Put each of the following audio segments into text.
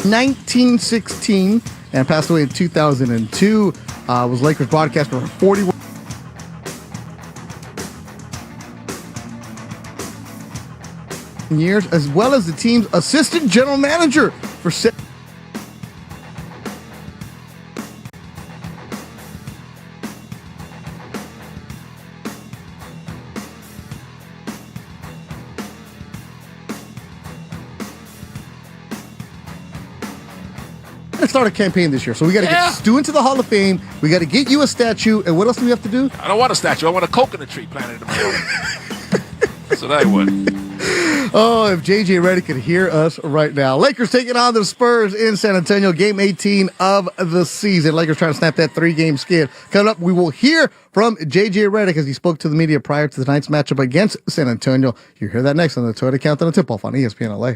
1916 and passed away in 2002. Was Lakers broadcaster for 41 years, as well as the team's assistant general manager for 7 start a campaign this year. So we got to get Stu into the Hall of Fame. We got to get you a statue. And what else do we have to do? I don't want a statue. I want a coconut tree planted in the middle. That's what I would. Oh, if JJ Redick could hear us right now. Lakers taking on the Spurs in San Antonio. Game 18 of the season. Lakers trying to snap that 3-game skid. Coming up, we will hear from JJ Redick as he spoke to the media prior to tonight's matchup against San Antonio. You'll hear that next on the Toyota Countdown Tip-Off on ESPN LA.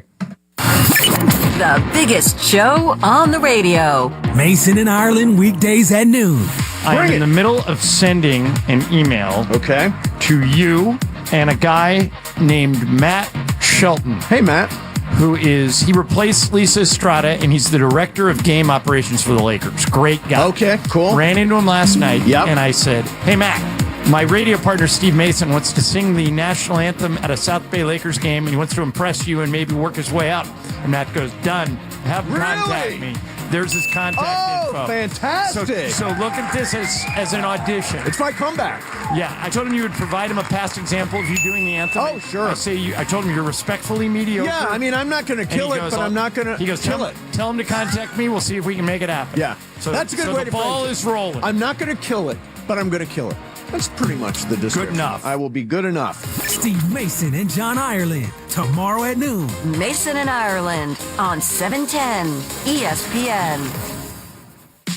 The biggest show on the radio. Mason and Ireland, weekdays at noon. I'm in the middle of sending an email to you and a guy named Matt Shelton. Hey, Matt. He replaced Lisa Estrada, and he's the director of game operations for the Lakers. Great guy. Okay, cool. Ran into him last night, Yep. and I said, hey, Matt, my radio partner, Steve Mason, wants to sing the national anthem at a South Bay Lakers game, and he wants to impress you and maybe work his way up. And Matt goes, done. Have him contact me. There's his contact info. Fantastic. So look at this as an audition. It's my comeback. Yeah, I told him you would provide him a past example of you doing the anthem. Oh, sure. I told him you're respectfully mediocre. Yeah, I mean, I'm not going to kill it, but I'm not going to kill it. Tell him to contact me. We'll see if we can make it happen. Yeah, So that's a good way to phrase it. The ball is rolling. I'm not going to kill it, but I'm going to kill it. That's pretty much the description. Good enough. I will be good enough. Steve Mason and John Ireland, tomorrow at noon. Mason and Ireland on 710 ESPN.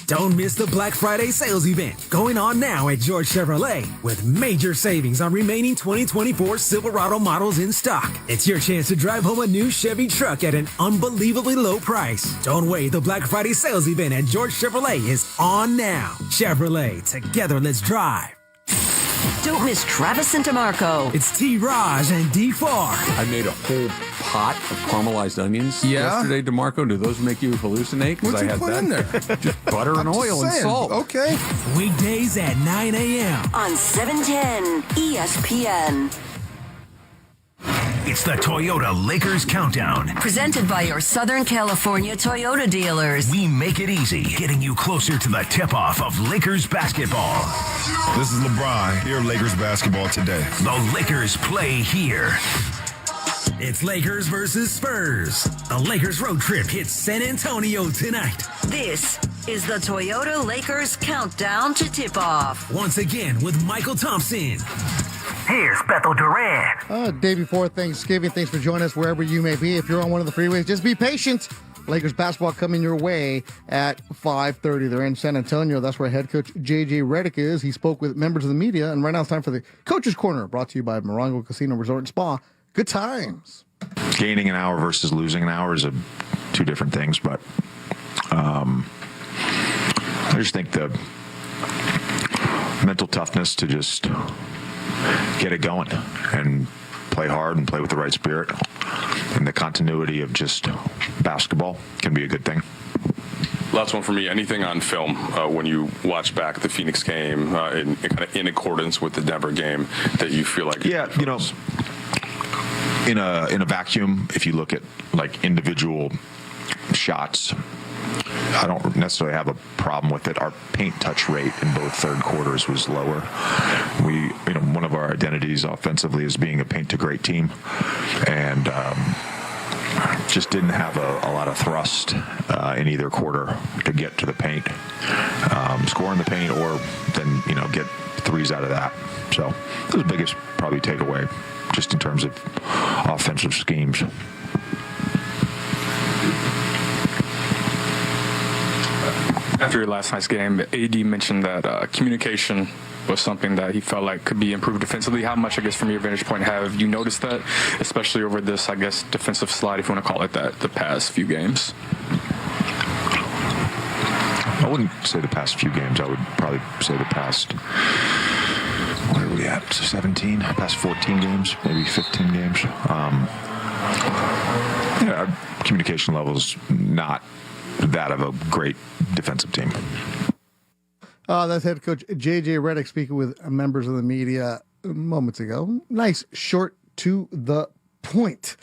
Don't miss the Black Friday sales event going on now at George Chevrolet with major savings on remaining 2024 Silverado models in stock. It's your chance to drive home a new Chevy truck at an unbelievably low price. Don't wait. The Black Friday sales event at George Chevrolet is on now. Chevrolet, together let's drive. Don't miss Travis and DeMarco. It's T-Raj and D-Far. I made a whole pot of caramelized onions yesterday, DeMarco. Do those make you hallucinate? What'd you put in there? Just butter and oil and salt. Okay. Weekdays at 9 a.m. on 710 ESPN. It's the Toyota Lakers Countdown. Presented by your Southern California Toyota dealers. We make it easy, getting you closer to the tip-off of Lakers basketball. This is LeBron, here Lakers basketball today. The Lakers play here. It's Lakers versus Spurs. The Lakers road trip hits San Antonio tonight. This is the Toyota Lakers Countdown to Tip-Off. Once again with Michael Thompson. Here's Beto Duran. Day before Thanksgiving. Thanks for joining us wherever you may be. If you're on one of the freeways, just be patient. Lakers basketball coming your way at 5:30. They're in San Antonio. That's where head coach JJ Redick is. He spoke with members of the media, and right now it's time for the Coach's Corner, brought to you by Morongo Casino Resort and Spa. Good times. Gaining an hour versus losing an hour is two different things, but I just think the mental toughness to just get it going and play hard and play with the right spirit, and the continuity of just basketball can be a good thing. Last one for me. Anything on film when you watch back the Phoenix game in accordance with the Denver game that you feel like? Yeah, in a vacuum, if you look at like individual shots, I don't necessarily have a problem with it. Our paint touch rate in both third quarters was lower. One of our identities offensively is being a paint to great team, and just didn't have a lot of thrust in either quarter to get to the paint, score in the paint, or then get threes out of that. So that was the biggest probably takeaway, just in terms of offensive schemes. After your last night's game, AD mentioned that communication was something that he felt like could be improved defensively. How much, I guess, from your vantage point, have you noticed that, especially over this, I guess, defensive slide, if you want to call it that, the past few games? I wouldn't say the past few games. I would probably say the past, what are we at, 17? Past 14 games, maybe 15 games. Communication levels not that of a great defensive team. That's head coach JJ Redick speaking with members of the media moments ago. Nice, short, to the point.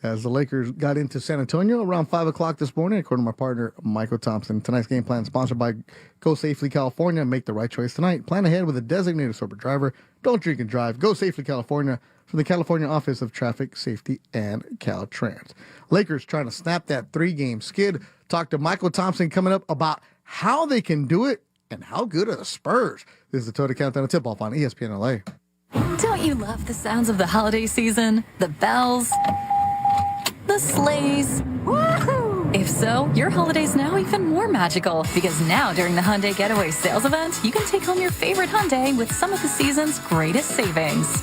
As the Lakers got into San Antonio around 5 o'clock this morning, according to my partner, Michael Thompson. Tonight's game plan sponsored by Go Safely California. Make the right choice tonight. Plan ahead with a designated sober driver. Don't drink and drive. Go Safely California from the California Office of Traffic Safety and Caltrans. Lakers trying to snap that 3-game skid. Talk to Michael Thompson coming up about how they can do it and how good are the Spurs. This is the Total Countdown tip-off on ESPN LA. Don't you love the sounds of the holiday season? The bells, the sleighs. Woohoo! If so, your holiday's now even more magical because now during the Hyundai Getaway Sales Event, you can take home your favorite Hyundai with some of the season's greatest savings.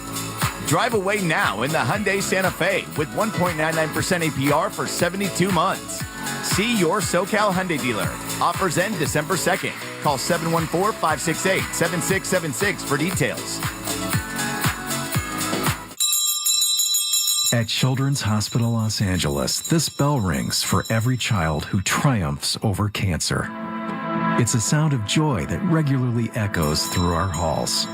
Drive away now in the Hyundai Santa Fe with 1.99% APR for 72 months. See your SoCal Hyundai dealer. Offers end December 2nd. Call 714-568-7676 for details. At Children's Hospital Los Angeles, this bell rings for every child who triumphs over cancer. It's a sound of joy that regularly echoes through our halls.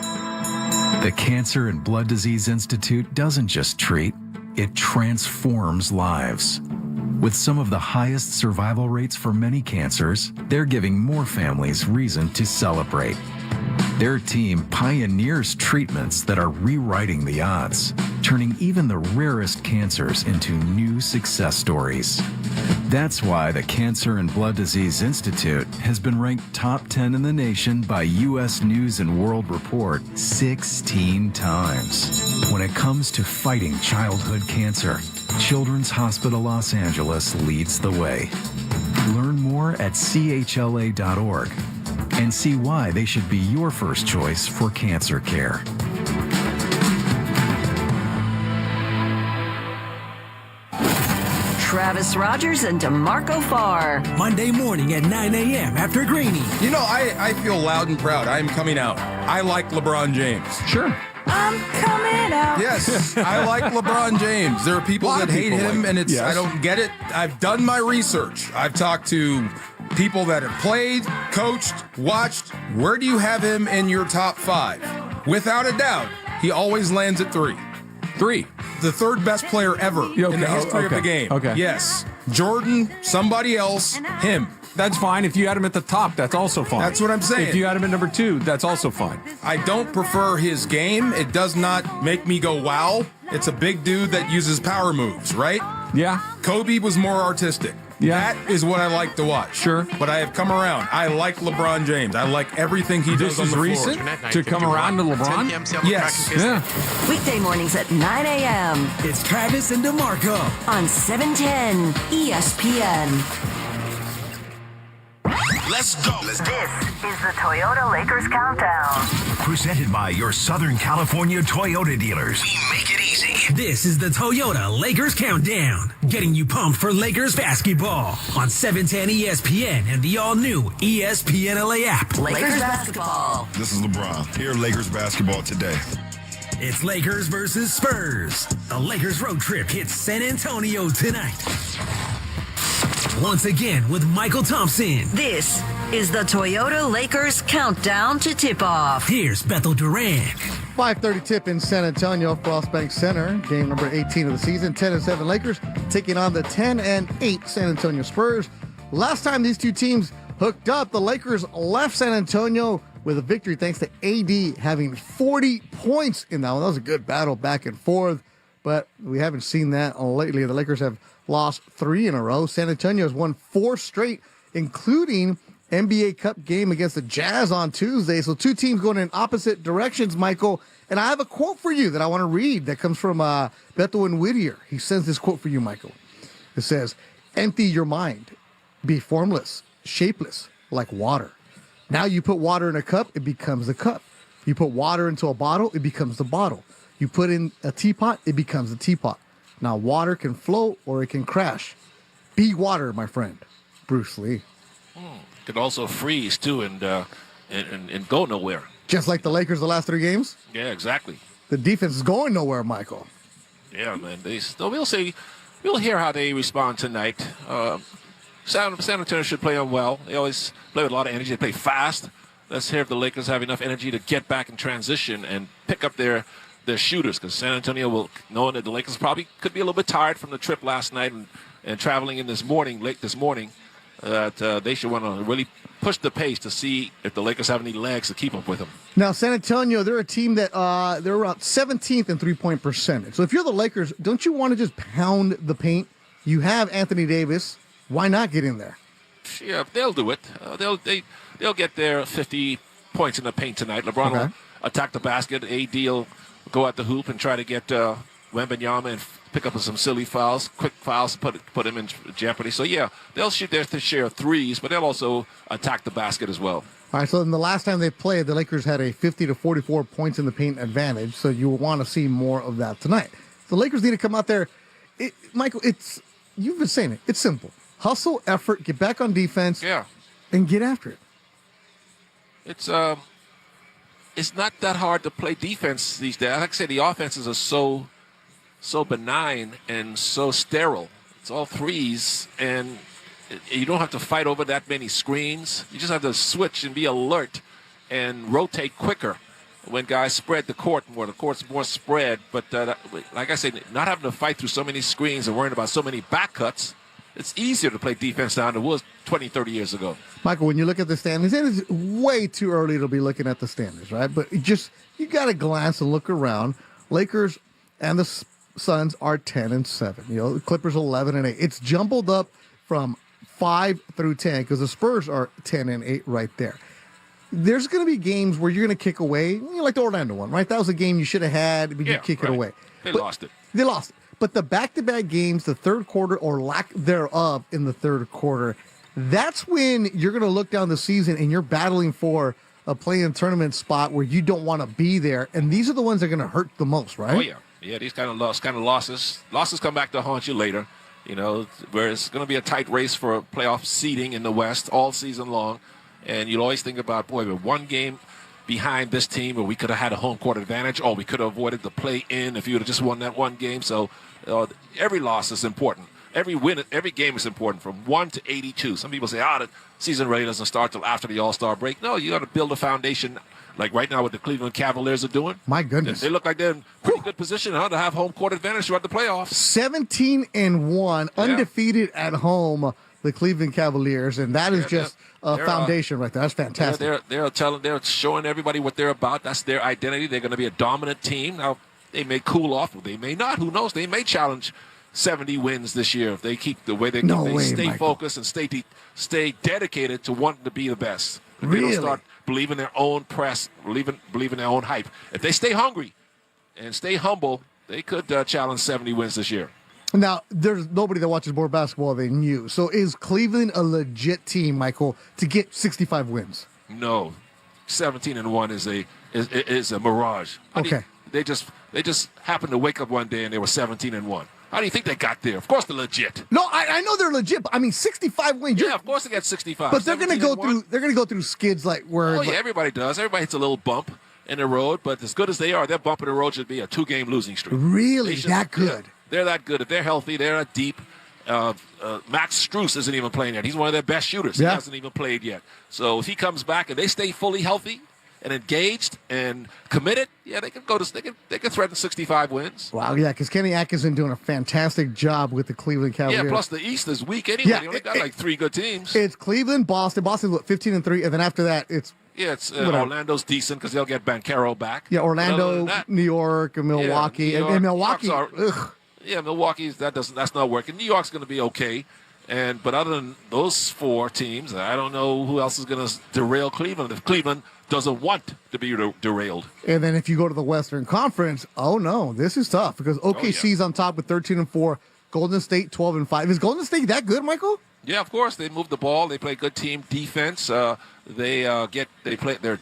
The Cancer and Blood Disease Institute doesn't just treat, it transforms lives. With some of the highest survival rates for many cancers, they're giving more families reason to celebrate. Their team pioneers treatments that are rewriting the odds, turning even the rarest cancers into new success stories. That's why the Cancer and Blood Disease Institute has been ranked top 10 in the nation by U.S. News and World Report 16 times. When it comes to fighting childhood cancer, Children's Hospital Los Angeles leads the way. Learn more at chla.org and see why they should be your first choice for cancer care. Travis Rogers and DeMarco Farr. Monday morning at 9 a.m. after Greeny. You know, I feel loud and proud. I'm coming out. I like LeBron James. Sure. I'm coming out. Yes, I like LeBron James. There are people that hate him, and it's I don't get it. I've done my research. I've talked to people that have played, coached, watched. Where do you have him in your top 5? Without a doubt, he always lands at 3. 3. The third best player ever in the history of the game. Okay. Yes. Jordan, somebody else, him. That's fine. If you had him at the top, that's also fine. That's what I'm saying. If you had him at number 2, that's also fine. I don't prefer his game. It does not make me go, wow. It's a big dude that uses power moves, right? Yeah. Kobe was more artistic. Yeah. That is what I like to watch. Sure. But I have come around. I like LeBron James. I like everything he does on the floor. This is recent to come around to LeBron? Yes. Yeah. Weekday mornings at 9 a.m. It's Travis and DeMarco on 710 ESPN. Let's go. This is the Toyota Lakers Countdown. Presented by your Southern California Toyota dealers. We make it easy. This is the Toyota Lakers Countdown, getting you pumped for Lakers basketball on 710 ESPN and the all-new ESPN LA app. Lakers basketball. This is LeBron. Here, Lakers basketball today. It's Lakers versus Spurs. The Lakers road trip hits San Antonio tonight. Once again with Michael Thompson. This is the Toyota Lakers Countdown to Tip-Off. Here's Bethel Duran. 5:30 tip in San Antonio, Frost Bank Center. Game number 18 of the season. 10-7 Lakers taking on the 10-8 San Antonio Spurs. Last time these two teams hooked up, the Lakers left San Antonio with a victory thanks to AD having 40 points in that one. That was a good battle back and forth, but we haven't seen that lately. The Lakers have lost 3 in a row. San Antonio has won 4 straight, including NBA Cup game against the Jazz on Tuesday. So 2 teams going in opposite directions, Michael. And I have a quote for you that I want to read that comes from Bethel and Whittier. He sends this quote for you, Michael. It says, "Empty your mind. Be formless, shapeless, like water. Now you put water in a cup, it becomes a cup. You put water into a bottle, it becomes the bottle. You put in a teapot, it becomes a teapot. Now, water can float or it can crash. Be water, my friend." Bruce Lee. Could also freeze, too, and go nowhere. Just like the Lakers the last 3 games? Yeah, exactly. The defense is going nowhere, Michael. Yeah, man. We'll say we'll hear how they respond tonight. San Antonio should play them well. They always play with a lot of energy. They play fast. Let's hear if the Lakers have enough energy to get back in transition and pick up their shooters, because San Antonio will, knowing that the Lakers probably could be a little bit tired from the trip last night and traveling in late this morning, that they should want to really push the pace to see if the Lakers have any legs to keep up with them. Now, San Antonio, they're a team that they're around 17th in three-point percentage. So if you're the Lakers, don't you want to just pound the paint? You have Anthony Davis. Why not get in there? Yeah, they'll do it. They'll get their 50 points in the paint tonight. LeBron will attack the basket. AD will go at the hoop and try to get Wembanyama and pick up some silly fouls, quick fouls, put him in jeopardy. So, yeah, they'll shoot their share of threes, but they'll also attack the basket as well. All right, so in the last time they played, the Lakers had a 50 to 44 points in the paint advantage, so you will want to see more of that tonight. The Lakers need to come out there. Michael, you've been saying it. It's simple. Hustle, effort, get back on defense, and get after it. It's not that hard to play defense these days. Like I say, the offenses are so benign and so sterile. It's all threes, and you don't have to fight over that many screens. You just have to switch and be alert and rotate quicker when guys spread the court more. The court's more spread, but like I said, not having to fight through so many screens and worrying about so many back cuts, it's easier to play defense now than it was 20, 30 years ago. Michael, when you look at the standings, and it's way too early to be looking at the standings, right? But you got to glance and look around. Lakers and the Suns are 10-7. You know, the Clippers 11-8. It's jumbled up from 5 through 10 because the Spurs are 10-8 right there. There's going to be games where you're going to kick away, like the Orlando one, right? That was a game you should have had, but you kick it away. They lost it. They lost it. But the back-to-back games, the third quarter or lack thereof in the third quarter, that's when you're going to look down the season and you're battling for a play-in tournament spot where you don't want to be there. And these are the ones that are going to hurt the most, right? Oh, yeah. Yeah, these kind of losses. Losses come back to haunt you later, you know, where it's going to be a tight race for playoff seeding in the West all season long. And you'll always think about, boy, we're one game behind this team where we could have had a home court advantage, or we could have avoided the play-in if you would have just won that one game. So every loss is important. Every win, every game is important, from 1 to 82. Some people say, the season really doesn't start till after the All-Star break. No, you got to build a foundation, like right now what the Cleveland Cavaliers are doing. My goodness. They look like they're in pretty good position to have home court advantage throughout the playoffs. 17-1, undefeated at home, the Cleveland Cavaliers, and that is just a foundation right there. That's fantastic. They're showing everybody what they're about. That's their identity. They're going to be a dominant team. Now, they may cool off, or they may not. Who knows? They may challenge 70 wins this year if they keep the way they keep. They stay focused and stay dedicated to wanting to be the best. If they don't start believing their own press, believing their own hype. If they stay hungry and stay humble, they could challenge 70 wins this year. Now, there's nobody that watches more basketball than you. So is Cleveland a legit team, Michael, to get 65 wins? No. 17-1 is a mirage. They just happened to wake up one day and they were 17-1. How do you think they got there? Of course they're legit. No, I know they're legit, but I mean 65 wins. Yeah, of course they got 65. But they're going to go through. They're going to go through skids like where. Oh yeah, everybody does. Everybody hits a little bump in the road, but as good as they are, their bump in the road should be a 2-game losing streak. Really, that good? Yeah, they're that good. If they're healthy, they're that deep. Max Strus isn't even playing yet. He's one of their best shooters. Yeah. He hasn't even played yet. So if he comes back and they stay fully healthy and engaged and committed, yeah, they can go to they can threaten 65 wins. Wow, yeah, because Kenny Atkinson doing a fantastic job with the Cleveland Cavaliers. Yeah, plus the East is weak anyway. Yeah, they only got like 3 good teams. It's Cleveland, Boston. Boston's 15-3, and then after that, it's Orlando's decent because they'll get Banchero back. Yeah, Orlando, New York, and Milwaukee, and Milwaukee. Milwaukee's that's not working. New York's going to be okay. But other than those 4 teams, I don't know who else is going to derail Cleveland if Cleveland doesn't want to be derailed. And then if you go to the Western Conference, oh no, this is tough because OKC's on top with 13-4, Golden State 12-5. Is Golden State that good, Michael? Yeah, of course. They move the ball. They play good team defense. They're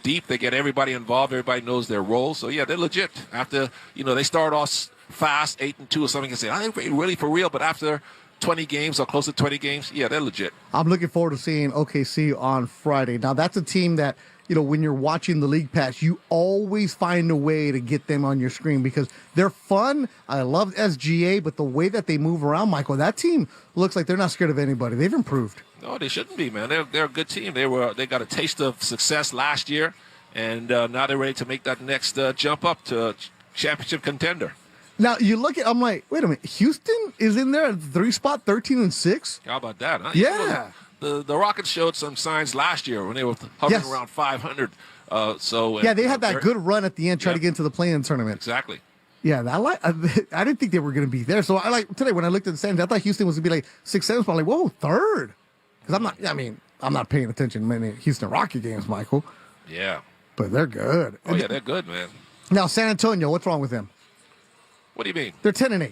deep. They get everybody involved. Everybody knows their role. So yeah, they're legit. After they start off fast, 8-2 or something, and say, are they really for real? But after 20 games or close to 20 games, yeah, they're legit. I'm looking forward to seeing OKC on Friday. Now, that's a team that when you're watching the league pass, you always find a way to get them on your screen because they're fun. I love SGA, but the way that they move around, Michael, that team looks like they're not scared of anybody. They've improved. No, they shouldn't be, man. They're a good team. They got a taste of success last year, and now they're ready to make that next jump up to championship contender. Now, you look at, I'm like, wait a minute, Houston is in there at the 3 spot, 13-6? How about that, huh? Yeah. The Rockets showed some signs last year when they were hovering around 500. They had that good run at the end, trying to get into the play-in tournament. Exactly. Yeah, I didn't think they were going to be there. So today when I looked at the standings, I thought Houston was going to be like 6-7. I'm like, whoa, third. Because I'm not paying attention to many Houston Rocket games, Michael. Yeah. But they're good. Oh, yeah, they're good, man. Now, San Antonio, what's wrong with them? What do you mean? They're 10-8.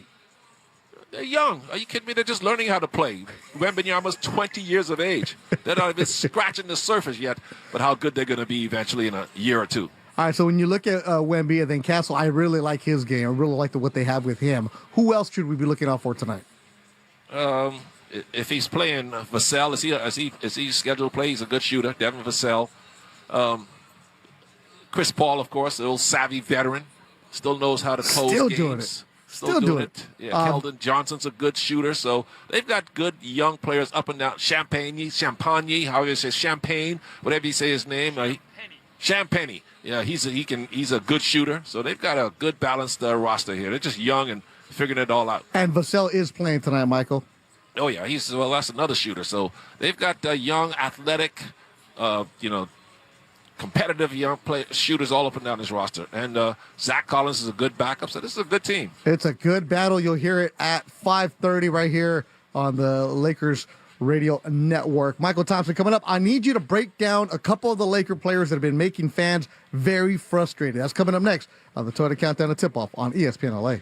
They're young. Are you kidding me? They're just learning how to play. Wembanyama's 20 years of age. They're not even scratching the surface yet, but how good they're going to be eventually in a year or two. All right, so when you look at Wemby and then Castle, I really like his game. I really like what they have with him. Who else should we be looking out for tonight? If he's playing Vassell, is he scheduled to play? He's a good shooter. Devin Vassell. Chris Paul, of course, the old savvy veteran. Still knows how to close Still games. doing it. Still doing it. Yeah, Keldon Johnson's a good shooter, so they've got good young players up and down. Champagne, however you say Champagne, whatever you say his name. Champagne. Yeah, he's a good shooter. So they've got a good balanced roster here. They're just young and figuring it all out. And Vassell is playing tonight, Michael. Oh yeah, that's another shooter. So they've got young, athletic, competitive young shooters all up and down this roster. And Zach Collins is a good backup, so this is a good team. It's a good battle. You'll hear it at 5:30 right here on the Lakers Radio Network. Michael Thompson coming up. I need you to break down a couple of the Laker players that have been making fans very frustrated. That's coming up next on the Toyota Countdown to Tip-Off on ESPN LA.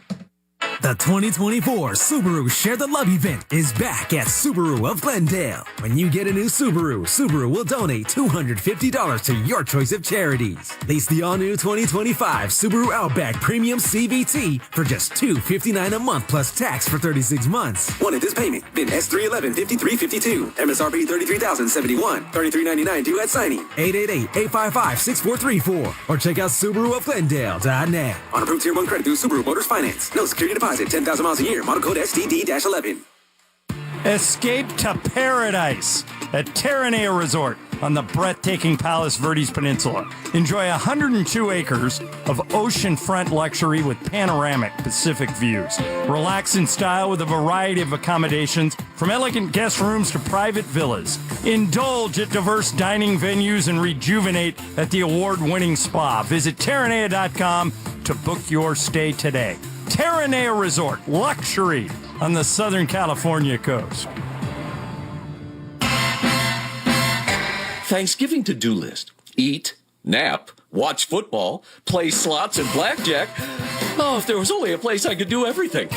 The 2024 Subaru Share the Love event is back at Subaru of Glendale. When you get a new Subaru, Subaru will donate $250 to your choice of charities. Lease the all-new 2025 Subaru Outback Premium CVT for just $259 a month plus tax for 36 months. One at this payment, then S311 5352. MSRP $33,071. $33.99 due at signing. 888-855-6434 or check out SubaruofGlendale.net. On approved Tier 1 credit through Subaru Motors Finance. No security deposit. 10,000 miles a year. Model code STD-11. Escape to paradise at Terranea Resort on the breathtaking Palos Verdes Peninsula. Enjoy 102 acres of oceanfront luxury with panoramic Pacific views. Relax in style with a variety of accommodations from elegant guest rooms to private villas. Indulge at diverse dining venues and rejuvenate at the award-winning spa. Visit Terranea.com to book your stay today. Terranea Resort, luxury on the Southern California coast. Thanksgiving to-do list. Eat, nap, watch football, play slots and blackjack. Oh, if there was only a place I could do everything.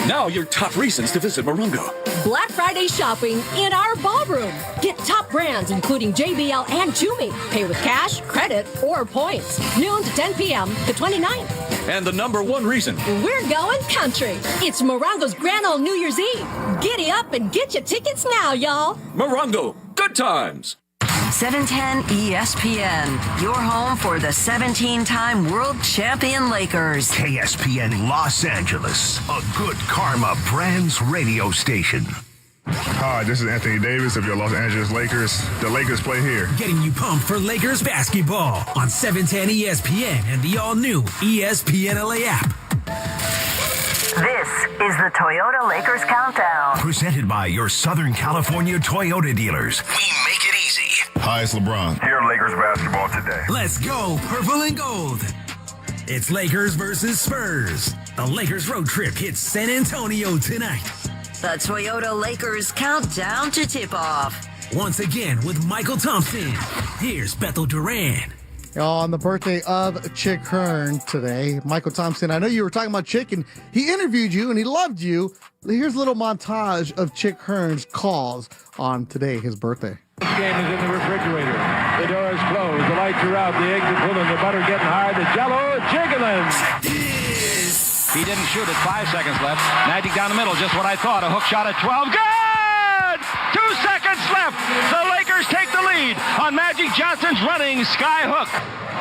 Now your top reasons to visit Morongo. Black Friday shopping in our ballroom. Get top brands including JBL and Tumi. Pay with cash, credit, or points. Noon to 10 p.m. the 29th. And the number one reason. We're going country. It's Morongo's Grand Ole New Year's Eve. Giddy up and get your tickets now, y'all. Morongo, good times. 710 ESPN, your home for the 17-time world champion Lakers. KSPN Los Angeles, a good karma brands radio station. Hi, this is Anthony Davis of your Los Angeles Lakers. The Lakers play here. Getting you pumped for Lakers basketball on 710 ESPN and the all-new ESPN LA app. This is the Toyota Lakers Countdown. Presented by your Southern California Toyota dealers. We make it easy. Hi, it's LeBron. Here Lakers basketball today. Let's go, purple and gold. It's Lakers versus Spurs. The Lakers road trip hits San Antonio tonight. The Toyota Lakers Countdown to Tip-Off. Once again with Michael Thompson. Here's Bethel Duran. On the birthday of Chick Hearn today, Michael Thompson, I know you were talking about Chick, and he interviewed you, and he loved you. Here's a little montage of Chick Hearn's calls on today, his birthday. This game is in the refrigerator. The door is closed. The lights are out. The eggs are cooling. The butter getting hard. The Jell-O jiggling. He didn't shoot it. 5 seconds left. Magic down the middle. Just what I thought. A hook shot at 12. Good! 2 seconds left. The Lakers Lakers take the lead on Magic Johnson's running sky hook.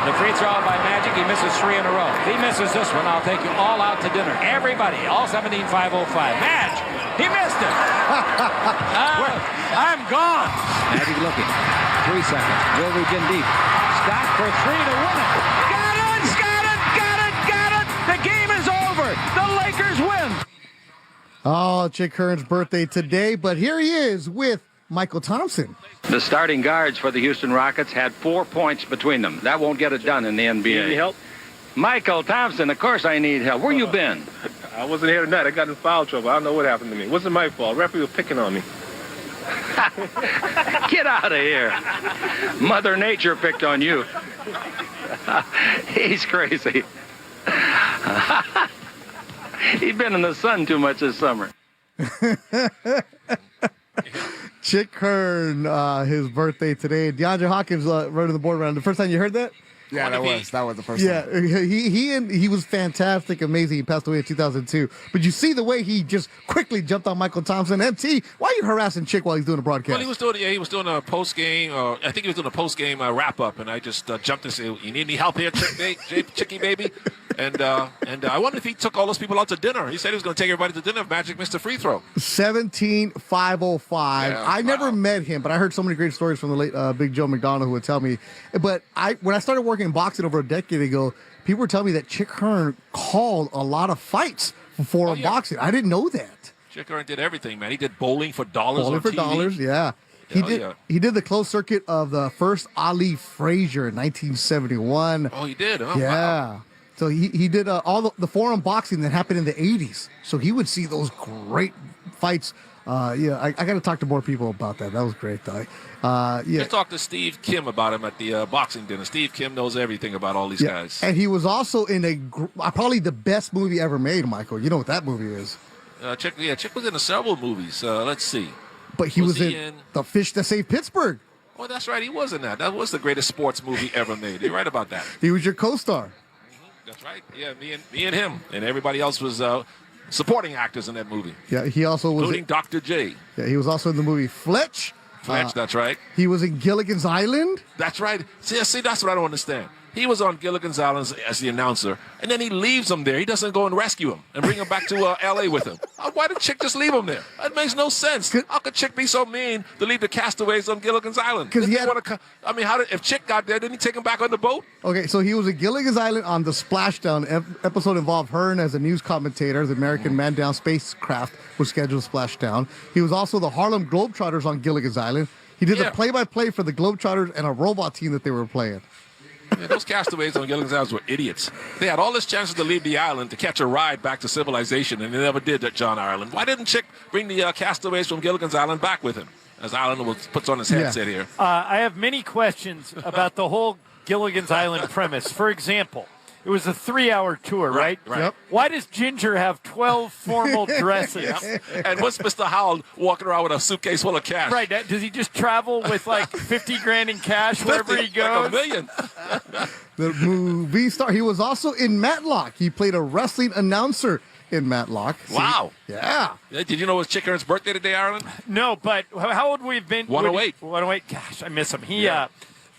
The free throw by Magic. He misses 3 in a row. If he misses this one, I'll take you all out to dinner. Everybody, all 17,505. Madge, he missed it. I'm gone. Magic looking. 3 seconds. Will reach in deep. Scott for 3 to win it. Got it! Got it! Got it! Got it! The game is over. The Lakers win. Oh, Chick Hearn's birthday today, but here he is with Michael Thompson. The starting guards for the Houston Rockets had 4 points between them. That won't get it done in the NBA. You need help? Michael Thompson, of course I need help. Where you been? I wasn't here tonight. I got in foul trouble. I don't know what happened to me. It wasn't my fault. Referee was picking on me. Get out of here. Mother Nature picked on you. He's crazy. He's been in the sun too much this summer. Chick Hearn, his birthday today. DeAndre Hawkins running the board around. The first time you heard that? Yeah, that was the first time. Yeah, he was fantastic, amazing. He passed away in 2002. But you see the way he just quickly jumped on Michael Thompson. MT, why are you harassing Chick while he's doing a broadcast? Well, he was doing a post game. I think he was doing a post game wrap up, and I just jumped and said, "You need any help here, Chicky baby?" And I wonder if he took all those people out to dinner. He said he was going to take everybody to dinner if Magic missed a free throw. 17,505. Yeah, I never met him, but I heard so many great stories from the late Big Joe McDonald who would tell me. But when I started working in boxing over a decade ago, people were telling me that Chick Hearn called a lot of fights for boxing. I didn't know that. Chick Hearn did everything, man. He did bowling for dollars. Bowling for TV. dollars, yeah. He did the closed circuit of the first Ali Frazier in 1971. Oh, he did? Oh, yeah. Wow. So he did all the forum boxing that happened in the 80s. So he would see those great fights. I got to talk to more people about that. That was great, though. Let's talk to Steve Kim about him at the boxing dinner. Steve Kim knows everything about all these guys. And he was also in probably the best movie ever made, Michael. You know what that movie is. Chick was in several movies. Let's see. But he was in The Fish That Saved Pittsburgh. Oh, that's right. He was in that. That was the greatest sports movie ever made. You're right about that. He was your co-star. That's right. Yeah, me and him. And everybody else was supporting actors in that movie. Yeah, he also was. Including Dr. J. Yeah, he was also in the movie Fletch. That's right. He was in Gilligan's Island. That's right. See, that's what I don't understand. He was on Gilligan's Island as the announcer, and then he leaves him there. He doesn't go and rescue him and bring him back to L.A. with him. Why did Chick just leave him there? That makes no sense. How could Chick be so mean to leave the castaways on Gilligan's Island? Because if Chick got there, didn't he take him back on the boat? Okay, so he was at Gilligan's Island on the Splashdown episode. Involved Hearn as a news commentator. The American manned down spacecraft was scheduled to splash down. He was also the Harlem Globetrotters on Gilligan's Island. He did the play-by-play for the Globetrotters and a robot team that they were playing. Yeah, those castaways on Gilligan's Island were idiots. They had all this chances to leave the island to catch a ride back to civilization, and they never did at John Ireland. Why didn't Chick bring the castaways from Gilligan's Island back with him? As Ireland puts on his headset here. I have many questions about the whole Gilligan's Island premise. For example, it was a 3-hour tour, right? Right. Yep. Why does Ginger have 12 formal dresses? And what's Mr. Howell walking around with a suitcase full of cash? Right. Does he just travel with like 50 grand in cash wherever he goes? Like $1 million. The movie star. He was also in Matlock. He played a wrestling announcer in Matlock. Wow. Yeah. Did you know it was Chick Hearn's birthday today, Ireland? No, but how old we've been? 108. 108. Gosh, I miss him. He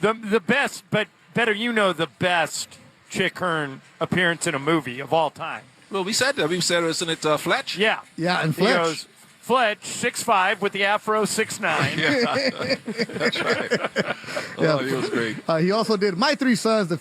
the best, but better the best Chick Hearn appearance in a movie of all time. Well, we said that. We said, isn't it Fletch? Yeah. Yeah, and He Fletch. goes, Fletch, 6'5", with the afro, 6'9". Yeah, that's right. He was great. He also did My Three Sons, The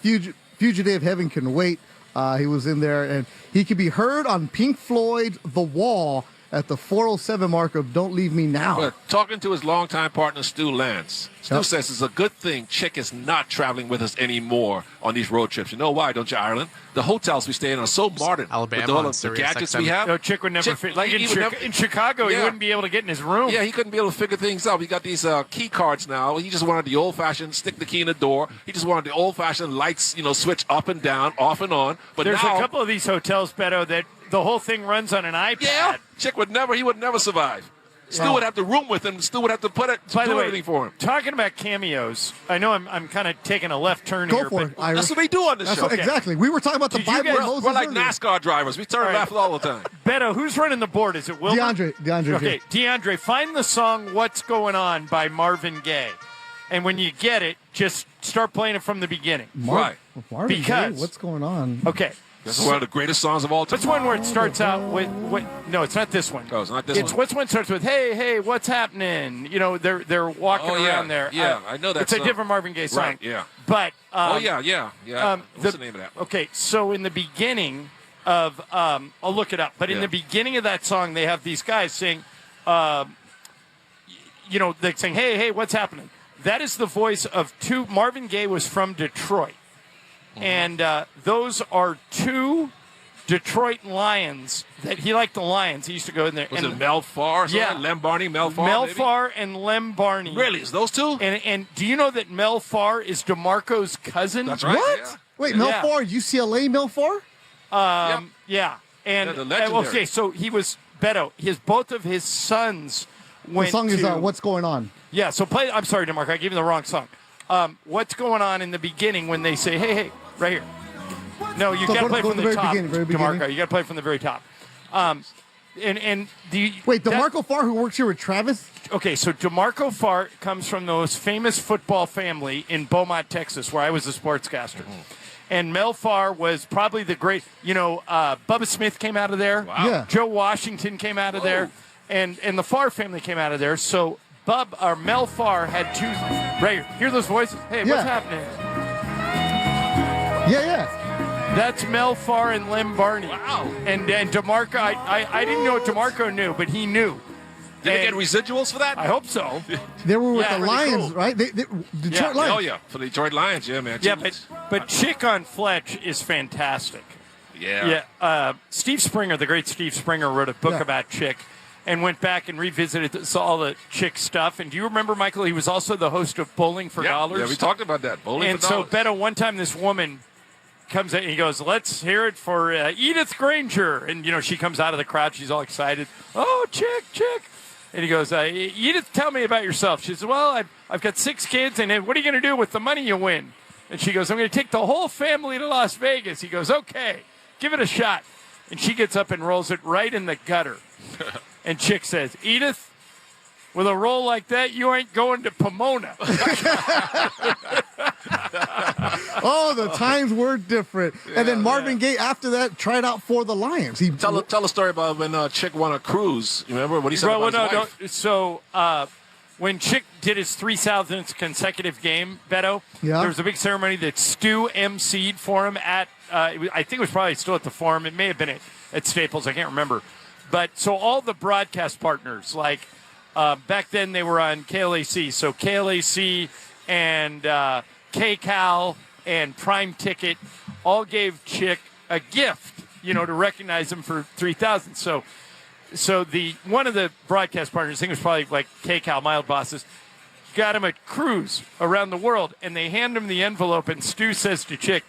Fugitive, Heaven Can Wait. He was in there, and he could be heard on Pink Floyd's The Wall at the 407 mark of Don't Leave Me Now. But talking to his longtime partner, Stu Lance, Stu says it's a good thing Chick is not traveling with us anymore on these road trips. You know why, don't you, Ireland? The hotels we stay in are so modern. Alabama, with all of the gadgets we have. No, Chick would never fit. Like in Chicago, he wouldn't be able to get in his room. Yeah, he couldn't be able to figure things out. We got these key cards now. He just wanted the old-fashioned stick the key in the door. He just wanted the old-fashioned lights, switch up and down, off and on. But there's now, a couple of these hotels, Beto, that the whole thing runs on an iPad. Yeah, Chick would never survive. Stu would have to room with him. Stu would have to do everything for him. Talking about cameos, I know I'm kind of taking a left turn Go here. for it, Irish. That's what we do on this show. Exactly. We were talking about the Bible. We're like NASCAR drivers. We turn left all the time. Beto, who's running the board? Is it Wilbur? DeAndre. Okay, DeAndre, find the song "What's Going On" by Marvin Gaye. And when you get it, just start playing it from the beginning. Right. Marvin Because Gaye, what's going on? Okay. This is one of the greatest songs of all time. What's one where it starts out with no, it's not this one. Oh, it's not this one? What's one starts with, hey, what's happening? You know, they're walking around there. Yeah, I know that It's song. a different Marvin Gaye song. Right, yeah. But yeah. What's the name of that? Okay, so in the beginning of I'll look it up, but in the beginning of that song, they have these guys saying, they're saying, hey, what's happening? That is the voice of two. Marvin Gaye was from Detroit. And those are two Detroit Lions that he liked the Lions. He used to go in there. Was it Mel Farr? Yeah. Lem Barney, Mel Farr? Mel maybe? Farr and Lem Barney. Really? Is those two? And do you know that Mel Farr is DeMarco's cousin? That's right. What? Yeah. Wait, Mel Farr, UCLA Mel Farr? Yeah. And the legendary. okay, so he was Beto. Both of his sons went The song is What's Going On. Yeah, so play. I'm sorry, DeMarco. I gave you the wrong song. What's going on in the beginning when they say, hey, right here? No, you got to play from the top, DeMarco. You got to play from the very top. Wait, DeMarco Farr, who works here with Travis? Okay, so DeMarco Farr comes from the most famous football family in Beaumont, Texas, where I was a sportscaster. And Mel Farr was probably the great, Bubba Smith came out of there. Wow. Yeah. Joe Washington came out of there. And the Farr family came out of there. So Mel Farr had two. Right here. Hear those voices? Hey, what's happening? Yeah. That's Mel Farr and Lem Barney. Wow. And DeMarco, I didn't know what DeMarco knew, but he knew. Did they get residuals for that? I hope so. They were with the Lions, cool. right? Detroit Lions. Oh, yeah. For the Detroit Lions, yeah, man. Yeah, but Chick on Fletch is fantastic. Yeah. Yeah. Steve Springer, the great Steve Springer, wrote a book about Chick and went back and revisited all the Chick stuff. And do you remember, Michael, he was also the host of Bowling for Dollars? Yeah, we talked about that. Bowling for Dollars. And so, Dollars. Beto, one time this woman comes in and he goes, let's hear it for Edith Granger. And, she comes out of the crowd. She's all excited. Oh, Chick. And he goes, Edith, tell me about yourself. She says, well, I've got 6 kids, and what are you going to do with the money you win? And she goes, I'm going to take the whole family to Las Vegas. He goes, okay, give it a shot. And she gets up and rolls it right in the gutter. And Chick says, Edith, with a roll like that, you ain't going to Pomona. Oh, the times were different. And then Marvin Gaye, after that, tried out for the Lions. Tell a story about when Chick won a cruise. You remember what he said about his wife? So when Chick did his 3,000th consecutive game, Beto, there was a big ceremony that Stu emceed for him at, I think it was probably still at the Forum. It may have been at Staples. I can't remember. But so all the broadcast partners, like back then they were on KLAC. So KLAC and KCAL and Prime Ticket all gave Chick a gift, to recognize him for 3,000. So the one of the broadcast partners, I think it was probably like KCAL, Mild Bosses, got him a cruise around the world, and they hand him the envelope, and Stu says to Chick,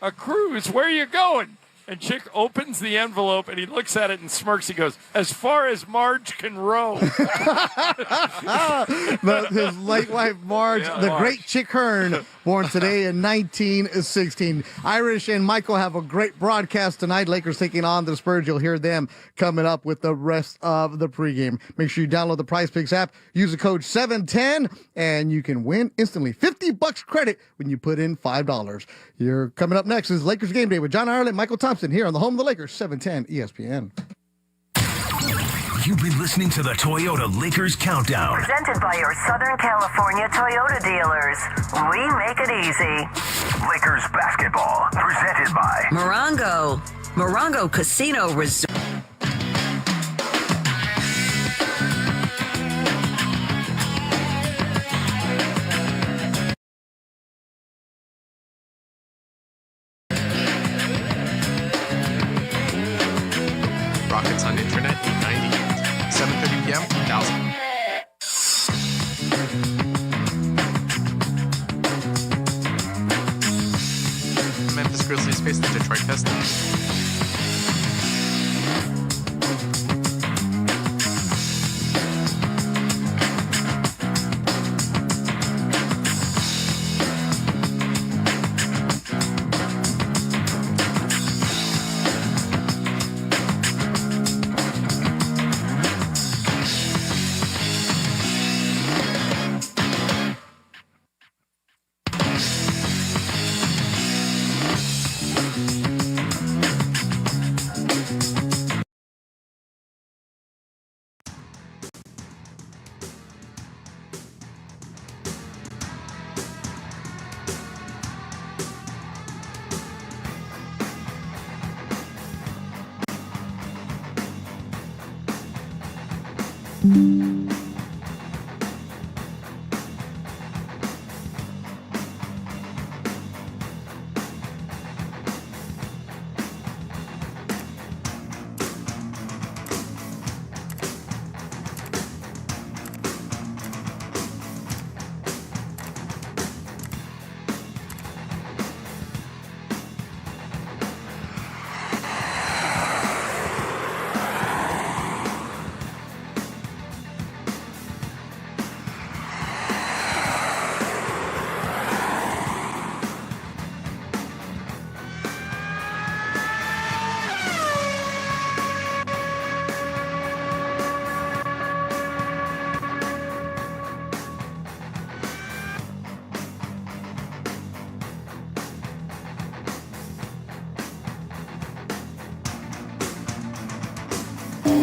a cruise, where are you going? And Chick opens the envelope, and he looks at it and smirks. He goes, as far as Marge can row. His late wife, Marge, great Chick Hearn, born today in 1916. Irish and Michael have a great broadcast tonight. Lakers taking on the Spurs. You'll hear them coming up with the rest of the pregame. Make sure you download the Prize Picks app. Use the code 710, and you can win instantly $50 credit when you put in $5. You're coming up next is Lakers Game Day with John Ireland, Michael Thompson here on the home of the Lakers, 710 ESPN. You've been listening to the Toyota Lakers Countdown. Presented by your Southern California Toyota dealers. We make it easy. Lakers basketball, presented by Morongo Casino Resort. Rockets on internet, 890. 7:30 p.m., 1000. Memphis Grizzlies face the Detroit Pistons.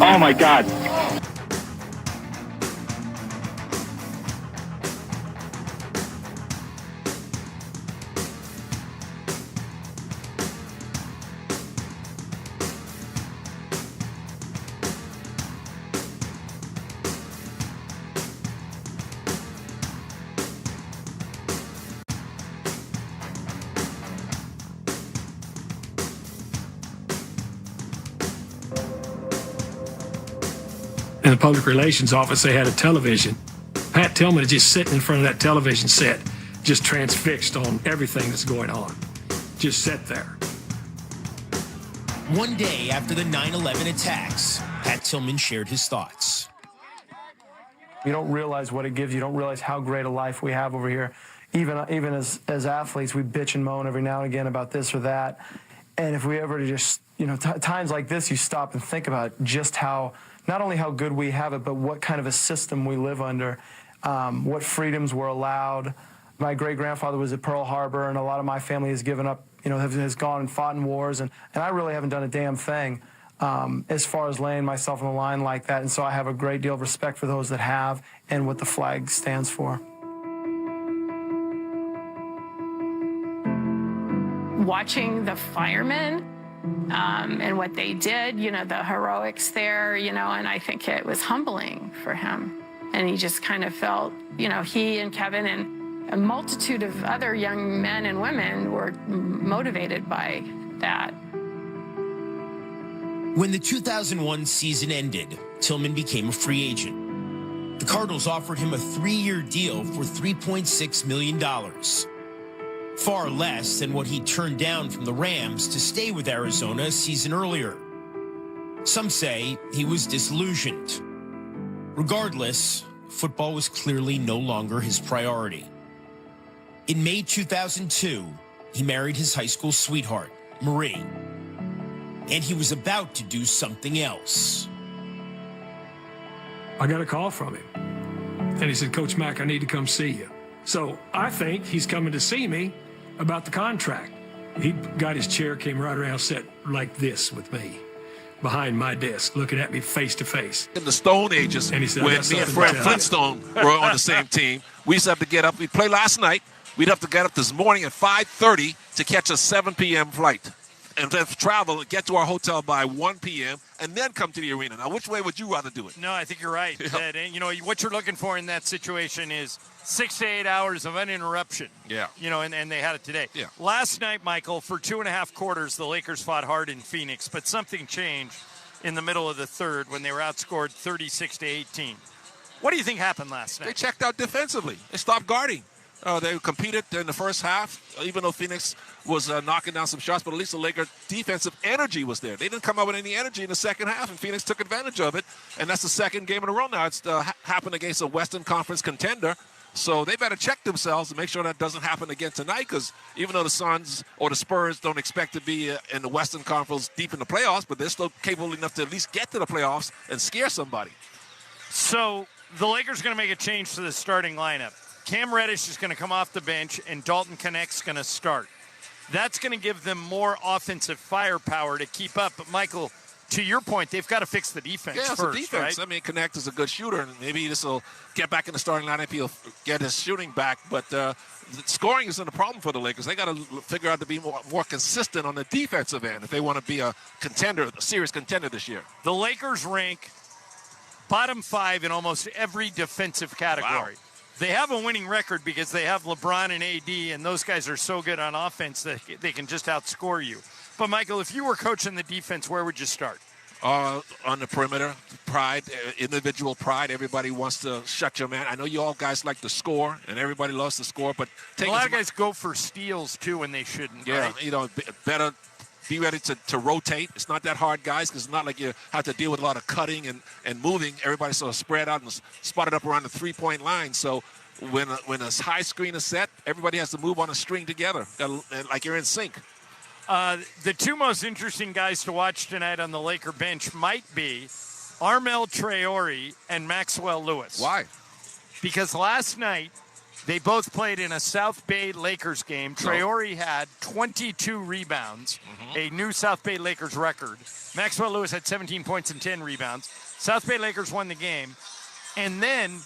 Oh my God. In the public relations office, they had a television. Pat Tillman is just sitting in front of that television set, just transfixed on everything that's going on. Just sit there. One day after the 9/11 attacks, Pat Tillman shared his thoughts. You don't realize what it gives. You don't realize how great a life we have over here. Even as athletes, we bitch and moan every now and again about this or that. And if we ever to just, times like this, you stop and think about just how, not only how good we have it, but what kind of a system we live under, what freedoms were allowed. My great-grandfather was at Pearl Harbor, and a lot of my family has given up, has gone and fought in wars, and I really haven't done a damn thing as far as laying myself on the line like that. And so I have a great deal of respect for those that have and what the flag stands for. Watching the firemen and what they did, the heroics there, and I think it was humbling for him. And he just kind of felt, he and Kevin and a multitude of other young men and women were motivated by that. When the 2001 season ended, Tillman became a free agent. The Cardinals offered him a 3-year deal for $3.6 million. Far less than what he turned down from the Rams to stay with Arizona a season earlier. Some say he was disillusioned. Regardless, football was clearly no longer his priority. In May 2002, he married his high school sweetheart, Marie. And he was about to do something else. I got a call from him. And he said, Coach Mack, I need to come see you. So I think he's coming to see me about the contract. He got his chair, came right around, sat like this with me, behind my desk, looking at me face to face. In the Stone Ages, and he said, when me and Fred Flintstone were on the same team, we used to have to get up. We'd play last night. We'd have to get up this morning at 5:30 to catch a 7 p.m. flight. And then travel and get to our hotel by 1 p.m. and then come to the arena. Now, which way would you rather do it? No, I think you're right. Yeah. And, what you're looking for in that situation is 6 to 8 hours of uninterruption. Yeah. And they had it today. Yeah. Last night, Michael, for 2.5 quarters, the Lakers fought hard in Phoenix, but something changed in the middle of the third when they were outscored 36-18. What do you think happened last night? They checked out defensively. They stopped guarding. They competed in the first half, even though Phoenix was knocking down some shots, but at least the Lakers' defensive energy was there. They didn't come out with any energy in the second half, and Phoenix took advantage of it, and that's the second game in a row now. It's happened against a Western Conference contender, so they better check themselves and make sure that doesn't happen again tonight, because even though the Suns or the Spurs don't expect to be in the Western Conference deep in the playoffs, but they're still capable enough to at least get to the playoffs and scare somebody. So the Lakers are going to make a change to the starting lineup. Cam Reddish is going to come off the bench, and Dalton Knecht's going to start. That's going to give them more offensive firepower to keep up. But, Michael, to your point, they've got to fix the defense first, the defense. right? I mean, Knecht is a good shooter, and maybe this will get back in the starting lineup. He'll get his shooting back. But the scoring isn't a problem for the Lakers. They got to figure out to be more consistent on the defensive end if they want to be a contender, a serious contender this year. The Lakers rank bottom 5 in almost every defensive category. Wow. They have a winning record because they have LeBron and AD, and those guys are so good on offense that they can just outscore you. But, Michael, if you were coaching the defense, where would you start? On the perimeter, pride, individual pride. Everybody wants to shut your man. I know you all guys like to score, and everybody loves to score, but a lot of guys go for steals, too, when they shouldn't. Yeah, right? Better be ready to rotate. It's not that hard, guys, because it's not like you have to deal with a lot of cutting and moving. Everybody's sort of spread out and spotted up around the three-point line. So when a high screen is set, everybody has to move on a string together, like you're in sync. The two most interesting guys to watch tonight on the Laker bench might be Armel Traore and Maxwell Lewis. Why? Because last night they both played in a South Bay Lakers game. Traore had 22 rebounds, a new South Bay Lakers record. Maxwell Lewis had 17 points and 10 rebounds. South Bay Lakers won the game. And then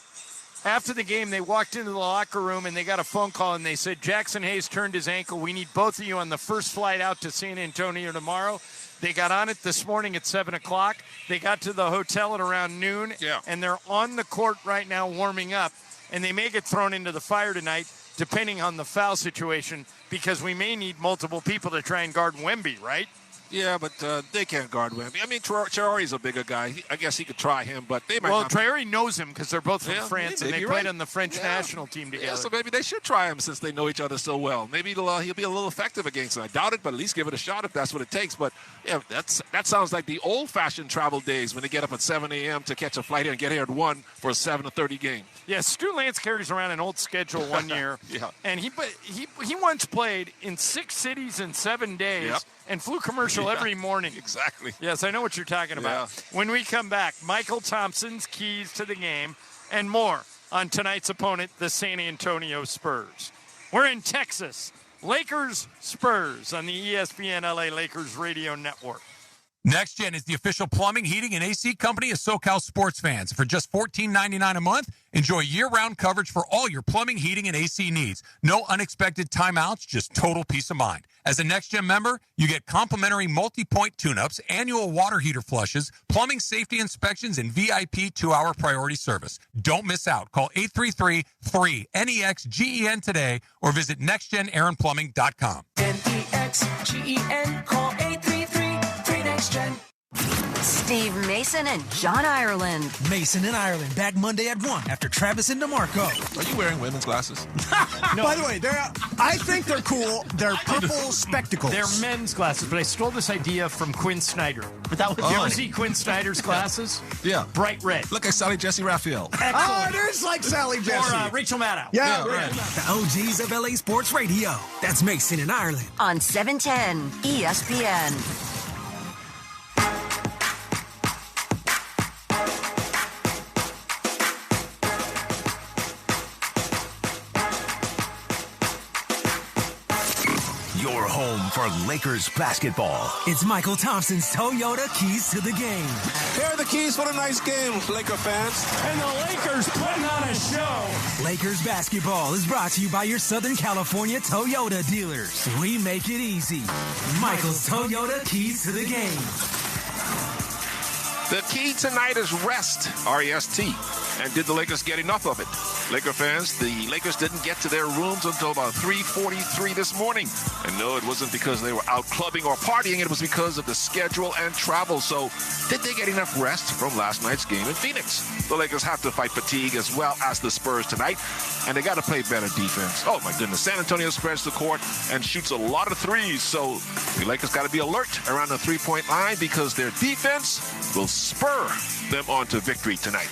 after the game, they walked into the locker room and they got a phone call and they said, Jackson Hayes turned his ankle. We need both of you on the first flight out to San Antonio tomorrow. They got on it this morning at 7 o'clock. They got to the hotel at around noon. Yeah. And they're on the court right now warming up. And they may get thrown into the fire tonight, depending on the foul situation, because we may need multiple people to try and guard Wemby, right? Yeah, but they can't guard Wemby. I mean, Traore's a bigger guy. I guess he could try him, but they might not. Traore knows him because they're both from France, and they played on the French national team together. Yeah, so maybe they should try him since they know each other so well. Maybe he'll be a little effective against him. I doubt it, but at least give it a shot if that's what it takes. But yeah, that sounds like the old-fashioned travel days when they get up at 7 a.m. to catch a flight here and get here at 1 for a 7:30 game. Yeah, Stu Lance carries around an old schedule one year. Yeah. And he once played in 6 cities in 7 days and flew commercial every morning. Exactly. Yes, I know what you're talking about. When we come back, Michael Thompson's keys to the game and more on tonight's opponent, the San Antonio Spurs. We're in Texas. Lakers Spurs on the ESPN LA Lakers radio network. Next Gen is the official plumbing, heating, and AC company of SoCal sports fans. For just $14.99 a month, enjoy year-round coverage for all your plumbing, heating, and AC needs. No unexpected timeouts, just total peace of mind. As a Next Gen member, you get complimentary multi-point tune-ups, annual water heater flushes, plumbing safety inspections, and VIP 2-hour priority service. Don't miss out. Call 833-3-NEXGEN today or visit nextgenaaronplumbing.com. NEXGEN, call 833-3NEXTGEN. Steve Mason and John Ireland. Mason and Ireland back Monday at 1 after Travis and DeMarco. Are you wearing women's glasses? No. By the way, I think they're cool. They're purple spectacles. They're men's glasses, but I stole this idea from Quinn Snyder. But that was you ever see Quinn Snyder's glasses? Yeah. Bright red. Look at Sally Jesse Raphael. Oh, it is like Sally Jesse. Or Rachel Maddow. Yeah, right. The OGs of LA Sports Radio. That's Mason and Ireland. On 710 ESPN. Your home for Lakers basketball. It's Michael Thompson's Toyota Keys to the Game. Here are the keys for the nice game, Laker fans. And the Lakers putting on a show. Lakers basketball is brought to you by your Southern California Toyota dealers. We make it easy. Michael's Toyota Keys to the Game. The key tonight is rest, R-E-S-T. And did the Lakers get enough of it? Laker fans, the Lakers didn't get to their rooms until about 3:43 this morning. And no, it wasn't because they were out clubbing or partying. It was because of the schedule and travel. So did they get enough rest from last night's game in Phoenix? The Lakers have to fight fatigue as well as the Spurs tonight. And they got to play better defense. Oh, my goodness. San Antonio spreads the court and shoots a lot of threes. So the Lakers got to be alert around the three-point line because their defense will spur them on to victory tonight.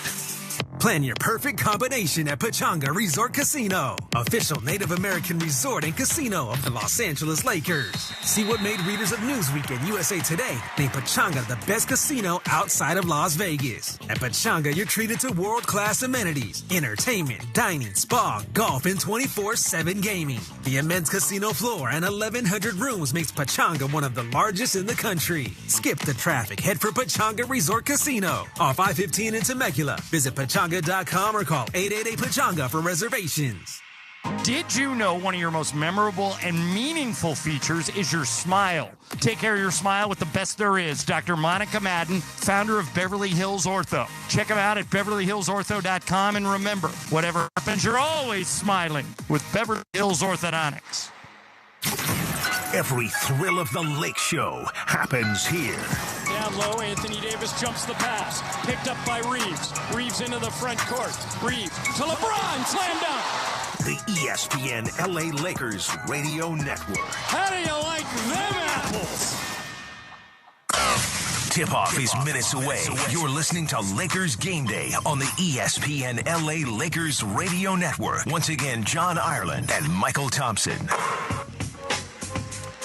Plan your perfect combination at Pechanga Resort Casino, official Native American resort and casino of the Los Angeles Lakers. See what made readers of Newsweek and USA Today named Pechanga the best casino outside of Las Vegas. At Pechanga, you're treated to world-class amenities, entertainment, dining, spa, golf, and 24/7 gaming. The immense casino floor and 1,100 rooms makes Pechanga one of the largest in the country. Skip the traffic. Head for Pechanga Resort Casino off I-15 in Temecula. Visit Pechanga.com or call 888-PECHANGA for reservations. Did you know one of your most memorable and meaningful features is your smile? Take care of your smile with the best there is. Dr. Monica Madden, founder of Beverly Hills Ortho. Check them out at BeverlyHillsOrtho.com. And remember, whatever happens, you're always smiling with Beverly Hills Orthodontics. Every thrill of the Lake Show happens here. Down low, Anthony Davis jumps the pass. Picked up by Reeves. Reeves into the front court. Reeves to LeBron. Slam dunk. The ESPN LA Lakers Radio Network. How do you like them apples? Tip-off is minutes away. You're listening to Lakers Game Day on the ESPN LA Lakers Radio Network. Once again, John Ireland and Michael Thompson.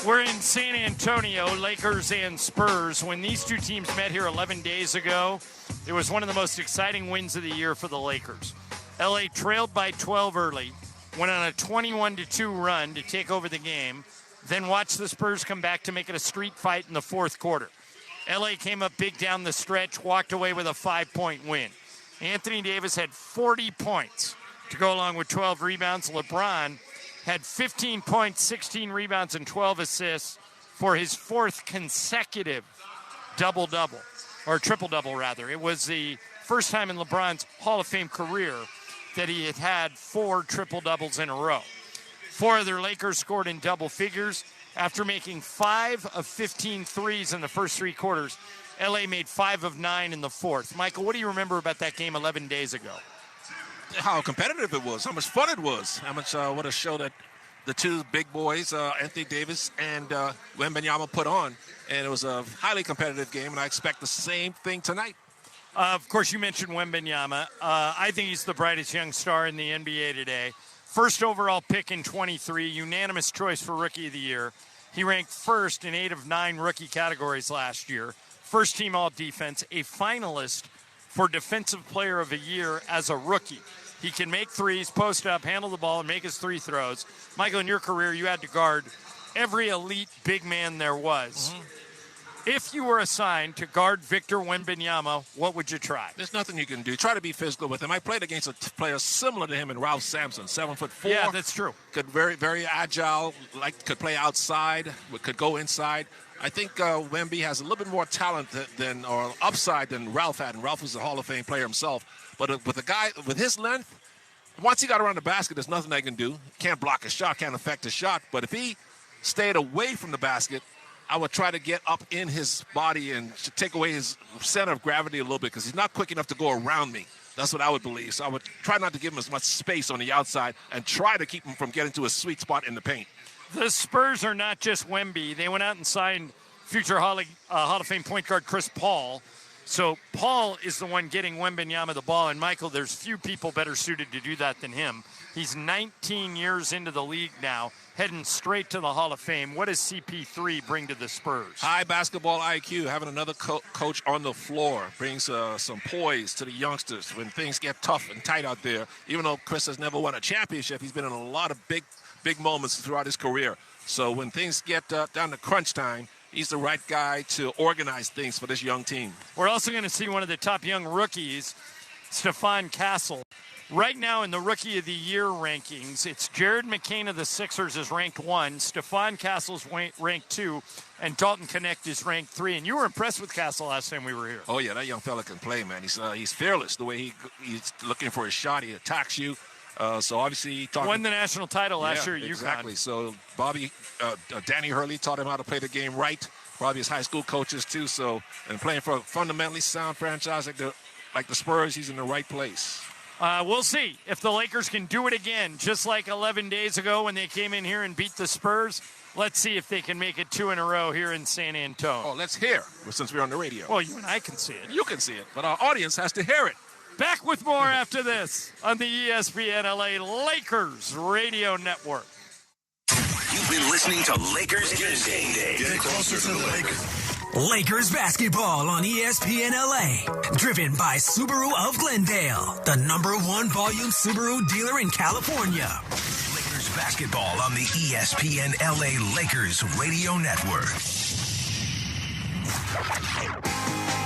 We're in San Antonio, Lakers and Spurs. When these two teams met here 11 days ago, it was one of the most exciting wins of the year for the Lakers. LA trailed by 12 early, went on a 21-2 run to take over the game, then watched the Spurs come back to make it a street fight in the fourth quarter. LA came up big down the stretch, walked away with a 5-point win. Anthony Davis had 40 points to go along with 12 rebounds. LeBron had 15 points, 16 rebounds, and 12 assists for his fourth consecutive double-double, or triple-double, rather. It was the first time in LeBron's Hall of Fame career that he had 4 triple-doubles in a row. 4 other Lakers scored in double figures. After making 5 of 15 threes in the first 3 quarters, LA made 5 of 9 in the fourth. Michael, what do you remember about that game 11 days ago? How competitive it was, how much fun it was, how much what a show that the two big boys, Anthony Davis and Wembanyama, put on. And it was a highly competitive game, and I expect the same thing tonight. Of course, you mentioned Wembanyama. I think he's the brightest young star in the NBA today. First overall pick in 23, unanimous choice for Rookie of the Year. He ranked first in 8 of 9 rookie categories last year. First team all-defense, a finalist for Defensive Player of the Year as a rookie. He can make threes, post up, handle the ball, and make his 3 throws. Michael, in your career, you had to guard every elite big man there was. Mm-hmm. If you were assigned to guard Victor Wembanyama, what would you try? There's nothing you can do. Try to be physical with him. I played against a player similar to him in Ralph Sampson, 7'4". Yeah, that's true. Could very, very agile. Could play outside. Could go inside. I think Wemby has a little bit more talent than or upside than Ralph had, and Ralph was a Hall of Fame player himself. But with a guy with his length, once he got around the basket, there's nothing they can do. Can't block a shot, can't affect a shot. But if he stayed away from the basket, I would try to get up in his body and take away his center of gravity a little bit, because he's not quick enough to go around me. That's what I would believe. So I would try not to give him as much space on the outside and try to keep him from getting to a sweet spot in the paint. The Spurs are not just Wemby. They went out and signed future Hall of Fame point guard Chris Paul. So Paul is the one getting Wembanyama the ball. And, Michael, there's few people better suited to do that than him. He's 19 years into the league now, heading straight to the Hall of Fame. What does CP3 bring to the Spurs? High basketball IQ, having another coach on the floor brings some poise to the youngsters when things get tough and tight out there. Even though Chris has never won a championship, he's been in a lot of big moments throughout his career. So when things get down to crunch time, he's the right guy to organize things for this young team. We're also going to see one of the top young rookies, Stephon Castle. Right now in the Rookie of the Year rankings, it's Jared McCain of the Sixers is ranked 1, Stephon Castle's ranked 2, and Dalton Knecht is ranked 3. And you were impressed with Castle last time we were here. Oh, yeah, that young fella can play, man. He's fearless the way he's looking for his shot. He attacks you. So obviously he won the national title last year at UConn. Exactly. So Danny Hurley taught him how to play the game right. Probably his high school coaches too. So, and playing for a fundamentally sound franchise like the Spurs, he's in the right place. We'll see if the Lakers can do it again, just like 11 days ago when they came in here and beat the Spurs. Let's see if they can make it 2 in a row here in San Antonio. Oh, let's hear, since we're on the radio. Well, you and I can see it. You can see it, but our audience has to hear it. Back with more after this on the ESPN LA Lakers Radio Network. You've been listening to Lakers Game Day. Get closer to the Lakers. Lakers basketball on ESPN LA. Driven by Subaru of Glendale, the #1 volume Subaru dealer in California. Lakers basketball on the ESPN LA Lakers Radio Network.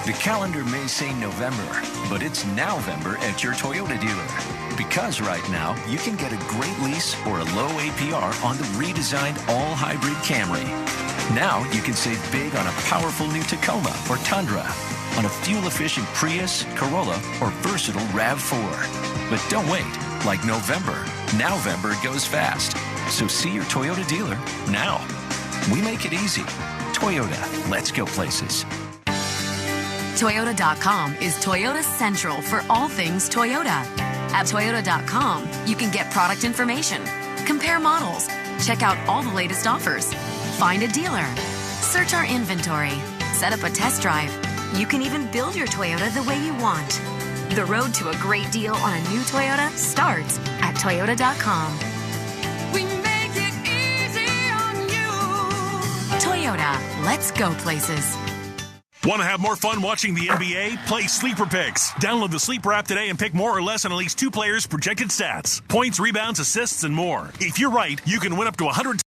The calendar may say November, but it's Nowvember at your Toyota dealer. Because right now, you can get a great lease or a low APR on the redesigned all-hybrid Camry. Now you can save big on a powerful new Tacoma or Tundra, on a fuel-efficient Prius, Corolla, or versatile RAV4. But don't wait. Like November, Nowvember goes fast. So see your Toyota dealer now. We make it easy. Toyota, let's go places. Toyota.com is Toyota Central for all things Toyota. At Toyota.com, you can get product information, compare models, check out all the latest offers, find a dealer, search our inventory, set up a test drive. You can even build your Toyota the way you want. The road to a great deal on a new Toyota starts at Toyota.com. We make it easy on you. Toyota, let's go places. Want to have more fun watching the NBA? Play Sleeper Picks. Download the Sleeper app today and pick more or less on at least 2 players' projected stats. Points, rebounds, assists, and more. If you're right, you can win up to 100.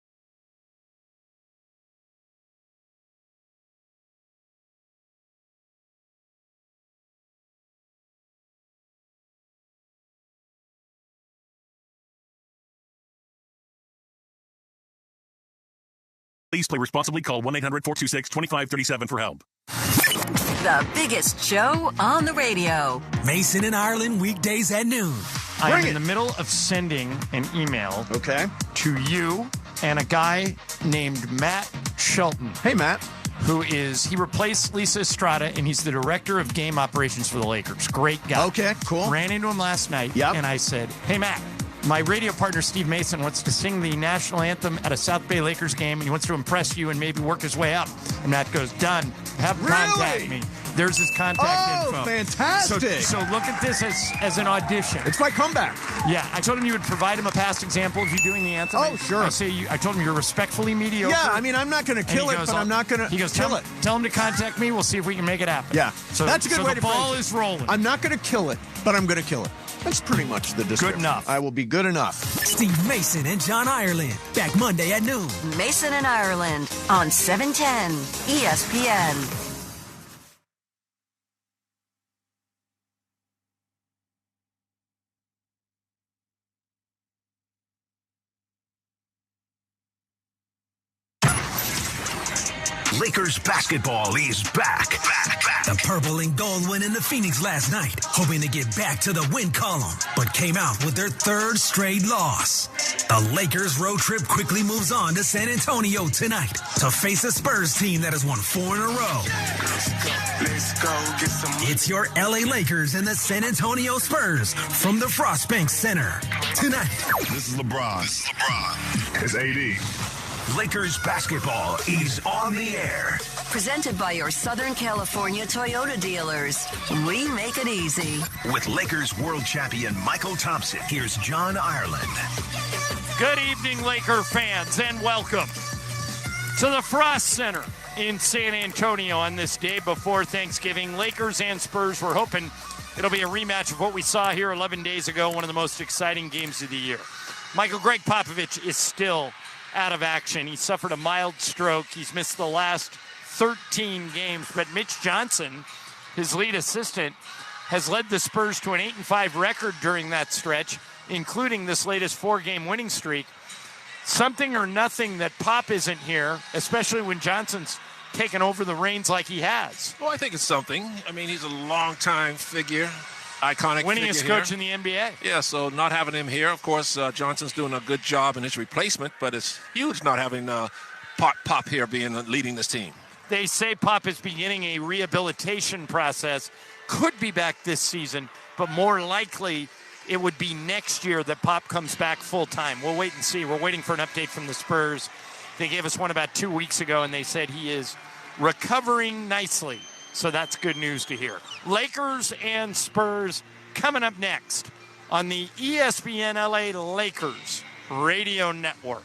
Please play responsibly. Call 1-800-426-2537 for help. The biggest show on the radio. Mason and Ireland, weekdays at noon. I'm in the middle of sending an email to you and a guy named Matt Shelton. Hey, Matt. He replaced Lisa Estrada, and he's the director of game operations for the Lakers. Great guy. Okay, cool. Ran into him last night, and I said, hey, Matt, my radio partner, Steve Mason, wants to sing the national anthem at a South Bay Lakers game, and he wants to impress you and maybe work his way up. And Matt goes, done. Have him contact me. There's his contact info. Oh, fantastic. So look at this as an audition. It's my comeback. Yeah, I told him you would provide him a past example of you doing the anthem. Oh, sure. I told him you're respectfully mediocre. Yeah, I mean, I'm not going to kill it, but I'm not going to kill it. Tell him to contact me. We'll see if we can make it happen. Yeah, so that's a good way to phrase it. The ball is rolling. I'm not going to kill it, but I'm going to kill it. That's pretty much the description. Good enough. I will be good enough. Steve Mason and John Ireland. Back Monday at noon. Mason and Ireland on 710 ESPN. Lakers basketball is back. The purple and gold win in the Phoenix last night, hoping to get back to the win column, but came out with their third straight loss. The Lakers road trip quickly moves on to San Antonio tonight to face a Spurs team that has won 4 in a row. It's your LA Lakers and the San Antonio Spurs from the Frostbank Center tonight. This is LeBron. It's AD. Lakers basketball is on the air. Presented by your Southern California Toyota dealers. We make it easy. With Lakers world champion Michael Thompson, here's John Ireland. Good evening, Laker fans, and welcome to the Frost Center in San Antonio on this day before Thanksgiving. Lakers and Spurs, we're hoping it'll be a rematch of what we saw here 11 days ago, one of the most exciting games of the year. Michael, Greg Popovich is still out of action. He suffered a mild stroke. He's missed the last 13 games. But Mitch Johnson, his lead assistant, has led the Spurs to an 8-5 record during that stretch, including this latest 4-game winning streak. Something or nothing that Pop isn't here, especially when Johnson's taken over the reins like he has. Well, I think it's something. I mean, he's a long-time figure. Iconic winningest coach in the NBA. Yeah, so not having him here, of course, Johnson's doing a good job in his replacement, but it's huge not having Pop here leading this team. They say Pop is beginning a rehabilitation process. Could be back this season, but more likely it would be next year that Pop comes back full-time. We'll wait and see. We're waiting for an update from the Spurs. They gave us one about 2 weeks ago, and they said he is recovering nicely. So that's good news to hear. Lakers and Spurs coming up next on the ESPN LA Lakers Radio Network.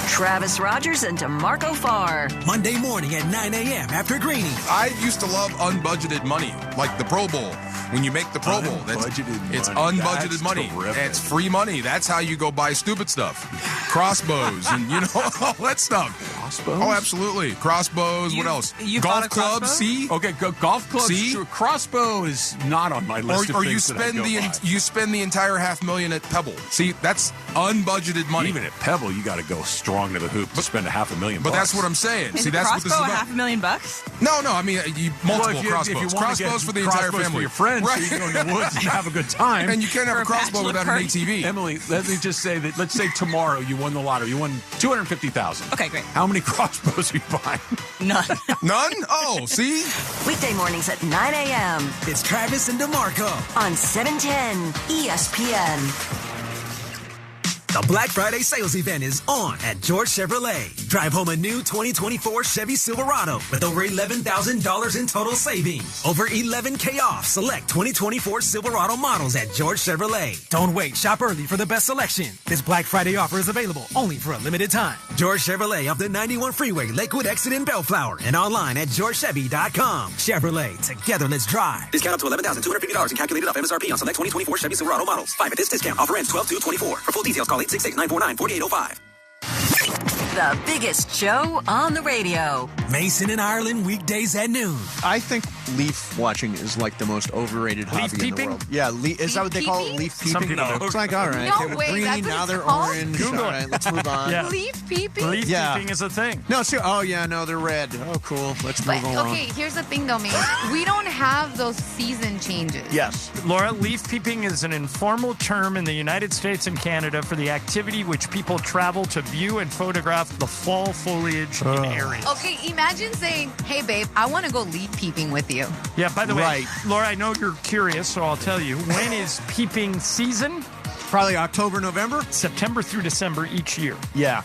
Travis Rogers and DeMarco Farr. Monday morning at 9 a.m. after Greeny. I used to love unbudgeted money, like the Pro Bowl. When you make the Pro Bowl, it's unbudgeted money. And it's free money. That's how you go buy stupid stuff. Crossbows and, all that stuff. crossbows? Oh, absolutely. Crossbows. What else? Golf clubs. See? Okay, golf clubs. See? Sure. Crossbow is not on my list. Or you spend you spend the entire $500,000 at Pebble. See, that's unbudgeted money. Even at Pebble, you got to go strong to the hoop to spend $500,000. But that's what I'm saying. Is See, a that's what this is crossbow about. $500,000? No. I mean, multiple crossbows. Crossbows for the entire family. For your friends, right? So you go in the woods and have a good time. And you can't have a crossbow without an ATV. Emily, let me just say that. Let's say tomorrow you won the lottery. You won $250,000. Okay, great. How many crossbows are you buying? None. None? Oh, see? Weekday mornings at 9 a.m. It's Travis and DeMarco on 710 ESPN. The Black Friday sales event is on at George Chevrolet. Drive home a new 2024 Chevy Silverado with over $11,000 in total savings. Over $11K off select 2024 Silverado models at George Chevrolet. Don't wait. Shop early for the best selection. This Black Friday offer is available only for a limited time. George Chevrolet off the 91 Freeway, Lakewood exit in Bellflower, and online at georgechevy.com. Chevrolet, together let's drive. Discount up to $11,250 and calculated off MSRP on select 2024 Chevy Silverado models. 5 at this discount. Offer ends 12/2/24. For full details, call 866-949-4805. The biggest show on the radio. Mason in Ireland, weekdays at noon. I think leaf watching is like the most overrated hobby in the world. Yeah, is that what they call it? Leaf peeping? It's like, all right, No, they were wait, green, that's what now it's they're called? orange. Google All it. right, let's move on. Yeah. Leaf peeping? Leaf peeping is a thing. No, oh yeah, no, they're red. Oh, cool. Let's move But, along. okay, here's the thing, though, Mace. We don't have those season changes. Yes. Laura, leaf peeping is an informal term in the United States and Canada for the activity which people travel to view and photograph the fall foliage in areas. Okay, imagine saying, hey, babe, I want to go leaf peeping with you. Yeah, by the way, Right. Laura, I know you're curious, so I'll tell you. When is peeping season? Probably October, November? September through December each year. Yeah.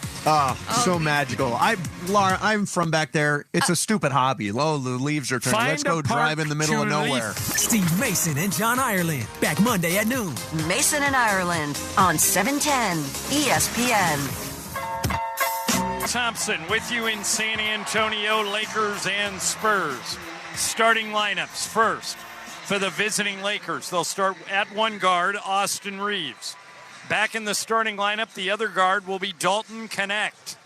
So magical. Laura, I'm from back there. It's a stupid hobby. Oh, the leaves are turning. Find Let's go a park drive in the middle of to nowhere. leaf. Steve Mason and John Ireland. Back Monday at noon. Mason and Ireland on 710 ESPN. Thompson with you in San Antonio, Lakers and Spurs. Starting lineups first for the visiting Lakers. They'll start at one guard, Austin Reeves. Back in the starting lineup, the other guard will be Dalton Connect.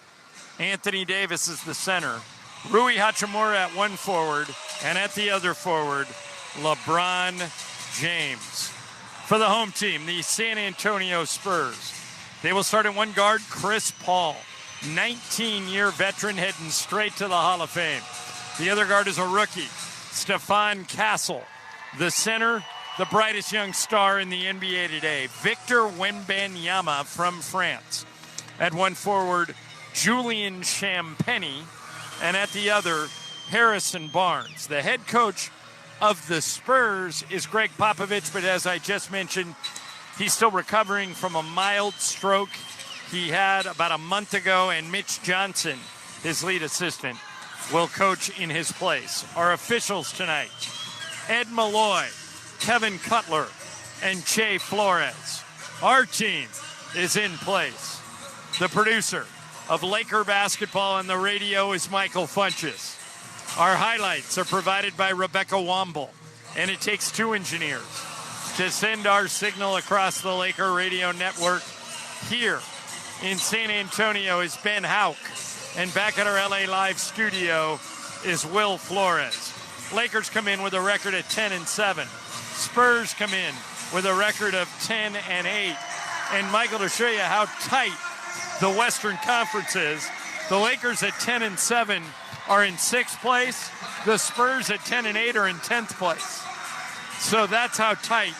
Anthony Davis is the center. Rui Hachimura at one forward, and at the other forward, LeBron James. For the home team, the San Antonio Spurs. They will start at one guard, Chris Paul. 19-year veteran heading straight to the Hall of Fame. The other guard is a rookie, Stephon Castle. The center, the brightest young star in the NBA today, Victor Wembanyama from France. At one forward, Julian Champagnie, and at the other, Harrison Barnes. The head coach of the Spurs is Greg Popovich, but as I just mentioned, he's still recovering from a mild stroke he had about a month ago, and Mitch Johnson, his lead assistant, will coach in his place. Our officials tonight, Ed Malloy, Kevin Cutler, and Che Flores. Our team is in place. The producer of Laker basketball on the radio is Michael Funches. Our highlights are provided by Rebecca Womble, and it takes two engineers to send our signal across the Laker radio network. Here in San Antonio is Ben Houck, and back at our LA Live studio is Will Flores. Lakers come in with a record of 10-7. Spurs come in with a record of 10-8. And Michael, to show you how tight the Western Conference is, the Lakers at 10-7 are in 6th place. The Spurs at 10-8 are in 10th place. So that's how tight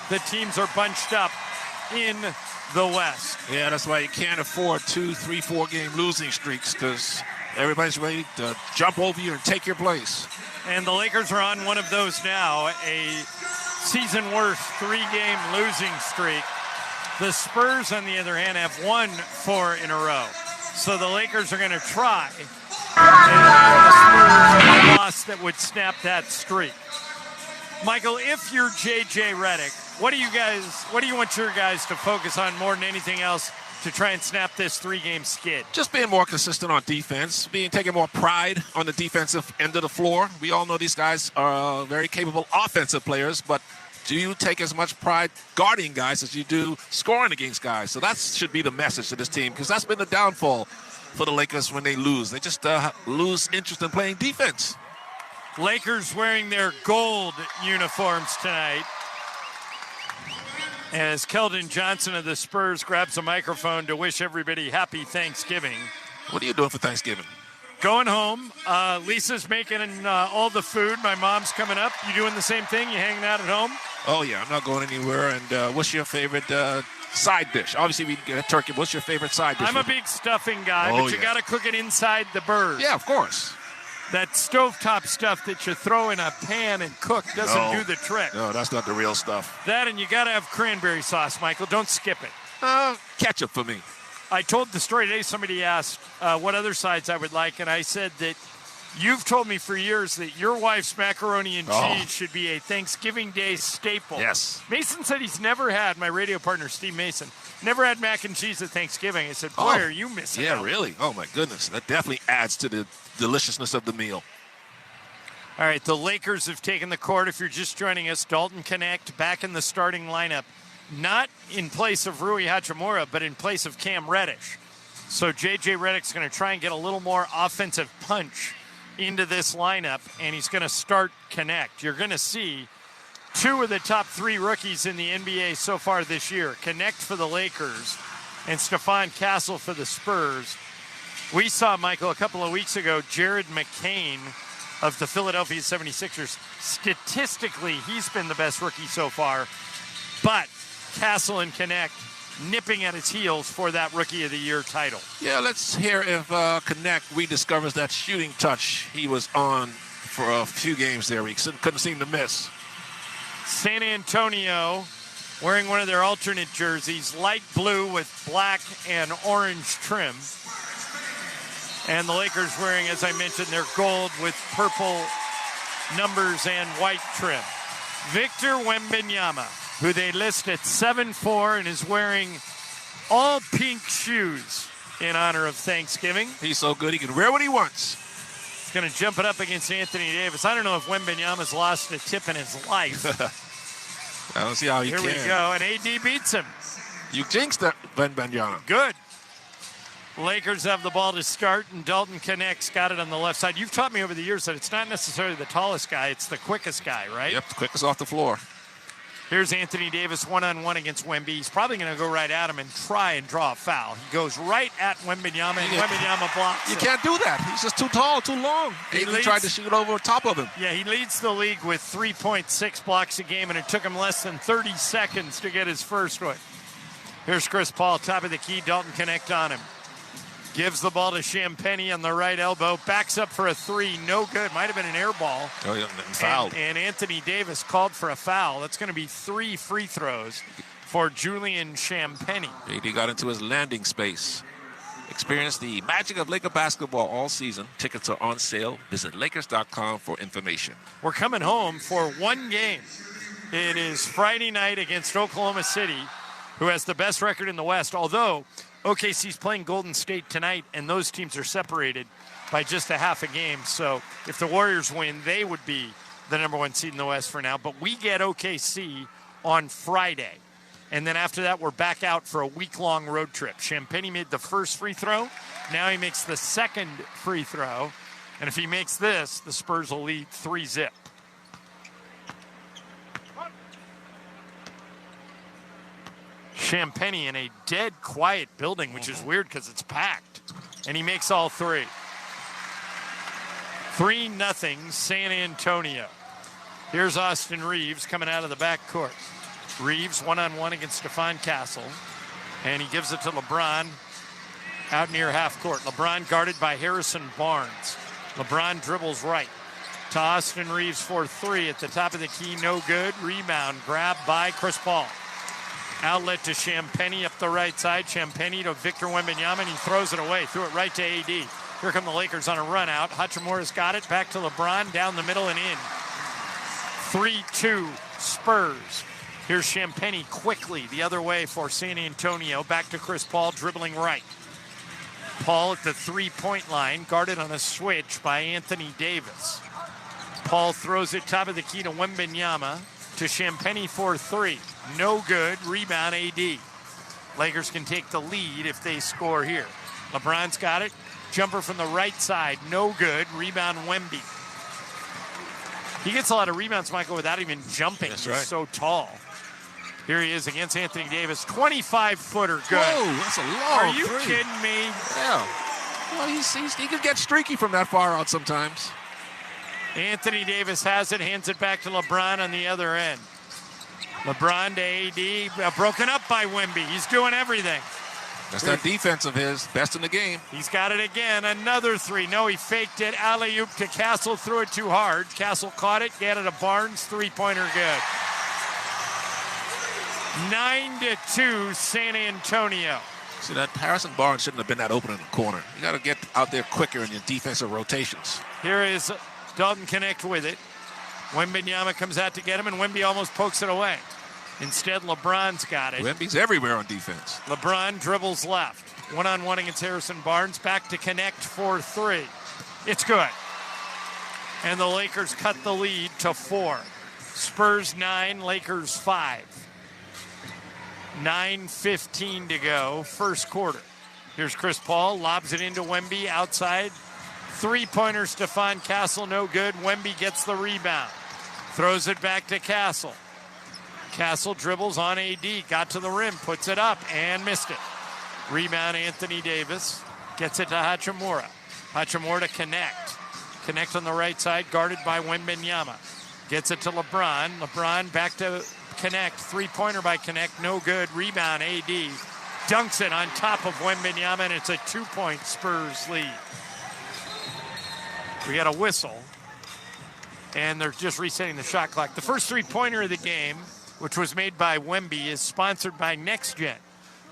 the teams are bunched up in the West. Yeah, that's why you can't afford 2, 3, 4 game losing streaks, because everybody's ready to jump over you and take your place. And the Lakers are on one of those now, a season-worst 3-game losing streak. The Spurs, on the other hand, have won 4 in a row. So the Lakers are going to try and allow the Spurs a loss that would snap that streak. Michael, if you're JJ Redick, what do you want your guys to focus on more than anything else to try and snap this 3-game skid? Just being more consistent on defense, taking more pride on the defensive end of the floor. We all know these guys are very capable offensive players, but do you take as much pride guarding guys as you do scoring against guys? So that should be the message to this team, because that's been the downfall for the Lakers when they lose. They just lose interest in playing defense. Lakers wearing their gold uniforms tonight. As Keldon Johnson of the Spurs grabs a microphone to wish everybody happy Thanksgiving. What are you doing for Thanksgiving? Going home. Lisa's making all the food. My mom's coming up. You doing the same thing? You hanging out at home? Oh, yeah. I'm not going anywhere. And what's your favorite side dish? Obviously, we get a turkey. What's your favorite side dish? I'm a big stuffing guy, but you got to cook it inside the bird. Yeah, of course. That stovetop stuff that you throw in a pan and cook doesn't do the trick. No, that's not the real stuff. That, and you got to have cranberry sauce, Michael. Don't skip it. Ketchup for me. I told the story today. Somebody asked what other sides I would like, and I said that you've told me for years that your wife's macaroni and cheese should be a Thanksgiving Day staple. Yes. Mason said he's never had, my radio partner, Steve Mason, never had mac and cheese at Thanksgiving. I said, boy, are you missing out. Yeah, really? Oh, my goodness. That definitely adds to the deliciousness of the meal. All right, the Lakers have taken the court. If you're just joining us, Dalton Connect back in the starting lineup. Not in place of Rui Hachimura, but in place of Cam Reddish. So JJ Redick's going to try and get a little more offensive punch into this lineup, and he's going to start Connect. You're going to see two of the top three rookies in the NBA so far this year. Connect for the Lakers and Stephon Castle for the Spurs. We saw, Michael, a couple of weeks ago, Jared McCain of the Philadelphia 76ers. Statistically, he's been the best rookie so far, but Castle and Connect nipping at his heels for that Rookie of the Year title. Yeah, let's hear if Connect rediscovers that shooting touch he was on for a few games there. He couldn't seem to miss. San Antonio wearing one of their alternate jerseys, light blue with black and orange trim. And the Lakers wearing, as I mentioned, their gold with purple numbers and white trim. Victor Wembanyama, who they list at 7'4" and is wearing all pink shoes in honor of Thanksgiving. He's so good, he can wear what he wants. He's going to jump it up against Anthony Davis. I don't know if Wembanyama's lost a tip in his life. I don't see how he Here can. we go, and AD beats him. You jinxed that, Wembanyama. Good. Lakers have the ball to start, and Dalton Connect's got it on the left side. You've taught me over the years that it's not necessarily the tallest guy, it's the quickest guy, right? Yep, the quickest off the floor. Here's Anthony Davis one-on-one against Wemby. He's probably going to go right at him and try and draw a foul. He goes right at Wembanyama, and Wembanyama blocks You him. can't do that. He's just too tall, too long. He tried to shoot over top of him. Yeah, he leads the league with 3.6 blocks a game, and it took him less than 30 seconds to get his first one. Here's Chris Paul, top of the key. Dalton Connect on him. Gives the ball to Champagnie on the right elbow. Backs up for a three. No good. Might have been an air ball. Oh, yeah, fouled. And Anthony Davis called for a foul. That's going to be 3 free throws for Julian Champagnie. He got into his landing space. Experience the magic of Laker basketball all season. Tickets are on sale. Visit Lakers.com for information. We're coming home for one game. It is Friday night against Oklahoma City, who has the best record in the West, although OKC's playing Golden State tonight, and those teams are separated by just a half a game. So if the Warriors win, they would be the number one seed in the West for now. But we get OKC on Friday. And then after that, we're back out for a week-long road trip. Champagnie made the first free throw. Now he makes the second free throw. And if he makes this, the Spurs will lead 3-zip. Champagnie in a dead quiet building, which is weird because it's packed. And he makes all three. 3-0 San Antonio. Here's Austin Reeves coming out of the backcourt. Reeves one-on-one against Stephon Castle. And he gives it to LeBron out near half court. LeBron guarded by Harrison Barnes. LeBron dribbles right to Austin Reeves for 3 at the top of the key. No good. Rebound grab by Chris Paul. Outlet to Champagnie up the right side. Champagnie to Victor Wembanyama, and he throws it away. Threw it right to AD. Here come the Lakers on a run out. Hachimura's got it. Back to LeBron. Down the middle and in. 3-2 Spurs. Here's Champagnie quickly the other way for San Antonio. Back to Chris Paul dribbling right. Paul at the three-point line. Guarded on a switch by Anthony Davis. Paul throws it top of the key to Wembanyama. To Champagnie for 3. No good. Rebound AD. Lakers can take the lead if they score here. LeBron's got it. Jumper from the right side. No good. Rebound Wemby. He gets a lot of rebounds, Michael, without even jumping. That's right. He's so tall. Here he is against Anthony Davis. 25-footer. Good. Whoa, that's a long Are you three. kidding me? Yeah. Well, he can get streaky from that far out sometimes. Anthony Davis has it, hands it back to LeBron on the other end. LeBron to AD, broken up by Wemby. He's doing everything. That's that defense of his, best in the game. He's got it again, another three. No, he faked it. Alley-oop to Castle, threw it too hard. Castle caught it, got it to Barnes, three-pointer good. 9-2, San Antonio. See, that Harrison Barnes shouldn't have been that open in the corner. You got to get out there quicker in your defensive rotations. Here is Dalton Connect with it. Wembanyama comes out to get him, and Wemby almost pokes it away. Instead, LeBron's got it. Wemby's everywhere on defense. LeBron dribbles left. One-on-one against Harrison Barnes. Back to Connect for three. It's good. And the Lakers cut the lead to 4. Spurs 9, Lakers 5. 9:15 to go, first quarter. Here's Chris Paul, lobs it into Wemby outside. Three-pointer, Stephon Castle, no good. Wemby gets the rebound. Throws it back to Castle. Castle dribbles on AD, got to the rim, puts it up, and missed it. Rebound, Anthony Davis. Gets it to Hachimura. Hachimura to Connect. Connect on the right side, guarded by Wembanyama. Gets it to LeBron. LeBron back to Connect. Three-pointer by Connect, no good. Rebound, AD. Dunks it on top of Wembanyama, and it's a 2-point Spurs lead. We got a whistle, and they're just resetting the shot clock. The first three-pointer of the game, which was made by Wemby, is sponsored by NextGen,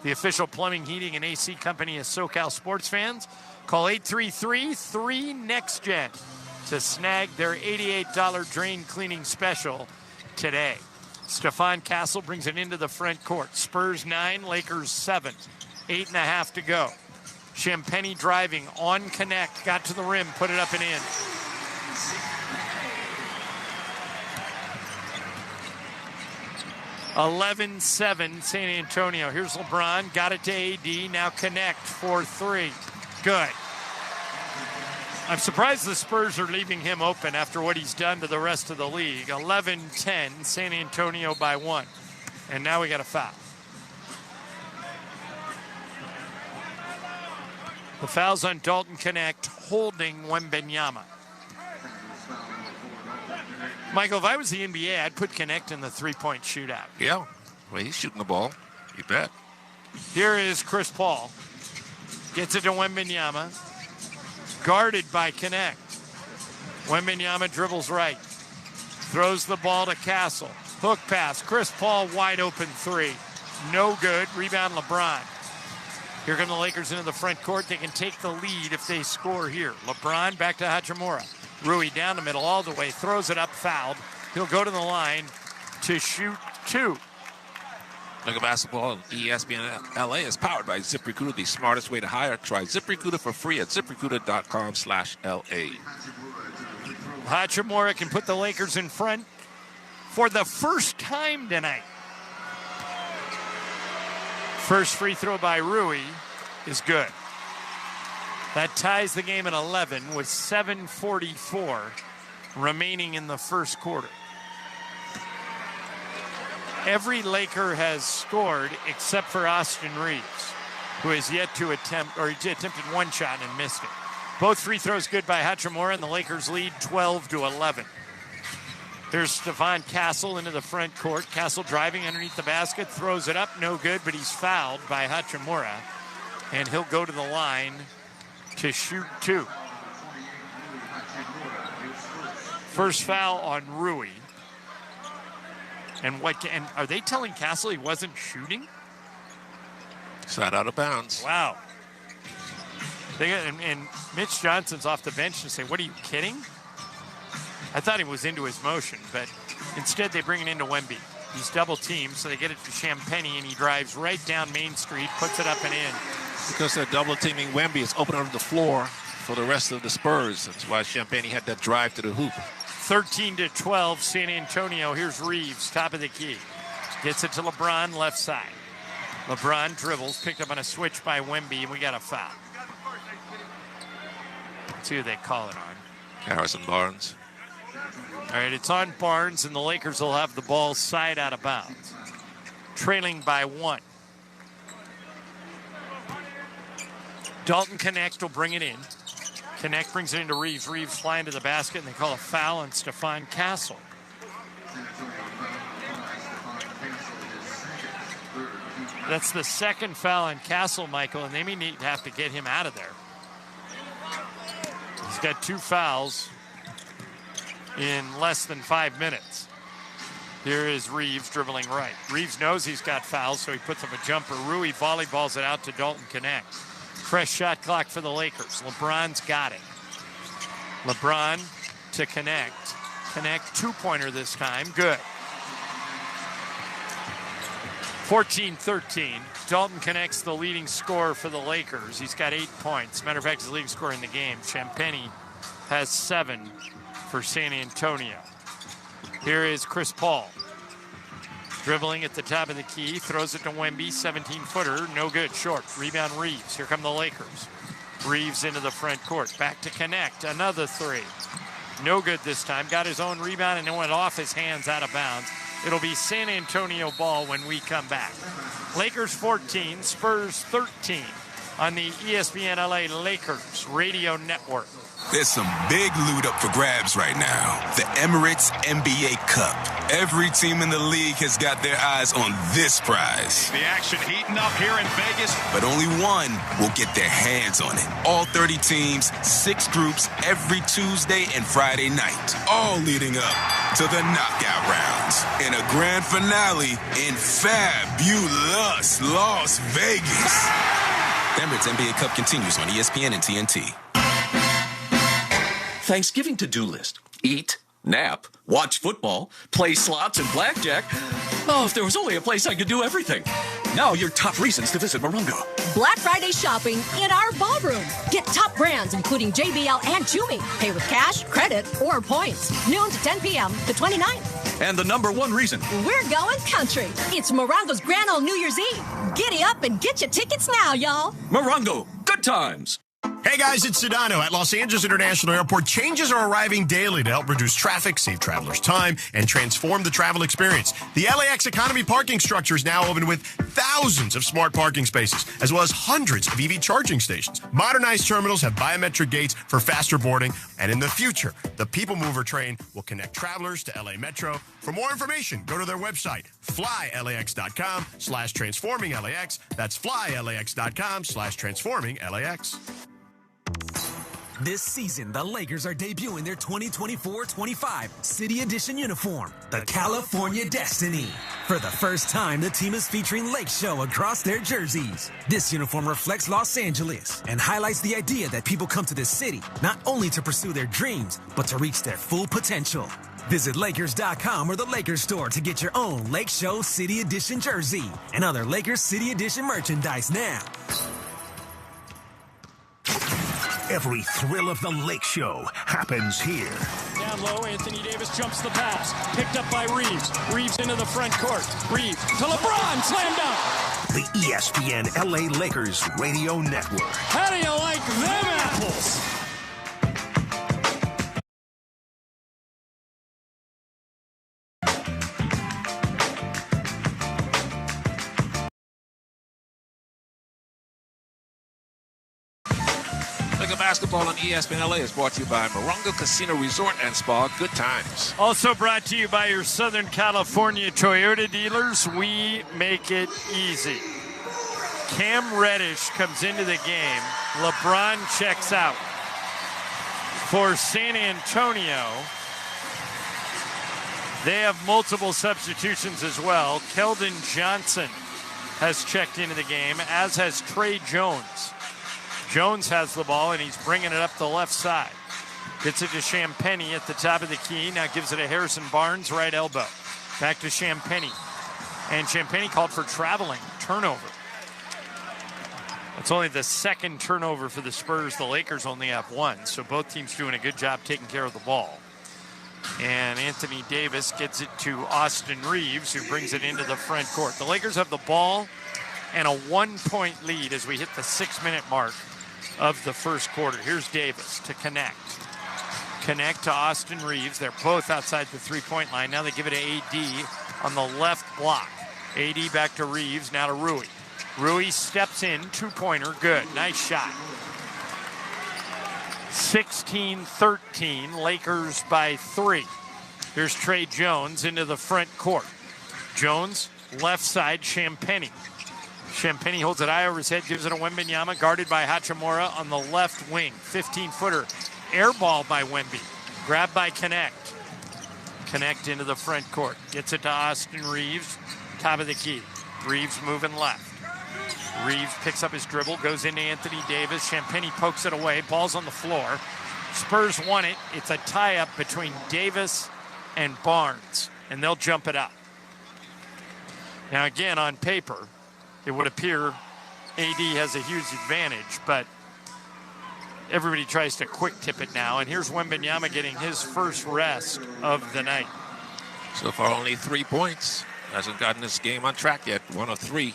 the official plumbing, heating, and AC company of SoCal sports fans. Call 833-3-NEXTGEN to snag their $88 drain cleaning special today. Stephon Castle brings it into the front court. Spurs 9, Lakers 7. 8.5 to go. Champagny driving on Connect, got to the rim, put it up and in. (11-7) San Antonio. Here's LeBron, got it to AD, now Connect for 3. Good. I'm surprised the Spurs are leaving him open after what he's done to the rest of the league. 11-10, San Antonio by 1. And now we got a foul. The foul's on Dalton Connect, holding Wembanyama. Michael, if I was the NBA, I'd put Connect in the three-point shootout. Yeah, well, he's shooting the ball. You bet. Here is Chris Paul. Gets it to Wembanyama. Guarded by Connect. Wembanyama dribbles right. Throws the ball to Castle. Hook pass. Chris Paul wide open three. No good. Rebound LeBron. Here come the Lakers into the front court. They can take the lead if they score here. LeBron back to Hachimura. Rui down the middle all the way. Throws it up, fouled. He'll go to the line to shoot 2. Look at basketball. ESPN LA is powered by ZipRecruiter, the smartest way to hire. Try ZipRecruiter for free at ZipRecruiter.com/LA. Hachimura can put the Lakers in front for the first time tonight. First free throw by Rui is good. That ties the game at 11 with 7:44 remaining in the first quarter. Every Laker has scored except for Austin Reeves, who has yet to attempt, or he attempted one shot and missed it. Both free throws good by Hachimura, and the Lakers lead 12-11. Here's Stephon Castle into the front court. Castle driving underneath the basket, throws it up, no good, but he's fouled by Hachimura, and he'll go to the line to shoot 2. First foul on Rui. And are they telling Castle he wasn't shooting? Shot out of bounds. Wow. And Mitch Johnson's off the bench to say, what are you kidding? I thought he was into his motion, but instead they bring it into Wemby. He's double teamed, so they get it to Champagny, and he drives right down Main Street, puts it up and in. Because they're double teaming Wemby, it's open on the floor for the rest of the Spurs. That's why Champagny had that drive to the hoop. 13-12, San Antonio. Here's Reeves, top of the key. Gets it to LeBron, left side. LeBron dribbles, picked up on a switch by Wemby, and we got a foul. Let's see who they call it on. Harrison Barnes. All right, it's on Barnes, and the Lakers will have the ball side out of bounds. Trailing by 1. Dalton Connect will bring it in. Connect brings it into Reeves. Reeves flying to the basket, and they call a foul on Stephon Castle. That's the second foul on Castle, Michael, and they may have to get him out of there. He's got 2 fouls in less than 5 minutes. Here is Reeves dribbling right. Reeves knows he's got fouls, so he puts up a jumper. Rui volleyballs it out to Dalton Connect. Fresh shot clock for the Lakers. LeBron's got it. LeBron to Connect. Connect 2-pointer this time. Good. 14-13. Dalton Connect's the leading scorer for the Lakers. He's got 8 points. Matter of fact, he's the leading scorer in the game. Champagnie has 7 for San Antonio. Here is Chris Paul. Dribbling at the top of the key. Throws it to Wemby. 17-footer. No good. Short. Rebound Reeves. Here come the Lakers. Reeves into the front court. Back to Connect. Another 3. No good this time. Got his own rebound and it went off his hands out of bounds. It'll be San Antonio ball when we come back. Lakers 14, Spurs 13 on the ESPN LA Lakers radio network. There's some big loot up for grabs right now. The Emirates NBA Cup. Every team in the league has got their eyes on this prize. The action heating up here in Vegas. But only one will get their hands on it. All 30 teams, 6 groups every Tuesday and Friday night. All leading up to the knockout rounds. And a grand finale in fabulous Las Vegas. The Emirates NBA Cup continues on ESPN and TNT. Thanksgiving to-do list. Eat, nap, watch football, play slots and blackjack. Oh, if there was only a place I could do everything. Now your top reasons to visit Morongo. Black Friday shopping in our ballroom. Get top brands including JBL and Chewy. Pay with cash, credit, or points. Noon to 10 p.m. the 29th. And the #1 reason. We're going country. It's Morongo's Grand Ole New Year's Eve. Giddy up and get your tickets now, y'all. Morongo, good times. Hey guys, it's Sedano. At Los Angeles International Airport, changes are arriving daily to help reduce traffic, save travelers time, and transform the travel experience. The LAX Economy parking structure is now open with thousands of smart parking spaces, as well as hundreds of EV charging stations. Modernized terminals have biometric gates for faster boarding, and in the future, the People Mover train will connect travelers to LA Metro. For more information, go to their website, flylax.com/transforminglax. That's flylax.com/transforminglax. This season, the Lakers are debuting their 2024-25 City Edition uniform, the California Destiny. For the first time, the team is featuring Lakeshow across their jerseys. This uniform reflects Los Angeles and highlights the idea that people come to this city not only to pursue their dreams, but to reach their full potential. Visit Lakers.com or the Lakers store to get your own Lakeshow City Edition jersey and other Lakers City Edition merchandise now. Every thrill of the Lake Show happens here. Down low, Anthony Davis jumps the pass. Picked up by Reeves. Reeves into the front court. Reeves to LeBron. Slam dunk. The ESPN LA Lakers Radio Network. How do you like them apples? Basketball on ESPN LA is brought to you by Morongo Casino Resort and Spa. Good times. Also brought to you by your Southern California Toyota dealers. We make it easy. Cam Reddish comes into the game. LeBron checks out. For San Antonio, they have multiple substitutions as well. Keldon Johnson has checked into the game, as has Trey Jones. Jones has the ball, and he's bringing it up the left side. Gets it to Champagnie at the top of the key. Now gives it to Harrison Barnes, right elbow. Back to Champagnie. And Champagnie called for traveling. Turnover. It's only the second turnover for the Spurs. The Lakers only have one, so both teams doing a good job taking care of the ball. And Anthony Davis gets it to Austin Reeves, who brings it into the front court. The Lakers have the ball and a 1-point lead as we hit the 6-minute mark of the first quarter. Here's Davis to connect. Connect to Austin Reeves. They're both outside the three-point line. Now they give it to AD on the left block. AD back to Reeves, now to Rui. Rui steps in, two-pointer, good. Nice shot. 16-13, Lakers by 3. Here's Trey Jones into the front court. Jones, left side, Champagnie. Champagnie holds it high over his head, gives it to Wembanyama, guarded by Hachimura on the left wing. 15-footer, air ball by Wemby. Grabbed by Connect. Connect into the front court. Gets it to Austin Reeves, top of the key. Reeves moving left. Reeves picks up his dribble, goes into Anthony Davis. Champagnie pokes it away. Ball's on the floor. Spurs won it. It's a tie-up between Davis and Barnes, and they'll jump it up. Now, again, on paper, it would appear AD has a huge advantage, but everybody tries to quick tip it now. And here's Wembanyama getting his first rest of the night. So far, only 3 points. Hasn't gotten this game on track yet. 1 of 3.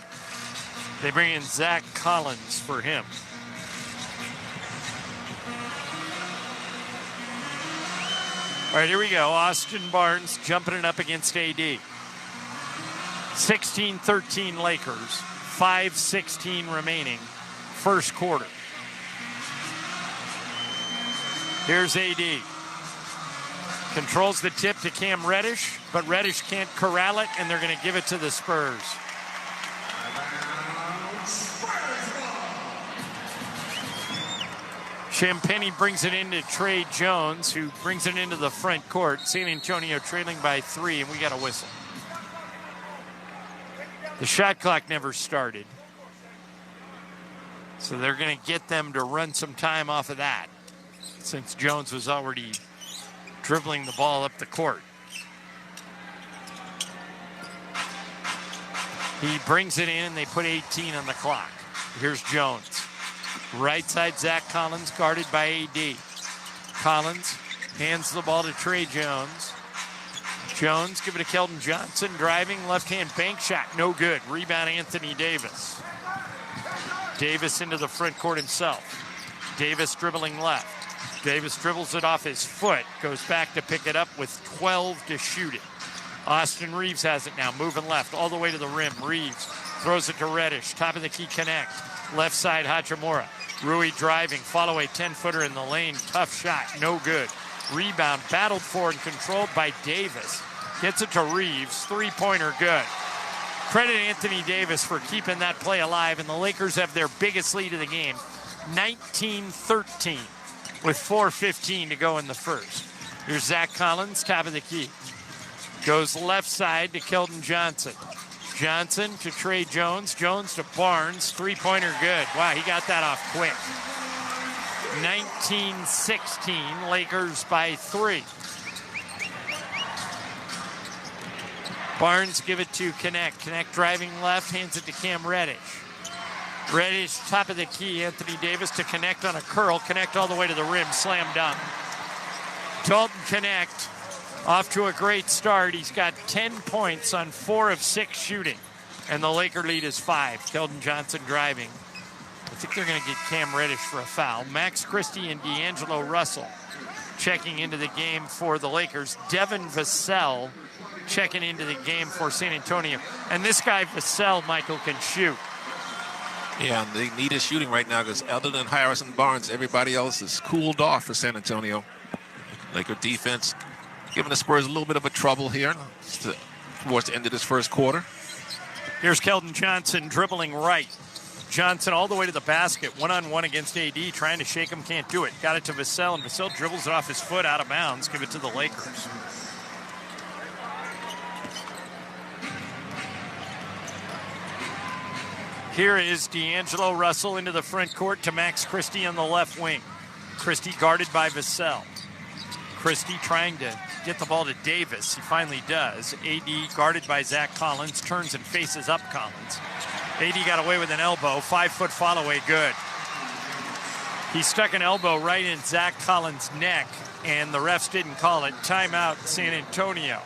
They bring in Zach Collins for him. All right, here we go. Austin Barnes jumping it up against AD. 16-13 Lakers. 5:16 remaining. First quarter. Here's AD. Controls the tip to Cam Reddish, but Reddish can't corral it, and they're going to give it to the Spurs. Champagnie brings it into Trey Jones, who brings it into the front court. San Antonio trailing by 3, and we got a whistle. The shot clock never started, so they're going to get them to run some time off of that, since Jones was already dribbling the ball up the court. He brings it in, and they put 18 on the clock. Here's Jones. Right side, Zach Collins, guarded by AD. Collins hands the ball to Trey Jones. Jones, give it to Keldon Johnson, driving, left-hand bank shot, no good. Rebound, Anthony Davis. Davis into the front court himself. Davis dribbling left. Davis dribbles it off his foot, goes back to pick it up with 12 to shoot it. Austin Reeves has it now, moving left all the way to the rim. Reeves throws it to Reddish, top of the key, Connect. Left side, Hachimura. Rui driving, follow a 10-footer in the lane. Tough shot, no good. Rebound, battled for and controlled by Davis. Gets it to Reeves, three-pointer good. Credit Anthony Davis for keeping that play alive, and the Lakers have their biggest lead of the game, 19-13, with 4:15 to go in the first. Here's Zach Collins, top of the key. Goes left side to Keldon Johnson. Johnson to Trey Jones. Jones to Barnes. Three-pointer good. Wow, he got that off quick. 19-16, Lakers by 3. Barnes give it to Connect. Connect driving left, hands it to Cam Reddish. Reddish, top of the key. Anthony Davis to Connect on a curl. Connect all the way to the rim. Slam dunk. Dalton Connect off to a great start. He's got 10 points on 4 of 6 shooting. And the Laker lead is 5. Keldon Johnson driving. I think they're going to get Cam Reddish for a foul. Max Christie and D'Angelo Russell checking into the game for the Lakers. Devin Vassell checking into the game for San Antonio. And this guy, Vassell, Michael, can shoot. Yeah, they need his shooting right now because other than Harrison Barnes, everybody else is cooled off for San Antonio. Laker defense giving the Spurs a little bit of a trouble here towards the end of this first quarter. Here's Keldon Johnson dribbling right. Johnson all the way to the basket, one-on-one against AD, trying to shake him, can't do it. Got it to Vassell, and Vassell dribbles it off his foot out of bounds. Give it to the Lakers. Here is D'Angelo Russell into the front court to Max Christie on the left wing. Christie guarded by Vassell. Christie trying to get the ball to Davis. He finally does. AD guarded by Zach Collins, turns and faces up Collins. AD got away with an elbow, 5-foot follow-away, good. He stuck an elbow right in Zach Collins' neck, and the refs didn't call it. Timeout, San Antonio.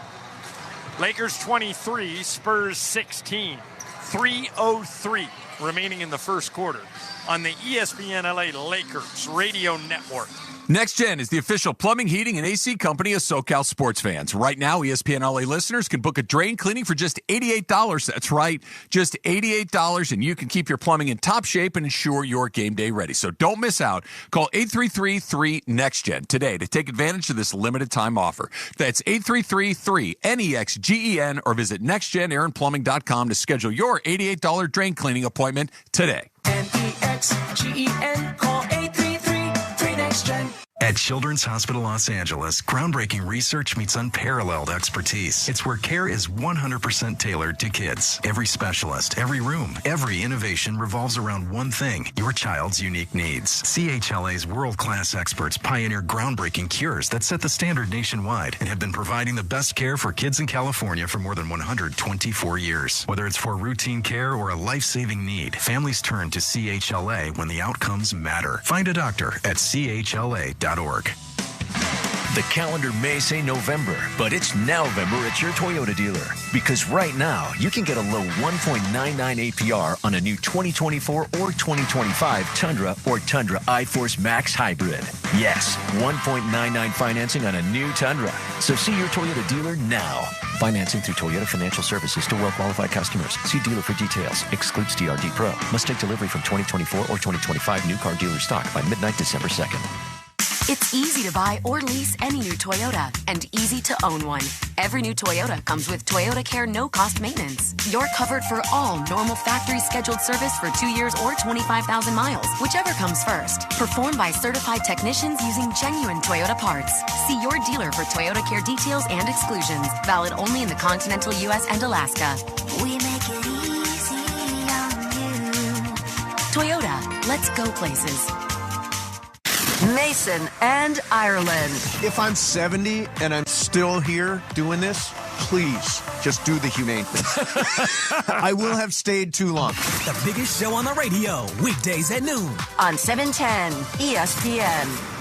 Lakers 23, Spurs 16. 3:03 remaining in the first quarter on the ESPN LA Lakers radio network. Next Gen is the official plumbing, heating, and AC company of SoCal sports fans. Right now, ESPN LA listeners can book a drain cleaning for just $88. That's right, just $88, and you can keep your plumbing in top shape and ensure you're game day ready. So don't miss out. Call 833-3-NEXTGEN today to take advantage of this limited time offer. That's 833-3-NEXGEN or visit nextgenaironplumbing.com to schedule your $88 drain cleaning appointment today. NEXGEN, call 833-3-NEXTGEN. At Children's Hospital Los Angeles, groundbreaking research meets unparalleled expertise. It's where care is 100% tailored to kids. Every specialist, every room, every innovation revolves around one thing: your child's unique needs. CHLA's world-class experts pioneer groundbreaking cures that set the standard nationwide and have been providing the best care for kids in California for more than 124 years. Whether it's for routine care or a life-saving need, families turn to CHLA when the outcomes matter. Find a doctor at CHLA.org. The calendar may say November, but it's Nowvember at your Toyota dealer. Because right now, you can get a low 1.99 APR on a new 2024 or 2025 Tundra or Tundra iForce Max Hybrid. Yes, 1.99 financing on a new Tundra. So see your Toyota dealer now. Financing through Toyota Financial Services to well-qualified customers. See dealer for details. Excludes DRD Pro. Must take delivery from 2024 or 2025 new car dealer stock by midnight December 2nd. It's easy to buy or lease any new Toyota and easy to own one. Every new Toyota comes with Toyota Care no-cost maintenance. You're covered for all normal factory scheduled service for 2 years or 25,000 miles, whichever comes first. Performed by certified technicians using genuine Toyota parts. See your dealer for Toyota Care details and exclusions. Valid only in the continental U.S. and Alaska. We make it easy on you. Toyota, let's go places. Mason and Ireland. If I'm 70 and I'm still here doing this, please just do the humane thing. I will have stayed too long. The biggest show on the radio, weekdays at noon. On 710 ESPN.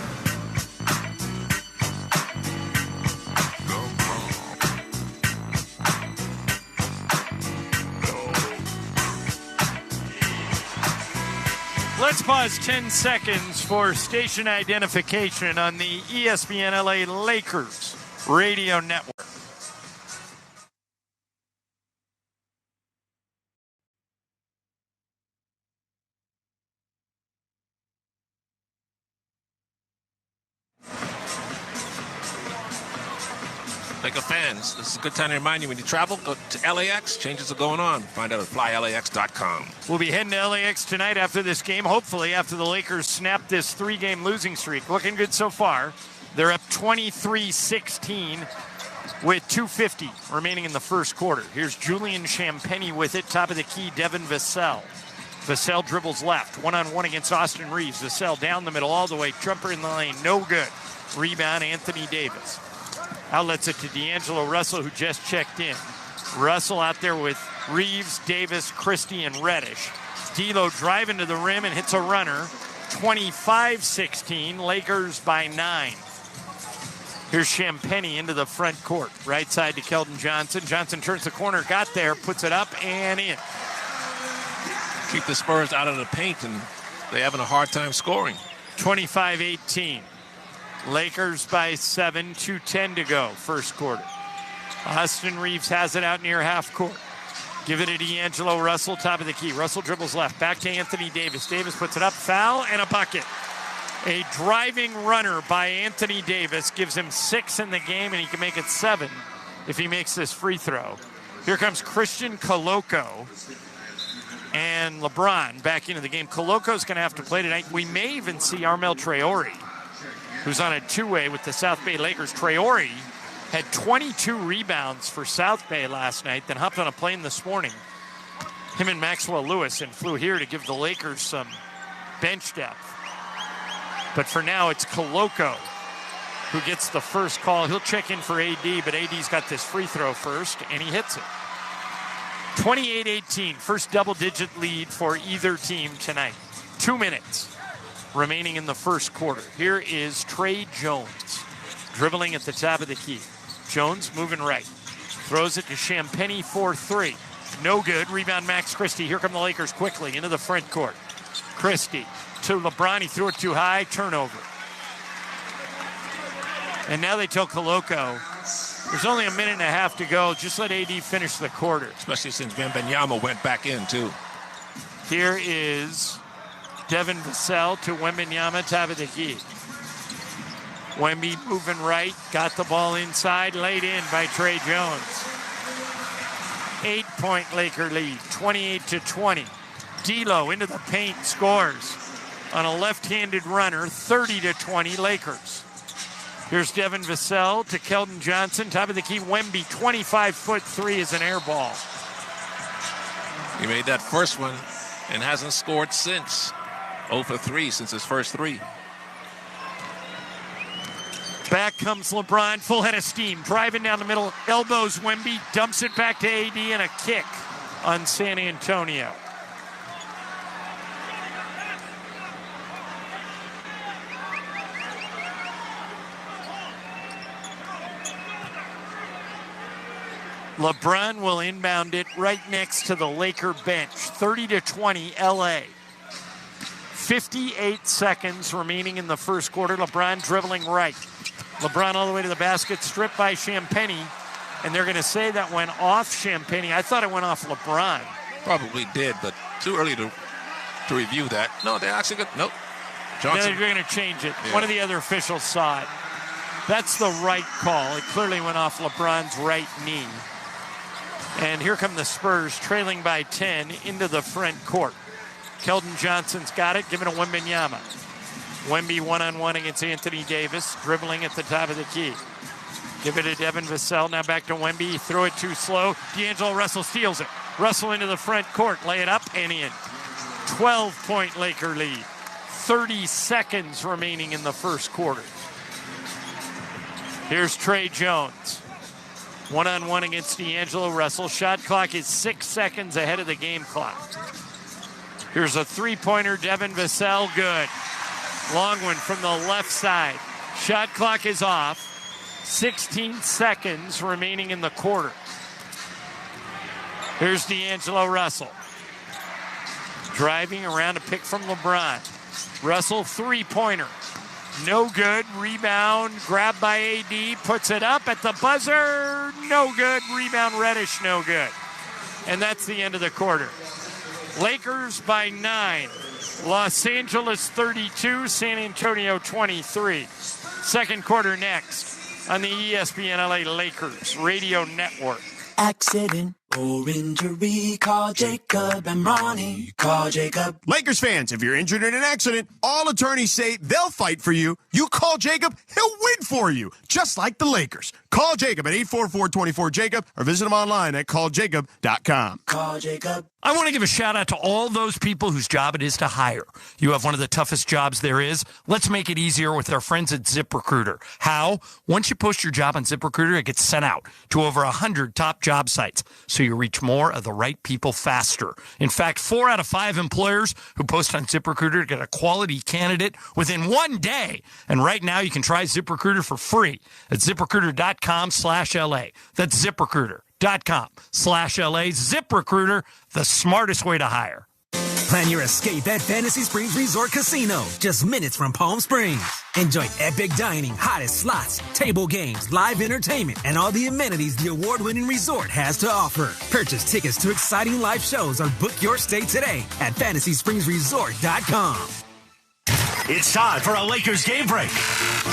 Let's pause 10 seconds for station identification on the ESPN LA Lakers radio network. Laker fans, this is a good time to remind you when you travel, go to LAX. Changes are going on. Find out at flylax.com. We'll be heading to LAX tonight after this game, hopefully after the Lakers snap this 3-game losing streak. Looking good so far. They're up 23-16 with 2:50 remaining in the first quarter. Here's Julian Champagnie with it, top of the key, Devin Vassell. Vassell dribbles left, one-on-one against Austin Reeves. Vassell down the middle all the way, jumper in the lane, no good. Rebound, Anthony Davis. Outlets it to D'Angelo Russell, who just checked in. Russell out there with Reeves, Davis, Christie, and Reddish. D'Lo driving to the rim and hits a runner. 25-16, Lakers by 9. Here's Champagnie into the front court. Right side to Keldon Johnson. Johnson turns the corner, got there, puts it up and in. Keep the Spurs out of the paint, and they're having a hard time scoring. 25-18. Lakers by 7, 2:10 to go, first quarter. Austin Reeves has it out near half court. Give it to D'Angelo Russell, top of the key. Russell dribbles left, back to Anthony Davis. Davis puts it up, foul, and a bucket. A driving runner by Anthony Davis gives him 6 in the game, and he can make it 7 if he makes this free throw. Here comes Christian Koloko and LeBron back into the game. Koloko's going to have to play tonight. We may even see Armel Traore, who's on a two-way with the South Bay Lakers. Traore had 22 rebounds for South Bay last night, then hopped on a plane this morning, him and Maxwell Lewis, and flew here to give the Lakers some bench depth. But for now, it's Koloko who gets the first call. He'll check in for AD, but AD's got this free throw first, and he hits it. 28-18, first double-digit lead for either team tonight. 2 minutes remaining in the first quarter. Here is Trey Jones dribbling at the top of the key. Jones moving right. Throws it to Champagnie for 3. No good. Rebound, Max Christie. Here come the Lakers quickly into the front court. Christie to LeBron. He threw it too high. Turnover. And now they tell Koloko, there's only a minute and a half to go. Just let AD finish the quarter. Especially since Wembanyama went back in, too. Here is Devin Vassell to Wembanyama, top of the key. Wemby moving right, got the ball inside, laid in by Trey Jones. 8-point Laker lead, 28-20. D'Lo into the paint, scores on a left-handed runner, 30-20 Lakers. Here's Devin Vassell to Keldon Johnson, top of the key. Wemby, 25-foot three is an air ball. He made that first one and hasn't scored since. 0 for 3 since his first three. Back comes LeBron, full head of steam, driving down the middle, elbows Wemby, dumps it back to AD, and a kick on San Antonio. LeBron will inbound it right next to the Laker bench. 30-20 LA. 58 seconds remaining in the first quarter. LeBron dribbling right. LeBron all the way to the basket, stripped by Champagny. And they're going to say that went off Champagny. I thought it went off LeBron. Probably did, but too early to review that. No, they actually got, nope. Johnson. They're going to change it. Yeah. One of the other officials saw it. That's the right call. It clearly went off LeBron's right knee. And here come the Spurs, trailing by 10 into the front court. Keldon Johnson's got it, giving it to Wembanyama. Wemby one-on-one against Anthony Davis, dribbling at the top of the key. Give it to Devin Vassell, now back to Wemby. Throw it too slow. D'Angelo Russell steals it. Russell into the front court, lay it up and in. 12-point Laker lead. 30 seconds remaining in the first quarter. Here's Trey Jones. One-on-one against D'Angelo Russell. Shot clock is 6 seconds ahead of the game clock. Here's a three-pointer, Devin Vassell, good. Long one from the left side. Shot clock is off. 16 seconds remaining in the quarter. Here's D'Angelo Russell. Driving around a pick from LeBron. Russell, three-pointer. No good. Rebound, grabbed by AD. Puts it up at the buzzer. No good. Rebound, Reddish, no good. And that's the end of the quarter. Lakers by 9. Los Angeles 32, San Antonio 23. Second quarter next on the ESPN LA Lakers Radio Network. Accident or injury, call Jacob and Ronnie. Call Jacob. Lakers fans, if you're injured in an accident, all attorneys say they'll fight for you. You call Jacob, he'll win for you, just like the Lakers. Call Jacob at 844-24-JACOB or visit him online at calljacob.com. Call Jacob. I want to give a shout out to all those people whose job it is to hire. You have one of the toughest jobs there is. Let's make it easier with our friends at ZipRecruiter. How? Once you post your job on ZipRecruiter, it gets sent out to over 100 top job sites, so you reach more of the right people faster. In fact, 4 out of 5 employers who post on ZipRecruiter get a quality candidate within 1 day. And right now, you can try ZipRecruiter for free at ZipRecruiter.com/LA. That's ZipRecruiter.com/LA. ZipRecruiter, the smartest way to hire. Plan your escape at Fantasy Springs Resort Casino, just minutes from Palm Springs. Enjoy epic dining, hottest slots, table games, live entertainment, and all the amenities the award-winning resort has to offer. Purchase tickets to exciting live shows or book your stay today at FantasySpringsResort.com. It's time for a Lakers game break.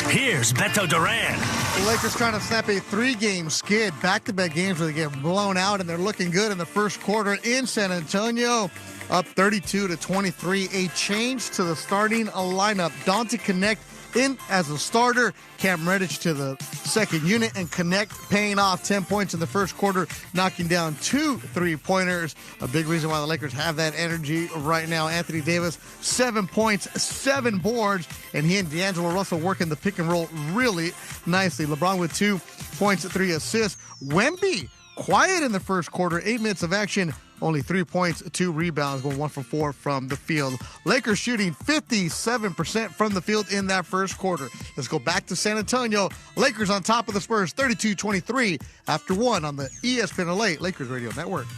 Here's Beto Duran. The Lakers trying to snap a 3-game skid, back-to-back games where they get blown out, and they're looking good in the first quarter in San Antonio. Up 32-23, a change to the starting lineup. Dante Connect in as a starter. Cam Reddish to the second unit, and Connect paying off 10 points in the first quarter, knocking down 2 3-pointers. A big reason why the Lakers have that energy right now. Anthony Davis, 7 points, 7 boards, and he and D'Angelo Russell working the pick and roll really nicely. LeBron with 2 points, 3 assists. Wemby, quiet in the first quarter, 8 minutes of action. Only 3 points, 2 rebounds, going 1 for 4 from the field. Lakers shooting 57% from the field in that first quarter. Let's go back to San Antonio. Lakers on top of the Spurs, 32-23 after 1 on the ESPN LA Lakers Radio Network.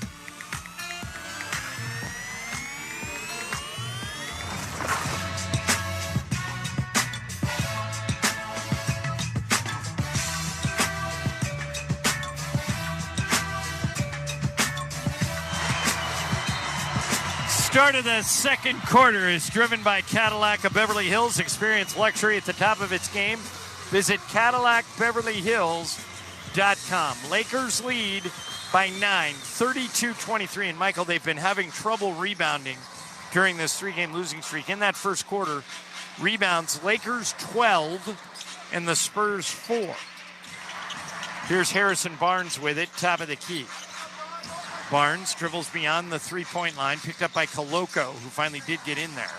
Start of the second quarter is driven by Cadillac of Beverly Hills. Experience luxury at the top of its game. Visit CadillacBeverlyHills.com. Lakers lead by 9, 32-23. And, Michael, they've been having trouble rebounding during this three-game losing streak. In that first quarter, rebounds, Lakers 12 and the Spurs 4. Here's Harrison Barnes with it, top of the key. Barnes dribbles beyond the three-point line, picked up by Koloko, who finally did get in there.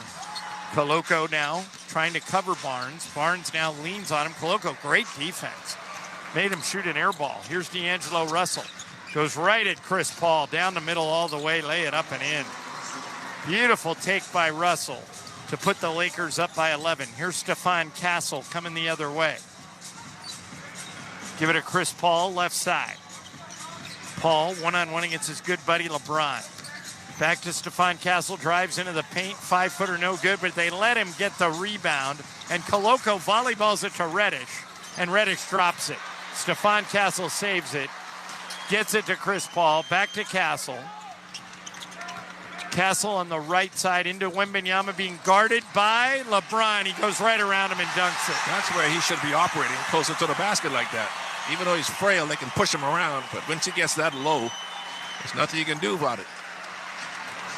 Koloko now trying to cover Barnes. Barnes now leans on him. Koloko, great defense. Made him shoot an air ball. Here's D'Angelo Russell. Goes right at Chris Paul, down the middle all the way, lay it up and in. Beautiful take by Russell to put the Lakers up by 11. Here's Stephon Castle coming the other way. Give it to Chris Paul, left side. Paul, one-on-one against his good buddy LeBron. Back to Stephon Castle, drives into the paint, 5-footer no good, but they let him get the rebound. And Koloko volleyballs it to Reddish, and Reddish drops it. Stephon Castle saves it, gets it to Chris Paul, back to Castle. Castle on the right side into Wembanyama, being guarded by LeBron. He goes right around him and dunks it. That's where he should be operating, closer to the basket like that. Even though he's frail, they can push him around. But once he gets that low, there's nothing you can do about it.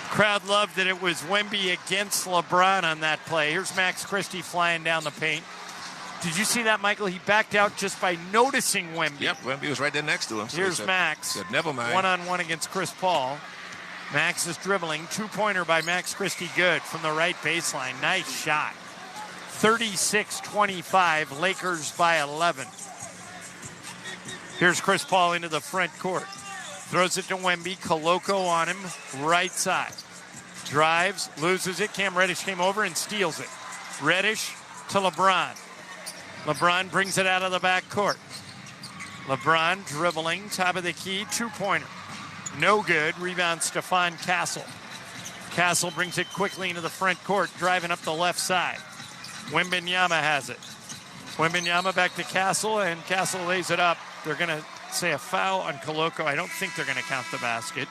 Crowd loved that it was Wemby against LeBron on that play. Here's Max Christie flying down the paint. Did you see that, Michael? He backed out just by noticing Wemby. Yep, Wemby was right there next to him. So here's Max. Said, never mind. One-on-one against Chris Paul. Max is dribbling. Two-pointer by Max Christie, good from the right baseline. Nice shot. 36-25, Lakers by 11. Here's Chris Paul into the front court. Throws it to Wemby. Koloko on him, right side. Drives, loses it. Cam Reddish came over and steals it. Reddish to LeBron. LeBron brings it out of the back court. LeBron dribbling, top of the key, two-pointer. No good. Rebound Stephon Castle. Castle brings it quickly into the front court, driving up the left side. Wembanyama has it. Wembanyama back to Castle, and Castle lays it up. They're going to say a foul on Koloko. I don't think they're going to count the basket.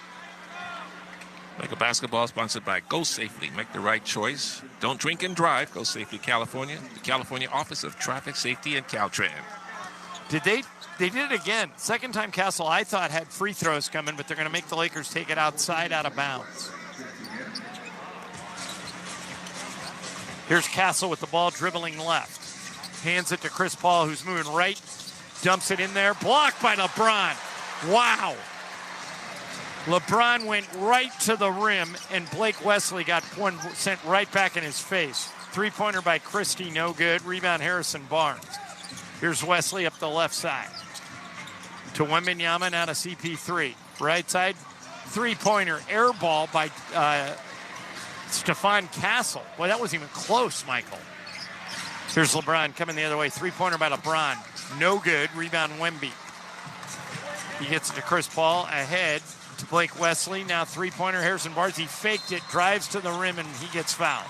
Laker basketball sponsored by Go Safely. Make the right choice. Don't drink and drive. Go Safely, California. The California Office of Traffic Safety and Caltrans. They did it again. Second time Castle, I thought, had free throws coming, but they're going to make the Lakers take it outside, out of bounds. Here's Castle with the ball dribbling left. Hands it to Chris Paul, who's moving right. Dumps it in there. Blocked by LeBron. Wow. LeBron went right to the rim, and Blake Wesley got one sent right back in his face. Three-pointer by Christie, no good. Rebound Harrison Barnes. Here's Wesley up the left side. To Wembanyama, now to CP3. Right side, three-pointer air ball by Stephon Castle. Boy, that wasn't even close, Michael. Here's LeBron coming the other way. Three-pointer by LeBron. No good. Rebound Wemby. He gets it to Chris Paul. Ahead to Blake Wesley. Now three-pointer Harrison Barnes. He faked it, drives to the rim, and he gets fouled.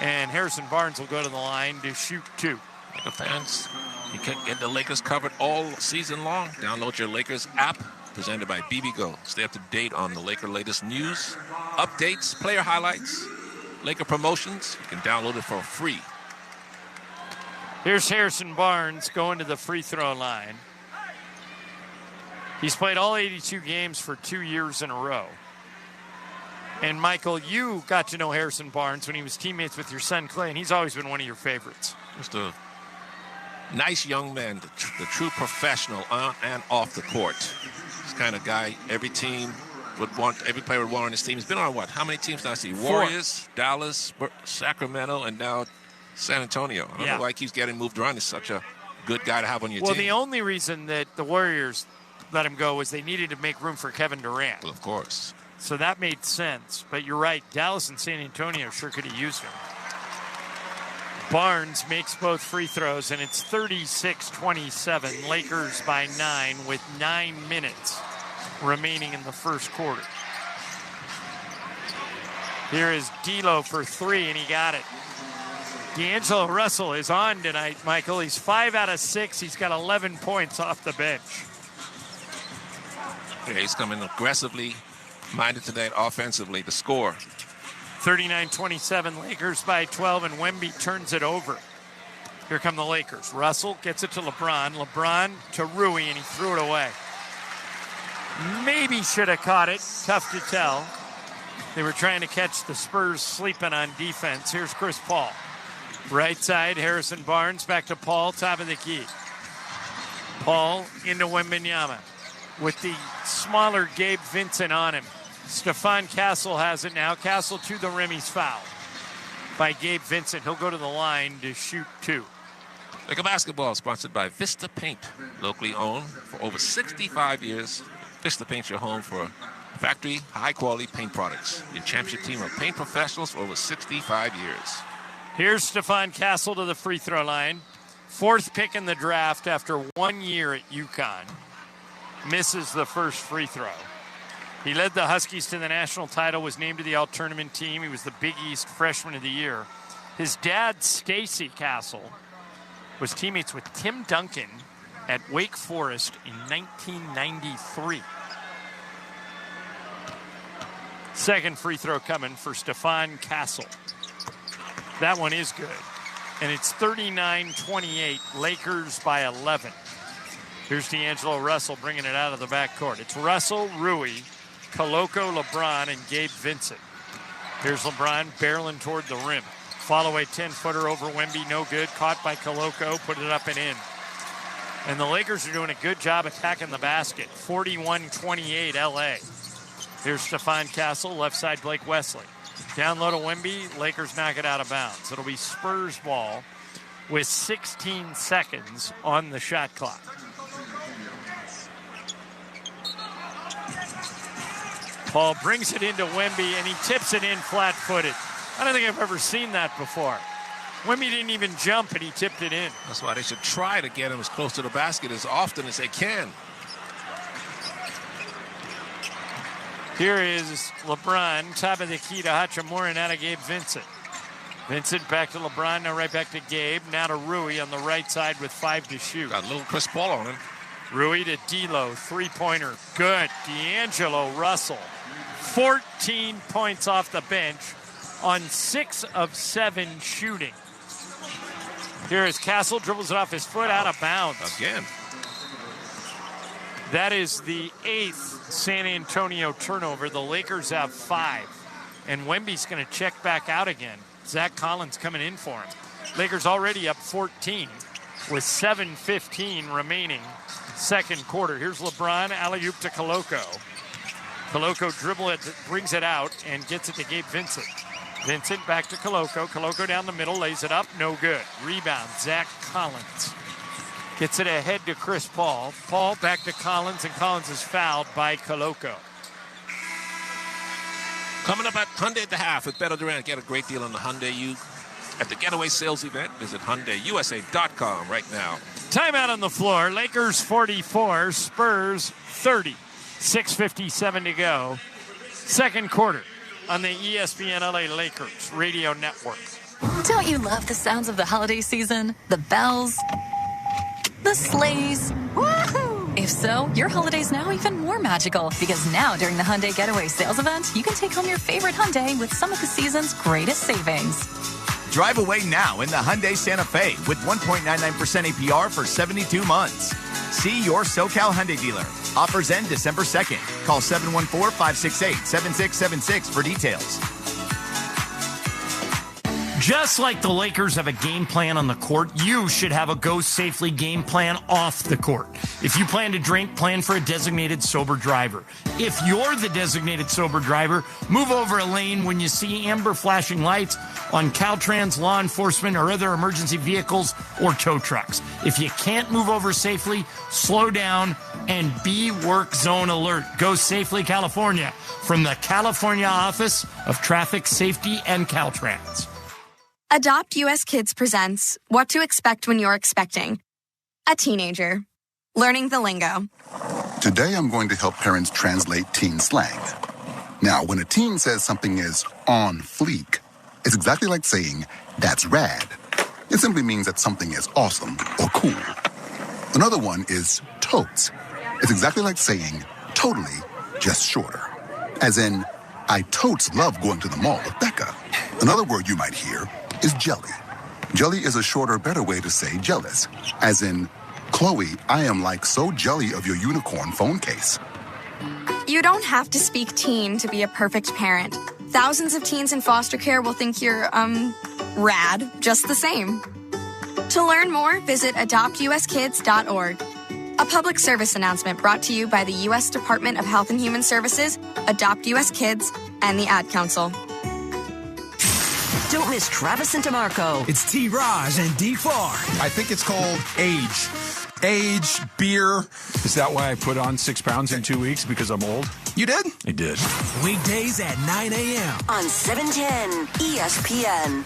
And Harrison Barnes will go to the line to shoot two. Laker fans, you can get the Lakers covered all season long. Download your Lakers app, presented by BBGO. Stay up to date on the Laker latest news, updates, player highlights, Laker promotions. You can download it for free. Here's Harrison Barnes going to the free throw line. He's played all 82 games for 2 years in a row. And, Michael, you got to know Harrison Barnes when he was teammates with your son, Clay, and he's always been one of your favorites. Just a nice young man, the true professional on and off the court. This kind of guy every team would want, every player would want on his team. He's been on what? How many teams now? I see Warriors, Dallas, Sacramento, and now San Antonio. I don't know why he keeps getting moved around. He's such a good guy to have on your team. Well, the only reason that the Warriors let him go was they needed to make room for Kevin Durant. Well, of course. So that made sense. But you're right, Dallas and San Antonio sure could have used him. Barnes makes both free throws, and it's 36-27. Lakers by 9 with 9 minutes remaining in the first quarter. Here is D'Lo for three, and he got it. D'Angelo Russell is on tonight, Michael. He's 5 out of 6. He's got 11 points off the bench. Yeah, he's coming aggressively minded tonight offensively to score. 39-27, Lakers by 12, and Wemby turns it over. Here come the Lakers. Russell gets it to LeBron. LeBron to Rui, and he threw it away. Maybe should have caught it. Tough to tell. They were trying to catch the Spurs sleeping on defense. Here's Chris Paul. Right side, Harrison Barnes. Back to Paul, top of the key. Paul into Wembanyama with the smaller Gabe Vincent on him. Stephon Castle has it now. Castle to the rim. He's fouled by Gabe Vincent. He'll go to the line to shoot 2. Laker basketball sponsored by Vista Paint, locally owned for over 65 years. Vista Paint's your home for factory, high-quality paint products. Your championship team of paint professionals for over 65 years. Here's Stephon Castle to the free throw line. 4th pick in the draft after 1 year at UConn. Misses the first free throw. He led the Huskies to the national title, was named to the All-Tournament team. He was the Big East Freshman of the Year. His dad, Stacy Castle, was teammates with Tim Duncan at Wake Forest in 1993. Second free throw coming for Stephon Castle. That one is good. And it's 39-28, Lakers by 11. Here's D'Angelo Russell bringing it out of the backcourt. It's Russell, Rui, Koloko, LeBron, and Gabe Vincent. Here's LeBron barreling toward the rim. Follow-away 10-footer over Wemby, no good. Caught by Koloko, put it up and in. And the Lakers are doing a good job attacking the basket. 41-28 LA. Here's Stephon Castle, left side Blake Wesley. Down low to Wemby, Lakers knock it out of bounds. It'll be Spurs ball with 16 seconds on the shot clock. Paul brings it into Wemby, and he tips it in flat-footed. I don't think I've ever seen that before. Wemby didn't even jump, and he tipped it in. That's why they should try to get him as close to the basket as often as they can. Here is LeBron, top of the key to Hachimura, and out of Gabe Vincent. Vincent back to LeBron, now right back to Gabe. Now to Rui on the right side with 5 to shoot. Got a little Chris Paul on him. Rui to D'Lo, three-pointer. Good. D'Angelo Russell, 14 points off the bench on 6 of 7 shooting. Here is Castle, dribbles it off his foot, out of bounds. Again. That is the 8th San Antonio turnover. The Lakers have 5. And Wemby's going to check back out again. Zach Collins coming in for him. Lakers already up 14 with 7:15 remaining second quarter. Here's LeBron, alley-oop to Koloko. Koloko dribble it, brings it out, and gets it to Gabe Vincent. Vincent back to Koloko. Koloko down the middle, lays it up, no good. Rebound, Zach Collins. Gets it ahead to Chris Paul. Paul back to Collins, and Collins is fouled by Koloko. Coming up at Hyundai at the half with Beto Duran. Get a great deal on the Hyundai U at the Getaway Sales event. Visit HyundaiUSA.com right now. Timeout on the floor. Lakers 44, Spurs 30. 6:57 to go. Second quarter on the ESPN LA Lakers radio network. Don't you love the sounds of the holiday season? The bells, the sleighs. Woohoo! If so, your holiday's now even more magical, because now during the Hyundai Getaway Sales event, you can take home your favorite Hyundai with some of the season's greatest savings. Drive away now in the Hyundai Santa Fe with 1.99% APR for 72 months. See your SoCal Hyundai dealer. Offers end December 2nd. Call 714-568-7676 for details. Just like the Lakers have a game plan on the court, you should have a Go Safely game plan off the court. If you plan to drink, plan for a designated sober driver. If you're the designated sober driver, move over a lane when you see amber flashing lights on Caltrans, law enforcement, or other emergency vehicles or tow trucks. If you can't move over safely, slow down and be work zone alert. Go Safely California from the California Office of Traffic Safety and Caltrans. Adopt US Kids presents What to Expect When You're Expecting. A teenager. Learning the lingo. Today I'm going to help parents translate teen slang. Now, when a teen says something is on fleek, it's exactly like saying, that's rad. It simply means that something is awesome or cool. Another one is totes. It's exactly like saying, totally, just shorter. As in, I totes love going to the mall with Becca. Another word you might hear is jelly. Jelly is a shorter, better way to say jealous. As in, Chloe, I am like so jelly of your unicorn phone case. You don't have to speak teen to be a perfect parent. Thousands of teens in foster care will think you're, rad, just the same. To learn more, visit adoptuskids.org. A public service announcement brought to you by the U.S. Department of Health and Human Services, Adopt U.S. Kids, and the Ad Council. Don't miss Travis and DeMarco. It's T-Raj and D-Far. I think it's called age. Age, beer. Is that why I put on 6 pounds in 2 weeks? Because I'm old? You did? I did. Weekdays at 9 a.m. on 710 ESPN.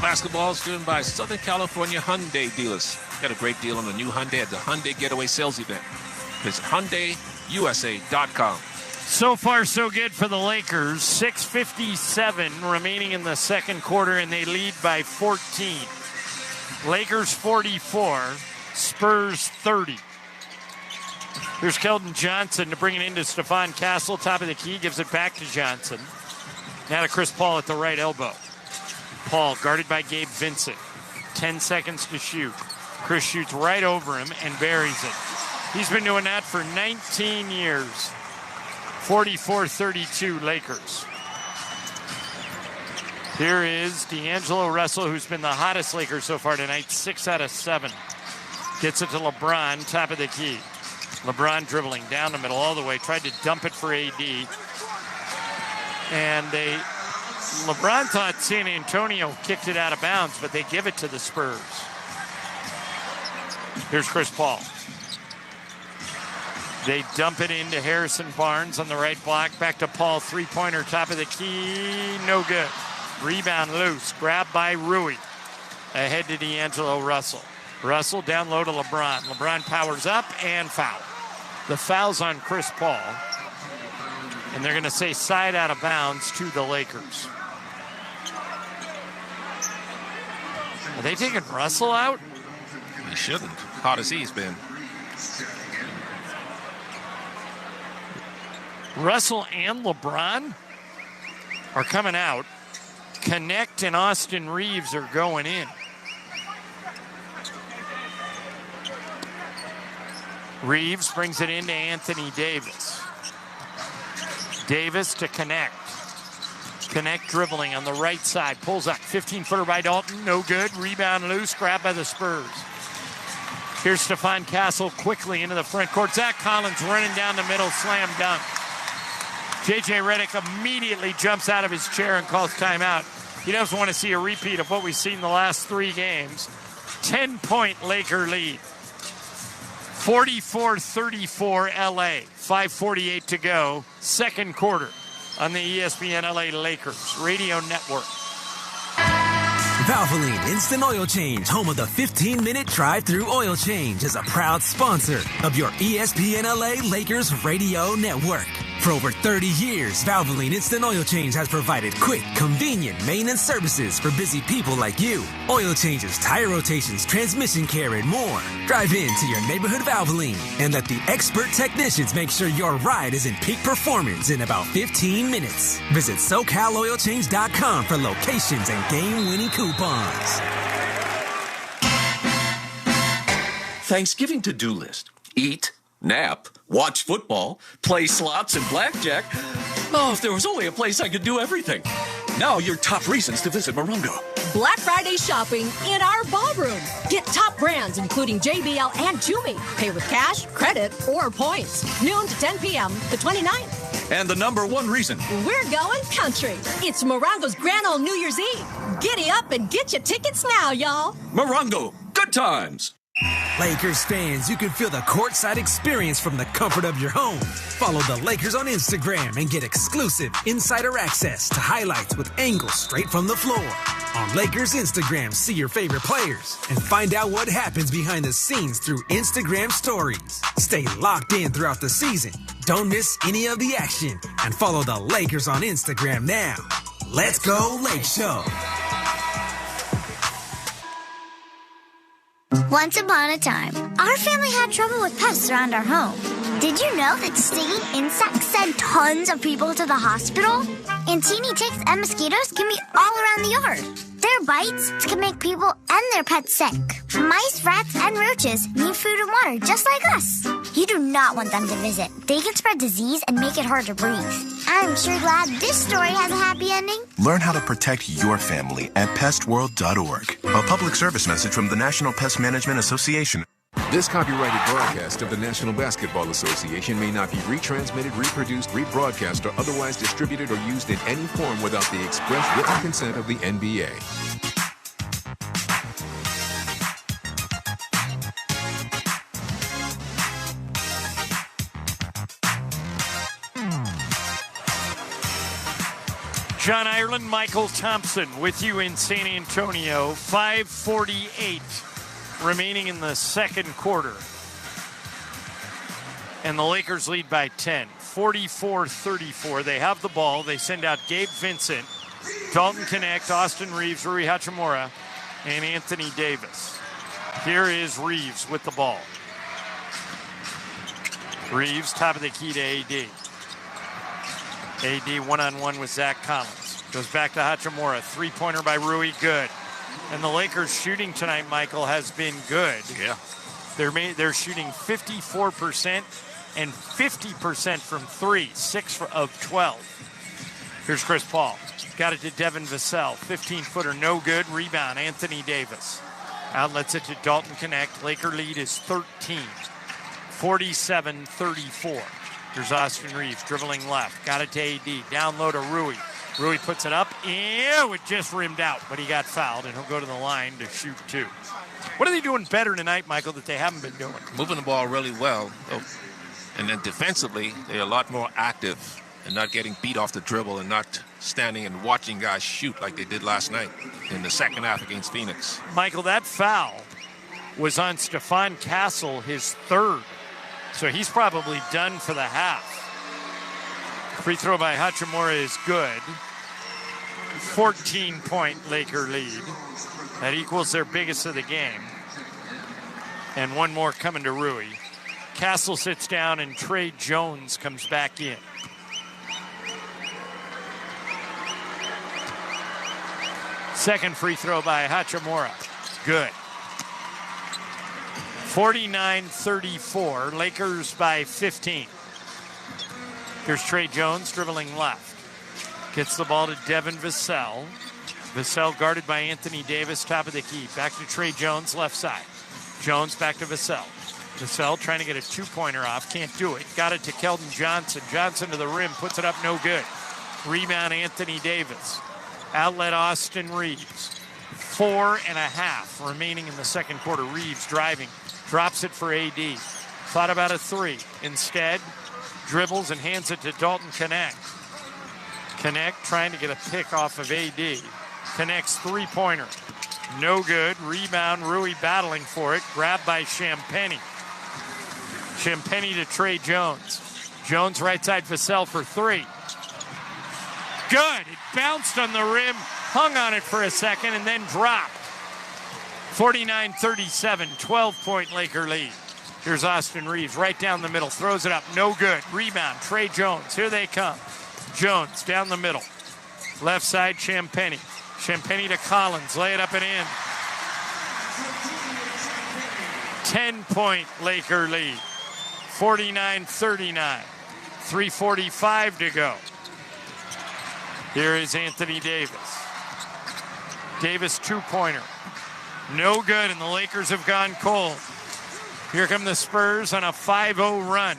Basketball is driven by Southern California Hyundai dealers. Got a great deal on the new Hyundai at the Hyundai Getaway Sales Event. Visit HyundaiUSA.com. So far, so good for the Lakers. 6:57 remaining in the second quarter, and they lead by 14. Lakers 44, Spurs 30. Here's Keldon Johnson to bring it into Stephon Castle. Top of the key, gives it back to Johnson. Now to Chris Paul at the right elbow. Paul guarded by Gabe Vincent. 10 seconds to shoot. Chris shoots right over him and buries it. He's been doing that for 19 years. 44-32 Lakers. Here is D'Angelo Russell, who's been the hottest Laker so far tonight. 6 out of 7. Gets it to LeBron, top of the key. LeBron dribbling down the middle all the way. Tried to dump it for AD. And LeBron thought San Antonio kicked it out of bounds, but they give it to the Spurs. Here's Chris Paul. They dump it into Harrison Barnes on the right block. Back to Paul, three-pointer, top of the key, no good. Rebound loose, grabbed by Rui. Ahead to D'Angelo Russell. Russell down low to LeBron. LeBron powers up and foul. The foul's on Chris Paul. And they're going to say side out of bounds to the Lakers. Are they taking Russell out? He shouldn't. Hot as he's been. Russell and LeBron are coming out. Connect and Austin Reeves are going in. Reeves brings it into Anthony Davis. Davis to Connect. Connect dribbling on the right side. Pulls up. 15-footer by Dalton. No good. Rebound loose. Grabbed by the Spurs. Here's Stephon Castle quickly into the front court. Zach Collins running down the middle. Slam dunk. JJ Redick immediately jumps out of his chair and calls timeout. He doesn't want to see a repeat of what we've seen the last 3 games. 10-point Laker lead. 44-34 LA. 5:48 to go. Second quarter on the ESPN LA Lakers Radio Network. Valvoline Instant Oil Change, home of the 15-minute drive-through oil change, is a proud sponsor of your ESPN LA Lakers Radio Network. For over 30 years, Valvoline Instant Oil Change has provided quick, convenient maintenance services for busy people like you. Oil changes, tire rotations, transmission care, and more. Drive in to your neighborhood Valvoline and let the expert technicians make sure your ride is in peak performance in about 15 minutes. Visit SoCalOilChange.com for locations and game-winning coupons. Thanksgiving to-do list. Eat, nap, watch football, play slots and blackjack. Oh, if there was only a place I could do everything. Now your top reasons to visit Morongo. Black Friday shopping in our ballroom. Get top brands including JBL and Chumi. Pay with cash, credit, or points. Noon to 10 p.m. the 29th. And the number one reason. We're going country. It's Morongo's Grand Ole New Year's Eve. Giddy up and get your tickets now, y'all. Morongo, good times. Lakers fans, you can feel the courtside experience from the comfort of your home. Follow the Lakers on Instagram and get exclusive insider access to highlights with angles straight from the floor. On Lakers Instagram, see your favorite players and find out what happens behind the scenes through Instagram stories. Stay locked in throughout the season. Don't miss any of the action and follow the Lakers on Instagram now. Let's go Lake Show. Once upon a time, our family had trouble with pests around our home. Did you know that stinging insects send tons of people to the hospital? And teeny ticks and mosquitoes can be all around the yard. Their bites can make people and their pets sick. Mice, rats, and roaches need food and water just like us. You do not want them to visit. They can spread disease and make it hard to breathe. I'm sure glad this story has a happy ending. Learn how to protect your family at pestworld.org. A public service message from the National Pest Management Association. This copyrighted broadcast of the National Basketball Association may not be retransmitted, reproduced, rebroadcast, or otherwise distributed or used in any form without the express written consent of the NBA. John Ireland, Michael Thompson with you in San Antonio. 5:48 remaining in the second quarter. And the Lakers lead by 10, 44-34. They have the ball. They send out Gabe Vincent, Dalton Connect, Austin Reeves, Rui Hachimura, and Anthony Davis. Here is Reeves with the ball. Reeves, top of the key to AD. AD one-on-one with Zach Collins. Goes back to Hachimura. Three-pointer by Rui, good. And the Lakers shooting tonight, Michael, has been good. Yeah. They're shooting 54% and 50% from three, 6 of 12. Here's Chris Paul. Got it to Devin Vassell. 15-footer, no good. Rebound, Anthony Davis. Outlets it to Dalton Connect. Laker lead is 13. 47-34. Here's Austin Reeves dribbling left. Got it to AD. Down low to Rui. Rui puts it up. Ew, it just rimmed out, but he got fouled, and he'll go to the line to shoot two. What are they doing better tonight, Michael, that they haven't been doing? Moving the ball really well. Oh. And then defensively, they're a lot more active and not getting beat off the dribble and not standing and watching guys shoot like they did last night in the second half against Phoenix. Michael, that foul was on Stephon Castle, his third. So he's probably done for the half. Free throw by Hachimura is good. 14-point Laker lead. That equals their biggest of the game. And one more coming to Rui. Castle sits down and Trey Jones comes back in. Second free throw by Hachimura. Good. 49-34. Lakers by 15. Here's Trey Jones dribbling left. Gets the ball to Devin Vassell. Vassell guarded by Anthony Davis, top of the key. Back to Trey Jones, left side. Jones back to Vassell. Vassell trying to get a two-pointer off. Can't do it. Got it to Keldon Johnson. Johnson to the rim. Puts it up, no good. Rebound, Anthony Davis. Outlet, Austin Reeves. 4.5 remaining in the second quarter. Reeves driving. Drops it for AD. Thought about a three. Instead, dribbles and hands it to Dalton Connect. Connect trying to get a pick off of AD. Connect's three-pointer. No good. Rebound, Rui battling for it. Grabbed by Champagnie. Champagnie to Trey Jones. Jones right side Vassell for three. Good. It bounced on the rim, hung on it for a second, and then dropped. 49-37, 12-point Laker lead. Here's Austin Reeves right down the middle, throws it up, no good. Rebound, Trey Jones, here they come. Jones down the middle. Left side, Champagnie. Champagnie to Collins, lay it up and in. 10-point Laker lead. 49-39, 3:45 to go. Here is Anthony Davis. Davis two-pointer. No good, and the Lakers have gone cold. Here come the Spurs on a 5-0 run.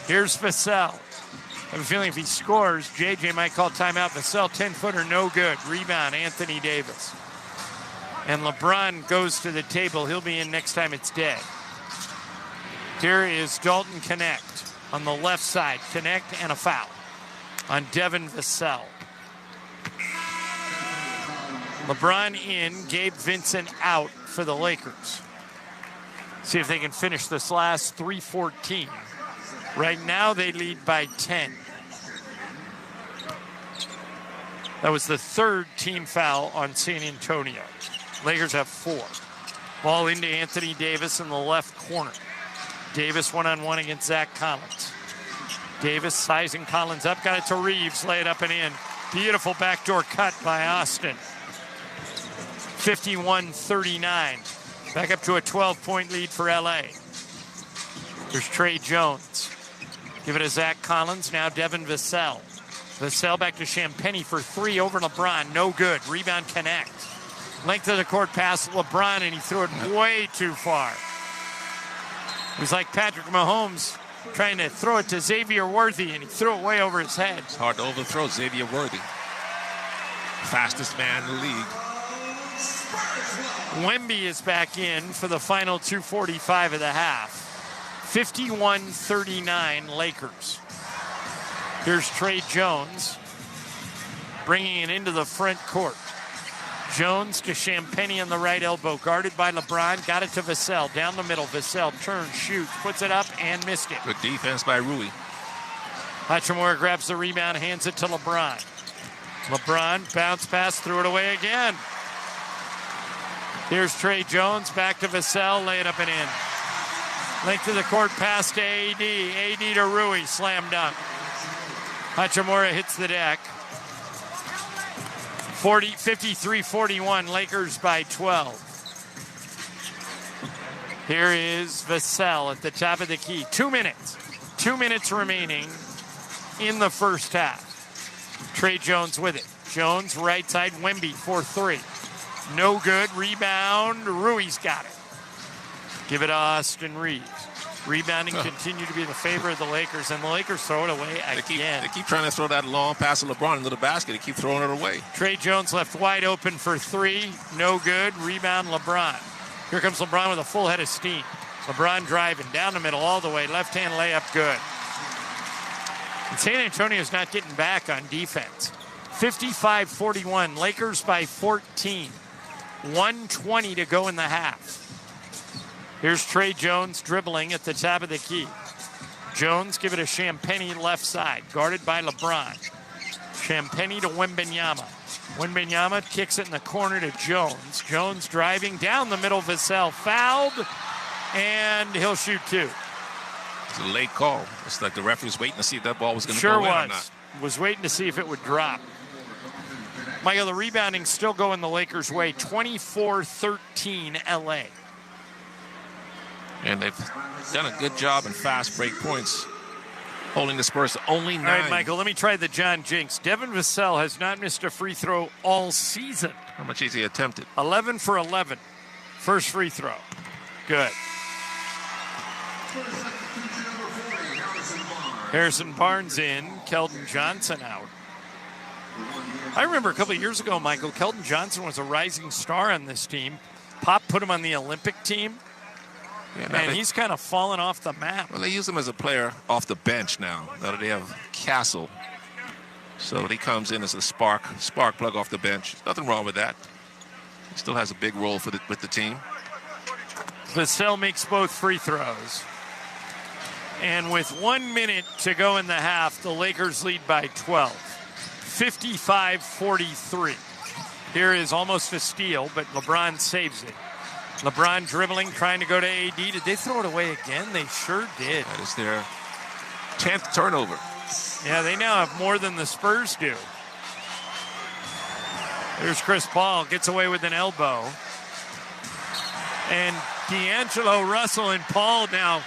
Here's Vassell. I have a feeling if he scores, JJ might call timeout. Vassell, 10-footer, no good. Rebound, Anthony Davis. And LeBron goes to the table. He'll be in next time it's dead. Here is Dalton Connect on the left side. Connect and a foul on Devin Vassell. LeBron in, Gabe Vincent out for the Lakers. See if they can finish this last 3:14. Right now they lead by 10. That was the third team foul on San Antonio. Lakers have 4. Ball into Anthony Davis in the left corner. Davis one-on-one against Zach Collins. Davis sizing Collins up, got it to Reeves, lay it up and in. Beautiful backdoor cut by Austin. 51-39. Back up to a 12-point lead for LA. There's Trey Jones. Give it to Zach Collins, now Devin Vassell. Vassell back to Champagny for three over LeBron, no good. Rebound connect. Length of the court pass LeBron, and he threw it way too far. It was like Patrick Mahomes trying to throw it to Xavier Worthy, and he threw it way over his head. It's hard to overthrow Xavier Worthy. Fastest man in the league. Wemby is back in for the final 2:45 of the half. 51-39 Lakers. Here's Trey Jones bringing it into the front court. Jones to Champagny on the right elbow, guarded by LeBron, got it to Vassell, down the middle. Vassell turns, shoots, puts it up, and missed it. Good defense by Rui. Hachimura grabs the rebound, hands it to LeBron. LeBron, bounce pass, threw it away again. Here's Trey Jones, back to Vassell, lay it up and in. Length of the court pass to AD. AD to Rui, slam dunk. Hachimura hits the deck. 53-41, Lakers by 12. Here is Vassell at the top of the key. 2 minutes. 2 minutes remaining in the first half. Trey Jones with it. Jones, right side, Wemby for three. No good. Rebound. Rui's got it. Give it to Austin Reeves. Rebounding continued to be the favor of the Lakers, and the Lakers throw it away again. They keep trying to throw that long pass to LeBron into the basket. They keep throwing it away. Trey Jones left wide open for three. No good. Rebound LeBron. Here comes LeBron with a full head of steam. LeBron driving down the middle all the way. Left-hand layup good. And San Antonio's not getting back on defense. 55-41. Lakers by 14. 1:20 to go in the half. Here's Trey Jones dribbling at the top of the key. Jones, give it a Champagny left side, guarded by LeBron. Champagny to Wembanyama. Wembanyama kicks it in the corner to Jones. Jones driving down the middle. Vassell fouled, and he'll shoot two. It's a late call. It's like the referee was waiting to see if that ball was going to go in or not. Was waiting to see if it would drop. Michael, the rebounding still going the Lakers' way. 24-13 LA. And they've done a good job in fast break points, holding the Spurs to only 9. All right, Michael, let me try the John Jinx. Devin Vassell has not missed a free throw all season. How much has he attempted? 11 for 11. First free throw. Good. Harrison Barnes in, Keldon Johnson out. I remember a couple of years ago, Michael, Keldon Johnson was a rising star on this team. Pop put him on the Olympic team. Yeah, and he's kind of fallen off the map. Well, they use him as a player off the bench now that they have Castle. So he comes in as a spark plug off the bench. Nothing wrong with that. He still has a big role with the team. Vassell makes both free throws. And with 1 minute to go in the half, the Lakers lead by 12. 55-43. Here is almost a steal, but LeBron saves it. LeBron dribbling, trying to go to AD. Did they throw it away again? They sure did. That is their 10th turnover. Yeah, they now have more than the Spurs do. There's Chris Paul, gets away with an elbow. And D'Angelo Russell and Paul now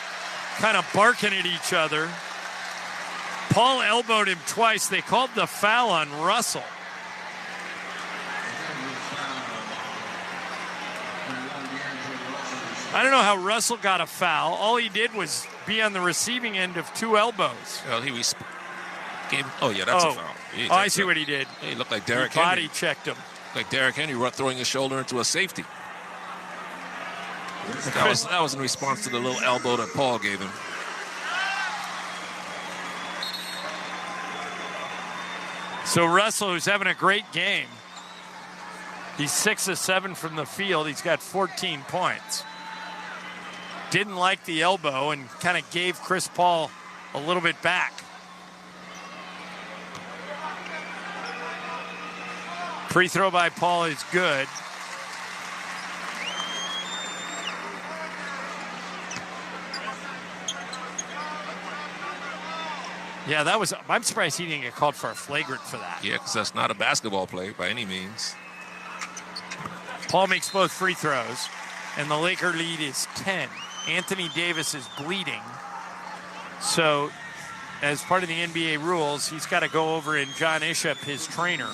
kind of barking at each other. Paul elbowed him twice. They called the foul on Russell. I don't know how Russell got a foul. All he did was be on the receiving end of two elbows. Well, he gave. Oh yeah, that's a foul. I see what he did. He looked like Derrick Henry. Body checked him. Like Derrick Henry throwing his shoulder into a safety. That was in response to the little elbow that Paul gave him. So Russell, who's having a great game, he's 6 of 7 from the field. He's got 14 points. Didn't like the elbow and kind of gave Chris Paul a little bit back. Free throw by Paul is good. Yeah, that was. I'm surprised he didn't get called for a flagrant for that. Yeah, because that's not a basketball play by any means. Paul makes both free throws, and the Laker lead is 10. Anthony Davis is bleeding. So, as part of the NBA rules, he's got to go over and John Ishop, his trainer,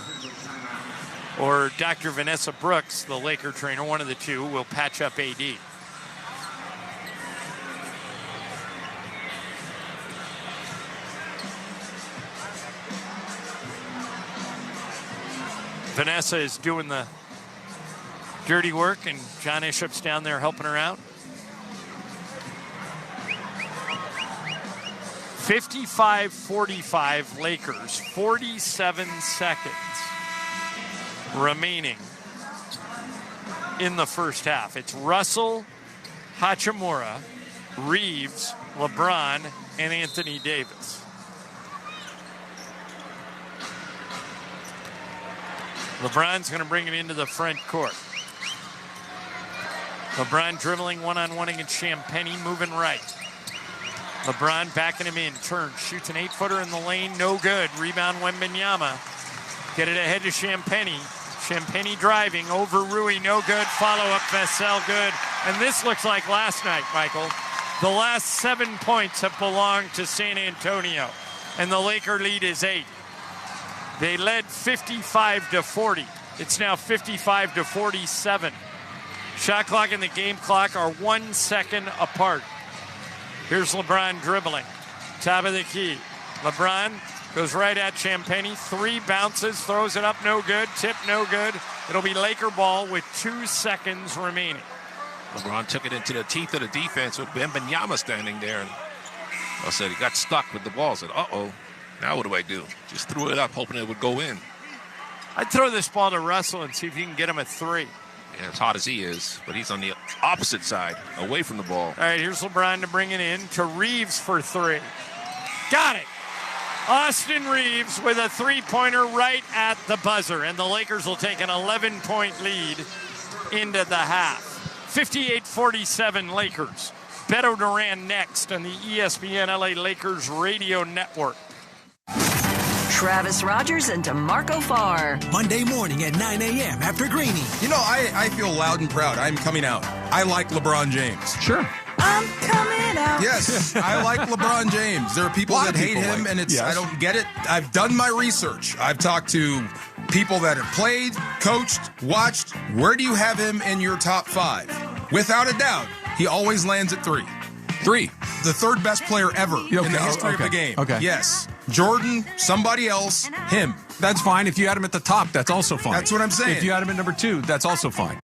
or Dr. Vanessa Brooks, the Laker trainer, one of the two, will patch up AD. Vanessa is doing the dirty work, and John Ishop's down there helping her out. 55-45 Lakers, 47 seconds remaining in the first half. It's Russell, Hachimura, Reeves, LeBron, and Anthony Davis. LeBron's going to bring it into the front court. LeBron dribbling one-on-one against Champagnie, moving right. LeBron backing him in, turns, shoots an 8-footer in the lane, no good. Rebound Wembanyama. Get it ahead to Champagnie. Champagnie driving over Rui, no good. Follow-up Vassell, good. And this looks like last night, Michael. The last 7 points have belonged to San Antonio, and the Laker lead is 8. They led 55-40. It's now 55-47. Shot clock and the game clock are 1 second apart. Here's LeBron dribbling. Top of the key. LeBron goes right at Champagnie. 3 bounces, throws it up, no good. Tip, no good. It'll be Laker ball with 2 seconds remaining. LeBron took it into the teeth of the defense with Wembanyama standing there. And I said he got stuck with the ball. I said, uh-oh. Now what do I do? Just threw it up, hoping it would go in. I'd throw this ball to Russell and see if you can get him a 3. Yeah, as hot as he is, but he's on the opposite side, away from the ball. All right, here's LeBron to bring it in to Reeves for 3. Got it. Austin Reeves with a 3-pointer right at the buzzer, and the Lakers will take an 11-point lead into the half. 58-47 Lakers. Beto Duran next on the ESPN LA Lakers radio network. Travis Rogers and DeMarco Farr. Monday morning at 9 a.m. after Greeny. You know, I feel loud and proud. I'm coming out. I like LeBron James. Sure. I'm coming out. Yes, I like LeBron James. There are people that hate him, like, and it's yes. I don't get it. I've done my research. I've talked to people that have played, coached, watched. Where do you have him in your top 5? Without a doubt, he always lands at 3. 3. The 3rd best player ever in the history of the game. Okay. Yes. Jordan, somebody else, him. That's fine. If you had him at the top, that's also fine. That's what I'm saying. If you had him at number 2, that's also fine.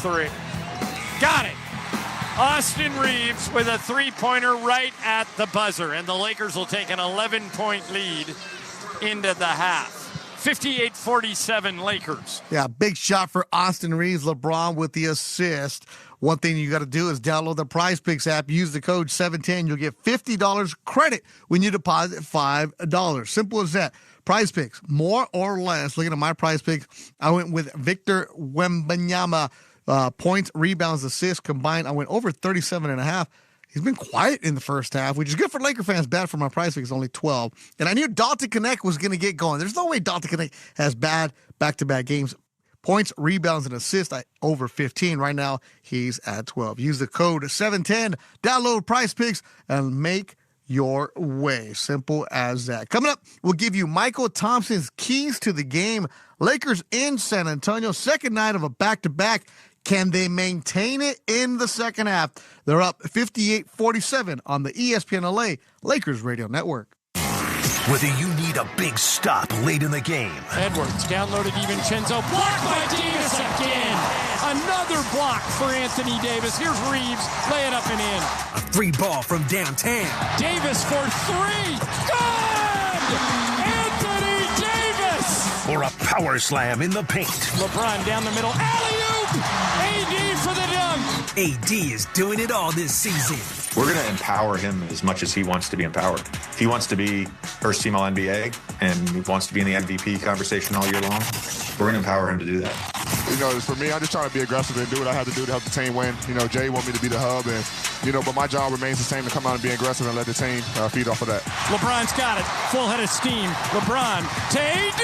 three. Got it. Austin Reeves with a three-pointer right at the buzzer, and the Lakers will take an 11-point lead into the half. 58-47 Lakers. Yeah, big shot for Austin Reeves. LeBron with the assist. One thing you got to do is download the Prize Picks app. Use the code 710. You'll get $50 credit when you deposit $5. Simple as that. Prize Picks, more or less. Looking at my Prize Picks, I went with Victor Wembanyama. Points, rebounds, assists combined. I went over 37.5. He's been quiet in the first half, which is good for Laker fans, bad for my Prize Picks, only 12. And I knew Dalton Connect was going to get going. There's no way Dalton Connect has bad back-to-back games. Points, rebounds, and assists over 15. Right now, he's at 12. Use the code 710. Download Prize Picks and make your way. Simple as that. Coming up, we'll give you Michael Thompson's keys to the game. Lakers in San Antonio. Second night of a back-to-back. Can they maintain it in the second half? They're up 58-47 on the ESPN LA Lakers Radio Network. Whether you need a big stop late in the game. Edwards, downloaded DiVincenzo, blocked by Davis again. Another block for Anthony Davis. Here's Reeves, lay it up and in. A free ball from downtown. Davis for three. Good! Anthony Davis! Or a power slam in the paint. LeBron down the middle. Alley-oop! AD for the dunk. AD is doing it all this season. We're going to empower him as much as he wants to be empowered. If he wants to be first team All-NBA and he wants to be in the MVP conversation all year long, we're going to empower him to do that. You know, for me, I'm just trying to be aggressive and do what I have to do to help the team win. You know, Jay want me to be the hub, and but my job remains the same, to come out and be aggressive and let the team feed off of that. LeBron's got it. Full head of steam. LeBron to AD.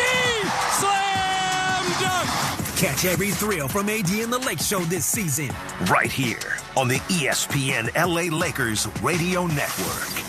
Slam dunk. Catch every thrill from AD and the Lake Show this season. Right here on the ESPN LA Lakers Radio Network.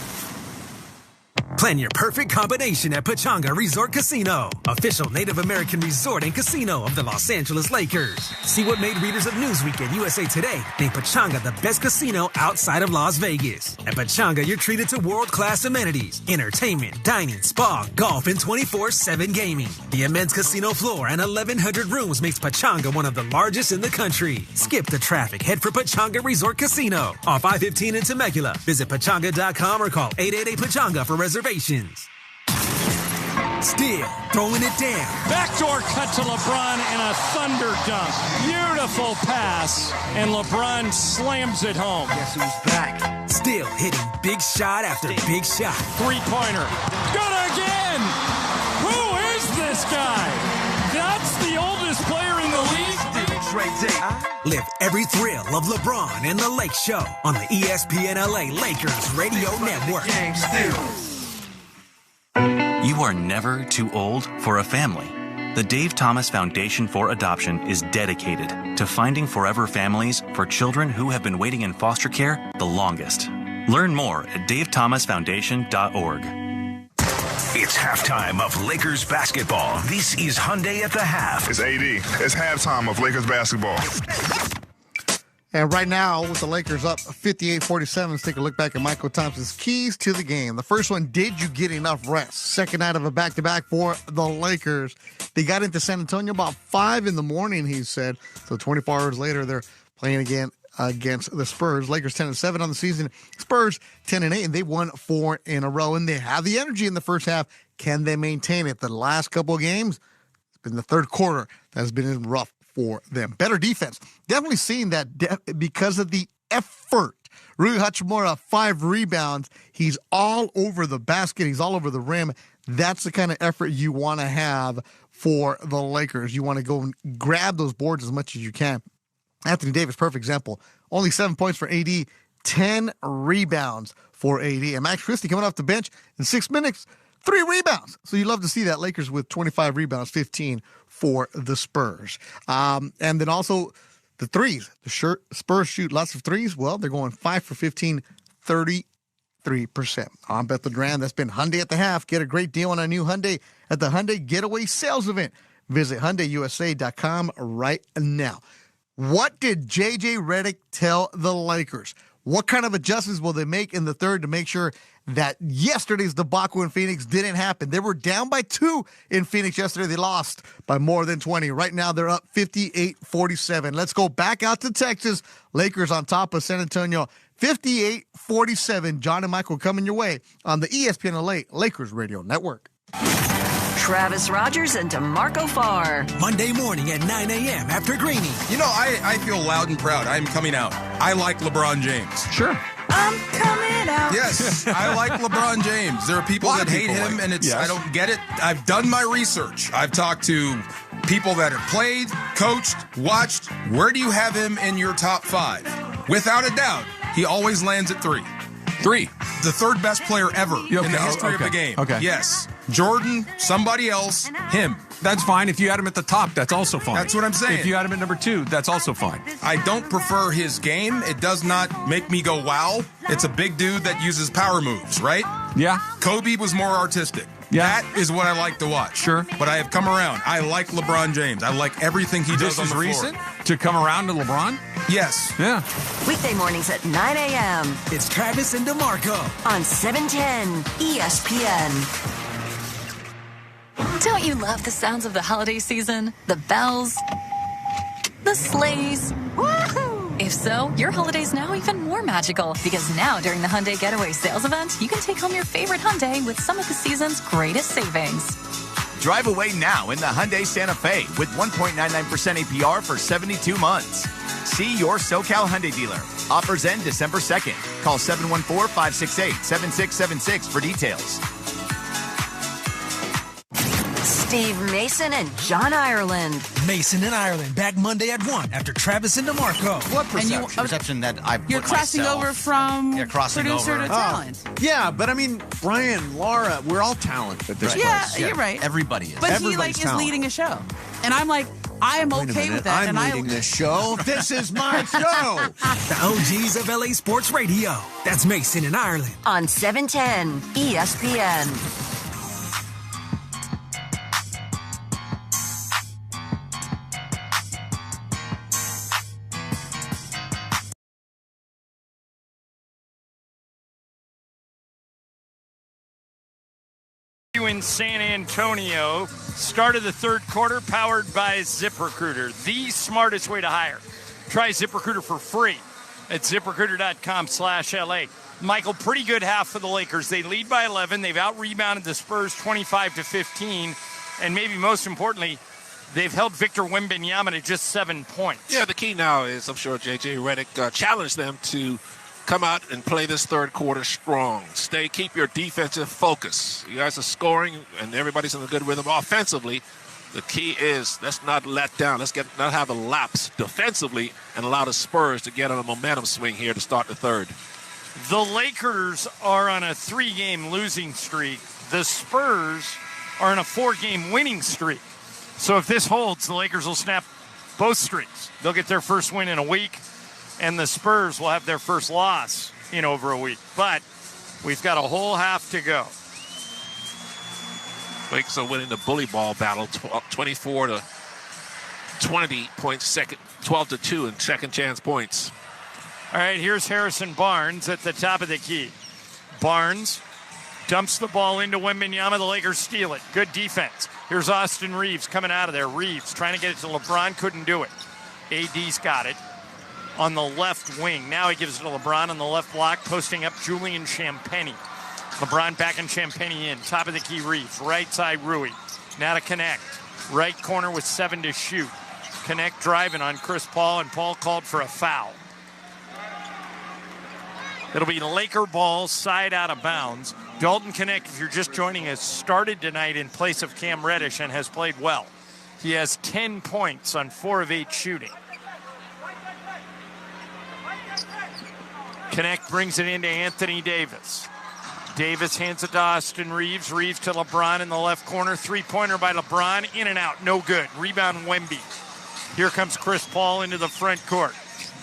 Plan your perfect combination at Pechanga Resort Casino, official Native American resort and casino of the Los Angeles Lakers. See what made readers of Newsweek and USA Today named Pechanga the best casino outside of Las Vegas. At Pechanga, you're treated to world-class amenities, entertainment, dining, spa, golf, and 24/7 gaming. The immense casino floor and 1,100 rooms makes Pechanga one of the largest in the country. Skip the traffic. Head for Pechanga Resort Casino off I-15 in Temecula. Visit Pechanga.com or call 888-PECHANGA for reservations. Still throwing it down. Backdoor cut to LeBron and a thunder dunk. Beautiful pass, and LeBron slams it home. Guess who's back? Still hitting big shot after big shot. Three-pointer. Good again! Who is this guy? That's the oldest player in the league. Live every thrill of LeBron and the Lake Show on the ESPN LA Lakers Radio Network. You are never too old for a family. The Dave Thomas Foundation for Adoption is dedicated to finding forever families for children who have been waiting in foster care the longest. Learn more at davethomasfoundation.org. It's halftime of Lakers basketball. This is Hyundai at the half. It's AD. It's halftime of Lakers basketball. And right now, with the Lakers up 58-47, let's take a look back at Michael Thompson's keys to the game. The first one, did you get enough rest? Second night of a back-to-back for the Lakers. They got into San Antonio about 5 in the morning, he said. So 24 hours later, they're playing again against the Spurs. Lakers 10-7 on the season. Spurs 10-8, and they won 4 in a row. And they have the energy in the first half. Can they maintain it? The last couple of games, it's been the third quarter that's been rough for them. Better defense. Definitely seeing that because of the effort. Rui Hachimura, 5 rebounds. He's all over the basket. He's all over the rim. That's the kind of effort you want to have for the Lakers. You want to go and grab those boards as much as you can. Anthony Davis, perfect example. Only 7 points for AD, 10 rebounds for AD. And Max Christie coming off the bench in 6 minutes, 3 rebounds. So you love to see that. Lakers with 25 rebounds, 15 for the Spurs. And then also the threes. The Spurs shoot lots of threes. Well, they're going 5 for 15, 33%. I'm Beth LeGrand. That's been Hyundai at the half. Get a great deal on a new Hyundai at the Hyundai Getaway Sales Event. Visit HyundaiUSA.com right now. What did JJ Redick tell the Lakers? What kind of adjustments will they make in the third to make sure that yesterday's debacle in Phoenix didn't happen? They were down by 2 in Phoenix yesterday. They lost by more than 20. Right now, they're up 58-47. Let's go back out to Texas. Lakers on top of San Antonio, 58-47. John and Michael coming your way on the ESPN LA Lakers Radio Network. Travis Rogers and DeMarco Farr. Monday morning at 9 a.m. after Greeny. You know, I feel loud and proud. I'm coming out. I like LeBron James. Sure. I'm coming out. Yes, I like LeBron James. There are people that hate him, and I don't get it. I've done my research. I've talked to people that have played, coached, watched. Where do you have him in your top 5? Without a doubt, he always lands at 3. 3. The third best player ever in the history of the game. Okay. Yes. Jordan, somebody else, him. That's fine. If you had him at the top, that's also fine. That's what I'm saying. If you had him at number 2, that's also fine. I don't prefer his game. It does not make me go, wow. It's a big dude that uses power moves, right? Yeah. Kobe was more artistic. Yeah. That is what I like to watch. Sure. But I have come around. I like LeBron James. I like everything he does on the floor. This is recent to come around to LeBron? Yes. Yeah. Weekday mornings at 9 a.m. It's Travis and DeMarco on 710 ESPN. Don't you love the sounds of the holiday season? The bells, the sleighs. Woohoo! If so, your holiday's now even more magical because now during the Hyundai Getaway Sales Event, you can take home your favorite Hyundai with some of the season's greatest savings. Drive away now in the Hyundai Santa Fe with 1.99% APR for 72 months. See your SoCal Hyundai dealer. Offers end December 2nd. Call 714-568-7676 for details. Steve Mason and John Ireland. Mason and Ireland back Monday at 1 after Travis and DeMarco. What perception that I've You're crossing over from producer to talent. Yeah, but I mean, Brian, Laura, we're all talent at this place. You're right. Everybody is. But he is leading a show. And I'm like, I am okay with that. I'm leading this show. This is my show. The OGs of LA Sports Radio. That's Mason and Ireland. On 710 ESPN. In San Antonio, start of the third quarter, powered by ZipRecruiter, the smartest way to hire. Try ZipRecruiter for free at ZipRecruiter.com/LA. Michael, pretty good half for the Lakers. They lead by 11. They've out-rebounded the Spurs 25-15. And maybe most importantly, they've held Victor Wembanyama to just 7 points. Yeah, the key now is, I'm sure JJ Redick challenged them to come out and play this third quarter strong. Keep your defensive focus. You guys are scoring, and everybody's in a good rhythm offensively. The key is let's not let down. Let's not have a lapse defensively and allow the Spurs to get on a momentum swing here to start the third. The Lakers are on a 3-game losing streak. The Spurs are on a 4-game winning streak. So if this holds, the Lakers will snap both streaks. They'll get their first win in a week, and the Spurs will have their first loss in over a week. But we've got a whole half to go. Lakers are winning the bully ball battle 24-20 points, 12-2 in second chance points. All right, here's Harrison Barnes at the top of the key. Barnes dumps the ball into Wembanyama. The Lakers steal it. Good defense. Here's Austin Reeves coming out of there. Reeves trying to get it to LeBron. Couldn't do it. AD's got it on the left wing. Now he gives it to LeBron on the left block, posting up Julian Champagnie. LeBron backing Champagnie in. Top of the key, Reeves. Right side, Rui. Now to Connect. Right corner with 7 to shoot. Connect driving on Chris Paul, and Paul called for a foul. It'll be Laker ball, side out of bounds. Dalton Connect, if you're just joining us, started tonight in place of Cam Reddish and has played well. He has 10 points on 4 of 8 shooting. Connect brings it into Anthony Davis. Davis hands it to Austin Reeves. Reeves to LeBron in the left corner. 3-pointer by LeBron. In and out. No good. Rebound Wemby. Here comes Chris Paul into the front court.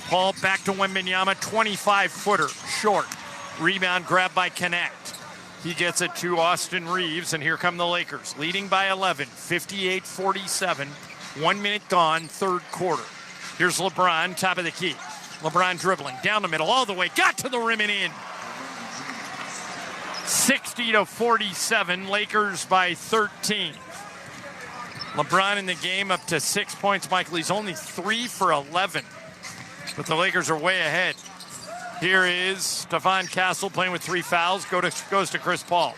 Paul back to Wembanyama. 25-footer. Short. Rebound grab by Connect. He gets it to Austin Reeves, and here come the Lakers. Leading by 11. 58-47. 1 minute gone. Third quarter. Here's LeBron. Top of the key. LeBron dribbling down the middle all the way. Got to the rim and in. 60-47. Lakers by 13. LeBron in the game up to 6 points. Michael, he's only 3 for 11. But the Lakers are way ahead. Here is Stephon Castle playing with 3 fouls. Goes to Chris Paul.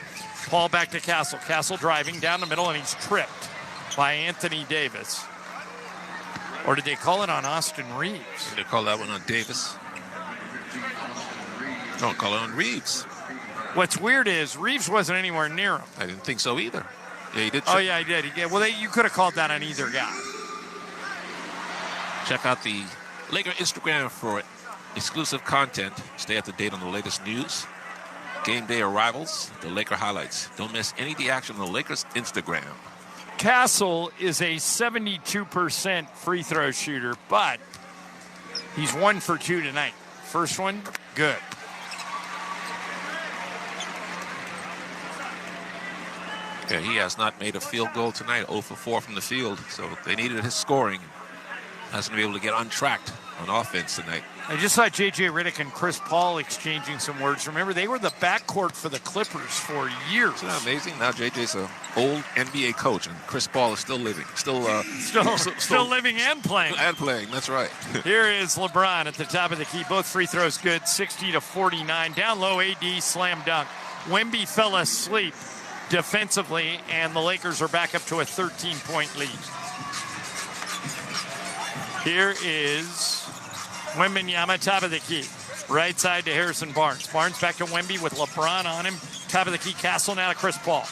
Paul back to Castle. Castle driving down the middle, and he's tripped by Anthony Davis. Or did they call it on Austin Reeves? Did they call that one on Davis? Don't call it on Reeves. What's weird is Reeves wasn't anywhere near him. I didn't think so either. Yeah, he did. Oh, yeah, he did. Well, you could have called that on either guy. Check out the Laker Instagram for exclusive content. Stay up to date on the latest news. Game day arrivals, the Laker highlights. Don't miss any of the action on the Lakers Instagram. Castle is a 72% free throw shooter, but he's 1 for 2 tonight. First one, good. Yeah, he has not made a field goal tonight, 0 for 4 from the field, so they needed his scoring. Hasn't been able to get untracked on offense tonight. I just saw JJ Redick and Chris Paul exchanging some words. Remember, they were the backcourt for the Clippers for years. Isn't that amazing? Now JJ's an old NBA coach, and Chris Paul is still living. Still living and playing. And playing, that's right. Here is LeBron at the top of the key. Both free throws good, 60-49. Down low, AD slam dunk. Wemby fell asleep defensively, and the Lakers are back up to a 13-point lead. Here is Wembanyama, top of the key. Right side to Harrison Barnes. Barnes back to Wemby with LeBron on him. Top of the key, Castle now to Chris Paul.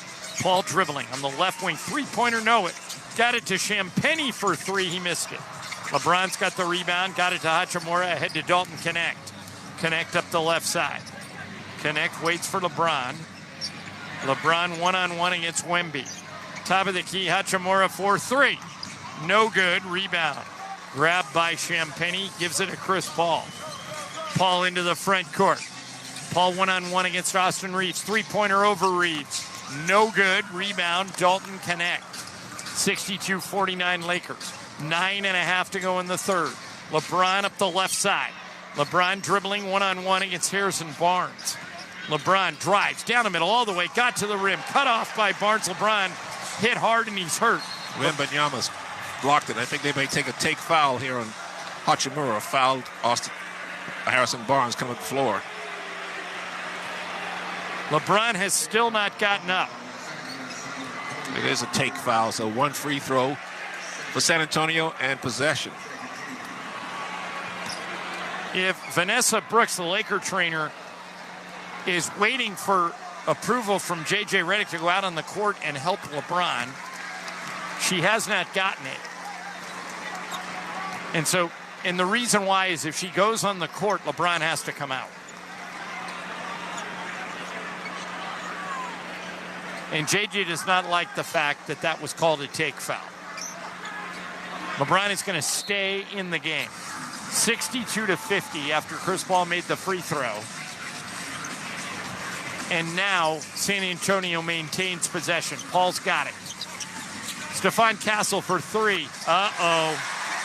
Paul dribbling on the left wing. Three-pointer, no it. Got it to Champagnie for 3. He missed it. LeBron's got the rebound. Got it to Hachimura. Ahead to Dalton Connect. Connect up the left side. Connect waits for LeBron. LeBron one-on-one against Wemby. Top of the key, Hachimura for 3. No good. Rebound. Grabbed by Champagnie, gives it to Chris Paul. Paul into the front court. Paul one-on-one against Austin Reeves. Three-pointer over Reeves. No good. Rebound, Dalton Connect. 62-49 Lakers. 9.5 to go in the third. LeBron up the left side. LeBron dribbling one-on-one against Harrison Barnes. LeBron drives down the middle all the way. Got to the rim. Cut off by Barnes. LeBron hit hard and he's hurt. Wembanyama's blocked it. I think they may take a take foul here on Hachimura. Fouled Harrison Barnes coming to the floor. LeBron has still not gotten up. It is a take foul, so 1 free throw for San Antonio and possession. If Vanessa Brooks, the Laker trainer, is waiting for approval from JJ Redick to go out on the court and help LeBron, she has not gotten it. And the reason why is if she goes on the court, LeBron has to come out. And JJ does not like the fact that that was called a take foul. LeBron is going to stay in the game. 62-50 after Chris Paul made the free throw. And now San Antonio maintains possession. Paul's got it. Stephon Castle for 3.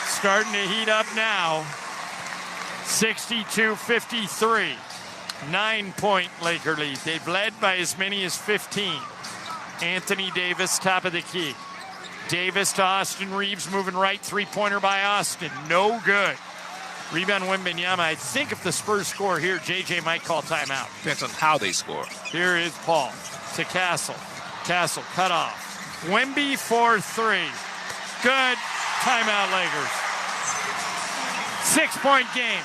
Starting to heat up now. 62-53. 9-point Laker lead. They've led by as many as 15. Anthony Davis, top of the key. Davis to Austin Reeves, moving right. Three-pointer by Austin. No good. Rebound Wembanyama. I think if the Spurs score here, JJ might call timeout. Depends on how they score. Here is Paul to Castle. Castle cut off. Wemby for 3. Good. Timeout, Lakers. 6-point game.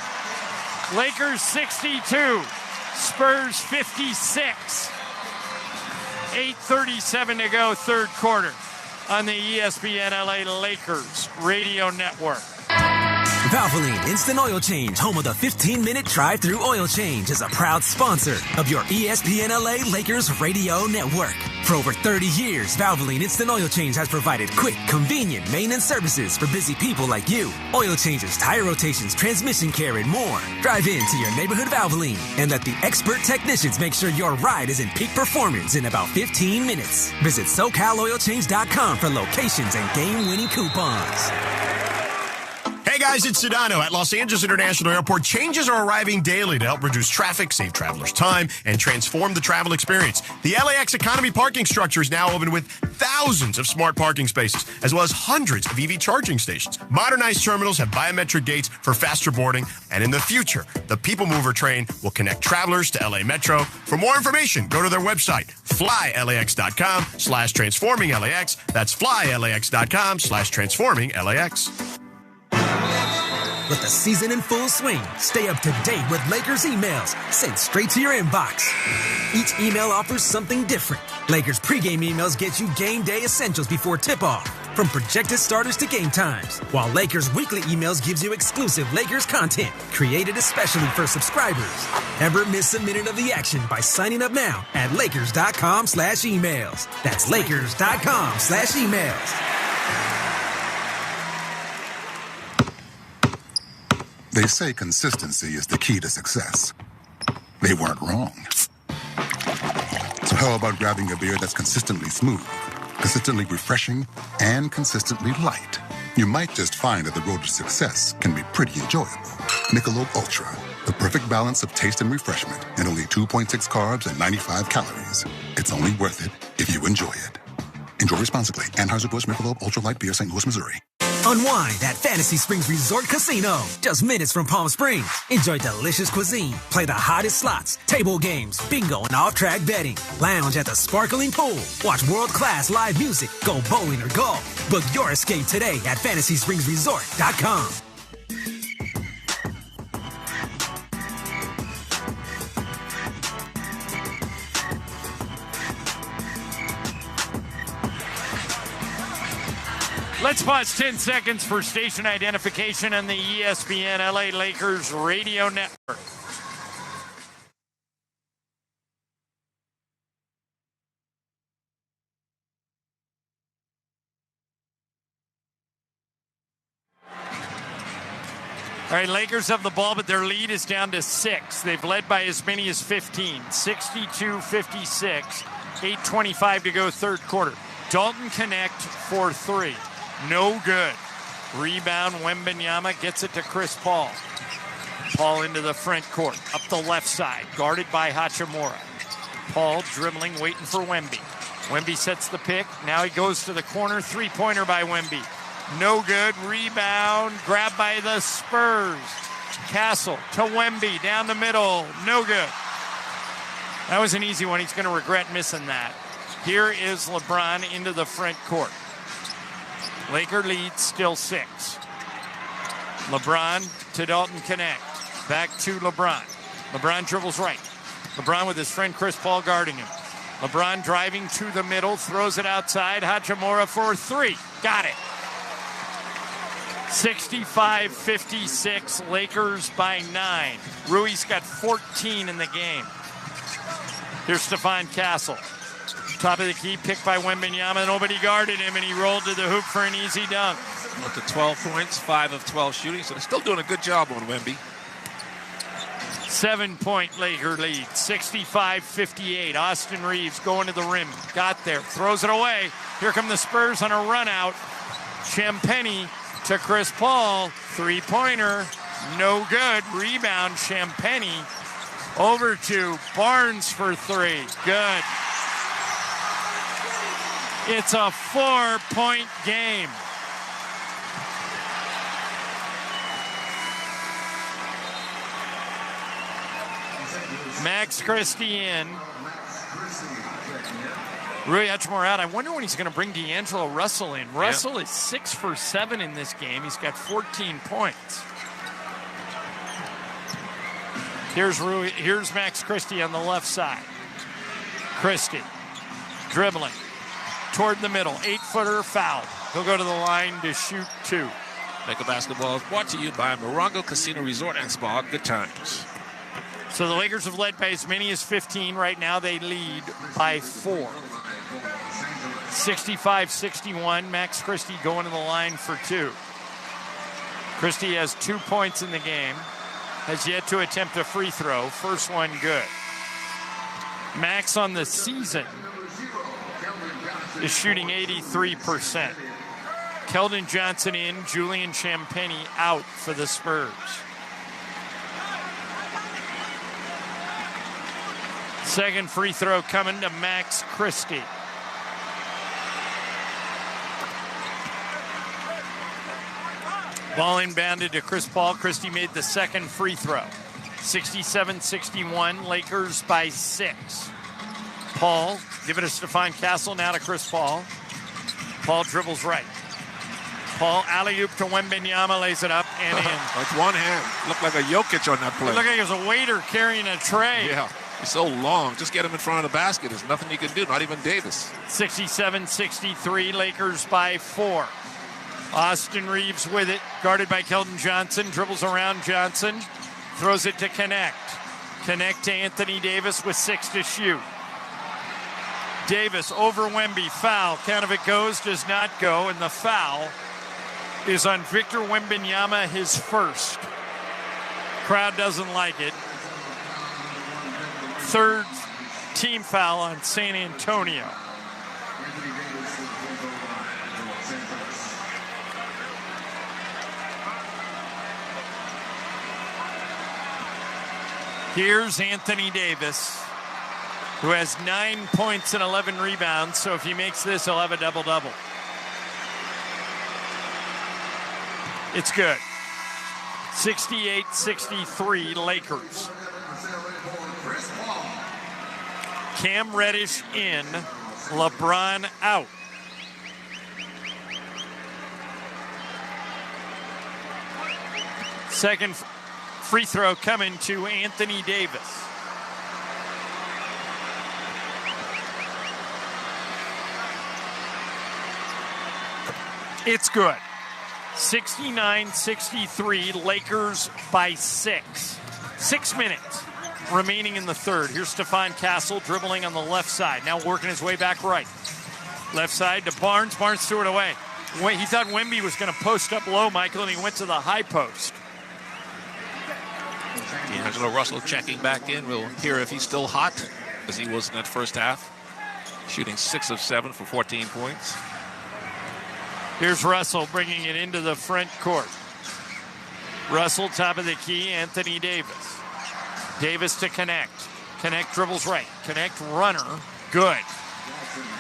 Lakers 62. Spurs 56. 8:37 to go, third quarter on the ESPN LA Lakers radio network. Valvoline Instant Oil Change, home of the 15-minute drive-through oil change, is a proud sponsor of your ESPN LA Lakers radio network. For over 30 years, Valvoline Instant Oil Change has provided quick, convenient maintenance services for busy people like you. Oil changes, tire rotations, transmission care, and more. Drive into your neighborhood Valvoline and let the expert technicians make sure your ride is in peak performance in about 15 minutes. Visit SoCalOilChange.com for locations and game-winning coupons. Hey guys, guys, it's Sedano. At Los Angeles International Airport, changes are arriving daily to help reduce traffic, save travelers time, and transform the travel experience. The LAX Economy parking structure is now open with thousands of smart parking spaces, as well as hundreds of EV charging stations. Modernized terminals have biometric gates for faster boarding, and in the future, the People Mover train will connect travelers to LA Metro. For more information, go to their website, flylax.com/transforming-LAX. That's flylax.com/transforming LAX. With the season in full swing, stay up to date with Lakers emails sent straight to your inbox. Each email offers something different. Lakers pregame emails get you game day essentials before tip-off, from projected starters to game times, while Lakers weekly emails gives you exclusive Lakers content created especially for subscribers. Never miss a minute of the action by signing up now at lakers.com/emails. That's lakers.com/emails. They say consistency is the key to success. They weren't wrong. So how about grabbing a beer that's consistently smooth, consistently refreshing, and consistently light? You might just find that the road to success can be pretty enjoyable. Michelob Ultra, the perfect balance of taste and refreshment, and only 2.6 carbs and 95 calories. It's only worth it if you enjoy it. Enjoy responsibly. Anheuser-Busch Michelob Ultra Light Beer, St. Louis, Missouri. Unwind at Fantasy Springs Resort Casino, just minutes from Palm Springs. Enjoy delicious cuisine, play the hottest slots, table games, bingo, and off-track betting. Lounge at the sparkling pool, watch world-class live music, go bowling or golf. Book your escape today at FantasySpringsResort.com. Let's pause 10 seconds for station identification on the ESPN LA Lakers radio network. All right, Lakers have the ball, but their lead is down to 6. They've led by as many as 15, 62-56, 8:25 to go third quarter. Dalton Connect for 3. No good. Rebound, Wembanyama gets it to Chris Paul. Paul into the front court, up the left side, guarded by Hachimura. Paul dribbling, waiting for Wemby. Wemby sets the pick. Now he goes to the corner, three-pointer by Wemby. No good. Rebound, grabbed by the Spurs. Castle to Wemby, down the middle. No good. That was an easy one. He's going to regret missing that. Here is LeBron into the front court. Laker lead still 6. LeBron to Dalton Connect. Back to LeBron. LeBron dribbles right. LeBron with his friend Chris Paul guarding him. LeBron driving to the middle, throws it outside. Hachimura for 3. Got it. 65-56, Lakers by 9. Rui's got 14 in the game. Here's Stephon Castle. Top of the key, picked by Wembanyama. Nobody guarded him, and he rolled to the hoop for an easy dunk. Up to 12 points, 5 of 12 shooting, so they're still doing a good job on Wemby. 7-point Laker lead, 65-58. Austin Reeves going to the rim. Got there, throws it away. Here come the Spurs on a run out. Champagnie to Chris Paul. Three-pointer, no good. Rebound, Champagnie. Over to Barnes for 3. Good. It's a 4-point game. Max Christie in. Rui Hachimura out. I wonder when he's going to bring D'Angelo Russell in. Russell is 6 for 7 in this game. He's got 14 points. Here's Max Christie on the left side. Christie dribbling toward the middle. 8-footer foul. He'll go to the line to shoot 2. Laker basketball is brought to you by Morongo Casino Resort and Spa. Good times. So the Lakers have led by as many as 15. Right now they lead by 4. 65-61. Max Christie going to the line for 2. Christie has 2 points in the game. Has yet to attempt a free throw. First one good. Max on the season is shooting 83%. Keldon Johnson in, Julian Champagny out for the Spurs. Second free throw coming to Max Christie. Ball inbounded to Chris Paul. Christie made the second free throw. 67-61, Lakers by 6. Paul, give it to Stephon Castle, now to Chris Paul. Paul dribbles right. Paul alley-oop to Wembanyama, lays it up and in. With one hand. Looked like a Jokic on that play. It looked like it was a waiter carrying a tray. Yeah, he's so long. Just get him in front of the basket. There's nothing you can do, not even Davis. 67-63, Lakers by 4. Austin Reeves with it, guarded by Keldon Johnson, dribbles around Johnson, throws it to Connect. Connect to Anthony Davis with 6 to shoot. Davis over Wemby, foul. Count if it goes, does not go, and the foul is on Victor Wembanyama, his first. Crowd doesn't like it. Third team foul on San Antonio. Here's Anthony Davis, who has 9 points and 11 rebounds, so if he makes this, he'll have a double-double. It's good. 68-63, Lakers. Cam Reddish in, LeBron out. Second free throw coming to Anthony Davis. It's good. 69-63, Lakers by 6. 6 minutes remaining in the third. Here's Stephon Castle dribbling on the left side. Now working his way back right. Left side to Barnes. Barnes threw it away. He thought Wemby was going to post up low, Michael, and he went to the high post. D'Angelo Russell checking back in. We'll hear if he's still hot, as he was in that first half. Shooting 6 of 7 for 14 points. Here's Russell bringing it into the front court. Russell, top of the key, Anthony Davis. Davis to Connect. Connect dribbles right. Connect runner, good.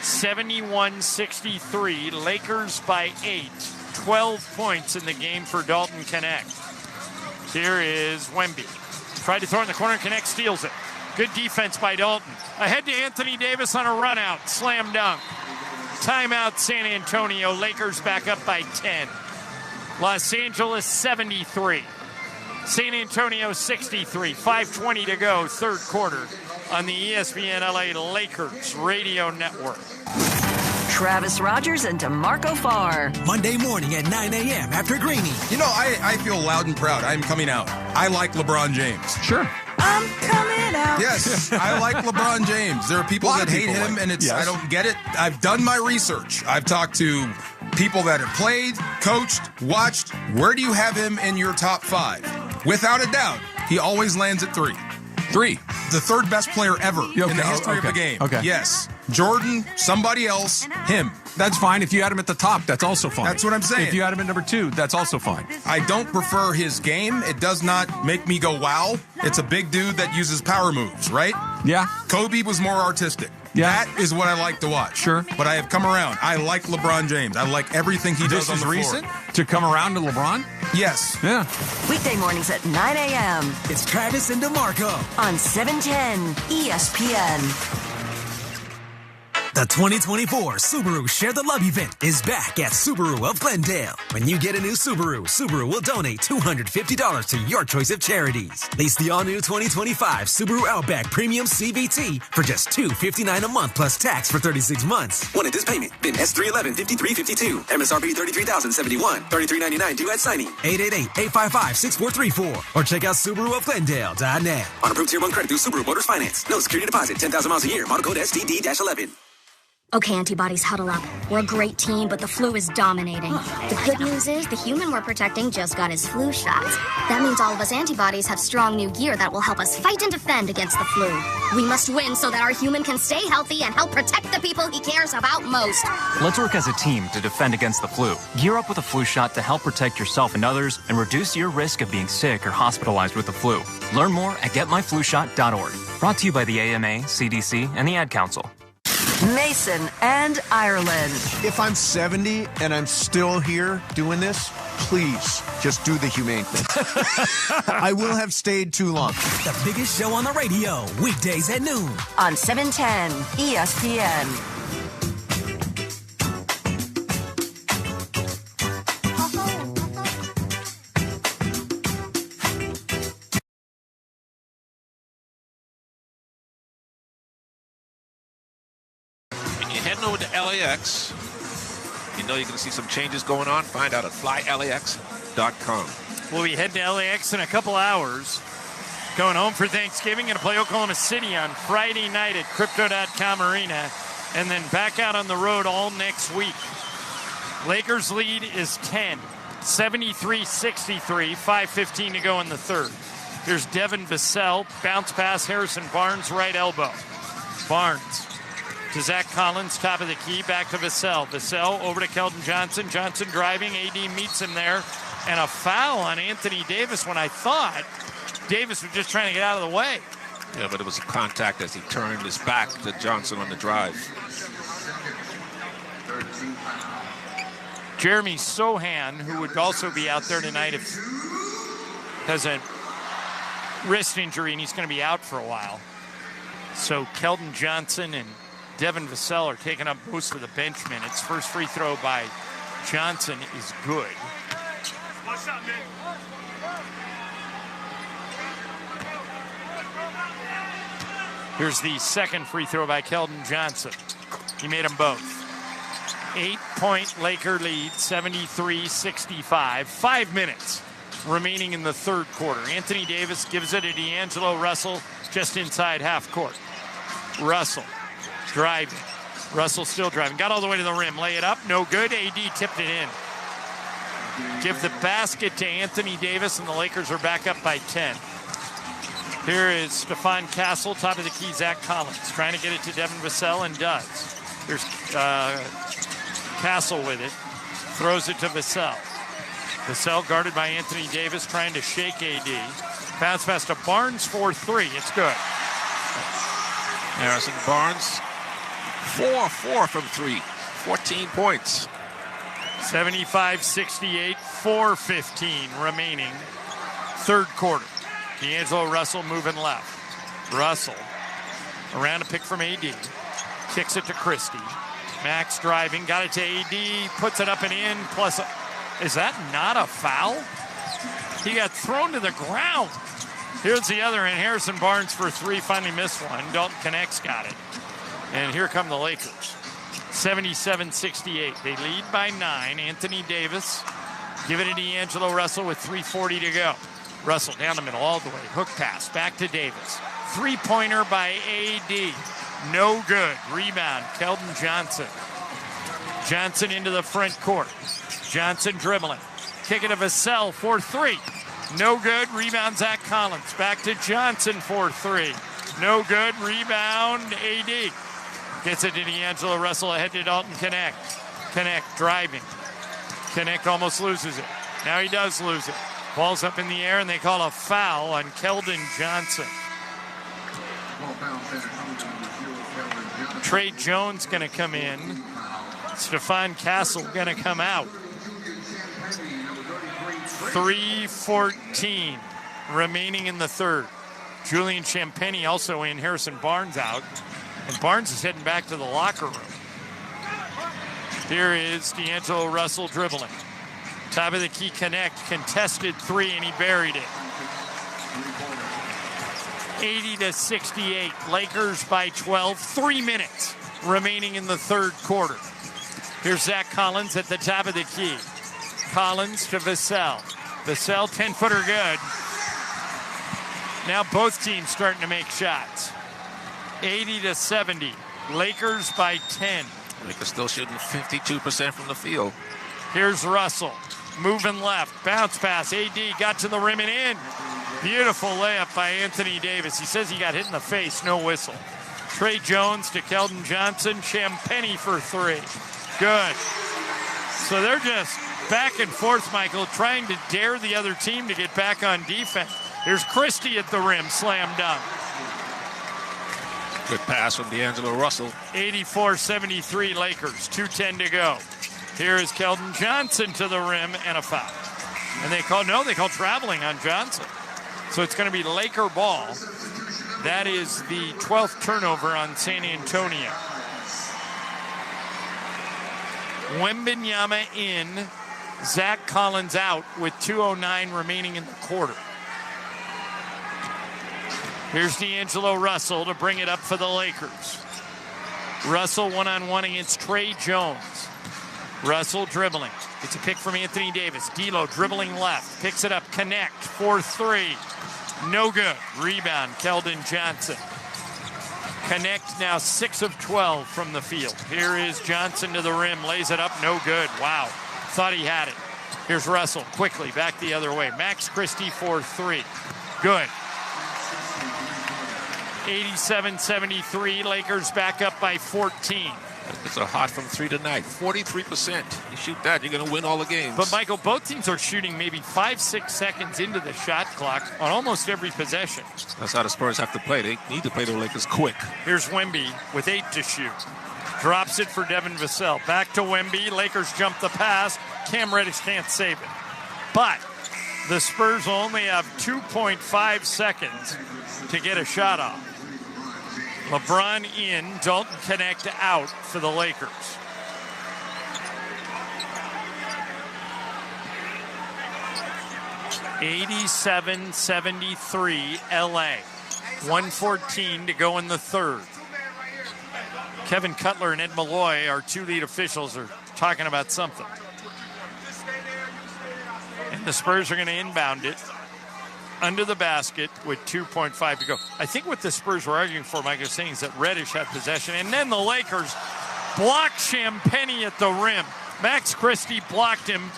71-63, Lakers by 8. 12 points in the game for Dalton Connect. Here is Wemby. Tried to throw it in the corner, Connect steals it. Good defense by Dalton. Ahead to Anthony Davis on a run out. Slam dunk. Timeout, San Antonio. Lakers back up by 10. Los Angeles 73. San Antonio 63. 5:20 to go, third quarter on the ESPN LA Lakers radio network. Travis Rogers and DeMarco Farr. Monday morning at 9 a.m. after Greeny. You know, I feel loud and proud. I'm coming out. I like LeBron James. Sure. I'm coming out. Yes, I like LeBron James. There are people that hate him, and I don't get it. I've done my research. I've talked to people that have played, coached, watched. Where do you have him in your top 5? Without a doubt, he always lands at 3. 3. The third best player ever in the history of the game. Okay. Yes. Jordan, somebody else, him. That's fine. If you had him at the top, that's also fine. That's what I'm saying. If you had him at number 2, that's also fine. I don't prefer his game. It does not make me go, wow. It's a big dude that uses power moves, right? Yeah. Kobe was more artistic. Yeah. That is what I like to watch. Sure. But I have come around. I like LeBron James. I like everything he does on the floor. This is recent to come around to LeBron? Yes. Yeah. Weekday mornings at 9 a.m. It's Travis and DeMarco on 710 ESPN. The 2024 Subaru Share the Love event is back at Subaru of Glendale. When you get a new Subaru, Subaru will donate $250 to your choice of charities. Lease the all-new 2025 Subaru Outback Premium CVT for just $259 a month plus tax for 36 months. One at this payment. Then S311-5352. MSRP $33,071. $33.99 due at signing. 888-855-6434. Or check out SubaruofGlendale.net. On approved Tier 1 credit through Subaru Motors Finance. No security deposit. 10,000 miles a year. Model code STD-11. Okay, antibodies, huddle up. We're a great team, but the flu is dominating. The good news is the human we're protecting just got his flu shot. That means all of us antibodies have strong new gear that will help us fight and defend against the flu. We must win so that our human can stay healthy and help protect the people he cares about most. Let's work as a team to defend against the flu. Gear up with a flu shot to help protect yourself and others and reduce your risk of being sick or hospitalized with the flu. Learn more at getmyflushot.org. Brought to you by the AMA, CDC, and the Ad Council. Mason and Ireland. If I'm 70 and I'm still here doing this, please just do the humane thing. I will have stayed too long. The biggest show on the radio, weekdays at noon. On 710 ESPN. Heading over to LAX. You know you're going to see some changes going on. Find out at flylax.com. We'll be heading to LAX in a couple hours. Going home for Thanksgiving. Going to play Oklahoma City on Friday night at Crypto.com Arena. And then back out on the road all next week. Lakers lead is 10. 73-63. 5:15 to go in the third. Here's Devin Vassell. Bounce pass. Harrison Barnes, right elbow. Barnes to Zach Collins, top of the key, back to Vassell. Vassell over to Keldon Johnson. Johnson driving. AD meets him there. And a foul on Anthony Davis when I thought Davis was just trying to get out of the way. Yeah, but it was a contact as he turned his back to Johnson on the drive. Jeremy Sohan, who would also be out there tonight, has a wrist injury, and he's going to be out for a while. So Keldon Johnson and Devin Vassell are taking up most of the bench minutes. First free throw by Johnson is good. What's up, man? Here's the second free throw by Keldon Johnson. He made them both. 8-point Laker lead, 73-65. 5 minutes remaining in the third quarter. Anthony Davis gives it to D'Angelo Russell just inside half court. Russell driving. Russell still driving. Got all the way to the rim. Lay it up. No good. AD tipped it in. Give the basket to Anthony Davis, and the Lakers are back up by 10. Here is Stephon Castle, top of the key. Zach Collins trying to get it to Devin Vassell, and does. There's Castle with it. Throws it to Vassell. Vassell guarded by Anthony Davis, trying to shake AD. Bounce pass to Barnes for 3. It's good. Harrison Barnes, 4-4 from 3. 14 points. 75-68, 4:15 remaining. Third quarter. D'Angelo Russell moving left. Russell around a pick from AD. Kicks it to Christie. Max driving, got it to AD, puts it up and in, plus, is that not a foul? He got thrown to the ground. Here's the other end. Harrison Barnes for 3, finally missed one. Dalton Connects got it. And here come the Lakers. 77-68. They lead by 9. Anthony Davis, give it to D'Angelo Russell with 3:40 to go. Russell down the middle all the way. Hook pass back to Davis. Three-pointer by AD. No good. Rebound, Keldon Johnson. Johnson into the front court. Johnson dribbling. Kick it to Vassell for 3. No good. Rebound, Zach Collins. Back to Johnson for 3. No good. Rebound, AD. Gets it to D'Angelo Russell ahead to Dalton Connect. Connect driving. Connect almost loses it. Now he does lose it. Ball's up in the air, and they call a foul on Keldon Johnson. Trey Jones going to come in. Stephon Castle going to come out. 3:14 remaining in the third. Julian Champagnie also in. Harrison Barnes out. And Barnes is heading back to the locker room. Here is D'Angelo Russell dribbling. Top of the key, Connect. Contested 3, and he buried it. 80-68. Lakers by 12. 3 minutes remaining in the third quarter. Here's Zach Collins at the top of the key. Collins to Vassell. Vassell, 10-footer good. Now both teams starting to make shots. 80-70. Lakers by 10. Lakers still shooting 52% from the field. Here's Russell. Moving left. Bounce pass. AD got to the rim and in. Beautiful layup by Anthony Davis. He says he got hit in the face. No whistle. Trey Jones to Keldon Johnson. Champagnie for 3. Good. So they're just back and forth, Michael, trying to dare the other team to get back on defense. Here's Christie at the rim. Slam dunk. Good pass from D'Angelo Russell. 84-73 Lakers. 2:10 to go. Here is Keldon Johnson to the rim and a foul. And they call traveling on Johnson. So it's going to be Laker ball. That is the 12th turnover on San Antonio. Wembanyama in. Zach Collins out with 2:09 remaining in the quarter. Here's D'Angelo Russell to bring it up for the Lakers. Russell one-on-one against Trey Jones. Russell dribbling. It's a pick from Anthony Davis. D'Lo dribbling left. Picks it up. Connect. 4-3. No good. Rebound. Keldon Johnson. Connect now 6 of 12 from the field. Here is Johnson to the rim. Lays it up. No good. Wow. Thought he had it. Here's Russell. Quickly back the other way. Max Christie for 3. Good. 87-73. Lakers back up by 14. It's a hot from 3 tonight. 43%. You shoot that, you're going to win all the games. But, Michael, both teams are shooting maybe 5-6 seconds into the shot clock on almost every possession. That's how the Spurs have to play. They need to play the Lakers quick. Here's Wemby with 8 to shoot. Drops it for Devin Vassell. Back to Wemby. Lakers jump the pass. Cam Reddish can't save it. But the Spurs will only have 2.5 seconds to get a shot off. LeBron in, Dalton Connect out for the Lakers. (87-73) LA. 1:14 to go in the third. Kevin Cutler and Ed Malloy, our 2 lead officials, are talking about something. And the Spurs are going to inbound it under the basket with 2.5 to go. I think what the Spurs were arguing for, Mike, is saying is that Reddish had possession. And then the Lakers blocked Champagnie at the rim. Max Christie blocked him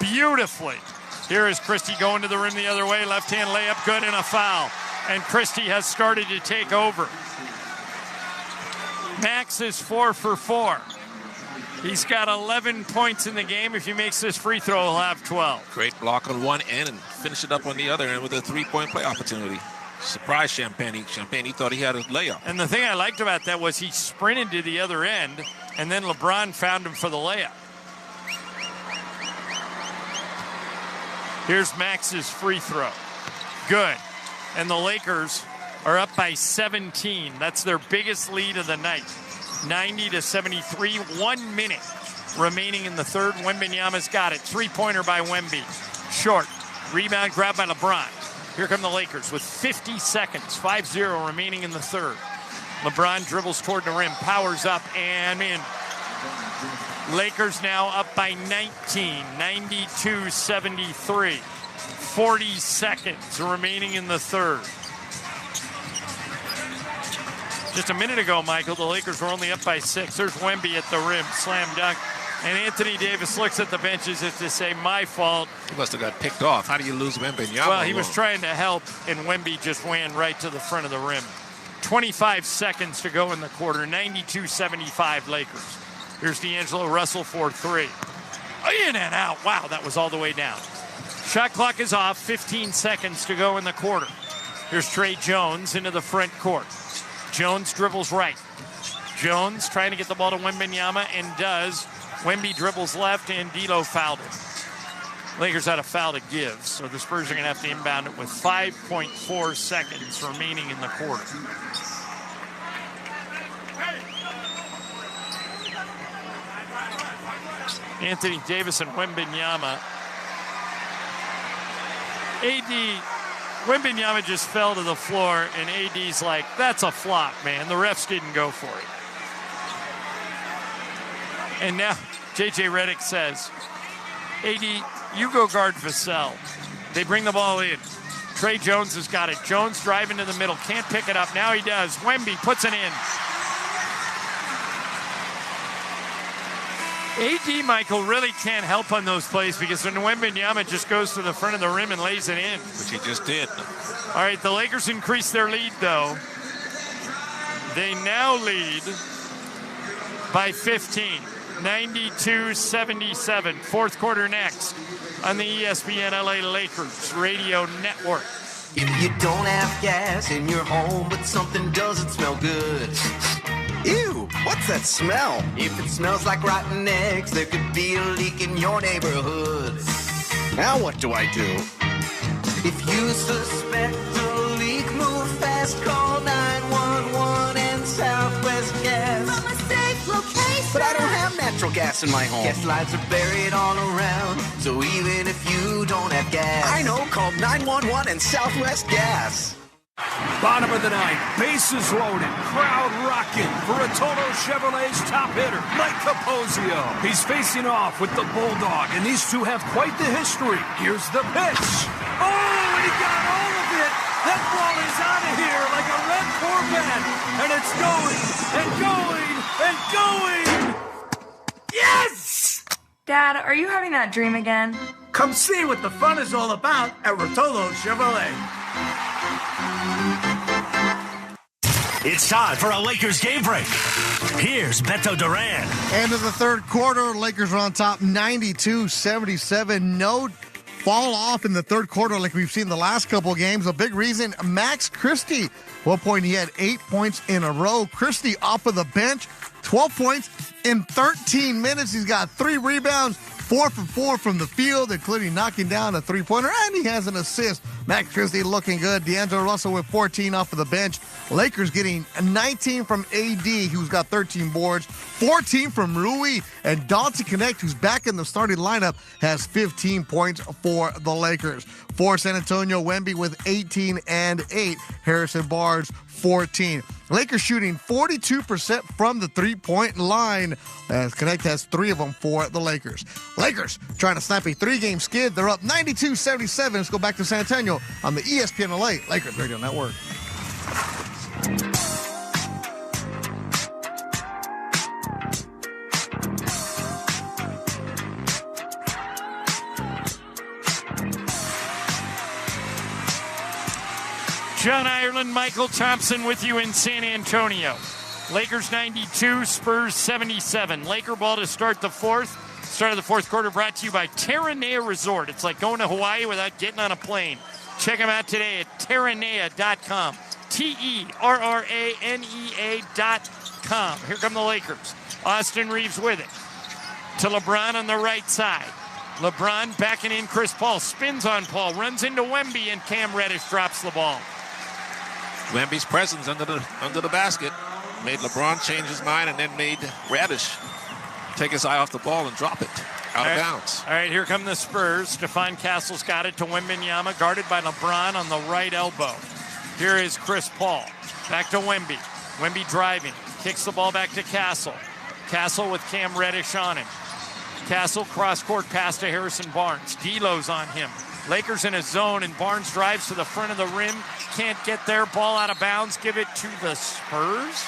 beautifully. Here is Christie going to the rim the other way. Left-hand layup, good, and a foul. And Christie has started to take over. Max is 4 for 4. He's got 11 points in the game. If he makes this free throw, he'll have 12. Great block on one end and finish it up on the other end with a 3-point play opportunity. Surprised Champagnie. Champagnie thought he had a layup. And the thing I liked about that was he sprinted to the other end, and then LeBron found him for the layup. Here's Max's free throw. Good. And the Lakers are up by 17. That's their biggest lead of the night. 90-73, 1 minute remaining in the third. Wembanyama's got it. 3-pointer by Wemby. Short. Rebound grabbed by LeBron. Here come the Lakers with 50 seconds. 5-0 remaining in the third. LeBron dribbles toward the rim, powers up and in. Lakers now up by 19, 92-73. 40 seconds remaining in the third. Just a minute ago, Michael, the Lakers were only up by 6. There's Wemby at the rim, slam dunk. And Anthony Davis looks at the benches as to say, my fault. He must have got picked off. How do you lose Wembanyama? Well, he was trying to help, and Wemby just ran right to the front of the rim. 25 seconds to go in the quarter, 92-75 Lakers. Here's D'Angelo Russell for 3. In and out. Wow, that was all the way down. Shot clock is off, 15 seconds to go in the quarter. Here's Trey Jones into the front court. Jones dribbles right. Jones trying to get the ball to Wembanyama and does. Wemby dribbles left and D'Lo fouled him. Lakers had a foul to give, so the Spurs are going to have to inbound it with 5.4 seconds remaining in the quarter. Anthony Davis and Wembanyama. Wembanyama just fell to the floor, and AD's like, that's a flop, man. The refs didn't go for it. And now JJ Redick says, AD, you go guard Vassell. They bring the ball in. Trey Jones has got it. Jones driving to the middle. Can't pick it up. Now he does. Wemby puts it in. AD, Michael, really can't help on those plays because when Wembanyama just goes to the front of the rim and lays it in. Which he just did. All right, the Lakers increase their lead, though. They now lead by 15, 92-77. Fourth quarter next on the ESPN LA Lakers radio network. If you don't have gas in your home, but something doesn't smell good. Ew, what's that smell? If it smells like rotten eggs, there could be a leak in your neighborhood. Now what do I do? If you suspect a leak, move fast, call 911 and Southwest Gas. From a safe location. But I don't have natural gas in my home. Gas lines are buried all around, so even if you don't have gas, I know, call 911 and Southwest Gas. Bottom of the ninth, bases loaded, crowd rocking for Rotolo Chevrolet's top hitter, Mike Capozio. He's facing off with the Bulldog, and these two have quite the history. Here's the pitch. Oh, and he got all of it. That ball is out of here like a red Corvette, and it's going and going and going. Yes! Dad, are you having that dream again? Come see what the fun is all about at Rotolo Chevrolet. It's time for a Lakers game break. Here's Beto Duran. End of the third quarter, Lakers are on top 92-77. No fall off in the third quarter like we've seen the last couple games. A big reason, Max Christie. At one point, he had 8 points in a row. Christie off of the bench, 12 points in 13 minutes. He's got 3 rebounds, 4 for 4 from the field, including knocking down a three-pointer, and he has an assist. Max Christie looking good. D'Angelo Russell with 14 off of the bench. Lakers getting 19 from AD, who's got 13 boards, 14 from Rui, and Dalton Connect, who's back in the starting lineup, has 15 points for the Lakers. For San Antonio, Wemby with 18 and 8. Harrison Barnes, 14. Lakers shooting 42% from the three-point line, as Connect has 3 of them for the Lakers. Lakers trying to snap a 3-game skid. They're up 92-77. Let's go back to San Antonio on the ESPN LA Lakers Radio Network. John Ireland, Michael Thompson with you in San Antonio. Lakers 92, Spurs 77. Laker ball to start the fourth. Start of the fourth quarter brought to you by Terranea Resort. It's like going to Hawaii without getting on a plane. Check them out today at Terranea.com. Terranea.com. Here come the Lakers. Austin Reeves with it. To LeBron on the right side. LeBron backing in Chris Paul. Spins on Paul. Runs into Wemby, and Cam Reddish drops the ball. Wemby's presence under the basket made LeBron change his mind and then made Reddish take his eye off the ball and drop it out of bounds. All right, here come the Spurs. Stephon Castle's got it to Wembanyama, guarded by LeBron on the right elbow. Here is Chris Paul. Back to Wemby. Wemby driving. Kicks the ball back to Castle. Castle with Cam Reddish on him. Castle cross-court pass to Harrison Barnes. D'Lo's on him. Lakers in a zone, and Barnes drives to the front of the rim. Can't get there. Ball out of bounds. Give it to the Spurs.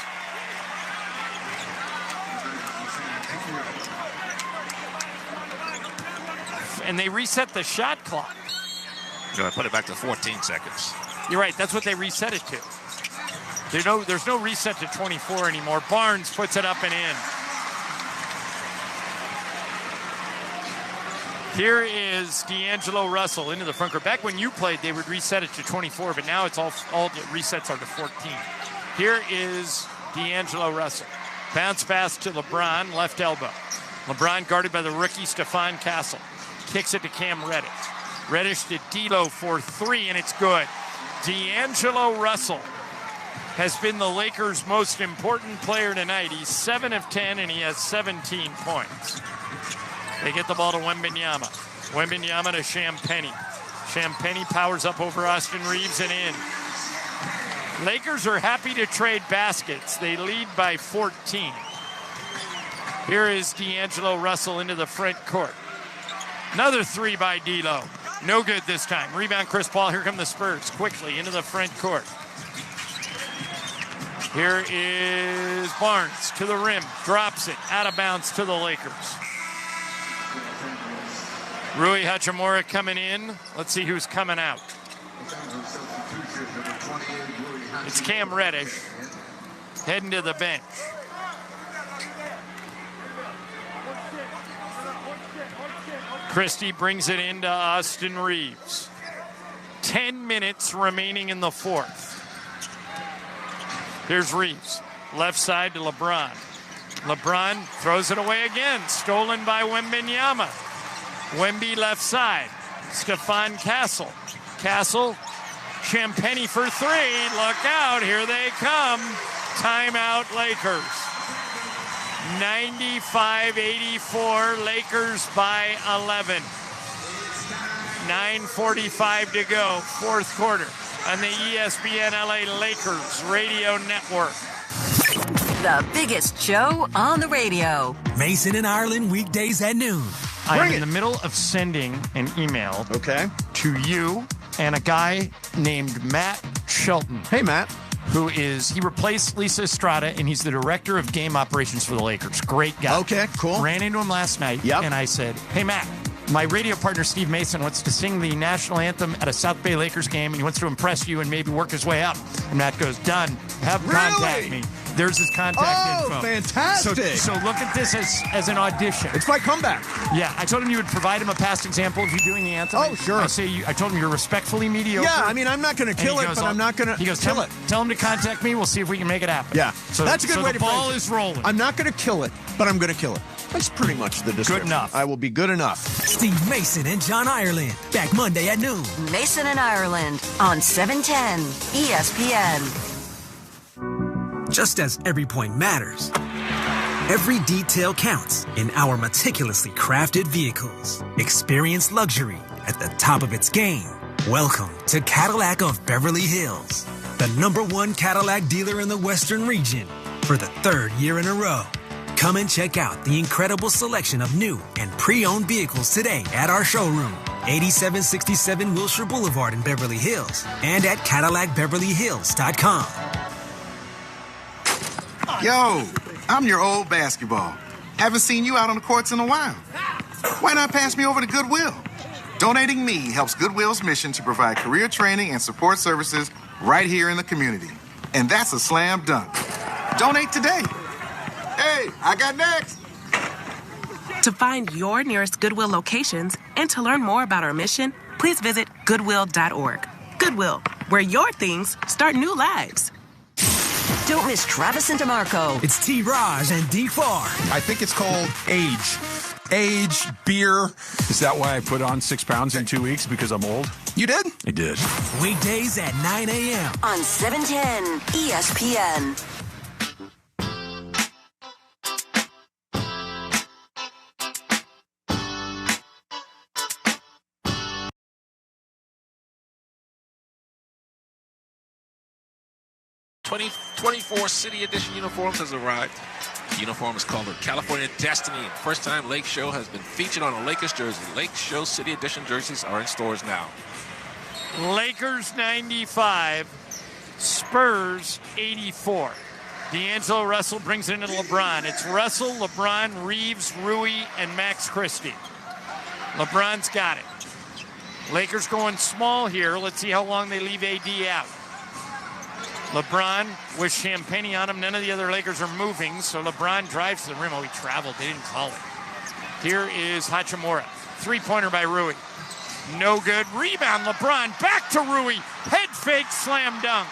And they reset the shot clock. So I put it back to 14 seconds. You're right. That's what they reset it to. There's no reset to 24 anymore. Barnes puts it up and in. Here is D'Angelo Russell into the front court. Back when you played, they would reset it to 24, but now it's all the resets are to 14. Here is D'Angelo Russell. Bounce pass to LeBron, left elbow. LeBron guarded by the rookie Stephon Castle. Kicks it to Cam Reddish. Reddish to D'Lo for 3, and it's good. D'Angelo Russell has been the Lakers' most important player tonight. He's 7 of 10, and he has 17 points. They get the ball to Wembanyama. Wembanyama to Champagnie. Champagnie powers up over Austin Reeves and in. Lakers are happy to trade baskets. They lead by 14. Here is D'Angelo Russell into the front court. Another 3 by D'Lo. No good this time. Rebound Chris Paul. Here come the Spurs quickly into the front court. Here is Barnes to the rim. Drops it out of bounds to the Lakers. Rui Hachimura coming in. Let's see who's coming out. It's Cam Reddish heading to the bench. Christie brings it into Austin Reeves. 10 minutes remaining in the fourth. Here's Reeves. Left side to LeBron. LeBron throws it away again. Stolen by Wembanyama. Wemby left side. Stephon Castle. Castle. Champagny for three. Look out. Here they come. Timeout Lakers. 95-84. Lakers by 11. 9:45 to go. Fourth quarter on the ESPN LA Lakers radio network. The biggest show on the radio. Mason and Ireland weekdays at noon. I'm in the middle of sending an email to you and a guy named Matt Shelton. Hey, Matt. He replaced Lisa Estrada, and he's the director of game operations for the Lakers. Great guy. Okay, cool. Ran into him last night, and I said, hey, Matt, my radio partner Steve Mason wants to sing the national anthem at a South Bay Lakers game, and he wants to impress you and maybe work his way up. And Matt goes, done. Have him contact me. There's his contact info. Fantastic. So look at this as an audition. It's my comeback. Yeah, I told him you would provide him a past example of you doing the anthem. Oh, sure. I told him you're respectfully mediocre. Yeah, I mean, I'm not going to kill it, but I'm not going to kill it. Tell him to contact me. We'll see if we can make it happen. Yeah, so that's a good way to phrase it. The ball is is rolling. I'm not going to kill it, but I'm going to kill it. That's pretty much the description. Good enough. I will be good enough. Steve Mason and John Ireland. Back Monday at noon. Mason and Ireland on 710 ESPN. Just as every point matters, every detail counts in our meticulously crafted vehicles. Experience luxury at the top of its game. Welcome to Cadillac of Beverly Hills, the #1 Cadillac dealer in the Western region for the third year in a row. Come and check out the incredible selection of new and pre-owned vehicles today at our showroom, 8767 Wilshire Boulevard in Beverly Hills, and at CadillacBeverlyHills.com. Yo, I'm your old basketball. Haven't seen you out on the courts in a while. Why not pass me over to Goodwill? Donating me helps Goodwill's mission to provide career training and support services right here in the community. And that's a slam dunk. Donate today. Hey, I got next. To find your nearest Goodwill locations and to learn more about our mission, please visit Goodwill.org. Goodwill, where your things start new lives. Don't miss Travis and DeMarco. It's T-Raj and D-Far. I think it's called age. Age, beer. Is that why I put on 6 pounds in 2 weeks? Because I'm old? You did? I did. Weekdays at 9 a.m. on 710 ESPN. The 24 City Edition uniforms has arrived. The uniform is called the California Destiny. First time Lake Show has been featured on a Lakers jersey. Lake Show City Edition jerseys are in stores now. Lakers 95, Spurs 84. D'Angelo Russell brings it into LeBron. It's Russell, LeBron, Reeves, Rui, and Max Christie. LeBron's got it. Lakers going small here. Let's see how long they leave AD out. LeBron with Champagny on him. None of the other Lakers are moving, so LeBron drives to the rim. Oh, he traveled. They didn't call it. Here is Hachimura. Three-pointer by Rui. No good. Rebound, LeBron. Back to Rui. Head fake, slam dunk.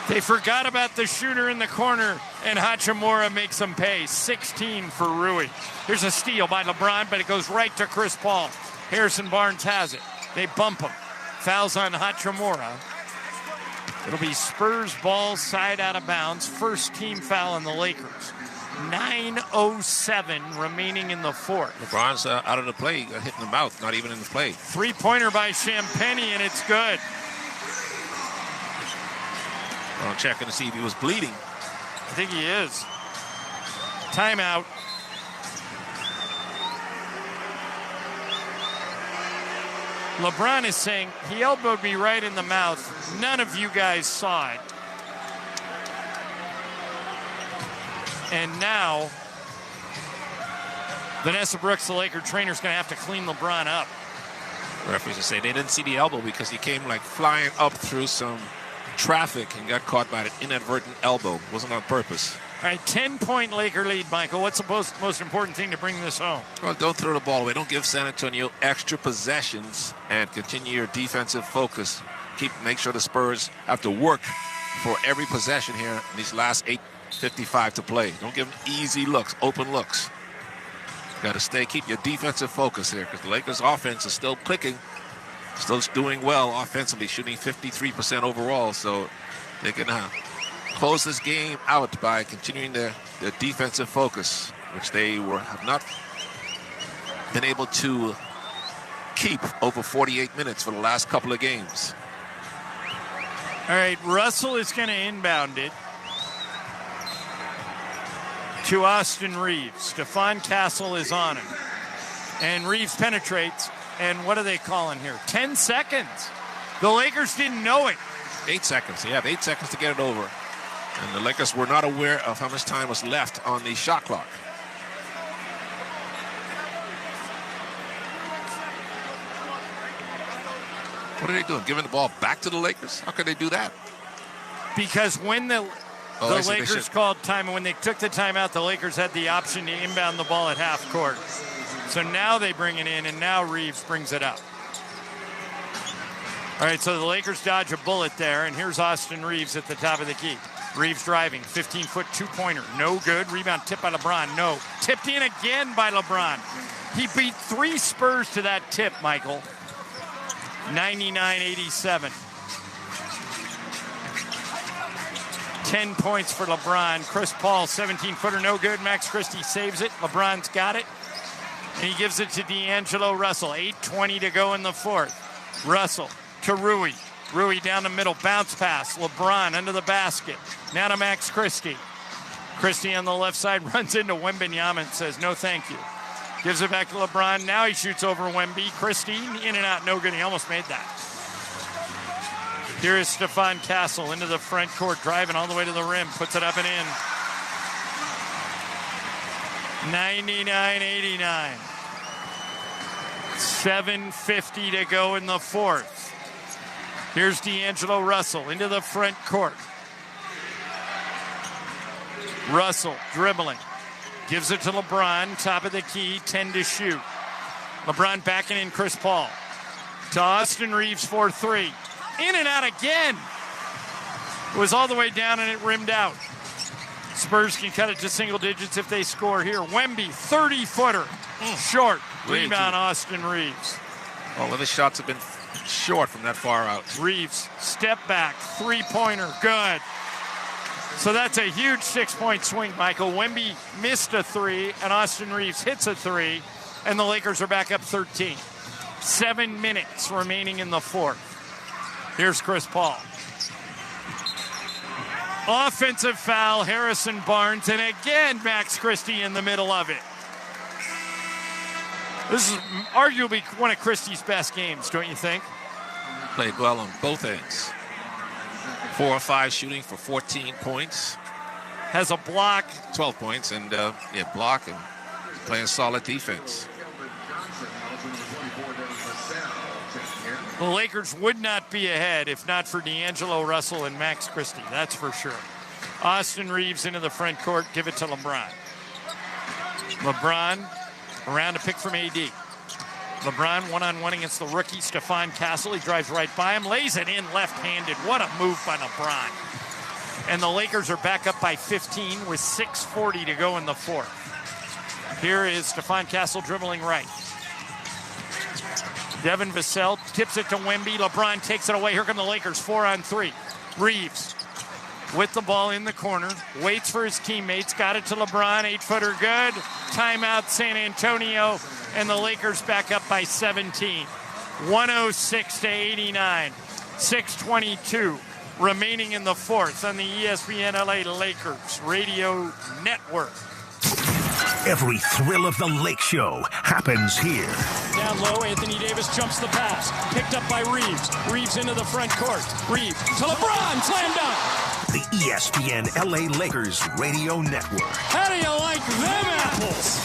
They forgot about the shooter in the corner, and Hachimura makes them pay. 16 for Rui. Here's a steal by LeBron, but it goes right to Chris Paul. Harrison Barnes has it. They bump him. Fouls on Hachimura. It'll be Spurs ball, side out of bounds. First team foul on the Lakers. 9:07 remaining in the fourth. LeBron's out of the play. Got hit in the mouth, not even in the play. Three-pointer by Champagny, and it's good. I'm checking to see if he was bleeding. I think he is. Timeout. LeBron is saying, he elbowed me right in the mouth. None of you guys saw it. And now, Vanessa Brooks, the Laker trainer, is going to have to clean LeBron up. Referees will say they didn't see the elbow because he came like flying up through some traffic and got caught by an inadvertent elbow. It wasn't on purpose. All right, 10-point Laker lead, Michael. What's the most important thing to bring this home? Well, don't throw the ball away. Don't give San Antonio extra possessions and continue your defensive focus. Make sure the Spurs have to work for every possession here in these last 8:55 to play. Don't give them easy looks, open looks. Got to keep your defensive focus here because the Lakers' offense is still clicking, still doing well offensively, shooting 53% overall. So they can close this game out by continuing their defensive focus, which they have not been able to keep over 48 minutes for the last couple of games. All right, Russell is going to inbound it to Austin Reeves. Stephon Castle is on him. And Reeves penetrates. And what are they calling here? 10 seconds. The Lakers didn't know it. 8 seconds. They have 8 seconds to get it over. And the Lakers were not aware of how much time was left on the shot clock. What are they doing? Giving the ball back to the Lakers? How could they do that? Because when the Lakers called time, and when they took the timeout, the Lakers had the option to inbound the ball at half court. So now they bring it in, and now Reeves brings it up. All right, so the Lakers dodge a bullet there, and here's Austin Reeves at the top of the key. Reeves driving, 15-foot two-pointer. No good. Rebound tipped by LeBron. No. Tipped in again by LeBron. He beat 3 Spurs to that tip, Michael. 99-87. 10 points for LeBron. Chris Paul, 17-footer, no good. Max Christie saves it. LeBron's got it. And he gives it to D'Angelo Russell. 8:20 to go in the fourth. Russell to Rui. Rui down the middle. Bounce pass. LeBron under the basket. Now to Max Christie. Christie on the left side runs into Wembanyama and says, no thank you. Gives it back to LeBron. Now he shoots over Wemby. Christie in and out. No good. He almost made that. Here is Stephon Castle into the front court, driving all the way to the rim. Puts it up and in. 99-89. 7:50 to go in the fourth. Here's D'Angelo Russell into the front court. Russell dribbling. Gives it to LeBron, top of the key, 10 to shoot. LeBron backing in Chris Paul. To Austin Reeves for 3. In and out again. It was all the way down and it rimmed out. Spurs can cut it to single digits if they score here. Wemby, 30-footer. Short. Rebound, Austin Reeves. All of his shots have been short from that far out. Reeves, step back, three-pointer, good. So that's a huge 6-point swing, Michael. Wemby missed a 3, and Austin Reeves hits a 3, and the Lakers are back up 13. 7 minutes remaining in the fourth. Here's Chris Paul. Offensive foul, Harrison Barnes, and again Max Christie in the middle of it. This is arguably one of Christie's best games, don't you think? Played well on both ends. 4 or 5 shooting for 14 points. Has a block. 12 points and block and playing solid defense. The Lakers would not be ahead if not for D'Angelo Russell and Max Christie, that's for sure. Austin Reeves into the front court, give it to LeBron. LeBron around a pick from AD. LeBron one-on-one against the rookie Stephon Castle. He drives right by him, lays it in left-handed. What a move by LeBron. And the Lakers are back up by 15 with 6:40 to go in the fourth. Here is Stephon Castle dribbling right. Devin Vassell tips it to Wemby. LeBron takes it away. Here come the Lakers, 4-on-3. Reeves with the ball in the corner. Waits for his teammates. Got it to LeBron. 8-footer good. Timeout San Antonio. And the Lakers back up by 17. 106-89. 6:22 remaining in the fourth on the ESPN LA Lakers Radio Network. Every thrill of the Lake Show happens here. Down low, Anthony Davis jumps the pass. Picked up by Reeves. Reeves into the front court. Reeves to LeBron. Slam dunk. The ESPN LA Lakers Radio Network. How do you like them apples?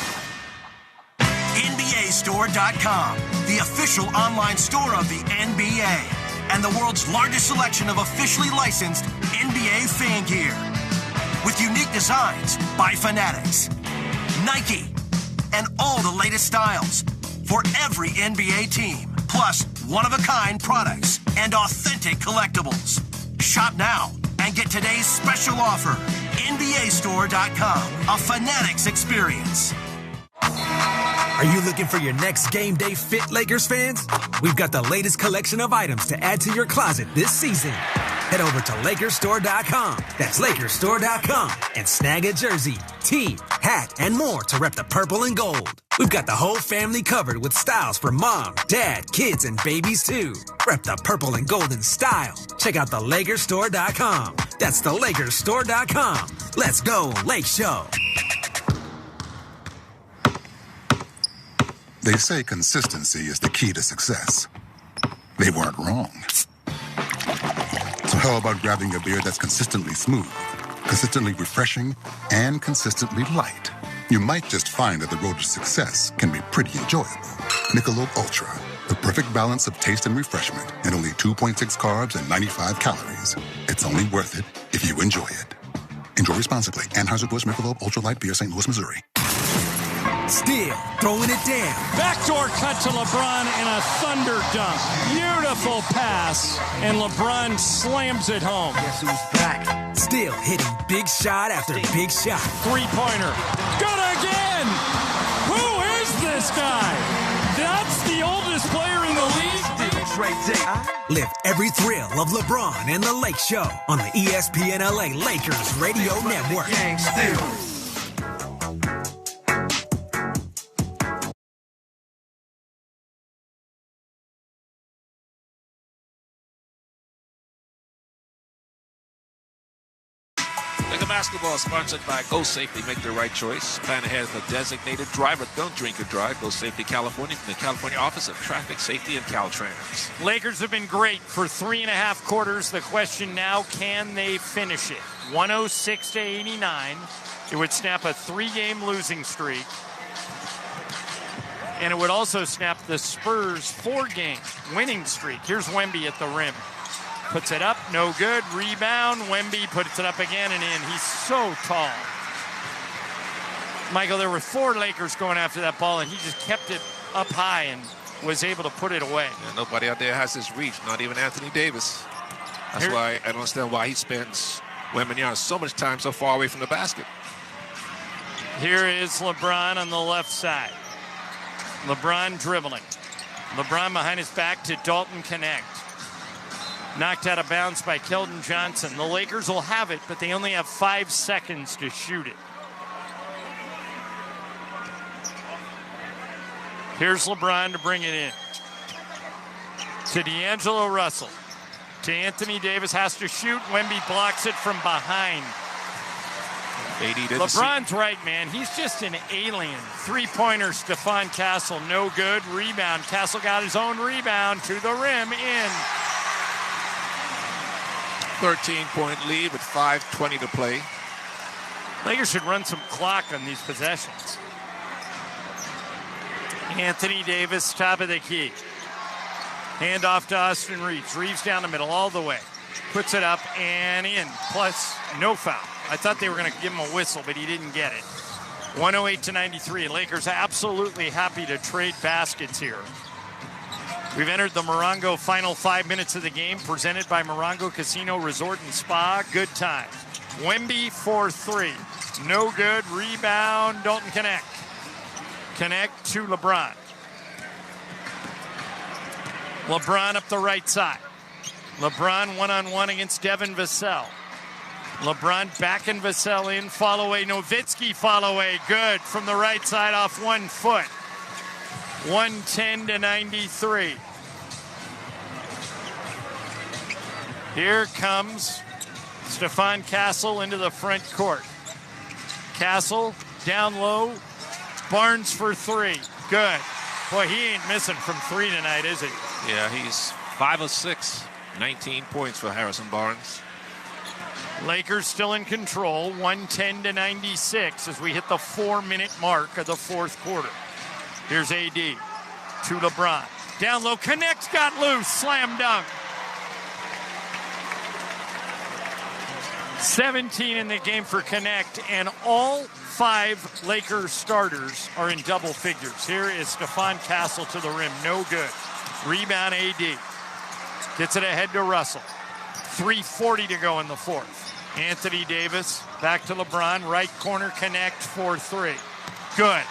NBAstore.com, the official online store of the NBA, and the world's largest selection of officially licensed NBA fan gear. With unique designs by Fanatics, Nike, and all the latest styles for every NBA team, plus one-of-a-kind products and authentic collectibles. Shop now and get today's special offer. NBAstore.com, a Fanatics experience. Are you looking for your next game day fit, Lakers fans? We've got the latest collection of items to add to your closet this season. Head over to LakersStore.com. That's LakersStore.com and snag a jersey, tee, hat, and more to rep the purple and gold. We've got the whole family covered with styles for mom, dad, kids, and babies too. Rep the purple and gold in style. Check out the LakersStore.com. That's the LakersStore.com. Let's go, Lake Show. They say consistency is the key to success. They weren't wrong. So how about grabbing a beer that's consistently smooth, consistently refreshing, and consistently light? You might just find that the road to success can be pretty enjoyable. Michelob Ultra, the perfect balance of taste and refreshment, and only 2.6 carbs and 95 calories. It's only worth it if you enjoy it. Enjoy responsibly. Anheuser-Busch Michelob Ultra Light Beer, St. Louis, Missouri. Still throwing it down. Backdoor cut to LeBron and a thunder dunk. Beautiful pass, and LeBron slams it home. Guess who's back? Still hitting big shot after big shot. Three-pointer. Good again! Who is this guy? That's the oldest player in the league. Live every thrill of LeBron and the Lake Show on the ESPN LA Lakers Radio Network. Basketball is sponsored by Go Safety. Make the right choice. Plan ahead of a designated driver. Don't drink or drive. Go Safety California from the California Office of Traffic Safety and Caltrans. Lakers have been great for 3.5 quarters. The question now, can they finish it? 106-89. It would snap a 3-game losing streak. And it would also snap the Spurs 4-game winning streak. Here's Wemby at the rim. Puts it up, no good. Rebound. Wemby puts it up again and in. He's so tall. Michael, there were 4 Lakers going after that ball, and he just kept it up high and was able to put it away. Yeah, nobody out there has his reach, not even Anthony Davis. That's why I don't understand why he spends Wembanyama so much time so far away from the basket. Here is LeBron on the left side. LeBron dribbling. LeBron behind his back to Dalton Connect. Knocked out of bounds by Keldon Johnson. The Lakers will have it, but they only have 5 seconds to shoot it. Here's LeBron to bring it in. To D'Angelo Russell. To Anthony Davis, has to shoot. Wemby blocks it from behind. LeBron's right, man. He's just an alien. Three-pointer, Stephon Castle, no good. Rebound. Castle got his own rebound to the rim, in. 13-point lead with 5:20 to play. Lakers should run some clock on these possessions. Anthony Davis, top of the key. Hand off to Austin Reeves. Reeves down the middle all the way. Puts it up and in. Plus, no foul. I thought they were going to give him a whistle, but he didn't get it. 108-93. Lakers absolutely happy to trade baskets here. We've entered the Morongo final 5 minutes of the game, presented by Morongo Casino Resort and Spa. Good time. Wemby for 3. No good. Rebound. Dalton Connect. Connect to LeBron. LeBron up the right side. LeBron one-on-one against Devin Vassell. LeBron backing Vassell in. Fall away. Nowitzki fall away. Good from the right side off 1 foot. 110-93. Here comes Stephon Castle into the front court. Castle down low. Barnes for 3. Good. Boy, he ain't missing from 3 tonight, is he? Yeah, he's 5 of 6. 19 points for Harrison Barnes. Lakers still in control. 110-96 as we hit the 4-minute mark of the fourth quarter. Here's AD. to LeBron. Down low, connects, got loose, slam dunk. 17 in the game for Connect, and all 5 Lakers starters are in double figures. Here is Stephon Castle to the rim, no good. Rebound AD. Gets it ahead to Russell. 3:40 to go in the fourth. Anthony Davis back to LeBron, right corner, Connect, 4-3. Good,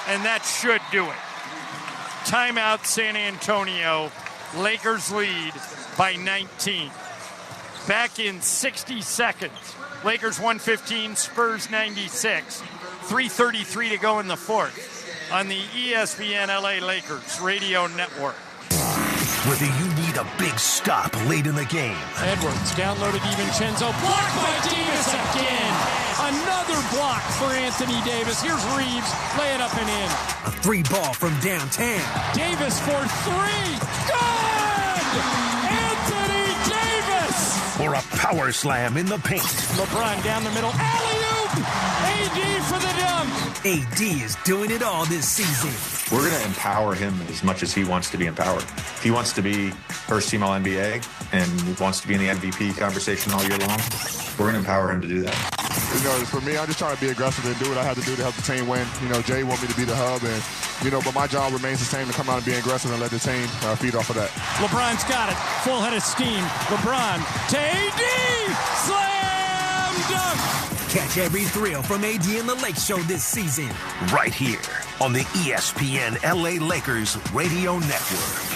and that should do it. Timeout, San Antonio. Lakers lead by 19. Back in 60 seconds. Lakers 115, Spurs 96. 3:33 to go in the fourth on the ESPN LA Lakers radio network. Whether you need a big stop late in the game. Edwards down low to DiVincenzo. Blocked by Davis again. Another block for Anthony Davis. Here's Reeves. Lay it up and in. A 3-ball from downtown. Davis for 3. Good! Anthony Davis! Or a power slam in the paint. LeBron down the middle. Alley-oop! AD for the dunk. AD is doing it all this season. We're going to empower him as much as he wants to be empowered. If he wants to be first team All-NBA and wants to be in the MVP conversation all year long, we're going to empower him to do that. You know, for me, I'm just trying to be aggressive and do what I have to do to help the team win. You know, Jay want me to be the hub, and, you know, but my job remains the same, to come out and be aggressive and let the team feed off of that. LeBron's got it. Full head of steam. LeBron to AD. Slam dunk. Catch every thrill from AD and the Lake Show this season. Right here on the ESPN LA Lakers radio network.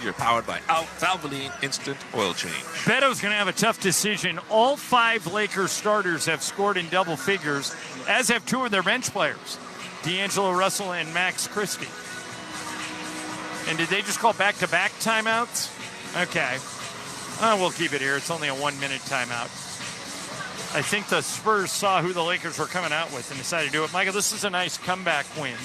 You're powered by Valvoline Instant Oil Change. Beto's going to have a tough decision. All 5 Lakers starters have scored in double figures, as have 2 of their bench players, D'Angelo Russell and Max Christie. And did they just call back-to-back timeouts? Okay. We'll keep it here. It's only a 1-minute timeout. I think the Spurs saw who the Lakers were coming out with and decided to do it. Michael, this is a nice comeback win.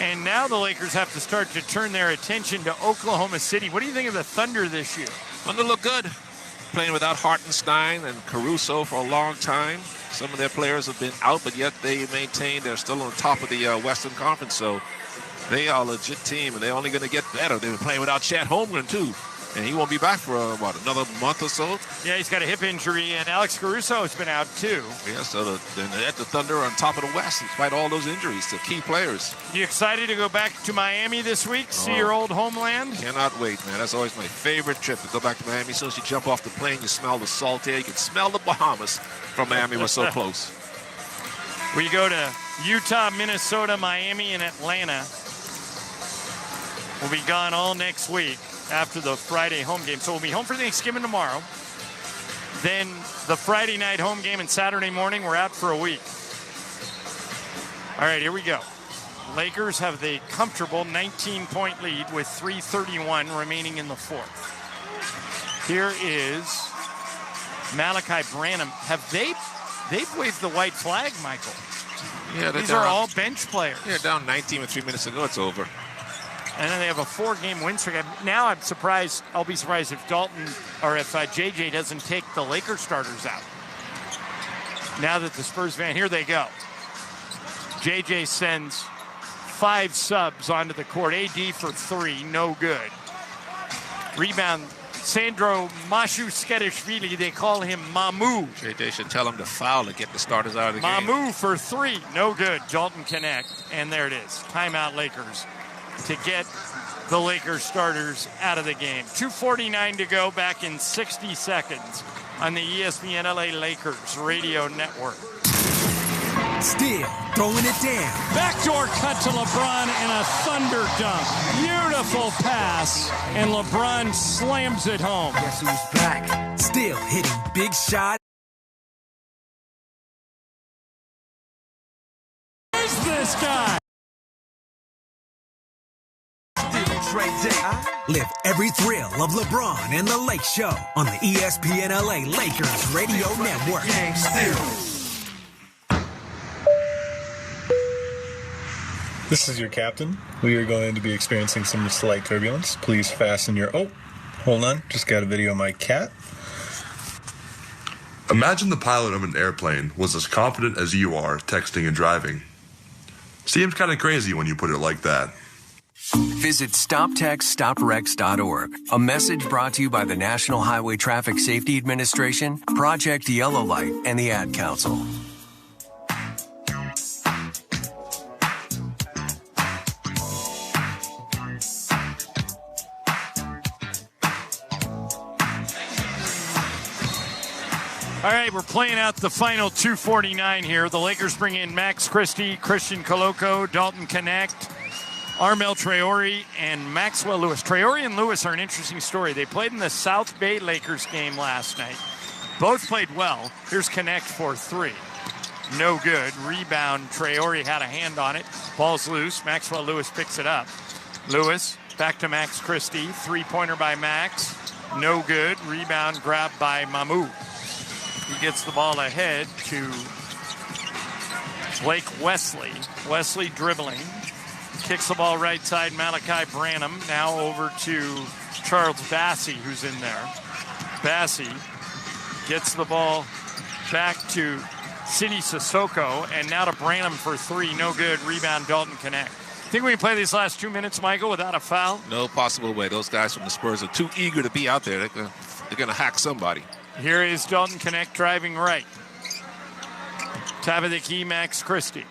And now the Lakers have to start to turn their attention to Oklahoma City. What do you think of the Thunder this year? Thunder look good. Playing without Hartenstein and Caruso for a long time. Some of their players have been out, but yet they maintain they're still on top of the Western Conference. So they are a legit team, and they're only going to get better. They've been playing without Chet Holmgren, too. And he won't be back for, another month or so? Yeah, he's got a hip injury, and Alex Caruso has been out, too. Yeah, so the Thunder are on top of the West, despite all those injuries to key players. You excited to go back to Miami this week, see your old homeland? Cannot wait, man. That's always my favorite trip, to go back to Miami. As soon as you jump off the plane, you smell the salt air. You can smell the Bahamas from Miami. We're so close. We go to Utah, Minnesota, Miami, and Atlanta. We'll be gone all next week after the Friday home game. So we'll be home for Thanksgiving tomorrow. Then the Friday night home game and Saturday morning, we're out for a week. All right, here we go. Lakers have the comfortable 19-point lead with 3:31 remaining in the fourth. Here is Malachi Branham. They've waved the white flag, Michael? Yeah, these are all bench players. Yeah, down 19 with 3 minutes to go. It's over. And then they have a 4-game win streak. Now I'll be surprised if Dalton or if JJ doesn't take the Lakers starters out. Now that the Spurs here they go. JJ sends 5 subs onto the court. AD for 3, no good. Rebound, Sandro Mashusketishvili, they call him Mamu. JJ should tell him to foul to get the starters out of the game. Mamu for 3, no good. Dalton Connect, and there it is. Timeout Lakers to get the Lakers starters out of the game. 2:49 to go, back in 60 seconds on the ESPN LA Lakers radio network. Still throwing it down. Backdoor cut to LeBron and a thunder dunk. Beautiful pass, and LeBron slams it home. Guess who's back? Still hitting big shots. Who's this guy? Live every thrill of LeBron and the Lake Show on the ESPN LA Lakers radio network. This is your captain. We are going to be experiencing some slight turbulence. Please fasten your... Oh, hold on. Just got a video of my cat. Imagine the pilot of an airplane was as confident as you are texting and driving. Seems kind of crazy when you put it like that. Visit StopTextStopWrecks.org. A message brought to you by the National Highway Traffic Safety Administration, Project Yellow Light, and the Ad Council. All right, we're playing out the final 2:49 here. The Lakers bring in Max Christie, Christian Coloco, Dalton Connect, Armel Traore, and Maxwell Lewis. Traore and Lewis are an interesting story. They played in the South Bay Lakers game last night. Both played well. Here's Connect for three. No good. Rebound. Traore had a hand on it. Ball's loose. Maxwell Lewis picks it up. Lewis back to Max Christie. Three-pointer by Max. No good. Rebound grabbed by Mamu. He gets the ball ahead to Blake Wesley. Wesley dribbling. Kicks the ball right side. Malachi Branham now over to Charles Bassey, who's in there. Bassey gets the ball back to City Sissoko, and now to Branham for three. No good. Rebound, Dalton Connect. Think we can play these last 2 minutes, Michael, without a foul? No possible way. Those guys from the Spurs are too eager to be out there. They're going to hack somebody. Here is Dalton Connect driving right. Top of the key, Max Christie.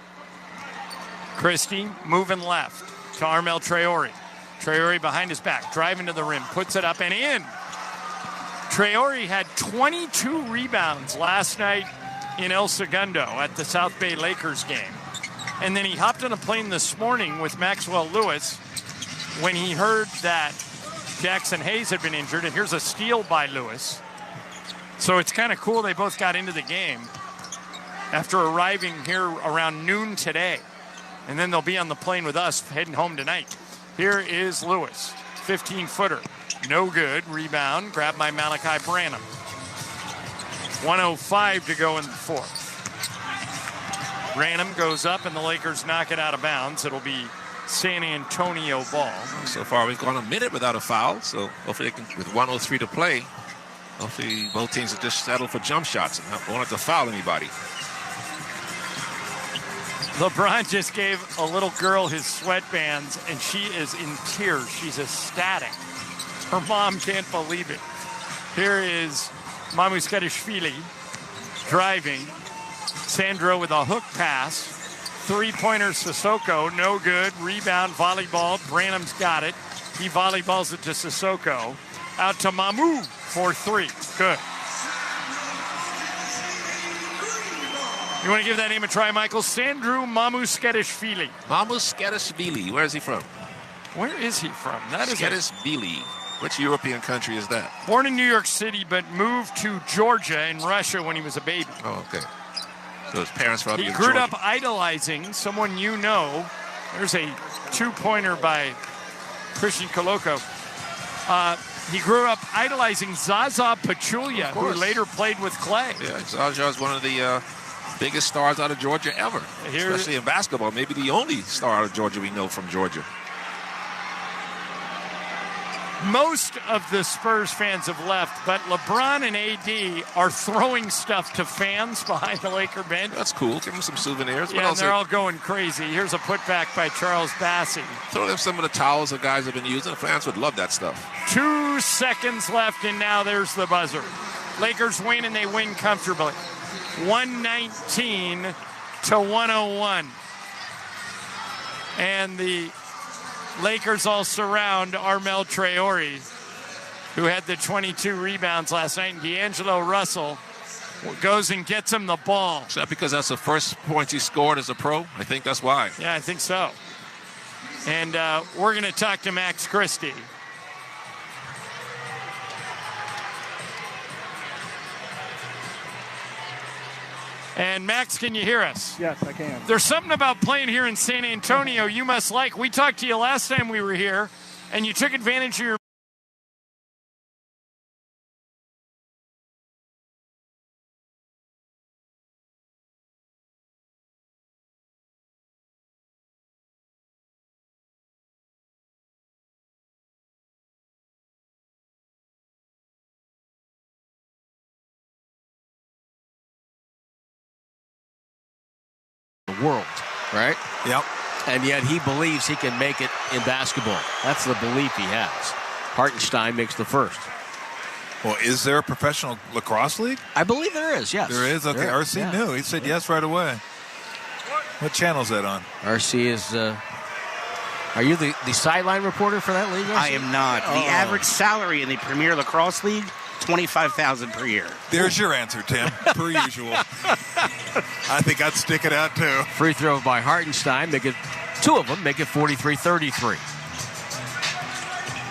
Christie moving left to Armel Traore. Traore behind his back, driving to the rim, puts it up and in. Traore had 22 rebounds last night in El Segundo at the South Bay Lakers game. And then he hopped on a plane this morning with Maxwell Lewis when he heard that Jackson Hayes had been injured. And here's a steal by Lewis. So it's kind of cool they both got into the game after arriving here around noon today. And then they'll be on the plane with us heading home tonight. Here is Lewis, 15-footer. No good. Rebound, grabbed by Malachi Branham. 1:05 to go in the fourth. Branham goes up and the Lakers knock it out of bounds. It'll be San Antonio ball. So far we've gone a minute without a foul. So hopefully they can, with 1:03 to play, hopefully both teams will just settle for jump shots and won't have to foul anybody. LeBron just gave a little girl his sweatbands, and she is in tears. She's ecstatic. Her mom can't believe it. Here is Mamu Skadishvili driving. Sandro with a hook pass. Three-pointer Sissoko, no good. Rebound, volleyball. Branham's got it. He volleyballs it to Sissoko. Out to Mamu for three. Good. You want to give that name a try, Michael? Sandro Mamusketishvili. Mamusketishvili. Where is he from? Where is he from? That is Sketishvili. Which European country is that? Born in New York City, but moved to Georgia in Russia when he was a baby. Oh, okay. So his parents probably. He grew up idolizing someone you know. There's a two-pointer by Christian Coloco. He grew up idolizing Zaza Pachulia, who later played with Clay. Yeah, Zaza is one of the biggest stars out of Georgia ever, especially in basketball. Maybe the only star out of Georgia we know from Georgia. Most of the Spurs fans have left, but LeBron and AD are throwing stuff to fans behind the Laker bench. That's cool. Give them some souvenirs. Yeah, and they're all going crazy. Here's a putback by Charles Bassey. Throw them some of the towels the guys have been using. The fans would love that stuff. 2 seconds left, and now there's the buzzer. Lakers win, and they win comfortably. 119 to 101. And the Lakers all surround Armel Traore, who had the 22 rebounds last night, and D'Angelo Russell goes and gets him the ball. Is that because that's the first points he scored as a pro? I think that's why. Yeah, I think so. And we're going to talk to Max Christie. And Max, can you hear us? Yes, I can. There's something about playing here in San Antonio you must like. We talked to you last time we were here, and you took advantage of your world, right? Yep. And yet he believes he can make it in basketball. That's the belief he has. Hartenstein makes the first. Well, is there a professional lacrosse league? I believe there is, yes. There is? Okay, There is, RC knew. He said yes right away. What channel is that on? RC is... Are you the sideline reporter for that league, RC? I am not. The average salary in the Premier Lacrosse League, $25,000 per year. There's your answer, Tim, per usual. I think I'd stick it out, too. Free throw by Hartenstein. Two of them make it 43-33.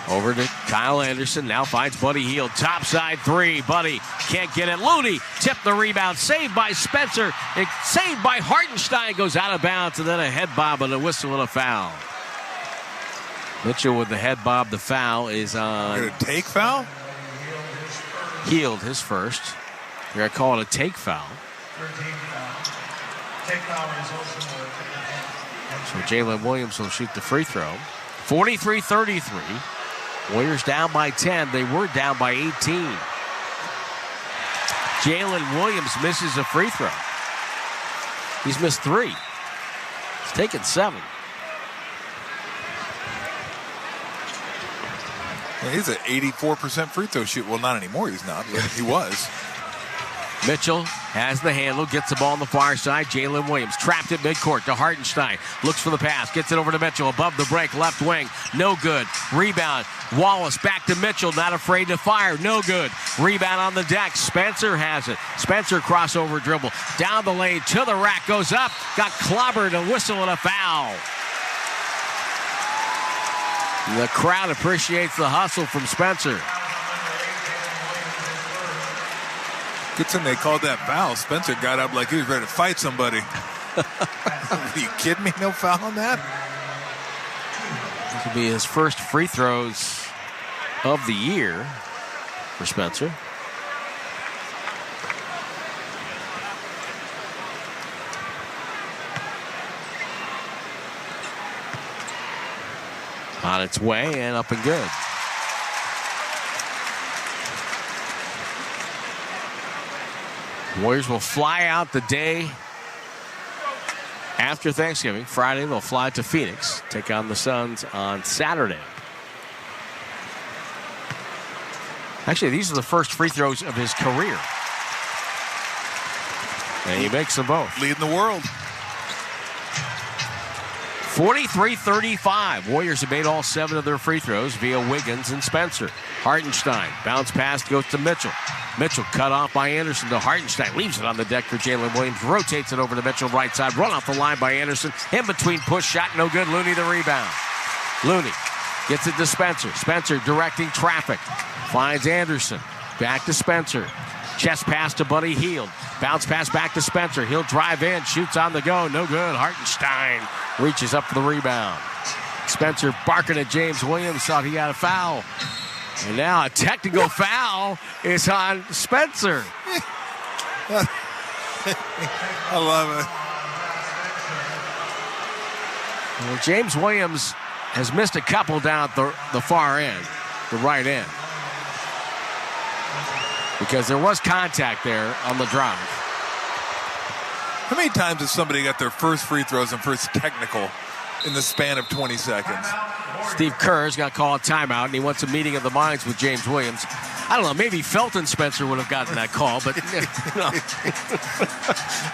Over to Kyle Anderson. Now finds Buddy Hield. Topside three. Buddy can't get it. Looney tipped the rebound. Saved by Spencer. Saved by Hartenstein. Goes out of bounds. And then a head bob and a whistle and a foul. Mitchell with the head bob. The foul is on. You're going to take foul? Hield, his first. You're going to call it a take foul. So Jalen Williams will shoot the free throw. 43-33. Warriors down by 10. They were down by 18. Jalen Williams misses a free throw. He's missed 3. He's taken 7. Yeah, he's an 84% free throw shoot. Well, not anymore. He's not, but he was. Mitchell has the handle, gets the ball on the far side. Jalen Williams trapped at midcourt to Hartenstein. Looks for the pass, gets it over to Mitchell. Above the break, left wing, no good. Rebound, Wallace back to Mitchell, not afraid to fire, no good. Rebound on the deck, Spencer has it. Spencer crossover dribble, down the lane, to the rack, goes up, got clobbered, a whistle and a foul. The crowd appreciates the hustle from Spencer. Good thing they called that foul. Spencer got up like he was ready to fight somebody. Are you kidding me? No foul on that? This will be his first free throws of the year for Spencer. On its way and up and good. Warriors will fly out the day after Thanksgiving. Friday, they'll fly to Phoenix, take on the Suns on Saturday. Actually, these are the first free throws of his career. And he makes them both. Leading the world. 43-35. Warriors have made all 7 of their free throws via Wiggins and Spencer. Hartenstein. Bounce pass goes to Mitchell. Mitchell cut off by Anderson to Hartenstein. Leaves it on the deck for Jalen Williams. Rotates it over to Mitchell right side. Run off the line by Anderson. In between push shot. No good. Looney the rebound. Looney gets it to Spencer. Spencer directing traffic. Finds Anderson. Back to Spencer. Chest pass to Buddy Hield. Bounce pass back to Spencer. He'll drive in. Shoots on the go. No good. Hartenstein reaches up for the rebound. Spencer barking at James Williams. Thought he had a foul. And now a technical foul is on Spencer. I love it. Well, James Williams has missed a couple down at the far end, the right end. Because there was contact there on the drive. How many times has somebody got their first free throws and first technical in the span of 20 seconds? Steve Kerr's got to call a timeout, and he wants a meeting of the minds with James Williams. I don't know, maybe Felton Spencer would have gotten that call, but no.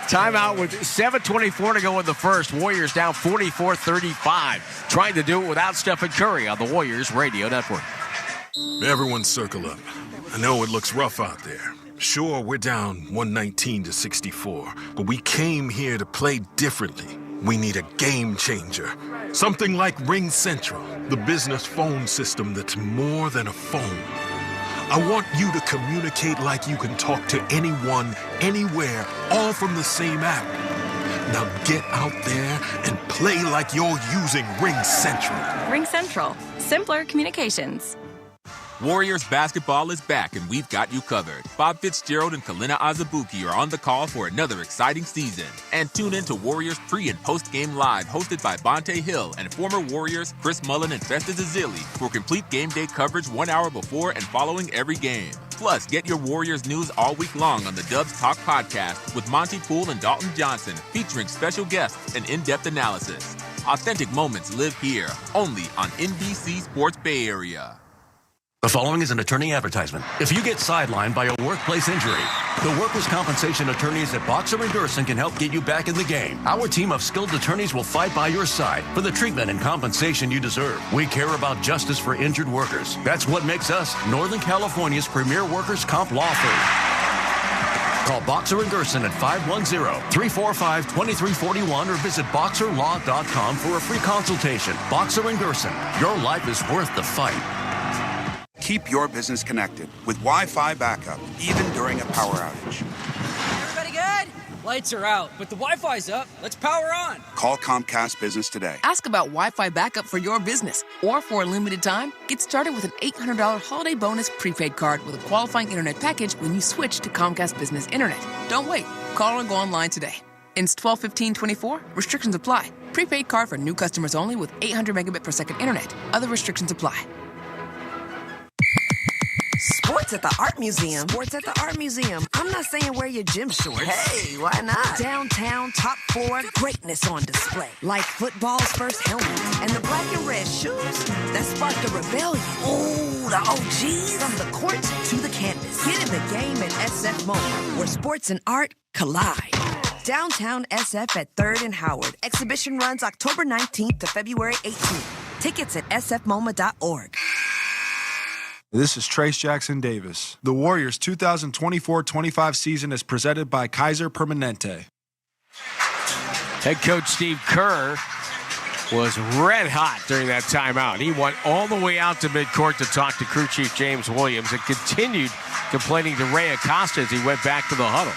Timeout with 7:24 to go in the first. Warriors down 44-35. Trying to do it without Stephen Curry on the Warriors Radio Network. Everyone circle up. I know it looks rough out there. Sure, we're down 119-64, but we came here to play differently. We need a game changer. Something like Ring Central, the business phone system that's more than a phone. I want you to communicate like you can talk to anyone, anywhere, all from the same app. Now get out there and play like you're using Ring Central. Ring Central. Simpler communications. Warriors basketball is back, and we've got you covered. Bob Fitzgerald and Kalina Azubuike are on the call for another exciting season. And tune in to Warriors pre- and post-game live, hosted by Bonte Hill and former Warriors Chris Mullin and Festus Ezeli for complete game day coverage 1 hour before and following every game. Plus, get your Warriors news all week long on the Dubs Talk podcast with Monty Poole and Dalton Johnson, featuring special guests and in-depth analysis. Authentic moments live here, only on NBC Sports Bay Area. The following is an attorney advertisement. If you get sidelined by a workplace injury, the workers' compensation attorneys at Boxer & Gerson can help get you back in the game. Our team of skilled attorneys will fight by your side for the treatment and compensation you deserve. We care about justice for injured workers. That's what makes us Northern California's premier workers' comp law firm. Call Boxer & Gerson at 510-345-2341 or visit boxerlaw.com for a free consultation. Boxer & Gerson, your life is worth the fight. Keep your business connected with Wi-Fi backup, even during a power outage. Everybody good? Lights are out, but the Wi-Fi's up. Let's power on. Call Comcast Business today. Ask about Wi-Fi backup for your business, or for a limited time, get started with an $800 holiday bonus prepaid card with a qualifying internet package when you switch to Comcast Business Internet. Don't wait. Call or go online today. Ends 12/15/24. Restrictions apply. Prepaid card for new customers only with 800 megabit per second internet. Other restrictions apply. Sports at the Art Museum. Sports at the Art Museum. I'm not saying wear your gym shorts. Hey, why not? Downtown, top floor, greatness on display. Like football's first helmet and the black and red shoes that sparked a rebellion. Ooh, the OGs. From the court to the canvas. Get in the game at SF MoMA, where sports and art collide. Downtown SF at 3rd and Howard. Exhibition runs October 19th to February 18th. Tickets at sfmoma.org. This is Trace Jackson Davis. The Warriors 2024-25 season is presented by Kaiser Permanente. Head coach Steve Kerr was red hot during that timeout. He went all the way out to midcourt to talk to crew chief James Williams and continued complaining to Ray Acosta as he went back to the huddle.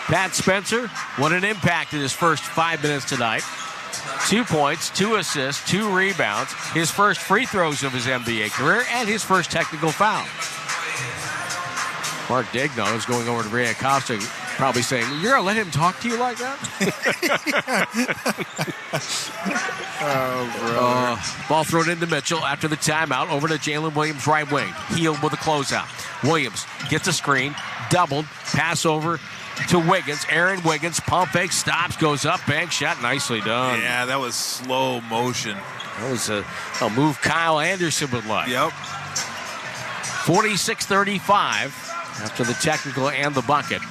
Pat Spencer, what an impact in his first 5 minutes tonight. 2 points, 2 assists, 2 rebounds, his first free throws of his NBA career, and his first technical foul. Mark Digno is going over to Ray Acosta, probably saying, "You're going to let him talk to you like that?" Ball thrown into Mitchell after the timeout, over to Jalen Williams, right wing. Healed with a closeout. Williams gets a screen, doubled, pass over to Wiggins. Aaron Wiggins, pump fake, stops, goes up, bank shot, nicely done. Yeah, that was slow motion. That was a move Kyle Anderson would like. Yep. 46-35 after the technical and the bucket.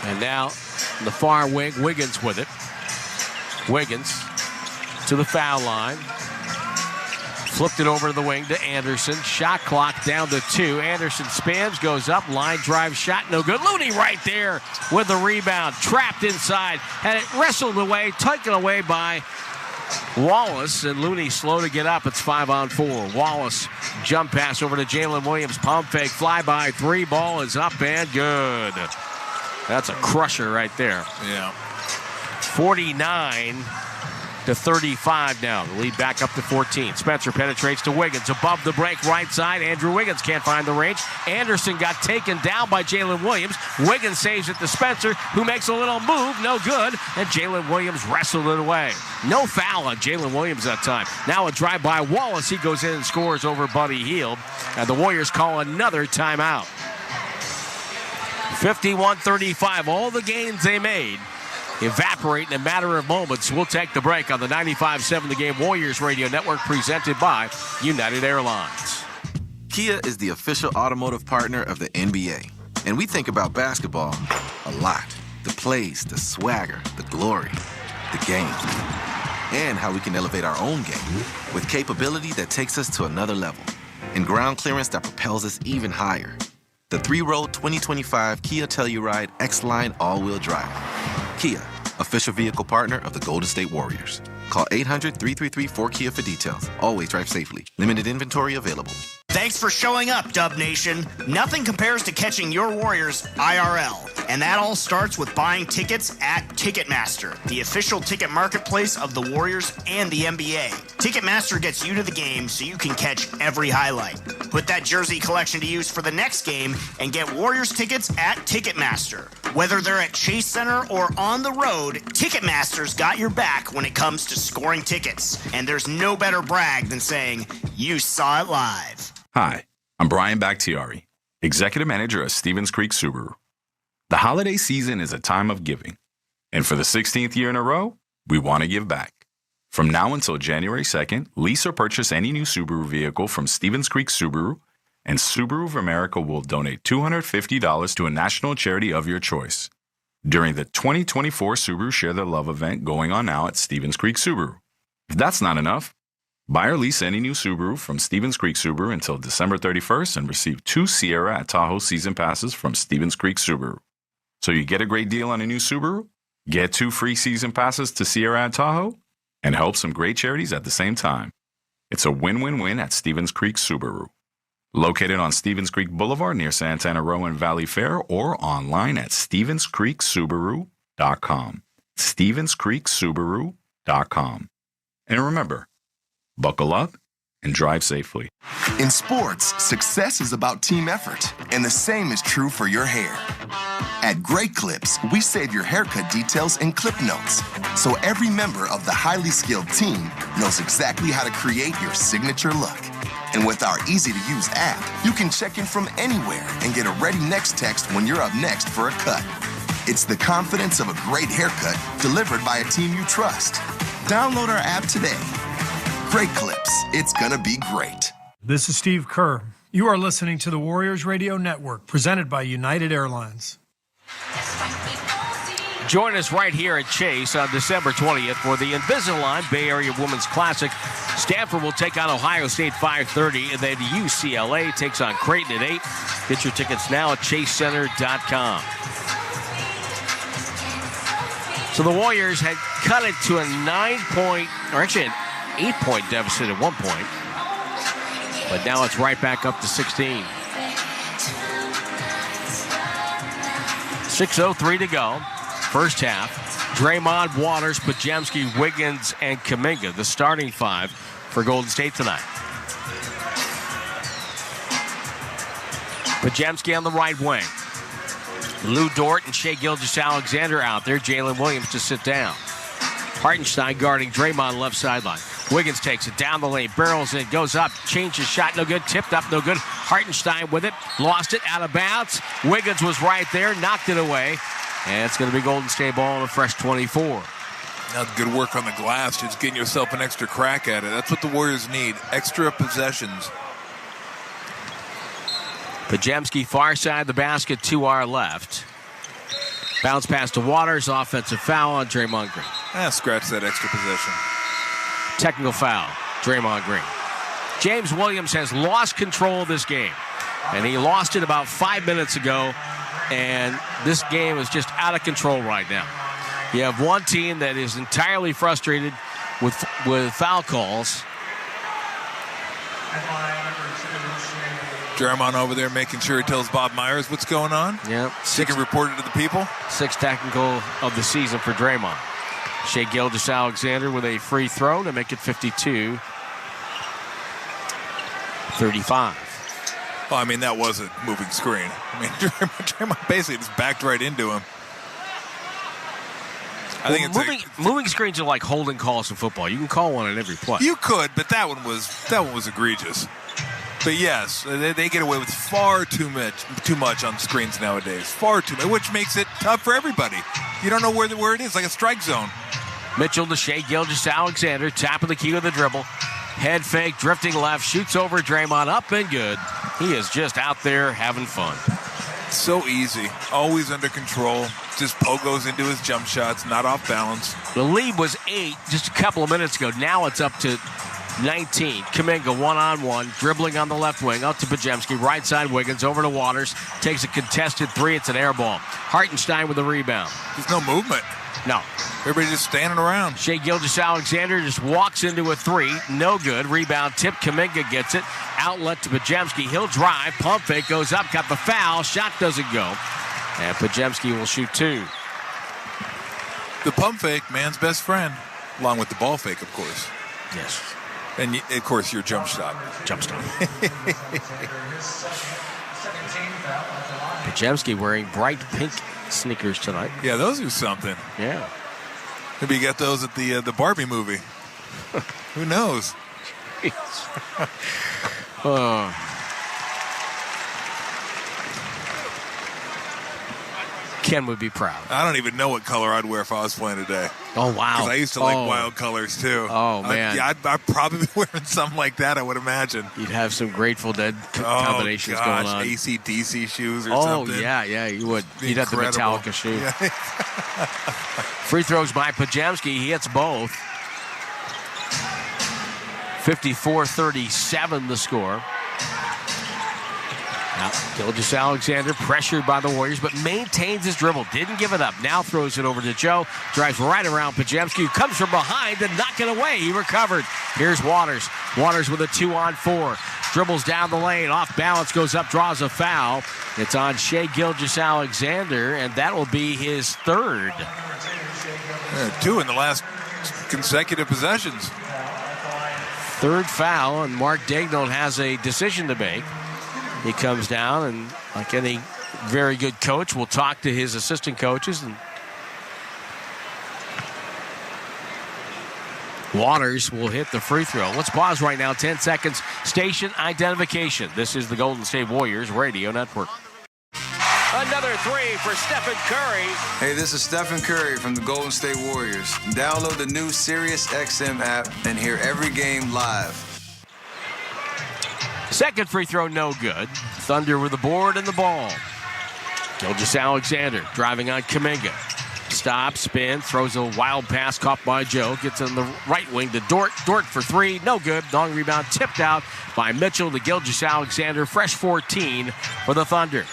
And now the far wing, Wiggins with it. Wiggins to the foul line. Flipped it over to the wing to Anderson. Shot clock down to 2. Anderson spins, goes up, line drive shot, no good. Looney right there with the rebound. Trapped inside. Had it wrestled away, taken away by Wallace. And Looney slow to get up. It's 5-on-4. Wallace jump pass over to Jalen Williams. Pump fake, fly by 3. Ball is up and good. That's a crusher right there. Yeah. 49-35 now. The lead back up to 14. Spencer penetrates to Wiggins. Above the break, right side. Andrew Wiggins can't find the range. Anderson got taken down by Jalen Williams. Wiggins saves it to Spencer, who makes a little move. No good. And Jalen Williams wrestled it away. No foul on Jalen Williams that time. Now a drive by Wallace. He goes in and scores over Buddy Hield. And the Warriors call another timeout. 51-35. All the gains they made evaporate in a matter of moments. We'll take the break on the 95.7 The Game Warriors Radio Network, presented by United Airlines. Kia is the official automotive partner of the NBA. And we think about basketball a lot. The plays, the swagger, the glory, the game. And how we can elevate our own game with capability that takes us to another level. And ground clearance that propels us even higher. The 3-row 2025 Kia Telluride X-Line all-wheel drive. Kia, official vehicle partner of the Golden State Warriors. Call 800-333-4KIA for details. Always drive safely. Limited inventory available. Thanks for showing up, Dub Nation. Nothing compares to catching your Warriors IRL. And that all starts with buying tickets at Ticketmaster, the official ticket marketplace of the Warriors and the NBA. Ticketmaster gets you to the game so you can catch every highlight. Put that jersey collection to use for the next game and get Warriors tickets at Ticketmaster. Whether they're at Chase Center or on the road, Ticketmaster's got your back when it comes to scoring tickets. And there's no better brag than saying, you saw it live. Hi, I'm Brian Bakhtiari, Executive Manager of Stevens Creek Subaru. The holiday season is a time of giving, and for the 16th year in a row, we want to give back. From now until January 2nd, lease or purchase any new Subaru vehicle from Stevens Creek Subaru, and Subaru of America will donate $250 to a national charity of your choice during the 2024 Subaru Share the Love event going on now at Stevens Creek Subaru. If that's not enough, buy or lease any new Subaru from Stevens Creek Subaru until December 31st and receive 2 Sierra at Tahoe season passes from Stevens Creek Subaru. So you get a great deal on a new Subaru, get 2 free season passes to Sierra at Tahoe, and help some great charities at the same time. It's a win-win-win at Stevens Creek Subaru. Located on Stevens Creek Boulevard near Santana Row and Valley Fair, or online at StevensCreekSubaru.com. StevensCreekSubaru.com. And remember, buckle up and drive safely. In sports, success is about team effort, and the same is true for your hair. At Great Clips, we save your haircut details in clip notes, so every member of the highly skilled team knows exactly how to create your signature look. And with our easy-to-use app, you can check in from anywhere and get a ready next text when you're up next for a cut. It's the confidence of a great haircut delivered by a team you trust. Download our app today. Great Clips. It's gonna be great. This is Steve Kerr. You are listening to the Warriors Radio Network, presented by United Airlines. Join us right here at Chase on December 20th for the Invisalign Bay Area Women's Classic. Stanford will take on Ohio State 5:30, and then UCLA takes on Creighton at 8. Get your tickets now at chasecenter.com. So the Warriors had cut it to a 9-point, or actually an 8-point deficit at one point. But now it's right back up to 16. 6:03 to go. First half. Draymond, Waters, Pajemski, Wiggins, and Kuminga, the starting 5 for Golden State tonight. Pajemski on the right wing. Lou Dort and Shai Gilgeous-Alexander out there. Jalen Williams to sit down. Hartenstein guarding Draymond left sideline. Wiggins takes it down the lane, barrels in, goes up, changes shot, no good, tipped up, no good. Hartenstein with it, lost it, out of bounds. Wiggins was right there, knocked it away. And it's going to be Golden State ball on a fresh 24. Now, good work on the glass, just getting yourself an extra crack at it. That's what the Warriors need, extra possessions. Pajemski far side of the basket to our left. Bounce pass to Waters, offensive foul on Draymond Green. Scratch that extra possession. Technical foul, Draymond Green. James Williams has lost control of this game, and he lost it about 5 minutes ago, and this game is just out of control right now. You have one team that is entirely frustrated with foul calls. Draymond over there making sure he tells Bob Myers what's going on. Yep. He can report it to the people. 6th technical of the season for Draymond. Shai Gilgeous-Alexander with a free throw to make it 52-35. Well, I mean, that was a moving screen. I mean, Draymond basically just backed right into him. I think moving screens are like holding calls in football. You can call one at every play. You could, but that one was egregious. But yes, they get away with far too much on screens nowadays. Far too much, which makes it tough for everybody. You don't know where it is, like a strike zone. Mitchell to Shai Gilgeous-Alexander, top of the key with the dribble. Head fake, drifting left, shoots over Draymond, up and good. He is just out there having fun. So easy, always under control. Just pogos into his jump shots, not off balance. The lead was 8 just a couple of minutes ago. Now it's up to 19. Kuminga one-on-one, dribbling on the left wing, up to Pajemski, right side Wiggins, over to Waters, takes a contested 3, it's an air ball. Hartenstein with the rebound. There's no movement. No. Everybody's just standing around. Shai Gilgeous-Alexander just walks into a 3, no good. Rebound tip, Kuminga gets it, outlet to Pajemski, he'll drive, pump fake, goes up, got the foul, shot doesn't go. And Pajemski will shoot 2. The pump fake, man's best friend, along with the ball fake, of course. Yes. And, of course, your jump shot. Jump shot. Pajemski wearing bright pink sneakers tonight. Yeah, those are something. Yeah. Maybe you got those at the Barbie movie. Who knows? Ken would be proud. I don't even know what color I'd wear if I was playing today. Oh, wow. Because I used to like wild colors, too. Oh, man. I'd probably be wearing something like that, I would imagine. You'd have some Grateful Dead combinations going on. AC/DC shoes or something. Oh, yeah, you would. You'd have the Metallica shoe. Yeah. Free throws by Pajemski. He hits both. 54-37 the score. Now, Gilgeous-Alexander pressured by the Warriors, but maintains his dribble. Didn't give it up. Now throws it over to Joe. Drives right around Pajemski, who comes from behind and knock it away. He recovered. Here's Waters. Waters with a 2-on-4. Dribbles down the lane. Off balance, goes up, draws a foul. It's on Shai Gilgeous-Alexander, and that will be his third. 2 in the last consecutive possessions. Third foul, and Mark Daigneault has a decision to make. He comes down, and like any very good coach, will talk to his assistant coaches. And Waters will hit the free throw. Let's pause right now. 10 seconds. Station identification. This is the Golden State Warriors Radio Network. Another three for Stephen Curry. Hey, this is Stephen Curry from the Golden State Warriors. Download the new SiriusXM app and hear every game live. Second free throw, no good. Thunder with the board and the ball. Gilgeous-Alexander driving on Kuminga. Stops, spin, throws a wild pass caught by Joe. Gets on the right wing to Dort. Dort for three, no good. Long rebound tipped out by Mitchell to Gilgeous-Alexander. Fresh 14 for the Thunder.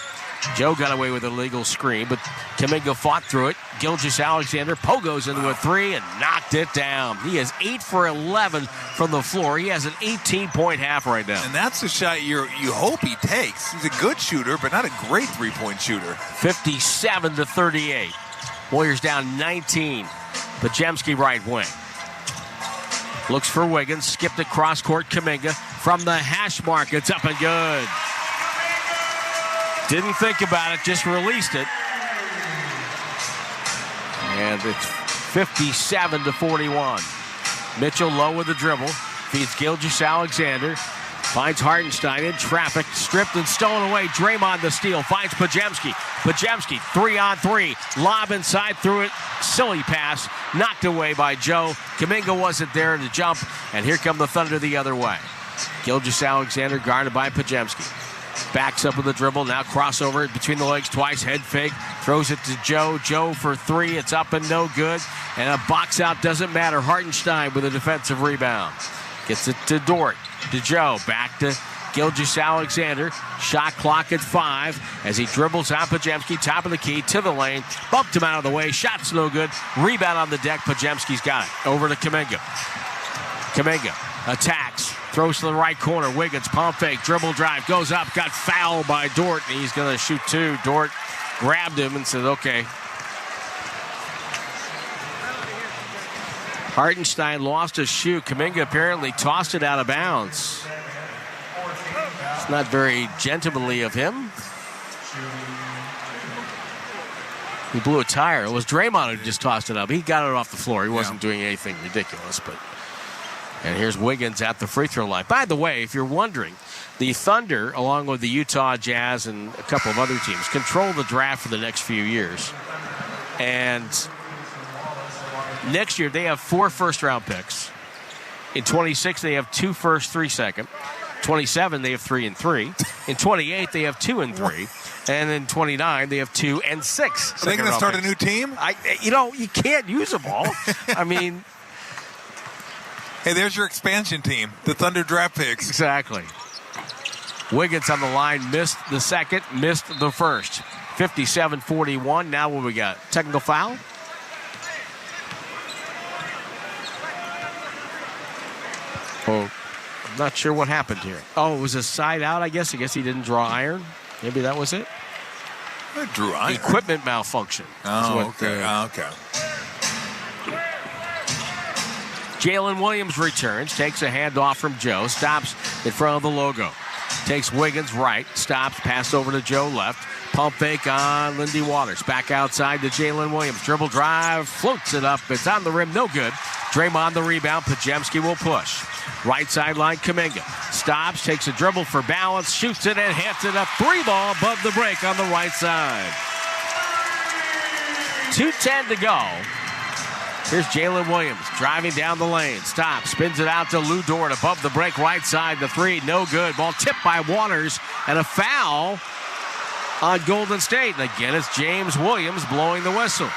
Joe got away with a legal screen, but Kuminga fought through it. Gilgeous-Alexander pogos into a three and knocked it down. He is 8 for 11 from the floor. He has an 18-point half right now. And that's a shot you hope he takes. He's a good shooter, but not a great three-point shooter. 57-38. Warriors down 19. Pajemski right wing. Looks for Wiggins. Skipped it cross-court. Kuminga from the hash mark. It's up and good. Didn't think about it, just released it. And it's 57-41. Mitchell low with the dribble. Feeds Gilgeous-Alexander. Finds Hartenstein in traffic. Stripped and stolen away. Draymond the steal. Finds Pajemski. Pajemski 3-on-3. Lob inside. Threw it. Silly pass. Knocked away by Joe. Kuminga wasn't there to jump. And here come the Thunder the other way. Gilgeous-Alexander guarded by Pajemski. Backs up with the dribble. Now crossover between the legs twice. Head fake. Throws it to Joe. Joe for three. It's up and no good. And a box out doesn't matter. Hartenstein with a defensive rebound. Gets it to Dort. To Joe. Back to Gilgeous-Alexander. Shot clock at 5 as he dribbles out Pajemski. Top of the key to the lane. Bumped him out of the way. Shot's no good. Rebound on the deck. Pajemski's got it. Over to Kuminga. Kuminga attacks. Throws to the right corner. Wiggins, pump fake, dribble drive, goes up, got fouled by Dort, and he's going to shoot two. Dort grabbed him and said, okay. Hartenstein lost his shoe. Kuminga apparently tossed it out of bounds. It's not very gentlemanly of him. He blew a tire. It was Draymond who just tossed it up. He got it off the floor. He wasn't doing anything ridiculous, but... And here's Wiggins at the free throw line. By the way, if you're wondering, the Thunder, along with the Utah Jazz and a couple of other teams, control the draft for the next few years. And next year, they have 4 first-round picks. In 26, they have 2 first, 3 second. 27, they have 3 and 3. In 28, they have 2 and 3. And in 29, they have 2 and 6. Are they going to start a new team? You can't use them all. I mean... Hey, there's your expansion team, the Thunder draft picks. Exactly. Wiggins on the line, missed the second, missed the first. 57-41. Now what we got? Technical foul? Oh, I'm not sure what happened here. Oh, it was a side out, I guess. I guess he didn't draw iron. Maybe that was it. I drew iron. Equipment malfunction. Oh, okay. Okay. Jalen Williams returns, takes a handoff from Joe, stops in front of the logo. Takes Wiggins right, stops, pass over to Joe left. Pump fake on Lindy Waters. Back outside to Jalen Williams. Dribble drive, floats it up. It's on the rim, no good. Draymond the rebound. Pajemski will push. Right sideline, Kuminga. Stops, takes a dribble for balance, shoots it and hits it up. 3 ball above the break on the right side. 2:10 to go. Here's Jalen Williams driving down the lane. Stops, spins it out to Lou Dort above the break right side. The three, no good. Ball tipped by Waters, and a foul on Golden State. And again, it's James Williams blowing the whistle.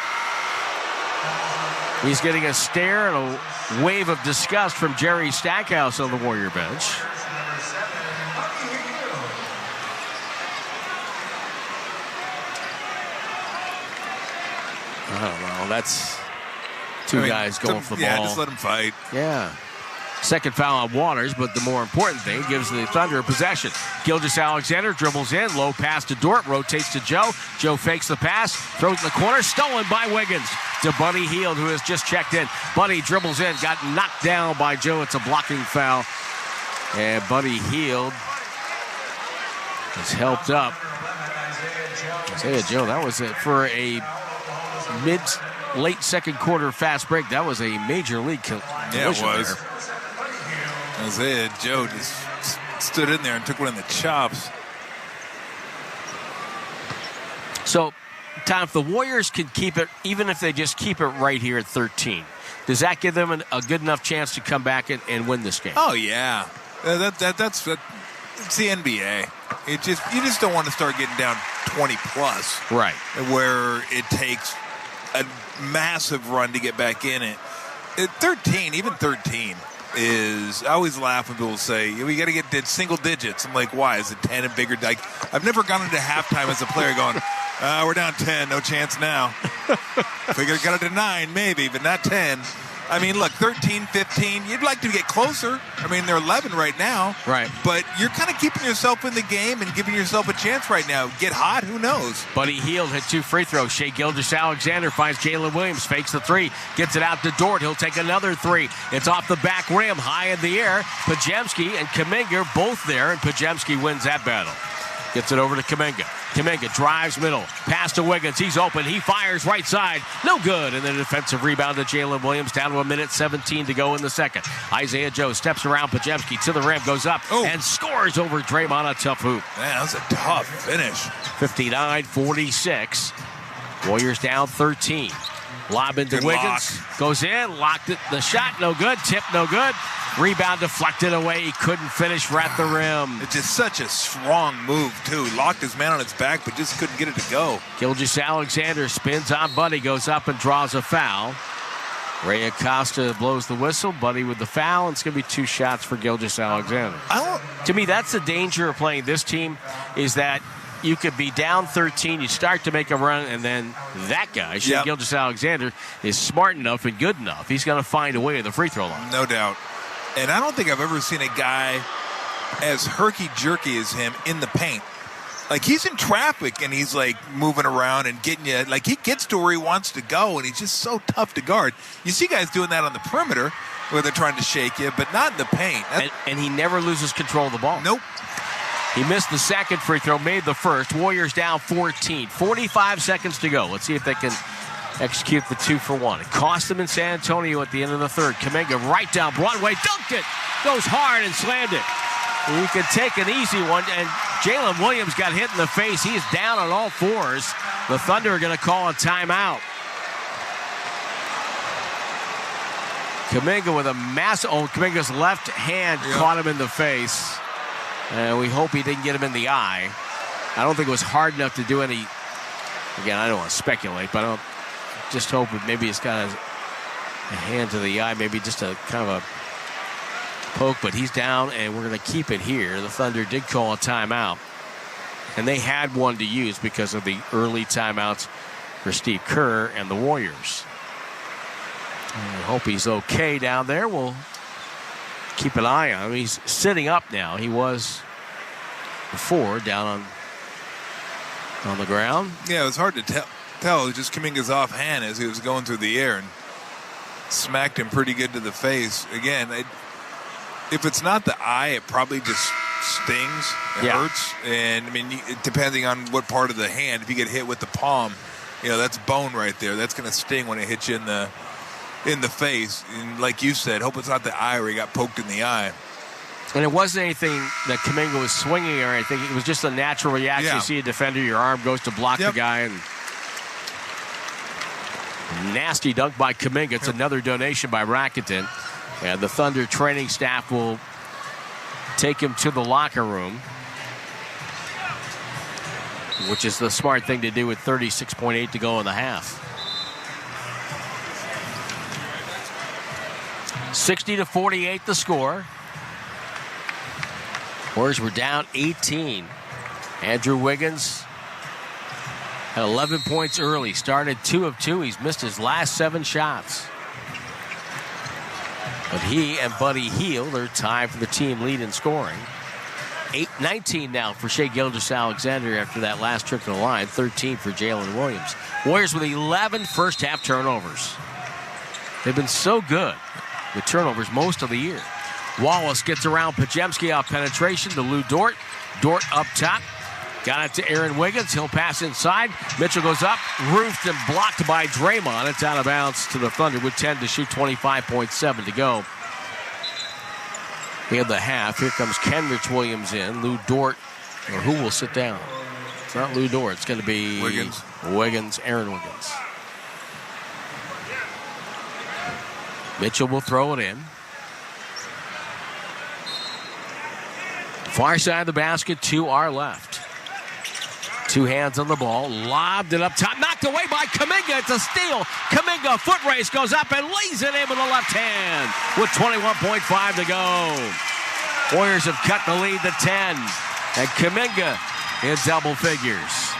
He's getting a stare and a wave of disgust from Jerry Stackhouse on the Warrior bench. I don't know. That's two guys going for the ball. Yeah, just let them fight. Yeah. Second foul on Waters, but the more important thing, gives the Thunder a possession. Gilgeous-Alexander dribbles in, low pass to Dort, rotates to Joe. Joe fakes the pass, throws in the corner, stolen by Wiggins to Buddy Hield, who has just checked in. Buddy dribbles in, got knocked down by Joe. It's a blocking foul. And Buddy Hield is helped up. Isaiah Joe, that was it for a late second quarter fast break. That was a major league collision. Yeah, it was. There. Isaiah Joe just stood in there and took one in the chops. So, Tom, if the Warriors can keep it, even if they just keep it right here at 13, does that give them a good enough chance to come back and win this game? Oh, yeah. That's it's the NBA. You just don't want to start getting down 20 plus. Right. Where it takes a massive run to get back in it. At 13, even 13 is, I always laugh when people say, we got to get single digits. I'm like, why? Is it 10 and bigger? Like, I've never gone into halftime as a player going, we're down 10, no chance now. If we got it to 9, maybe, but not 10. I mean, look, 13, 15, you'd like to get closer. I mean, they're 11 right now. Right. But you're kind of keeping yourself in the game and giving yourself a chance right now. Get hot, who knows? Buddy Hield hit 2 free throws. Shai Gilgeous-Alexander finds Jalen Williams, fakes the 3, gets it out to Dort. He'll take another 3. It's off the back rim, high in the air. Podziemski and Kuminga both there, and Podziemski wins that battle. Gets it over to Kuminga. Kuminga drives middle. Pass to Wiggins. He's open. He fires right side. No good. And then a defensive rebound to Jalen Williams. Down to 1:17 to go in the second. Isaiah Joe steps around Podziemski to the rim. Goes up and scores over Draymond. A tough hoop. Man, that was a tough finish. 59-46. Warriors down 13. Lob into Good Wiggins. Lock. Goes in. Locked it. The shot no good. Tip no good. Rebound deflected away. He couldn't finish right at the rim. It's just such a strong move, too. He locked his man on his back, but just couldn't get it to go. Gilgeous-Alexander spins on Buddy. Goes up and draws a foul. Ray Acosta blows the whistle. Buddy with the foul. And it's going to be 2 shots for Gilgeous-Alexander. To me, that's the danger of playing this team, is that you could be down 13, you start to make a run, and then that guy, Shai Gilgeous-Alexander, is smart enough and good enough. He's going to find a way to the free throw line. No doubt. And I don't think I've ever seen a guy as herky-jerky as him in the paint. Like, he's in traffic, and he's, like, moving around and getting you. Like, he gets to where he wants to go, and he's just so tough to guard. You see guys doing that on the perimeter where they're trying to shake you, but not in the paint. And he never loses control of the ball. Nope. He missed the second free throw, made the first. Warriors down 14. 45 seconds to go. Let's see if they can execute the 2-for-1. It cost them in San Antonio at the end of the third. Kuminga right down Broadway, dunked it. Goes hard and slammed it. You can take an easy one, and Jalen Williams got hit in the face. He is down on all fours. The Thunder are going to call a timeout. Kuminga with a Kuminga's left hand caught him in the face. And we hope he didn't get him in the eye. I don't think it was hard enough to do any. Again, I don't want to speculate, but I just hope maybe it's got a hand to the eye, maybe just a kind of a poke. But he's down, and we're going to keep it here. The Thunder did call a timeout, and they had one to use because of the early timeouts for Steve Kerr and the Warriors. I hope he's okay down there. We'll keep an eye on him. He's sitting up now. He was before down on the ground. Yeah, it was hard to tell. It was just Kuminga's offhand as he was going through the air and smacked him pretty good to the face. Again, if it's not the eye, it probably just stings. It hurts. And, I mean, depending on what part of the hand, if you get hit with the palm, that's bone right there. That's going to sting when it hits you in the face. And like you said, hope it's not the eye where he got poked in the eye. And it wasn't anything that Kuminga was swinging or anything. It was just a natural reaction. You see a defender, your arm goes to block the guy. And Nasty dunk by Kuminga. It's another donation by Rakuten. And the Thunder training staff will take him to the locker room, which is the smart thing to do with 36.8 to go in the half. 60-48 the score. Warriors were down 18. Andrew Wiggins had 11 points early. Started 2 of 2. He's missed his last 7 shots. But he and Buddy Hield are tied for the team lead in scoring. 19 now for Shai Gilgeous-Alexander after that last trip to the line. 13 for Jalen Williams. Warriors with 11 first-half turnovers. They've been so good with turnovers most of the year. Wallace gets around Pajemski off penetration to Lou Dort. Dort up top. Got it to Aaron Wiggins. He'll pass inside. Mitchell goes up. Roofed and blocked by Draymond. It's out of bounds to the Thunder with 10 to shoot, 25.7 to go. We have the half. Here comes Kenrich Williams in. Lou Dort, or who will sit down? It's not Lou Dort. It's going to be Wiggins, Aaron Wiggins. Mitchell will throw it in. Far side of the basket to our left. 2 hands on the ball. Lobbed it up top. Knocked away by Kuminga. It's a steal. Kuminga, foot race, goes up and lays it in with the left hand with 21.5 to go. Warriors have cut the lead to 10. And Kuminga in double figures.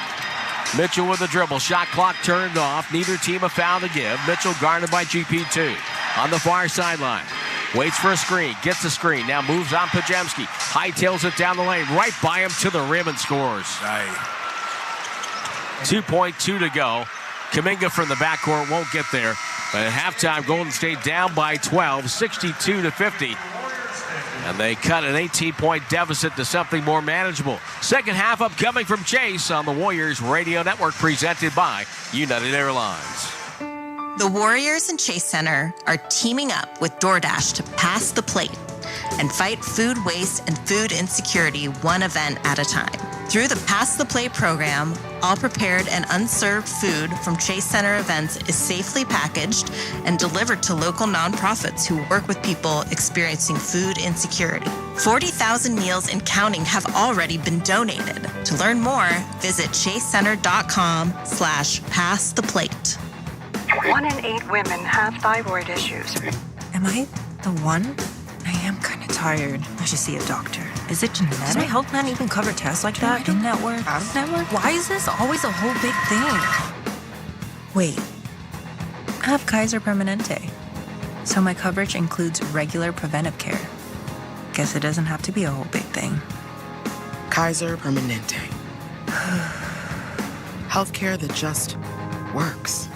Mitchell with the dribble. Shot clock turned off. Neither team a foul to give. Mitchell guarded by GP2 on the far sideline. Waits for a screen. Gets the screen. Now moves on Pajemski. Hightails it down the lane. Right by him to the rim and scores. 2.2 to go. Kuminga from the backcourt won't get there. But at halftime, Golden State down by 12, 62-50. And they cut an 18-point deficit to something more manageable. Second half upcoming from Chase on the Warriors Radio Network, presented by United Airlines. The Warriors and Chase Center are teaming up with DoorDash to pass the plate and fight food waste and food insecurity one event at a time. Through the Pass the Plate program, all prepared and unserved food from Chase Center events is safely packaged and delivered to local nonprofits who work with people experiencing food insecurity. 40,000 meals and counting have already been donated. To learn more, visit chasecenter.com/passtheplate. 1 in 8 women have thyroid issues. Am I the one? I am kind of tired. I should see a doctor. Is it genetic? Does my health plan even cover tests like that? In-network, out-of-network? Why is this always a whole big thing? Wait. I have Kaiser Permanente. So my coverage includes regular preventive care. Guess it doesn't have to be a whole big thing. Kaiser Permanente. Healthcare that just works.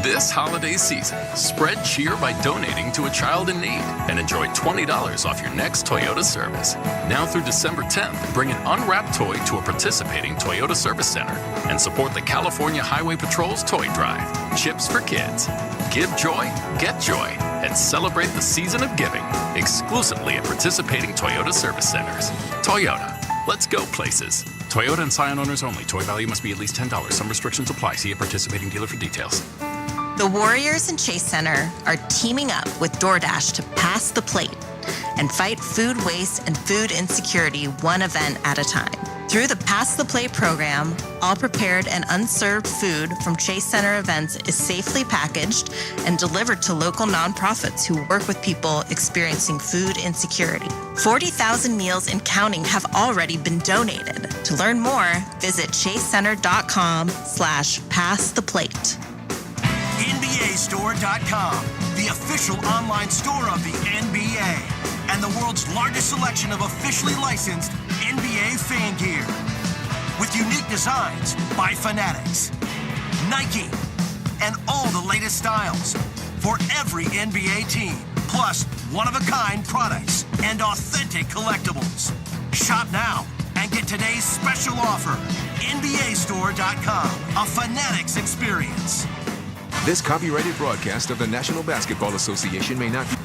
This holiday season, spread cheer by donating to a child in need and enjoy $20 off your next Toyota service. Now through December 10th, bring an unwrapped toy to a participating Toyota Service Center and support the California Highway Patrol's Toy Drive. Chips for kids. Give joy, get joy, and celebrate the season of giving exclusively at participating Toyota Service Centers. Toyota, let's go places. Toyota and Scion owners only. Toy value must be at least $10. Some restrictions apply. See a participating dealer for details. The Warriors and Chase Center are teaming up with DoorDash to pass the plate and fight food waste and food insecurity one event at a time. Through the Pass the Plate program, all prepared and unserved food from Chase Center events is safely packaged and delivered to local nonprofits who work with people experiencing food insecurity. 40,000 meals and counting have already been donated. To learn more, visit chasecenter.com/passtheplate. NBAstore.com, the official online store of the NBA, and the world's largest selection of officially licensed NBA fan gear. With unique designs by Fanatics, Nike, and all the latest styles for every NBA team, plus one-of-a-kind products and authentic collectibles. Shop now and get today's special offer. NBAstore.com, a Fanatics experience. This copyrighted broadcast of the National Basketball Association may not be...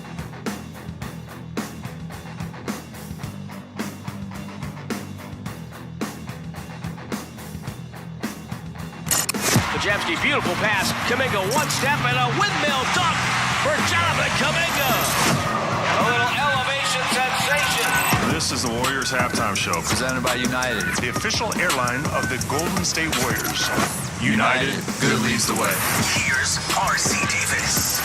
The Podziemski, beautiful pass. Kuminga, one step and a windmill dunk for Jonathan Kuminga. A little elevation sensation. This is the Warriors halftime show. Presented by United. The official airline of the Golden State Warriors. United, good leads the way. Here's R.C. Davis.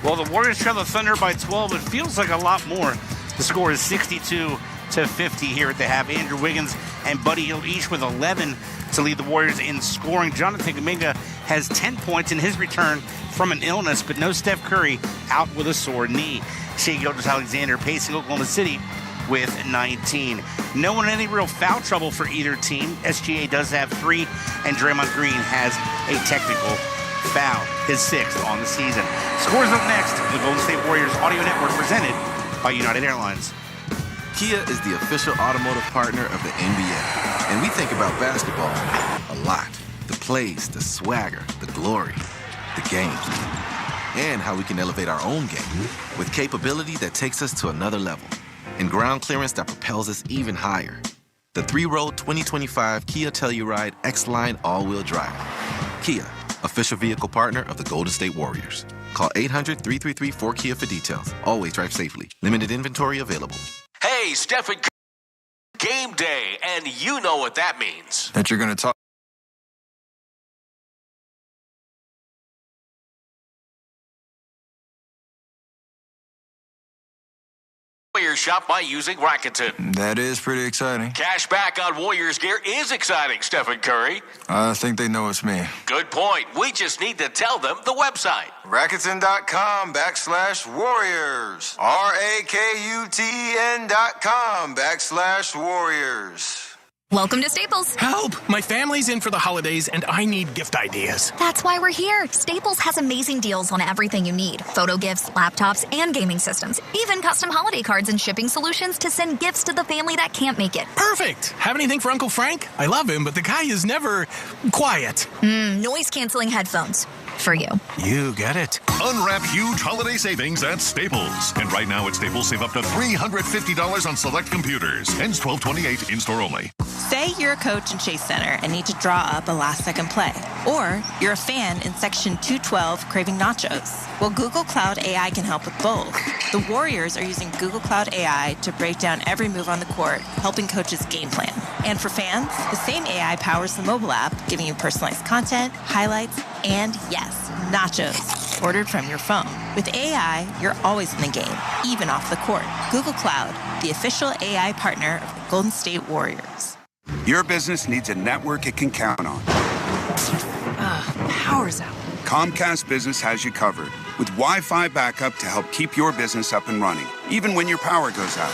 Well, the Warriors trail the Thunder by 12. It feels like a lot more. The score is 62-50 here at the half. Andrew Wiggins and Buddy Hield each with 11 to lead the Warriors in scoring. Jonathan Kuminga has 10 points in his return from an illness, but no Steph Curry, out with a sore knee. Shai Gilgeous-Alexander pacing Oklahoma City with 19. No one in any real foul trouble for either team. SGA does have 3, and Draymond Green has a technical foul, his 6th on the season. Scores up next. The Golden State Warriors Audio Network presented by United Airlines. Kia is the official automotive partner of the NBA, and we think about basketball a lot. The plays, the swagger, the glory, the game, and how we can elevate our own game with capability that takes us to another level and ground clearance that propels us even higher. The 3-row 2025 Kia Telluride X-Line all-wheel drive. Kia, official vehicle partner of the Golden State Warriors. Call 800-333-4KIA for details. Always drive safely. Limited inventory available. Hey, Stephen Curry, game day, and you know what that means. That you're going to talk. Warriors shop by using Rakuten. That is pretty exciting. Cash back on Warriors gear is exciting, Stephen Curry. I think they know it's me. Good point. We just need to tell them the website. Rakuten.com/Warriors. RAKUTEN.com/Warriors. Welcome to Staples. Help! My family's in for the holidays and I need gift ideas. That's why we're here. Staples has amazing deals on everything you need. Photo gifts, laptops, and gaming systems. Even custom holiday cards and shipping solutions to send gifts to the family that can't make it. Perfect! Have anything for Uncle Frank? I love him, but the guy is never quiet. Noise-canceling headphones. For you. You get it. Unwrap huge holiday savings at Staples. And right now at Staples, save up to $350 on select computers. Ends 12/28, in-store only. Say you're a coach in Chase Center and need to draw up a last-second play. Or you're a fan in Section 212 craving nachos. Well, Google Cloud AI can help with both. The Warriors are using Google Cloud AI to break down every move on the court, helping coaches game plan. And for fans, the same AI powers the mobile app, giving you personalized content, highlights, and yes, nachos ordered from your phone. With AI, you're always in the game, even off the court. Google Cloud, the official AI partner of the Golden State Warriors. Your business needs a network it can count on. Power's out. Comcast Business has you covered with Wi-Fi backup to help keep your business up and running, even when your power goes out.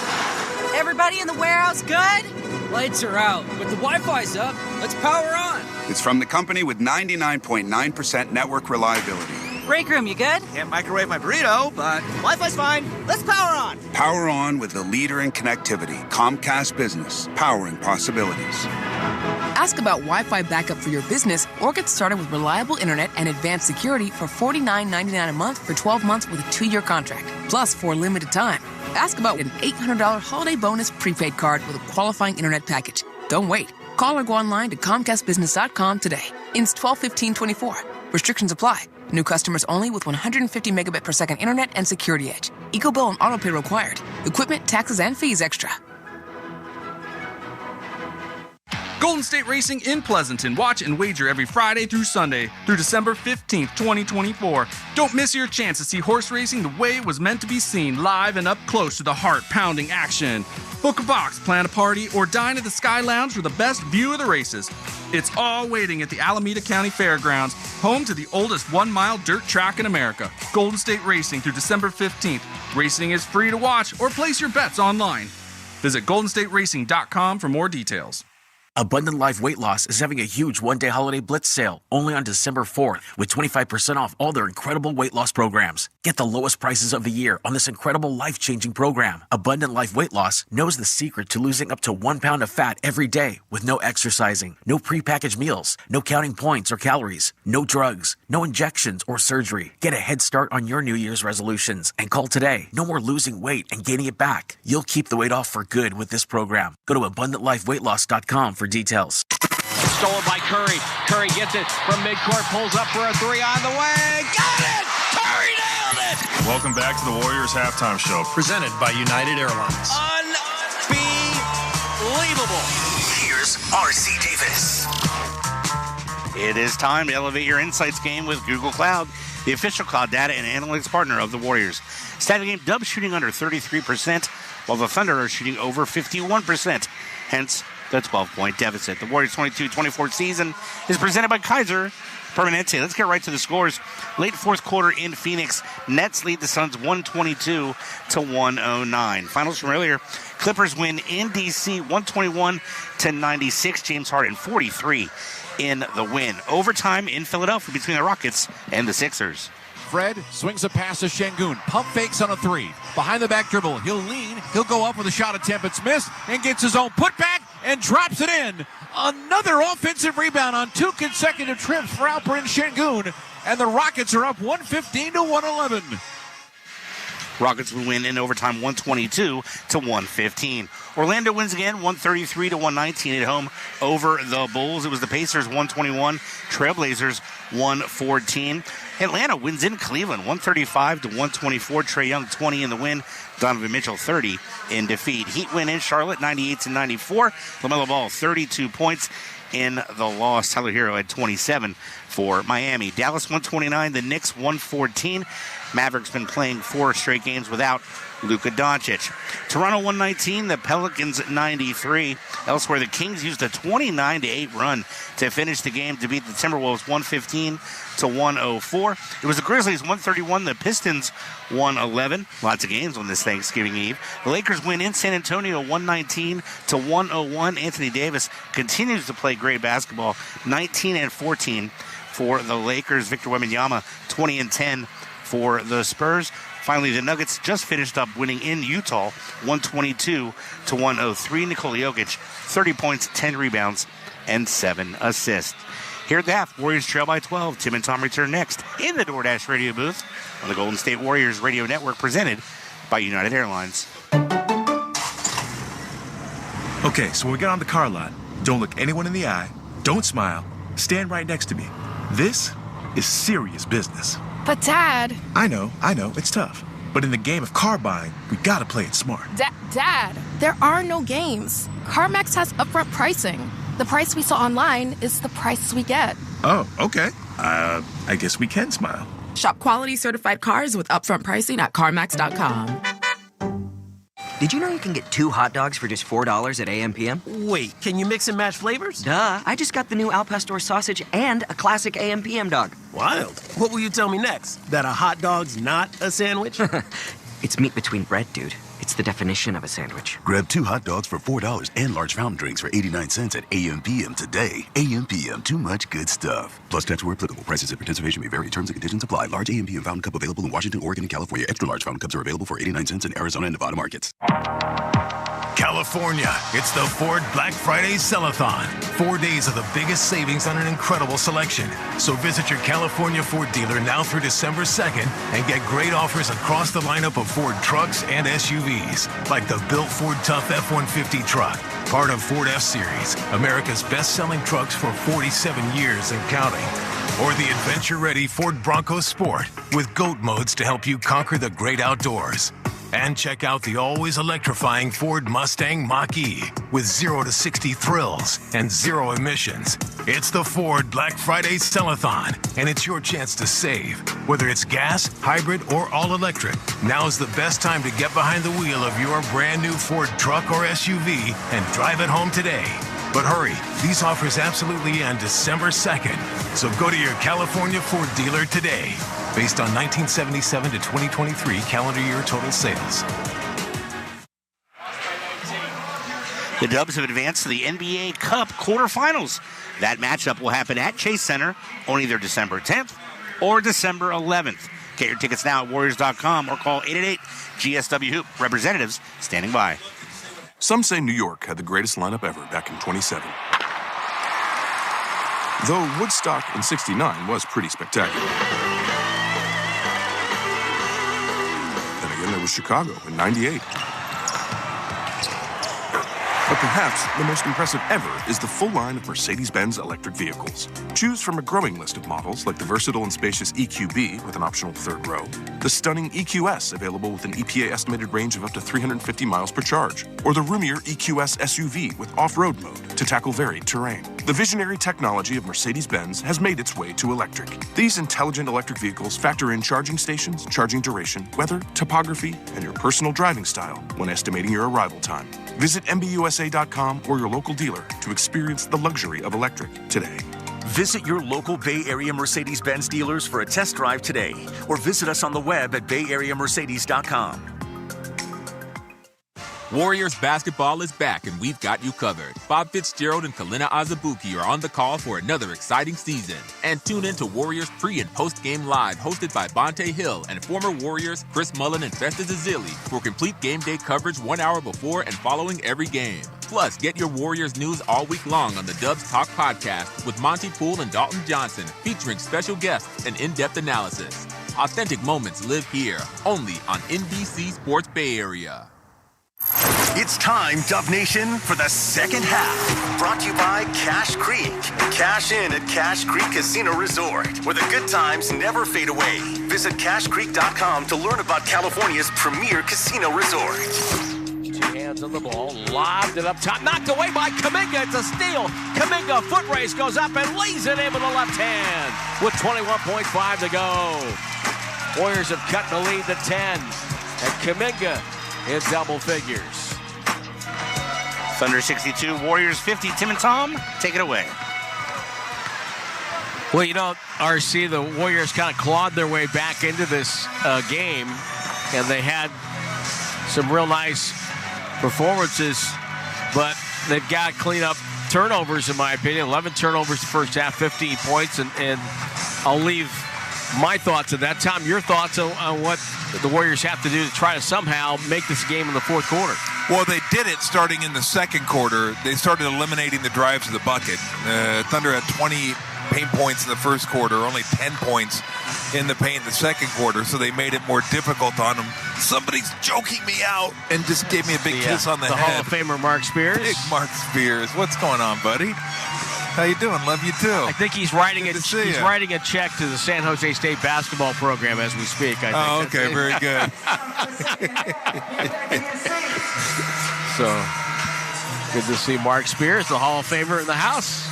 Everybody in the warehouse good? Lights are out, but the Wi-Fi's up. Let's power on. It's from the company with 99.9% network reliability. Break room, you good? Can't microwave my burrito, but Wi-Fi's fine. Let's power on. Power on with the leader in connectivity, Comcast Business, powering possibilities. Ask about Wi-Fi backup for your business or get started with reliable internet and advanced security for $49.99 a month for 12 months with a 2-year contract, plus for a limited time. Ask about an $800 holiday bonus prepaid card with a qualifying internet package. Don't wait. Call or go online to ComcastBusiness.com today. Ends 12/15/24. Restrictions apply. New customers only with 150 megabit per second internet and security edge. EcoBill and autopay required. Equipment, taxes, and fees extra. Golden State Racing in Pleasanton. Watch and wager every Friday through Sunday through December 15th, 2024. Don't miss your chance to see horse racing the way it was meant to be seen, live and up close to the heart-pounding action. Book a box, plan a party, or dine at the Sky Lounge for the best view of the races. It's all waiting at the Alameda County Fairgrounds, home to the oldest 1-mile dirt track in America. Golden State Racing through December 15th. Racing is free to watch or place your bets online. Visit goldenstateracing.com for more details. Abundant Life Weight Loss is having a huge one-day holiday blitz sale only on December 4th with 25% off all their incredible weight loss programs. Get the lowest prices of the year on this incredible life-changing program. Abundant Life Weight Loss knows the secret to losing up to 1 pound of fat every day with no exercising, no prepackaged meals, no counting points or calories, no drugs, no injections or surgery. Get a head start on your New Year's resolutions and call today. No more losing weight and gaining it back. You'll keep the weight off for good with this program. Go to AbundantLifeWeightLoss.com for details. Stolen by Curry. Curry gets it from midcourt, pulls up for a three on the way. Got it! Curry nailed it! Welcome back to the Warriors Halftime Show. Presented by United Airlines. Unbelievable. Here's R.C. Davis. It is time to elevate your insights game with Google Cloud, the official cloud data and analytics partner of the Warriors. Stat game, Dubs shooting under 33%, while the Thunder are shooting over 51%. Hence, the 12-point deficit. The Warriors 22-24 season is presented by Kaiser Permanente. Let's get right to the scores. Late fourth quarter in Phoenix. Nets lead the Suns 122-109. Finals from earlier. Clippers win in D.C. 121-96. James Harden 43 in the win. Overtime in Philadelphia between the Rockets and the Sixers. Fred swings a pass to Şengün. Pump fakes on a three. Behind the back dribble. He'll lean. He'll go up with a shot attempt. It's missed and gets his own putback and drops it in. Another offensive rebound on 2 consecutive trips for Alperen Şengün. And the Rockets are up 115-111. Rockets will win in overtime 122-115. Orlando wins again 133-119 at home over the Bulls. It was the Pacers 121, Trailblazers 114. Atlanta wins in Cleveland 135-124. Trae Young 20 in the win. Donovan Mitchell 30 in defeat. Heat win in Charlotte 98-94. LaMelo Ball 32 points in the loss. Tyler Hero had 27 for Miami. Dallas 129, the Knicks 114. Mavericks been playing 4 straight games without Luka Doncic. Toronto 119, the Pelicans 93. Elsewhere, the Kings used a 29-8 run to finish the game to beat the Timberwolves 115-104. It was the Grizzlies 131, the Pistons 111. Lots of games on this Thanksgiving Eve. The Lakers win in San Antonio 119-101. Anthony Davis continues to play great basketball, 19-14 for the Lakers. Victor Wembanyama 20-10 for the Spurs. Finally, the Nuggets just finished up winning in Utah 122-103. Nikola Jokic 30 points, 10 rebounds, and 7 assists. Here at the half, Warriors trail by 12. Tim and Tom return next in the DoorDash radio booth on the Golden State Warriors radio network, presented by United Airlines. Okay, so when we get on the car lot, don't look anyone in the eye, don't smile, stand right next to me. This is serious business. But Dad... I know, it's tough. But in the game of car buying, we gotta play it smart. Dad, there are no games. CarMax has upfront pricing. The price we saw online is the price we get. Oh, okay. I guess we can smile. Shop quality certified cars with upfront pricing at CarMax.com. Did you know you can get 2 hot dogs for just $4 at AM/PM? Wait, can you mix and match flavors? Duh, I just got the new Al Pastor sausage and a classic AM/PM dog. Wild. What will you tell me next? That a hot dog's not a sandwich? It's meat between bread, dude. It's the definition of a sandwich. Grab 2 hot dogs for $4 and large fountain drinks for 89 cents at AM/PM today. AM/PM, too much good stuff. Plus tax where applicable. Prices and participation may vary. Terms and conditions apply. Large AM/PM fountain cup available in Washington, Oregon, and California. Extra large fountain cups are available for 89 cents in Arizona and Nevada markets. California, it's the Ford Black Friday Sell-a-thon. 4 days of the biggest savings on an incredible selection. So visit your California Ford dealer now through December 2nd and get great offers across the lineup of Ford trucks and SUVs, like the built Ford Tough F-150 truck, part of Ford F-Series, America's best-selling trucks for 47 years and counting. Or the adventure-ready Ford Bronco Sport with GOAT modes to help you conquer the great outdoors. And check out the always electrifying Ford Mustang Mach-E with 0 to 60 thrills and 0 emissions. It's the Ford Black Friday Sell-a-thon, and it's your chance to save. Whether it's gas, hybrid, or all-electric, now's the best time to get behind the wheel of your brand new Ford truck or SUV and drive it home today. But hurry, these offers absolutely end December 2nd. So go to your California Ford dealer today. Based on 1977 to 2023 calendar year total sales. The Dubs have advanced to the NBA Cup quarterfinals. That matchup will happen at Chase Center on either December 10th or December 11th. Get your tickets now at Warriors.com or call 888-GSW-HOOP. Representatives standing by. Some say New York had the greatest lineup ever back in 27. Though Woodstock in 69 was pretty spectacular. Then again, there was Chicago in 98. But Perhaps the most impressive ever is the full line of Mercedes-Benz electric vehicles. Choose from a growing list of models like the versatile and spacious EQB with an optional third row, the stunning EQS available with an EPA estimated range of up to 350 miles per charge, or the roomier EQS SUV with off-road mode to tackle varied terrain. The visionary technology of Mercedes-Benz has made its way to electric. These intelligent electric vehicles factor in charging stations, charging duration, weather, topography, and your personal driving style when estimating your arrival time. Visit MBUSA.com or your local dealer to experience the luxury of electric today. Visit your local Bay Area Mercedes-Benz dealers for a test drive today, or visit us on the web at bayareamercedes.com. Warriors basketball is back, and we've got you covered. Bob Fitzgerald and Kalina Azubuike are on the call for another exciting season. And tune in to Warriors pre- and post-game live, hosted by Bonte Hill and former Warriors Chris Mullen and Festus Ezeli for complete game day coverage 1 hour before and following every game. Plus, get your Warriors news all week long on the Dubs Talk podcast with Monty Poole and Dalton Johnson, featuring special guests and in-depth analysis. Authentic moments live here, only on NBC Sports Bay Area. It's time, Dub Nation, for the second half. Brought to you by Cache Creek. Cash in at Cache Creek Casino Resort, where the good times never fade away. Visit CacheCreek.com to learn about California's premier casino resort. 2 hands on the ball, lobbed it up top, knocked away by Kuminga. It's a steal. Kuminga, foot race, goes up and lays it in with the left hand with 21.5 to go. Warriors have cut the lead to 10, and Kuminga in double figures. Thunder 62, Warriors 50. Tim and Tom, take it away. Well, you know, RC, the Warriors kind of clawed their way back into this game, and they had some real nice performances, but they've got to clean up turnovers, in my opinion. 11 turnovers the first half, 15 points, and I'll leave my thoughts on that. Tom, your thoughts on what the Warriors have to do to try to somehow make this game in the fourth quarter? Well, they did it starting in the second quarter. They started eliminating the drives to the bucket. Thunder had 20 paint points in the first quarter, only 10 points in the paint in the second quarter, so they made it more difficult on them. Somebody's joking me out and just gave me a big kiss on the head. The Hall of Famer Mark Spears. Big Mark Spears. What's going on, buddy? How you doing? Love you too. I think he's writing writing a check to the San Jose State basketball program as we speak. I think. Oh, okay, very good. So good to see Mark Spears, the Hall of Famer, in the house.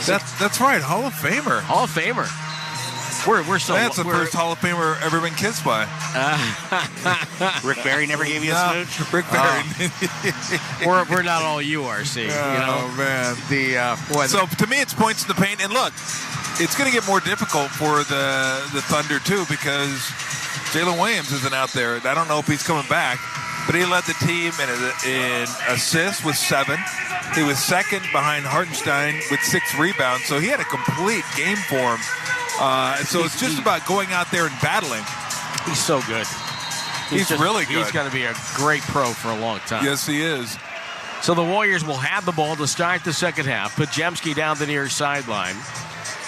That's right, Hall of Famer. Hall of Famer. We're so. That's the first Hall of Famer ever been kissed by. Rick Barry never gave you a smooch? Rick Barry. We're not all URC. Oh, man. So to me, it's points in the paint. And look, it's going to get more difficult for the Thunder too, because Jalen Williams isn't out there. I don't know if he's coming back, but he led the team in assists with 7. He was second behind Hartenstein with 6 rebounds. So he had a complete game for him. So it's just about going out there and battling. He's so good. He's really good. He's going to be a great pro for a long time. Yes, he is. So the Warriors will have the ball to start the second half. Pajemski down the near sideline.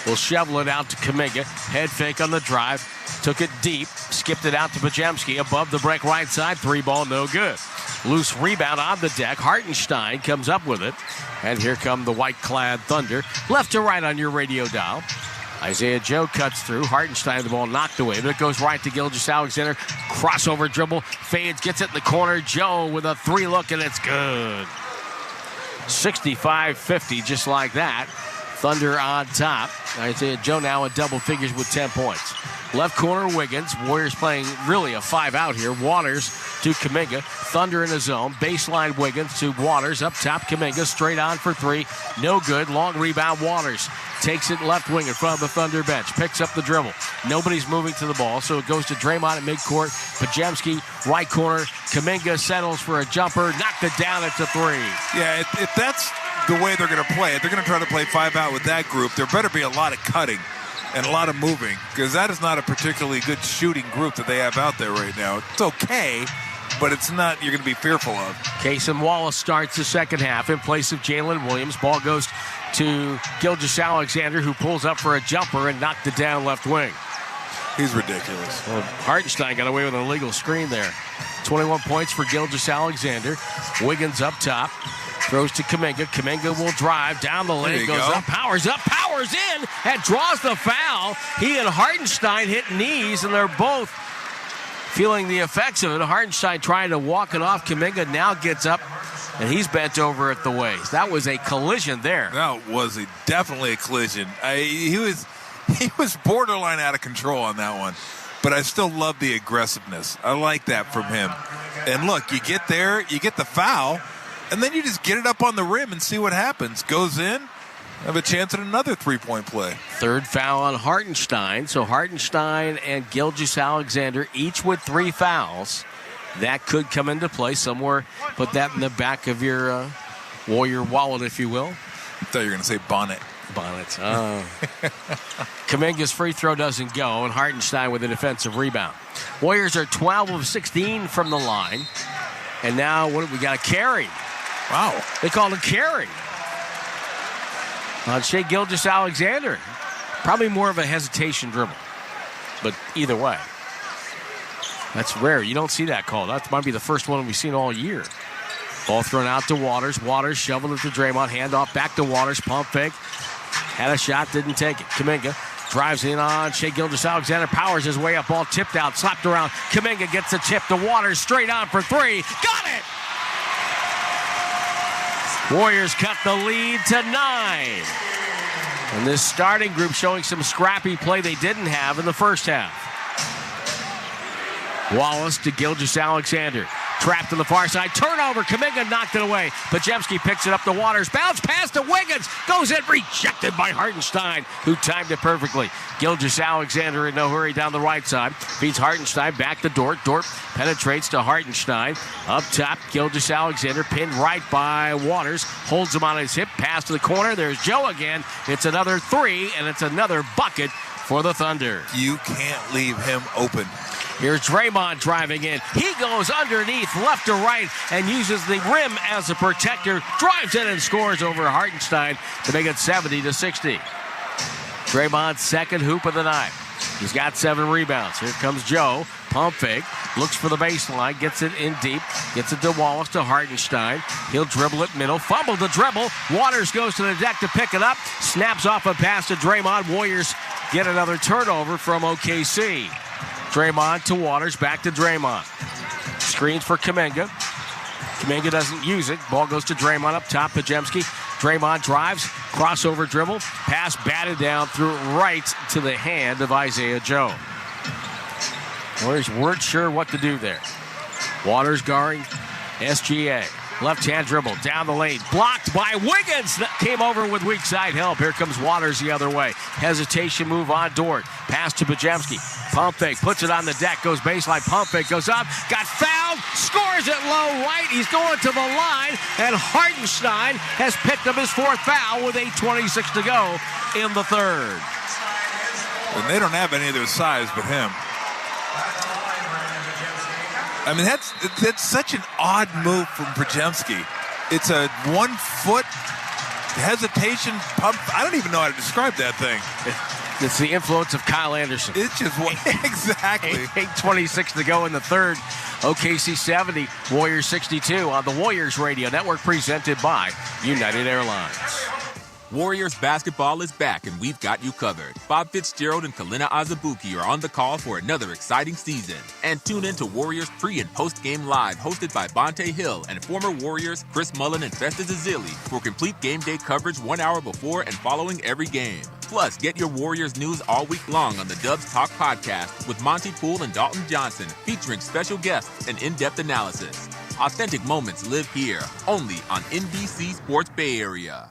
Will shovel it out to Kuminga. Head fake on the drive. Took it deep. Skipped it out to Pajemski. Above the break right side. 3-ball, no good. Loose rebound on the deck. Hartenstein comes up with it. And here come the white-clad Thunder. Left to right on your radio dial. Isaiah Joe cuts through. Hartenstein, the ball knocked away, but it goes right to Gilgeous-Alexander. Crossover dribble. Fades, gets it in the corner. Joe with a 3-look, and it's good. 65-50, just like that. Thunder on top. Isaiah Joe now in double figures with 10 points. Left corner, Wiggins. Warriors playing really a 5-out here. Waters to Kuminga. Thunder in the zone. Baseline Wiggins to Waters. Up top, Kuminga. Straight on for 3. No good. Long rebound, Waters. Takes it left wing in front of the Thunder bench. Picks up the dribble. Nobody's moving to the ball, so it goes to Draymond at midcourt. Pajemski, right corner. Kuminga settles for a jumper. Knocked it down. It's a 3. Yeah, if that's the way they're going to play it, they're going to try to play 5-out with that group. There better be a lot of cutting and a lot of moving, because that is not a particularly good shooting group that they have out there right now. It's okay, but it's not you're going to be fearful of. Cason Wallace starts the second half in place of Jalen Williams. Ball goes to Gilgeous-Alexander, who pulls up for a jumper and knocked it down left wing. He's ridiculous. Well, Hartenstein got away with an illegal screen there. 21 points for Gilgeous-Alexander. Wiggins up top. Throws to Kuminga. Kuminga will drive down the lane. Goes up, powers in, and draws the foul. He and Hartenstein hit knees, and they're both feeling the effects of it. Hartenstein trying to walk it off. Kuminga now gets up, and he's bent over at the waist. That was a collision there. That was definitely a collision. He was borderline out of control on that one. But I still love the aggressiveness. I like that from him. And look, you get there, you get the foul, and then you just get it up on the rim and see what happens. Goes in, have a chance at another three-point play. Third foul on Hartenstein. So Hartenstein and Gilgeous-Alexander each with 3 fouls. That could come into play somewhere. Put that in the back of your Warrior wallet, if you will. I thought you were going to say bonnet. Bonnet. Oh. Kuminga's free throw doesn't go, and Hartenstein with a defensive rebound. Warriors are 12 of 16 from the line. And now we got a carry. Wow. They called a carry on Shai Gilgeous-Alexander. Probably more of a hesitation dribble. But either way, that's rare. You don't see that call. That might be the first one we've seen all year. Ball thrown out to Waters. Waters shoveled it to Draymond. Handoff back to Waters. Pump fake. Had a shot, didn't take it. Kuminga drives in on Shai Gilgeous-Alexander. Powers his way up. Ball tipped out, slapped around. Kuminga gets the chip to Waters. Straight on for 3. Got it! Warriors cut the lead to 9. And this starting group showing some scrappy play they didn't have in the first half. Wallace to Gilgeous-Alexander. Trapped on the far side. Turnover. Kuminga knocked it away. Pajemski picks it up to Waters. Bounce pass to Wiggins. Goes in. Rejected by Hartenstein, who timed it perfectly. Gilgeous-Alexander in no hurry down the right side. Feeds Hartenstein back to Dort. Dort penetrates to Hartenstein. Up top, Gilgeous-Alexander pinned right by Waters. Holds him on his hip. Pass to the corner. There's Joe again. It's another 3, and it's another bucket for the Thunder. You can't leave him open. Here's Draymond driving in. He goes underneath, left to right, and uses the rim as a protector. Drives in and scores over Hartenstein to make it 70-60. Draymond's second hoop of the night. He's got 7 rebounds. Here comes Joe. Pump fake. Looks for the baseline. Gets it in deep. Gets it to Wallace to Hartenstein. He'll dribble it middle. Fumble the dribble. Waters goes to the deck to pick it up. Snaps off a pass to Draymond. Warriors get another turnover from OKC. Draymond to Waters, back to Draymond. Screens for Kuminga. Kuminga doesn't use it. Ball goes to Draymond up top. Pajemski. Draymond drives. Crossover dribble. Pass batted down through right to the hand of Isaiah Joe. Warriors weren't sure what to do there. Waters guarding SGA. Left-hand dribble down the lane. Blocked by Wiggins. Came over with weak side help. Here comes Waters the other way. Hesitation move on Dort. Pass to Pajemski. Pump fake. Puts it on the deck. Goes baseline. Pump fake. Goes up. Got fouled. Scores it low right. He's going to the line. And Hartenstein has picked up his 4th foul with 8:26 to go in the 3rd. And they don't have any of their size but him. I mean, that's such an odd move from Pajemski. It's a 1-foot hesitation pump. I don't even know how to describe that thing. It's the influence of Kyle Anderson. It's just exactly. 8:26 to go in the 3rd. OKC 70, Warriors 62 on the Warriors Radio Network, presented by United Airlines. Warriors basketball is back, and we've got you covered. Bob Fitzgerald and Kalina Azabuki are on the call for another exciting season. And tune in to Warriors pre- and post-game live, hosted by Bonte Hill and former Warriors Chris Mullin and Festus Ezeli for complete game day coverage 1 hour before and following every game. Plus, get your Warriors news all week long on the Dubs Talk podcast with Monty Poole and Dalton Johnson, featuring special guests and in-depth analysis. Authentic moments live here, only on NBC Sports Bay Area.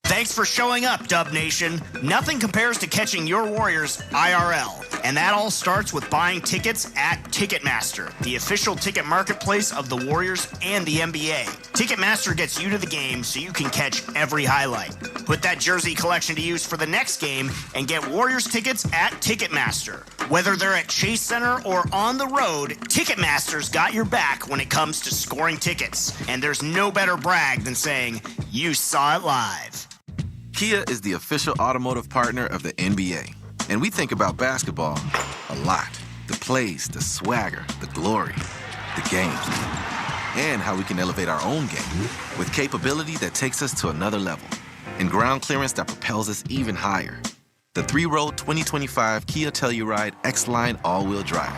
Thanks for showing up, Dub Nation. Nothing compares to catching your Warriors IRL. And that all starts with buying tickets at Ticketmaster, the official ticket marketplace of the Warriors and the NBA. Ticketmaster gets you to the game so you can catch every highlight. Put that jersey collection to use for the next game and get Warriors tickets at Ticketmaster. Whether they're at Chase Center or on the road, Ticketmaster's got your back when it comes to scoring tickets. And there's no better brag than saying, you saw it live. Kia is the official automotive partner of the NBA. And we think about basketball a lot. The plays, the swagger, the glory. the game, and how we can elevate our own game with capability that takes us to another level and ground clearance that propels us even higher. The 3-row 2025 Kia Telluride X-Line all-wheel drive.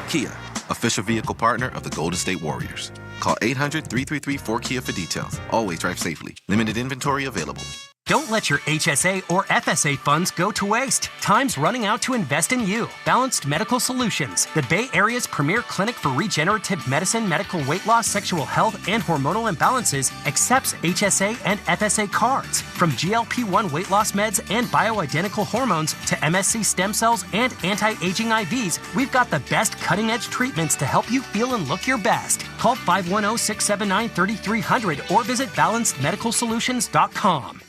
Kia, official vehicle partner of the Golden State Warriors. Call 800-333-4KIA for details. Always drive safely. Limited inventory available. Don't let your HSA or FSA funds go to waste. Time's running out to invest in you. Balanced Medical Solutions, the Bay Area's premier clinic for regenerative medicine, medical weight loss, sexual health, and hormonal imbalances, accepts HSA and FSA cards. From GLP-1 weight loss meds and bioidentical hormones to MSC stem cells and anti-aging IVs, we've got the best cutting-edge treatments to help you feel and look your best. Call 510-679-3300 or visit balancedmedicalsolutions.com.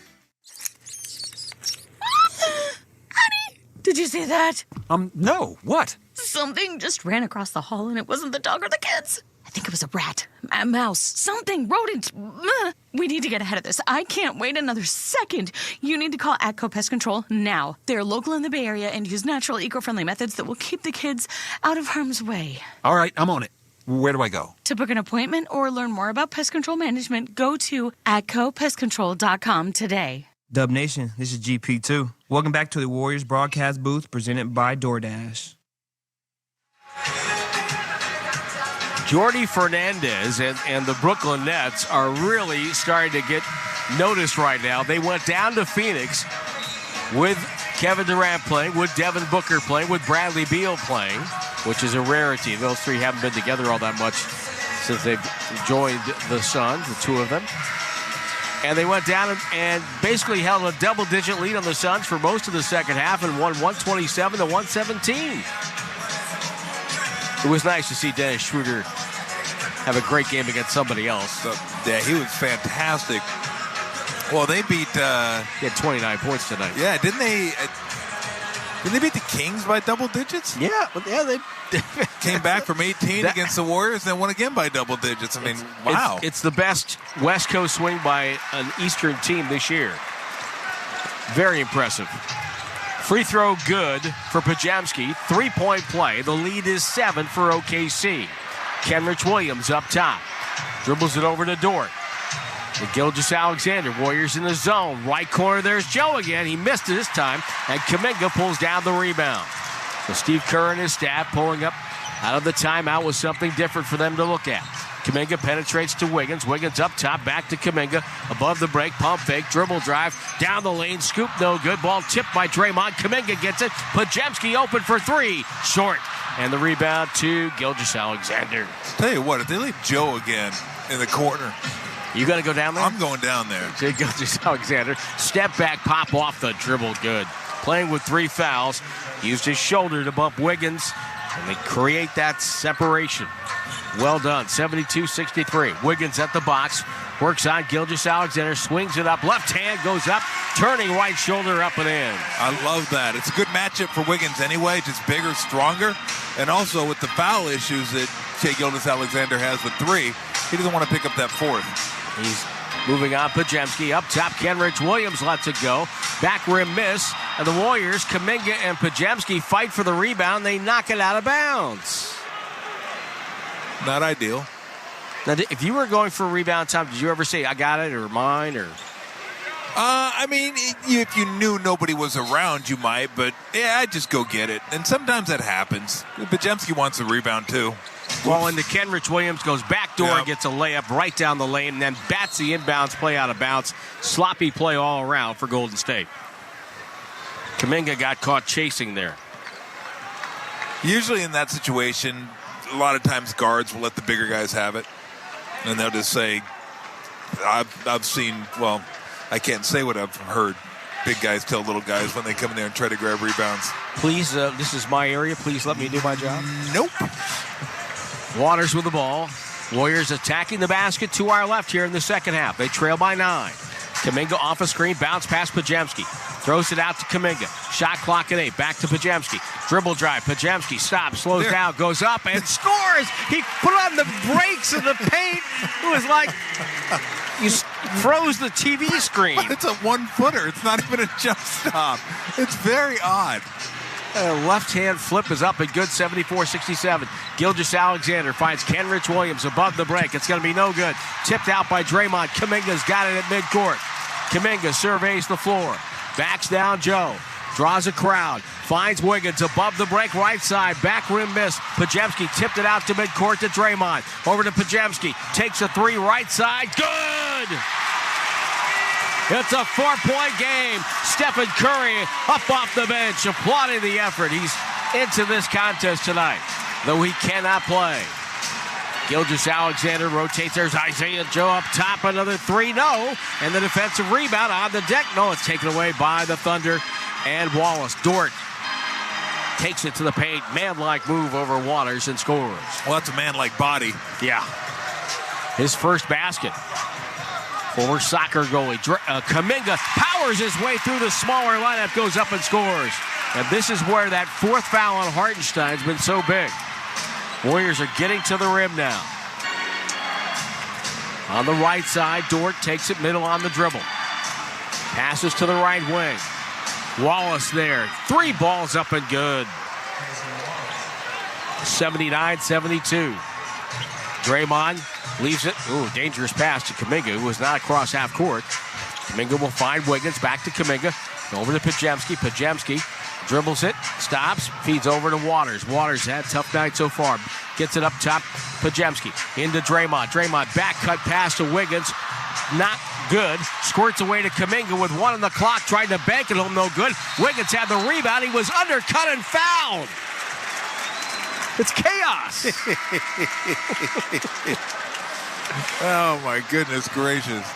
Did you see that? No. What? Something just ran across the hall and it wasn't the dog or the kids. I think it was a rat, a mouse, something, rodent. We need to get ahead of this. I can't wait another second. You need to call ATCO Pest Control now. They're local in the Bay Area and use natural, eco-friendly methods that will keep the kids out of harm's way. All right, I'm on it. Where do I go? To book an appointment or learn more about pest control management, go to atcopestcontrol.com today. Dub Nation, this is GP2. Welcome back to the Warriors broadcast booth presented by DoorDash. Jordi Fernandez and the Brooklyn Nets are really starting to get noticed right now. They went down to Phoenix with Kevin Durant playing, with Devin Booker playing, with Bradley Beal playing, which is a rarity. Those three haven't been together all that much since they've joined the Suns, the two of them. And they went down and basically held a double-digit lead on the Suns for most of the second half and won 127 to 117. It was nice to see Dennis Schroeder have a great game against somebody else. Yeah, he was fantastic. Well, they beat... he had 29 points tonight. Yeah, didn't they beat the Kings by double digits? Yeah, they came back from 18 against the Warriors, then won again by double digits. I mean, wow. It's the best West Coast swing by an Eastern team this year. Very impressive. Free throw good for Pajemski. 3-point play. The lead is 7 for OKC. Kenrich Williams up top. Dribbles it over to Dort. The Gilgeous-Alexander, Warriors in the zone. Right corner, there's Joe again. He missed it this time, and Kuminga pulls down the rebound. So Steve Kerr and his staff pulling up out of the timeout with something different for them to look at. Kuminga penetrates to Wiggins. Wiggins up top, back to Kuminga. Above the break, pump fake, dribble drive, down the lane, scoop, no good. Ball tipped by Draymond. Kuminga gets it. Pajemski open for three. Short. And the rebound to Gilgeous-Alexander. Tell you what, if they leave Joe again in the corner... You got to go down there? I'm going down there. Gilgeous-Alexander. Step back, pop off the dribble. Good. Playing with 3 fouls. Used his shoulder to bump Wiggins. And they create that separation. Well done. 72-63. Wiggins at the box. Works on Gilgeous-Alexander. Swings it up. Left hand goes up. Turning right shoulder up and in. I love that. It's a good matchup for Wiggins anyway. Just bigger, stronger. And also with the foul issues that Gilgeous-Alexander has with 3, he doesn't want to pick up that 4th. He's moving on. Pajemski up top. Kenrich Williams lets it go. Back rim miss. And the Warriors, Kuminga and Pajemski, fight for the rebound. They knock it out of bounds. Not ideal. Now, if you were going for a rebound time, did you ever say, I got it, or mine, or... I mean, if you knew nobody was around, you might. But, yeah, I'd just go get it. And sometimes that happens. Pajemski wants a rebound, too. Well, and the Kenrich Williams goes backdoor and gets a layup right down the lane, and then bats the inbounds play out of bounds. Sloppy play all around for Golden State. Kuminga got caught chasing there. Usually in that situation, a lot of times guards will let the bigger guys have it. And they'll just say, I've seen, well, I can't say what I've heard. Big guys tell little guys when they come in there and try to grab rebounds. Please, this is my area. Please let me do my job. Nope. Waters with the ball. Warriors attacking the basket to our left here in the second half. They trail by 9. Kuminga off a screen, bounce past Pajemski. Throws it out to Kuminga. Shot clock at 8. Back to Pajemski. Dribble drive. Pajemski stops, slows down, goes up, and scores. He put on the brakes in the paint. It was like you froze the TV screen. But it's a 1-footer. It's not even a jump stop. It's very odd. Left-hand flip is up and good, 74-67. Gilgeous-Alexander finds Kenrich Williams above the break. It's going to be no good. Tipped out by Draymond. Kuminga's got it at midcourt. Kuminga surveys the floor. Backs down Joe. Draws a crowd. Finds Wiggins above the break, right side. Back rim miss. Pajemski tipped it out to midcourt to Draymond. Over to Pajemski. Takes a three, right side. Good! It's a 4-point game. Stephen Curry up off the bench, applauding the effort. He's into this contest tonight, though he cannot play. Gilgeous-Alexander rotates. There's Isaiah Joe up top. Another three, no. And the defensive rebound on the deck. No, it's taken away by the Thunder and Wallace. Dort takes it to the paint. Man-like move over Waters and scores. Well, that's a man-like body. Yeah. His first basket. Former soccer goalie Kuminga powers his way through the smaller lineup, goes up and scores. And this is where that fourth foul on Hartenstein's been so big. Warriors are getting to the rim now. On the right side, Dort takes it middle on the dribble. Passes to the right wing. Wallace there. Three balls up and good. 79-72. Draymond leaves it. Ooh, dangerous pass to Kuminga, who was not across half court. Kuminga will find Wiggins. Back to Kuminga. Over to Pajemski. Pajemski dribbles it, stops, feeds over to Waters. Waters had a tough night so far. Gets it up top. Pajemski into Draymond. Draymond back cut pass to Wiggins. Not good. Squirts away to Kuminga with one on the clock. Tried to bank it home. No good. Wiggins had the rebound. He was undercut and fouled. It's chaos. Oh, my goodness gracious.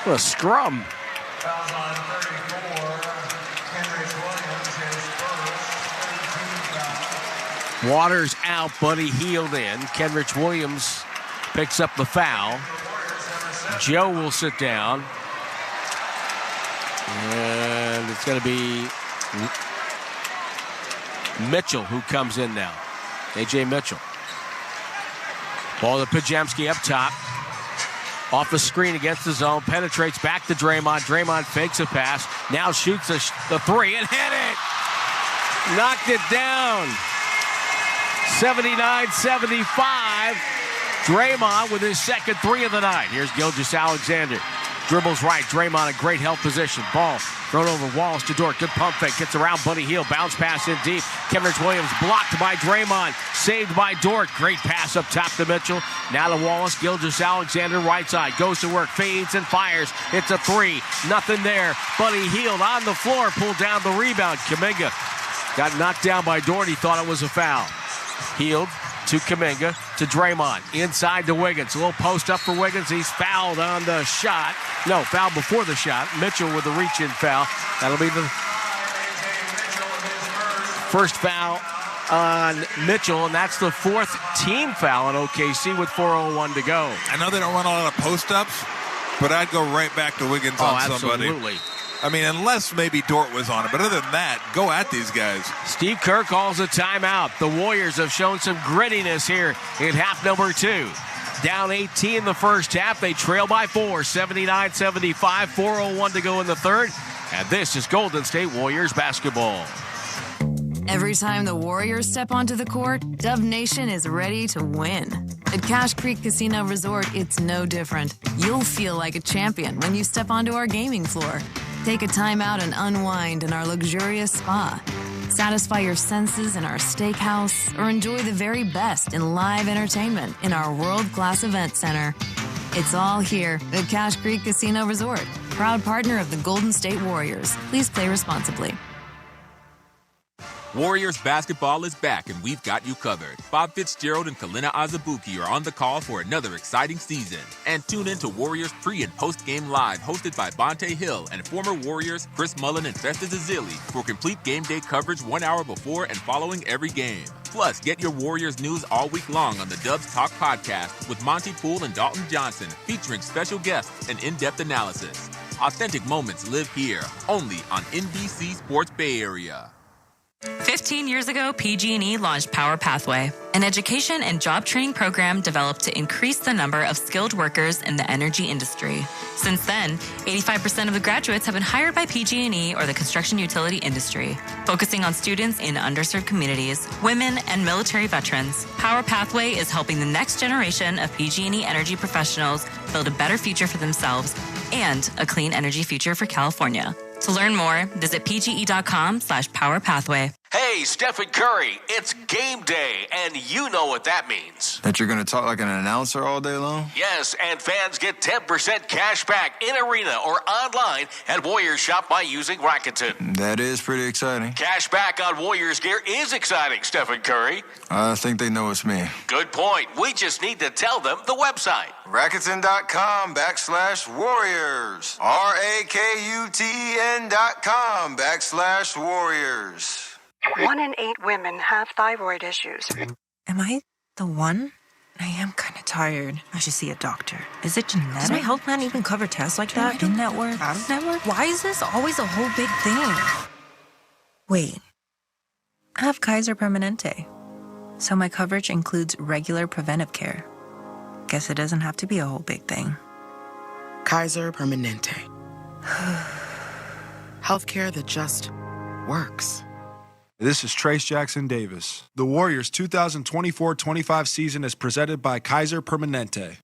What a scrum. Waters out, Buddy Hield in. Kenrich Williams picks up the foul. Joe will sit down. And it's going to be Mitchell who comes in now. JJ Mitchell. Ball to Pajemski up top. Off the screen against the zone. Penetrates back to Draymond. Draymond fakes a pass. Now shoots the three and hit it. Knocked it down. 79-75. Draymond with his second three of the night. Here's Gilgeous-Alexander. Dribbles right. Draymond in great help position. Ball thrown over Wallace to Dort. Good pump fake. Gets around Buddy Hield. Bounce pass in deep. Kenrich Williams blocked by Draymond. Saved by Dort. Great pass up top to Mitchell. Now to Wallace. Gilgeous-Alexander right side. Goes to work. Fades and fires. It's a three. Nothing there. Buddy Hield on the floor. Pulled down the rebound. Kuminga got knocked down by Dort. He thought it was a foul. Hield to Kuminga to Draymond. Inside to Wiggins. A little post up for Wiggins. He's fouled on the shot. No, fouled before the shot. Mitchell with the reach-in foul. That'll be the first foul on Mitchell, and that's the fourth team foul on OKC with 4:01 to go. I know they don't run a lot of post-ups, but I'd go right back to Wiggins on somebody. Absolutely. I mean, unless maybe Dort was on it. But other than that, go at these guys. Steve Kerr calls a timeout. The Warriors have shown some grittiness here in half number two. Down 18 in the first half. They trail by 4, 79-75, 4:01 to go in the third. And this is Golden State Warriors basketball. Every time the Warriors step onto the court, Dub Nation is ready to win. At Cache Creek Casino Resort, it's no different. You'll feel like a champion when you step onto our gaming floor. Take a time out and unwind in our luxurious spa. Satisfy your senses in our steakhouse or enjoy the very best in live entertainment in our world-class event center. It's all here at Cache Creek Casino Resort, proud partner of the Golden State Warriors. Please play responsibly. Warriors basketball is back, and we've got you covered. Bob Fitzgerald and Kalina Azubuike are on the call for another exciting season. And tune in to Warriors pre- and post-game live, hosted by Bonte Hill and former Warriors Chris Mullin and Festus Ezeli for complete game day coverage 1 hour before and following every game. Plus, get your Warriors news all week long on the Dubs Talk podcast with Monty Poole and Dalton Johnson, featuring special guests and in-depth analysis. Authentic moments live here, only on NBC Sports Bay Area. 15 years ago, PG&E launched Power Pathway, an education and job training program developed to increase the number of skilled workers in the energy industry. Since then, 85% of the graduates have been hired by PG&E or the construction utility industry. Focusing on students in underserved communities, women, and military veterans, Power Pathway is helping the next generation of PG&E energy professionals build a better future for themselves and a clean energy future for California. To learn more, visit pge.com/powerpathway. Hey, Stephen Curry, it's game day, and you know what that means. That you're going to talk like an announcer all day long? Yes, and fans get 10% cash back in arena or online at Warriors Shop by using Rakuten. That is pretty exciting. Cash back on Warriors gear is exciting, Stephen Curry. I think they know it's me. Good point. We just need to tell them the website. Rakuten.com/Warriors. RAKUTEN.com/Warriors. 1 in 8 women have thyroid issues. Am I the one? I am kind of tired. I should see a doctor. Is it genetic? Does my health plan even cover tests like that? In-network? Out-of-network? Why is this always a whole big thing? Wait. I have Kaiser Permanente. So my coverage includes regular preventive care. Guess it doesn't have to be a whole big thing. Kaiser Permanente. Healthcare that just works. This is Trace Jackson Davis. The Warriors 2024-25 season is presented by Kaiser Permanente.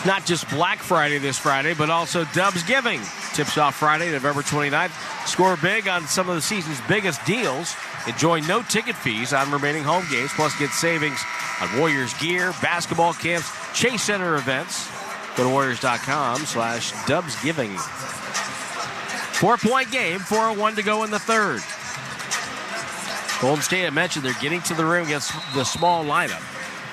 Not just Black Friday this Friday, but also Dubs Giving. Tips off Friday, November 29th. Score big on some of the season's biggest deals. Enjoy no ticket fees on remaining home games, plus get savings on Warriors gear, basketball camps, Chase Center events. Go to Warriors.com/DubsGiving. 4-point game, 4:01 to go in the third. Golden State, I mentioned, they're getting to the rim against the small lineup.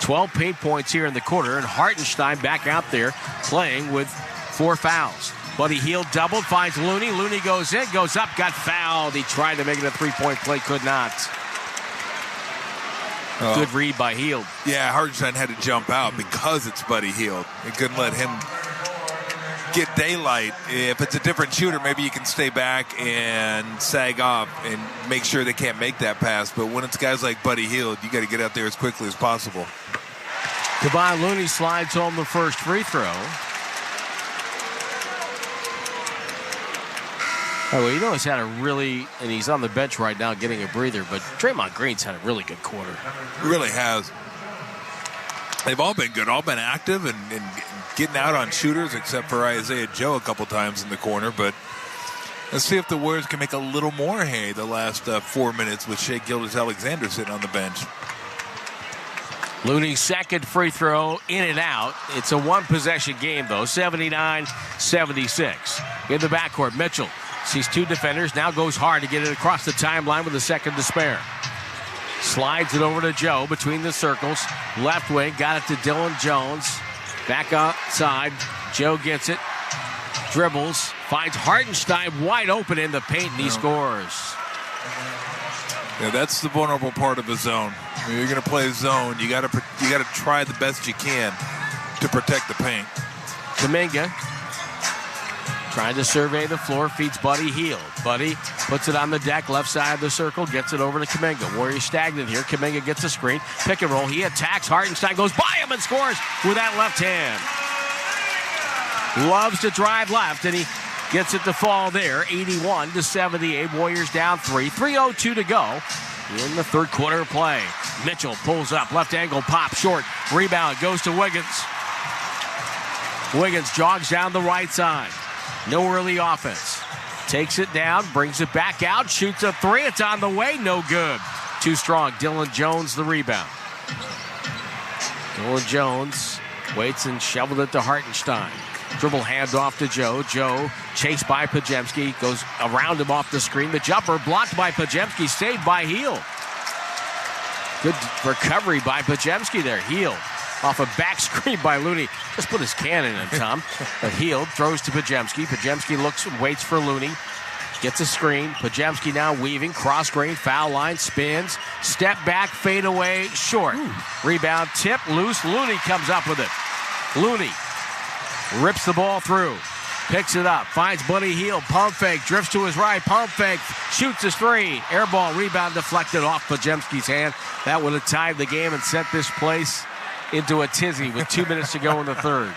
12 paint points here in the quarter, and Hartenstein back out there playing with 4 fouls. Buddy Hield doubled, finds Looney. Looney goes in, goes up, got fouled. He tried to make it a 3-point play, could not. Good read by Hield. Yeah, Hartenstein had to jump out because it's Buddy Hield. He couldn't let him get daylight. If it's a different shooter, maybe you can stay back and sag off and make sure they can't make that pass. But when it's guys like Buddy Hield, you got to get out there as quickly as possible. Kevon Looney slides home the first free throw. Oh, well, you know he's had a really, and he's on the bench right now getting a breather, but Draymond Green's had a really good quarter. He really has. They've all been good, all been active and getting out on shooters, except for Isaiah Joe a couple times in the corner. But let's see if the Warriors can make a little more hay the last 4 minutes with Shai Gilgeous-Alexander sitting on the bench. Looney's second free throw in and out. It's a one-possession game, though, 79-76. In the backcourt, Mitchell sees 2 defenders, now goes hard to get it across the timeline with a second to spare. Slides it over to Joe between the circles. Left wing, got it to Dylan Jones. Back outside, Joe gets it, dribbles, finds Hartenstein wide open in the paint, and he scores. Yeah, that's the vulnerable part of the zone. When you're going to play zone, you got to try the best you can to protect the paint. Kuminga trying to survey the floor, feeds Buddy Hield. Buddy puts it on the deck, left side of the circle, gets it over to Kuminga. Warriors stagnant here. Kuminga gets a screen, pick and roll. He attacks. Hartenstein goes by him and scores with that left hand. Loves to drive left, and he gets it to fall there. 81-78. Warriors down 3. 3:02 to go in the third quarter of play. Mitchell pulls up, left angle pop, short. Rebound goes to Wiggins. Wiggins jogs down the right side. No early offense. Takes it down, brings it back out, shoots a 3. It's on the way, no good. Too strong. Dylan Jones the rebound. Dylan Jones waits and shoveled it to Hartenstein. Dribble handoff to Joe. Joe chased by Podziemski. Goes around him off the screen. The jumper blocked by Podziemski. Saved by Hield. Good recovery by Podziemski there. Hield off a back screen by Looney. Just put his cannon in, Tom. But Hield throws to Podziemski. Podziemski looks and waits for Looney. Gets a screen. Podziemski now weaving. Cross grain. Foul line. Spins. Step back. Fade away. Short. Rebound. Tip. Loose. Looney comes up with it. Looney rips the ball through. Picks it up, finds Buddy Hield, pump fake, drifts to his right, pump fake, shoots his three. Air ball, rebound deflected off Pajemski's hand. That would have tied the game and sent this place into a tizzy with 2 minutes to go in the third.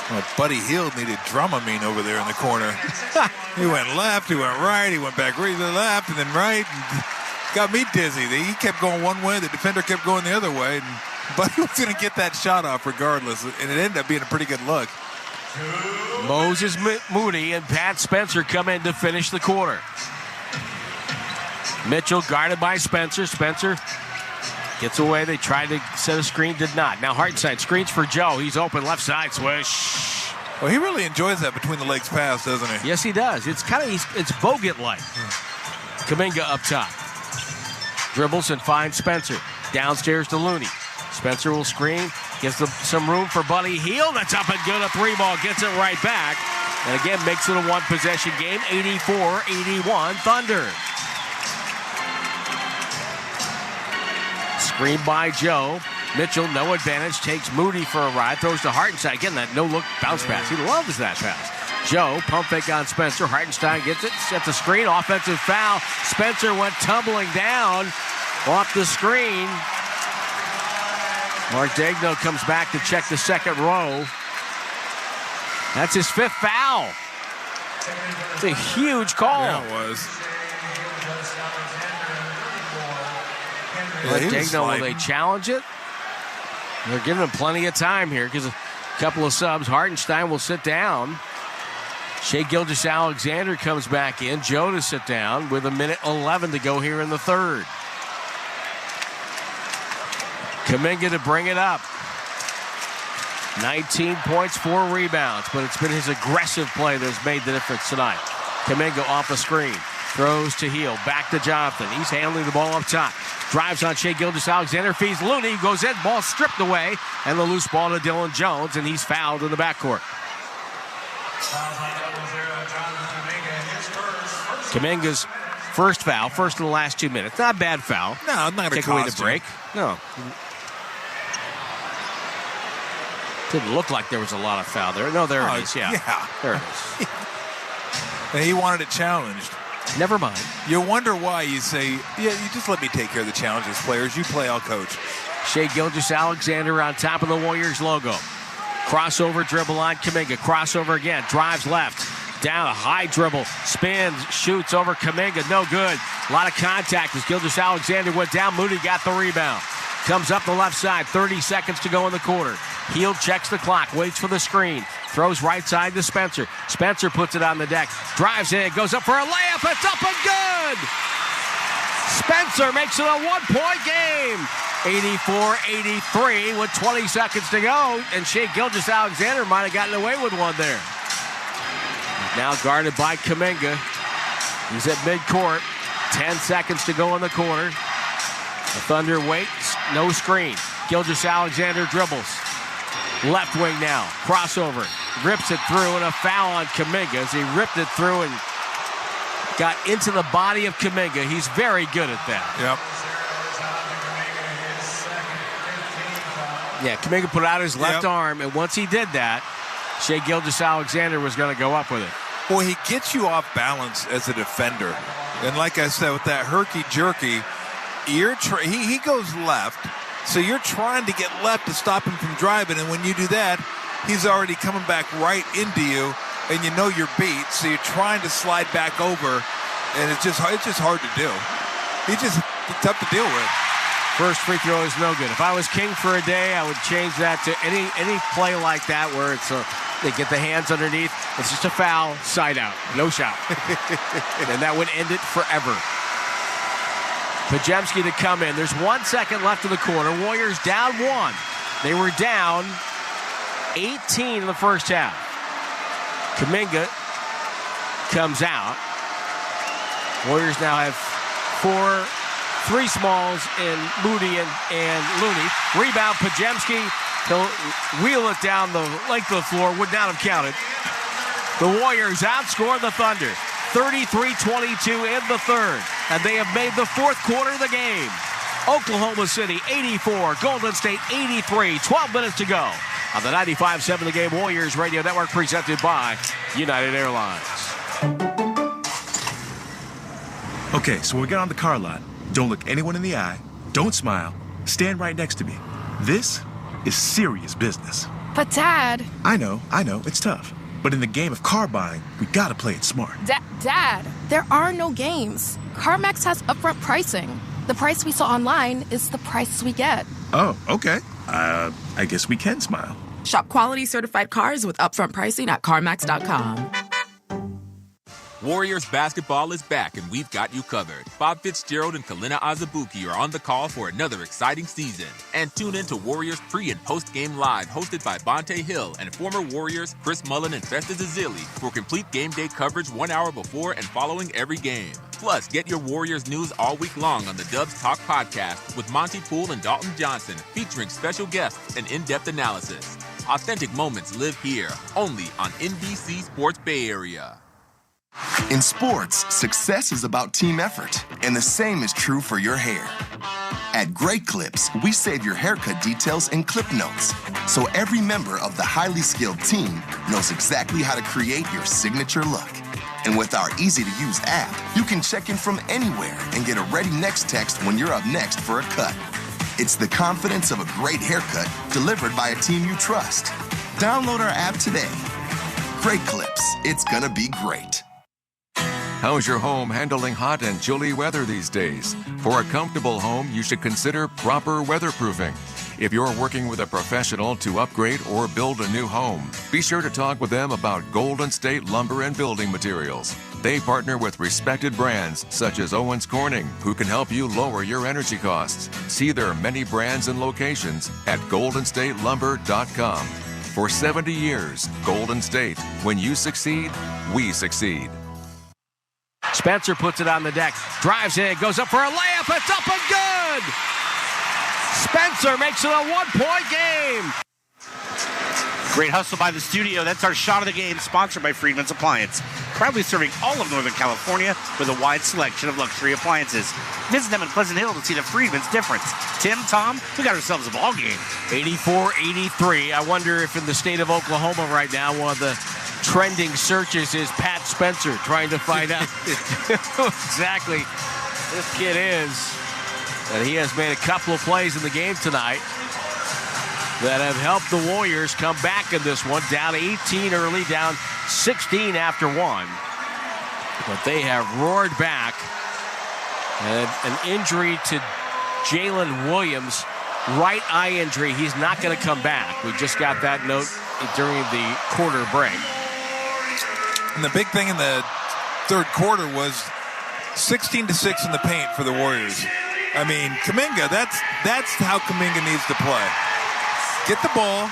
Well, Buddy Hield needed Dramamine over there in the corner. He went left, he went right, he went back right to the left, and then right. And got me dizzy. He kept going one way, the defender kept going the other way, and Buddy was going to get that shot off regardless, and it ended up being a pretty good look. Moses Moody and Pat Spencer come in to finish the quarter. Mitchell guarded by Spencer. Spencer gets away. They tried to set a screen, did not. Now Hartenstein screens for Joe. He's open, left side, swish. Well, he really enjoys that between the legs pass, doesn't he? Yes, he does. It's kind of, it's Bogut-like. Kuminga up top. Dribbles and finds Spencer. Downstairs to Looney. Spencer will screen. Gives them some room for Buddy Hield. That's up and good. A three ball gets it right back. And again, makes it a one-possession game. 84-81 Thunder. Screen by Joe. Mitchell, no advantage. Takes Moody for a ride. Throws to Hartenstein. Again, that no-look bounce pass. He loves that pass. Joe, pump fake on Spencer. Hartenstein gets it. Sets the screen. Offensive foul. Spencer went tumbling down off the screen. Mark Daigneault comes back to check the second row. That's his fifth foul. It's a huge call. Yeah, it was. Daigneault, will they challenge it? They're giving him plenty of time here because a couple of subs. Hartenstein will sit down. Shai Gilgeous-Alexander comes back in. Joe to sit down with 1:11 to go here in the third. Kuminga to bring it up. 19 points, 4 rebounds, but it's been his aggressive play that's made the difference tonight. Kuminga off a screen. Throws to Hield. Back to Jonathan. He's handling the ball up top. Drives on Shai Gilgeous-Alexander. Feeds Looney. Goes in. Ball stripped away. And the loose ball to Dylan Jones. And he's fouled in the backcourt. Kuminga's first foul. First in the last 2 minutes. Not a bad foul. No, not a Take away the break. No. Didn't look like there was a lot of foul there. No, there it is. Yeah. There it is. And he wanted it challenged. Never mind. You wonder why you say, yeah, you just let me take care of the challenges, players. You play, I'll coach. Shai Gilgeous-Alexander on top of the Warriors logo. Crossover dribble on Kuminga. Crossover again. Drives left. Down a high dribble. Spins. Shoots over Kuminga. No good. A lot of contact as Gilgeous-Alexander went down. Moody got the rebound. Comes up the left side. 30 seconds to go in the quarter. Hield checks the clock. Waits for the screen. Throws right side to Spencer. Spencer puts it on the deck. Drives in. Goes up for a layup. It's up and good. Spencer makes it a one-point game. 84-83 with 20 seconds to go. And Shai Gilgeous-Alexander might have gotten away with one there. Now guarded by Kuminga. He's at midcourt. 10 seconds to go in the quarter. The Thunder waits. No screen. Gilgeous-Alexander dribbles. Left wing now. Crossover. Rips it through and a foul on Kuminga as he ripped it through and got into the body of Kuminga. He's very good at that. Yep. Yeah, Kuminga put out his left arm, and once he did that, Shai Gilgeous-Alexander was going to go up with it. Well, he gets you off balance as a defender. And like I said, with that herky-jerky, he goes left. So you're trying to get left to stop him from driving, and when you do that, he's already coming back right into you, and you know you're beat, so you're trying to slide back over, and it's just hard to do. It's tough to deal with. First free throw is no good. If I was king for a day, I would change that to any play like that where it's they get the hands underneath. It's just a foul, side out, no shot. And that would end it forever. Pajemski to come in. There's 1 second left in the quarter. Warriors down 1. They were down 18 in the first half. Kuminga comes out. Warriors now have 3 smalls in Moody and Looney. Rebound Pajemski. He'll wheel it down the length of the floor. Would not have counted. The Warriors outscore the Thunder 33-22 in the third. And they have made the fourth quarter of the game. Oklahoma City 84, Golden State 83, 12 minutes to go on the 95.7 The Game Warriors Radio Network, presented by United Airlines. Okay, so we got on the car lot. Don't look anyone in the eye. Don't smile. Stand right next to me. This is serious business. But Dad... I know, it's tough. But in the game of car buying, we gotta play it smart. Dad, there are no games. CarMax has upfront pricing. The price we saw online is the price we get. Oh, okay. I guess we can smile. Shop quality certified cars with upfront pricing at CarMax.com. Warriors basketball is back, and we've got you covered. Bob Fitzgerald and Kalina Azubuike are on the call for another exciting season. And tune in to Warriors pre- and post-game live, hosted by Bonte Hill and former Warriors Chris Mullin and Festus Ezeli for complete game day coverage 1 hour before and following every game. Plus, get your Warriors news all week long on the Dubs Talk podcast with Monty Poole and Dalton Johnson, featuring special guests and in-depth analysis. Authentic moments live here, only on NBC Sports Bay Area. In sports, success is about team effort, and the same is true for your hair. At Great Clips, we save your haircut details in clip notes, so every member of the highly skilled team knows exactly how to create your signature look. And with our easy-to-use app, you can check in from anywhere and get a ready next text when you're up next for a cut. It's the confidence of a great haircut delivered by a team you trust. Download our app today. Great Clips, it's gonna be great. How's your home handling hot and chilly weather these days? For a comfortable home, you should consider proper weatherproofing. If you're working with a professional to upgrade or build a new home, be sure to talk with them about Golden State Lumber and Building Materials. They partner with respected brands such as Owens Corning, who can help you lower your energy costs. See their many brands and locations at goldenstatelumber.com. For 70 years, Golden State. When you succeed, we succeed. Spencer puts it on the deck, drives in, goes up for a layup, it's up and good! Spencer makes it a 1-point game! Great hustle by the studio. That's our shot of the game, sponsored by Friedman's Appliance. Proudly serving all of Northern California with a wide selection of luxury appliances. Visit them in Pleasant Hill to see the Friedman's difference. Tim, Tom, we got ourselves a ball game. 84-83. I wonder if in the state of Oklahoma right now, one of the trending searches is Pat Spencer, trying to find out who exactly this kid is. And he has made a couple of plays in the game tonight that have helped the Warriors come back in this one. Down 18 early, down 16 after one. But they have roared back. And an injury to Jalen Williams, right eye injury. He's not going to come back. We just got that note during the quarter break. And the big thing in the third quarter was 16-6 in the paint for the Warriors. I mean, Kuminga, that's how Kuminga needs to play. Get the ball,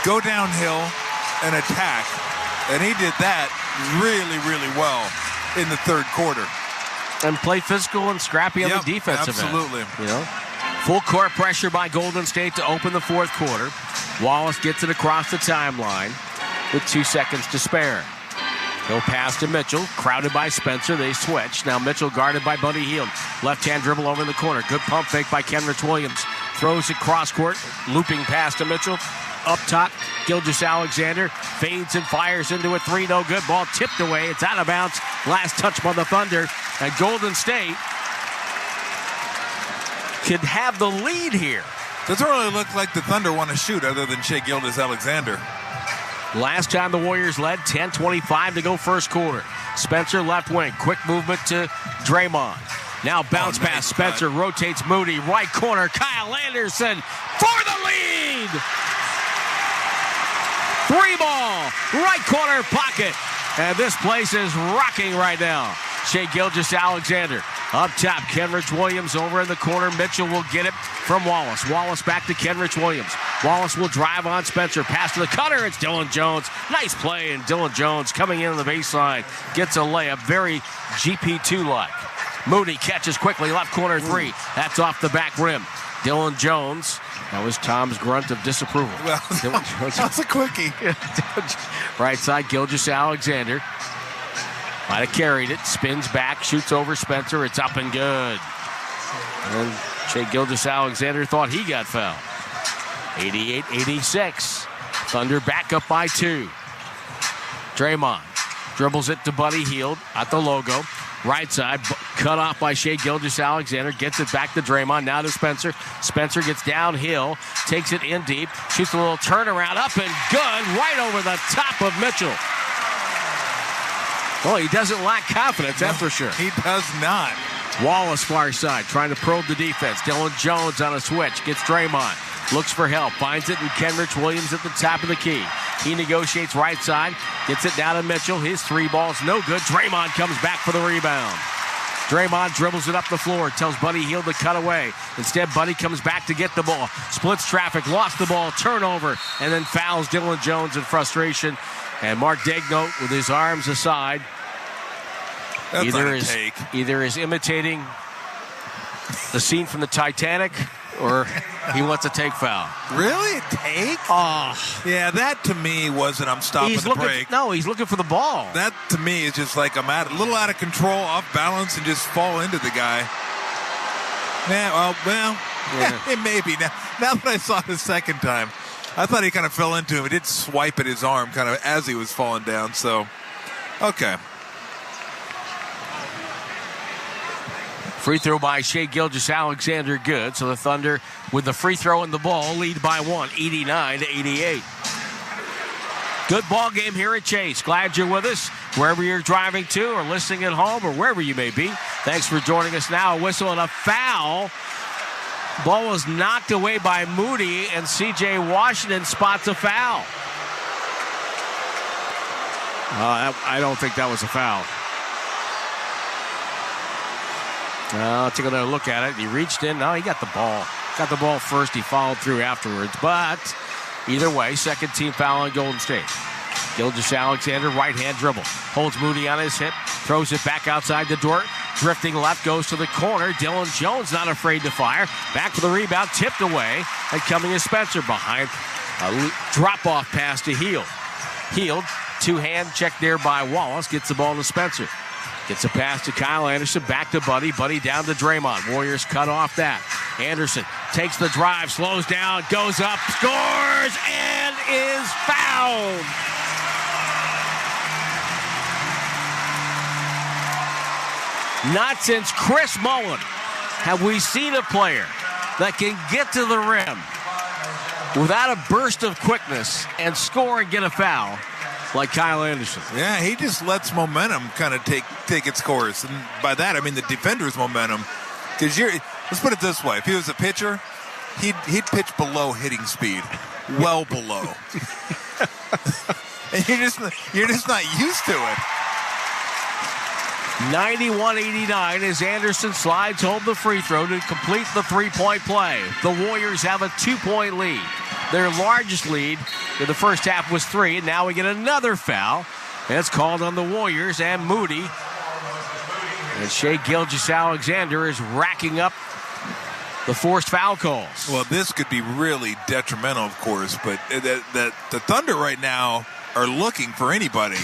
go downhill, and attack. And he did that really, really well in the third quarter. And play physical and scrappy on the defensive absolutely. end. You know, full court pressure by Golden State to open the fourth quarter. Wallace gets it across the timeline with 2 seconds to spare. He'll pass to Mitchell, crowded by Spencer. They switch. Now Mitchell guarded by Buddy Hield. Left-hand dribble over in the corner. Good pump fake by Kenrich Williams. Throws it cross-court, looping pass to Mitchell. Up top, Gilgeous-Alexander fades and fires into a three. No good. Ball tipped away. It's out of bounds. Last touch by the Thunder. And Golden State could have the lead here. Doesn't really look like the Thunder want to shoot other than Shai Gilgeous-Alexander. Last time the Warriors led, 10:25 to go first quarter. Spencer left wing, quick movement to Draymond. Now bounce pass, Spencer rotates Moody, right corner, Kyle Anderson for the lead! 3-ball, right corner pocket. And this place is rocking right now. Shai Gilgeous-Alexander. Up top, Kenrich Williams over in the corner. Mitchell will get it from Wallace. Wallace back to Kenrich Williams. Wallace will drive on Spencer. Pass to the cutter. It's Dylan Jones. Nice play, and Dylan Jones coming in on the baseline. Gets a layup. Very GP2-like. Moody catches quickly. Left corner three. That's off the back rim. Dylan Jones. That was Tom's grunt of disapproval. Well, Dylan Jones. That's a quickie. Right side, Gilgeous-Alexander. Might have carried it, spins back, shoots over Spencer. It's up and good. And Shai Gilgeous-Alexander thought he got fouled. 88-86. Thunder back up by 2. Draymond dribbles it to Buddy Hield at the logo. Right side, cut off by Shai Gilgeous-Alexander. Gets it back to Draymond. Now to Spencer. Spencer gets downhill. Takes it in deep. Shoots a little turnaround. Up and good. Right over the top of Mitchell. Well, he doesn't lack confidence, that's for sure. He does not. Wallace far side, trying to probe the defense. Dylan Jones on a switch. Gets Draymond. Looks for help. Finds it in Kenrich Williams at the top of the key. He negotiates right side. Gets it down to Mitchell. His 3 balls no good. Draymond comes back for the rebound. Draymond dribbles it up the floor. Tells Buddy Hield to cut away. Instead, Buddy comes back to get the ball. Splits traffic. Lost the ball. Turnover. And then fouls Dylan Jones in frustration. And Mark Daigneault with his arms aside. Either is imitating the scene from the Titanic, or he wants a take foul. Really? A take? Oh. Yeah, that to me wasn't I'm stopping the break. No, he's looking for the ball. That to me is just like I'm a little out of control, off balance, and just fall into the guy. Yeah, it may be. Now that I saw it the second time, I thought he kind of fell into him. He did swipe at his arm kind of as he was falling down. So, okay. Free throw by Shai Gilgeous-Alexander, good. So the Thunder, with the free throw and the ball, lead by 1, 89-88. Good ball game here at Chase. Glad you're with us, wherever you're driving to or listening at home or wherever you may be. Thanks for joining us now. A whistle and a foul. Ball was knocked away by Moody, and C.J. Washington spots a foul. I don't think that was a foul. I'll take another look at it. He reached in. No, he got the ball. Got the ball first. He followed through afterwards. But either way, second team foul on Golden State. Gilgeous-Alexander, right-hand dribble. Holds Moody on his hip. Throws it back outside the door. Drifting left, goes to the corner. Dylan Jones not afraid to fire. Back for the rebound. Tipped away. And coming is Spencer behind a drop-off pass to Hield. Hield, two-hand check there by Wallace. Gets the ball to Spencer. Gets a pass to Kyle Anderson, back to Buddy. Buddy down to Draymond. Warriors cut off that. Anderson takes the drive, slows down, goes up, scores, and is fouled. Not since Chris Mullin have we seen a player that can get to the rim without a burst of quickness and score and get a foul like Kyle Anderson. Yeah, he just lets momentum kind of take its course. And by that, I mean the defender's momentum. Because let's put it this way. If he was a pitcher, he'd pitch below hitting speed. Well below. And you're just not used to it. 91-89 as Anderson slides home the free throw to complete the three-point play. The Warriors have a 2-point lead. Their largest lead in the first half was 3, and now we get another foul. That's called on the Warriors and Moody. And Shai Gilgeous-Alexander is racking up the forced foul calls. Well, this could be really detrimental, of course, but the Thunder right now are looking for anybody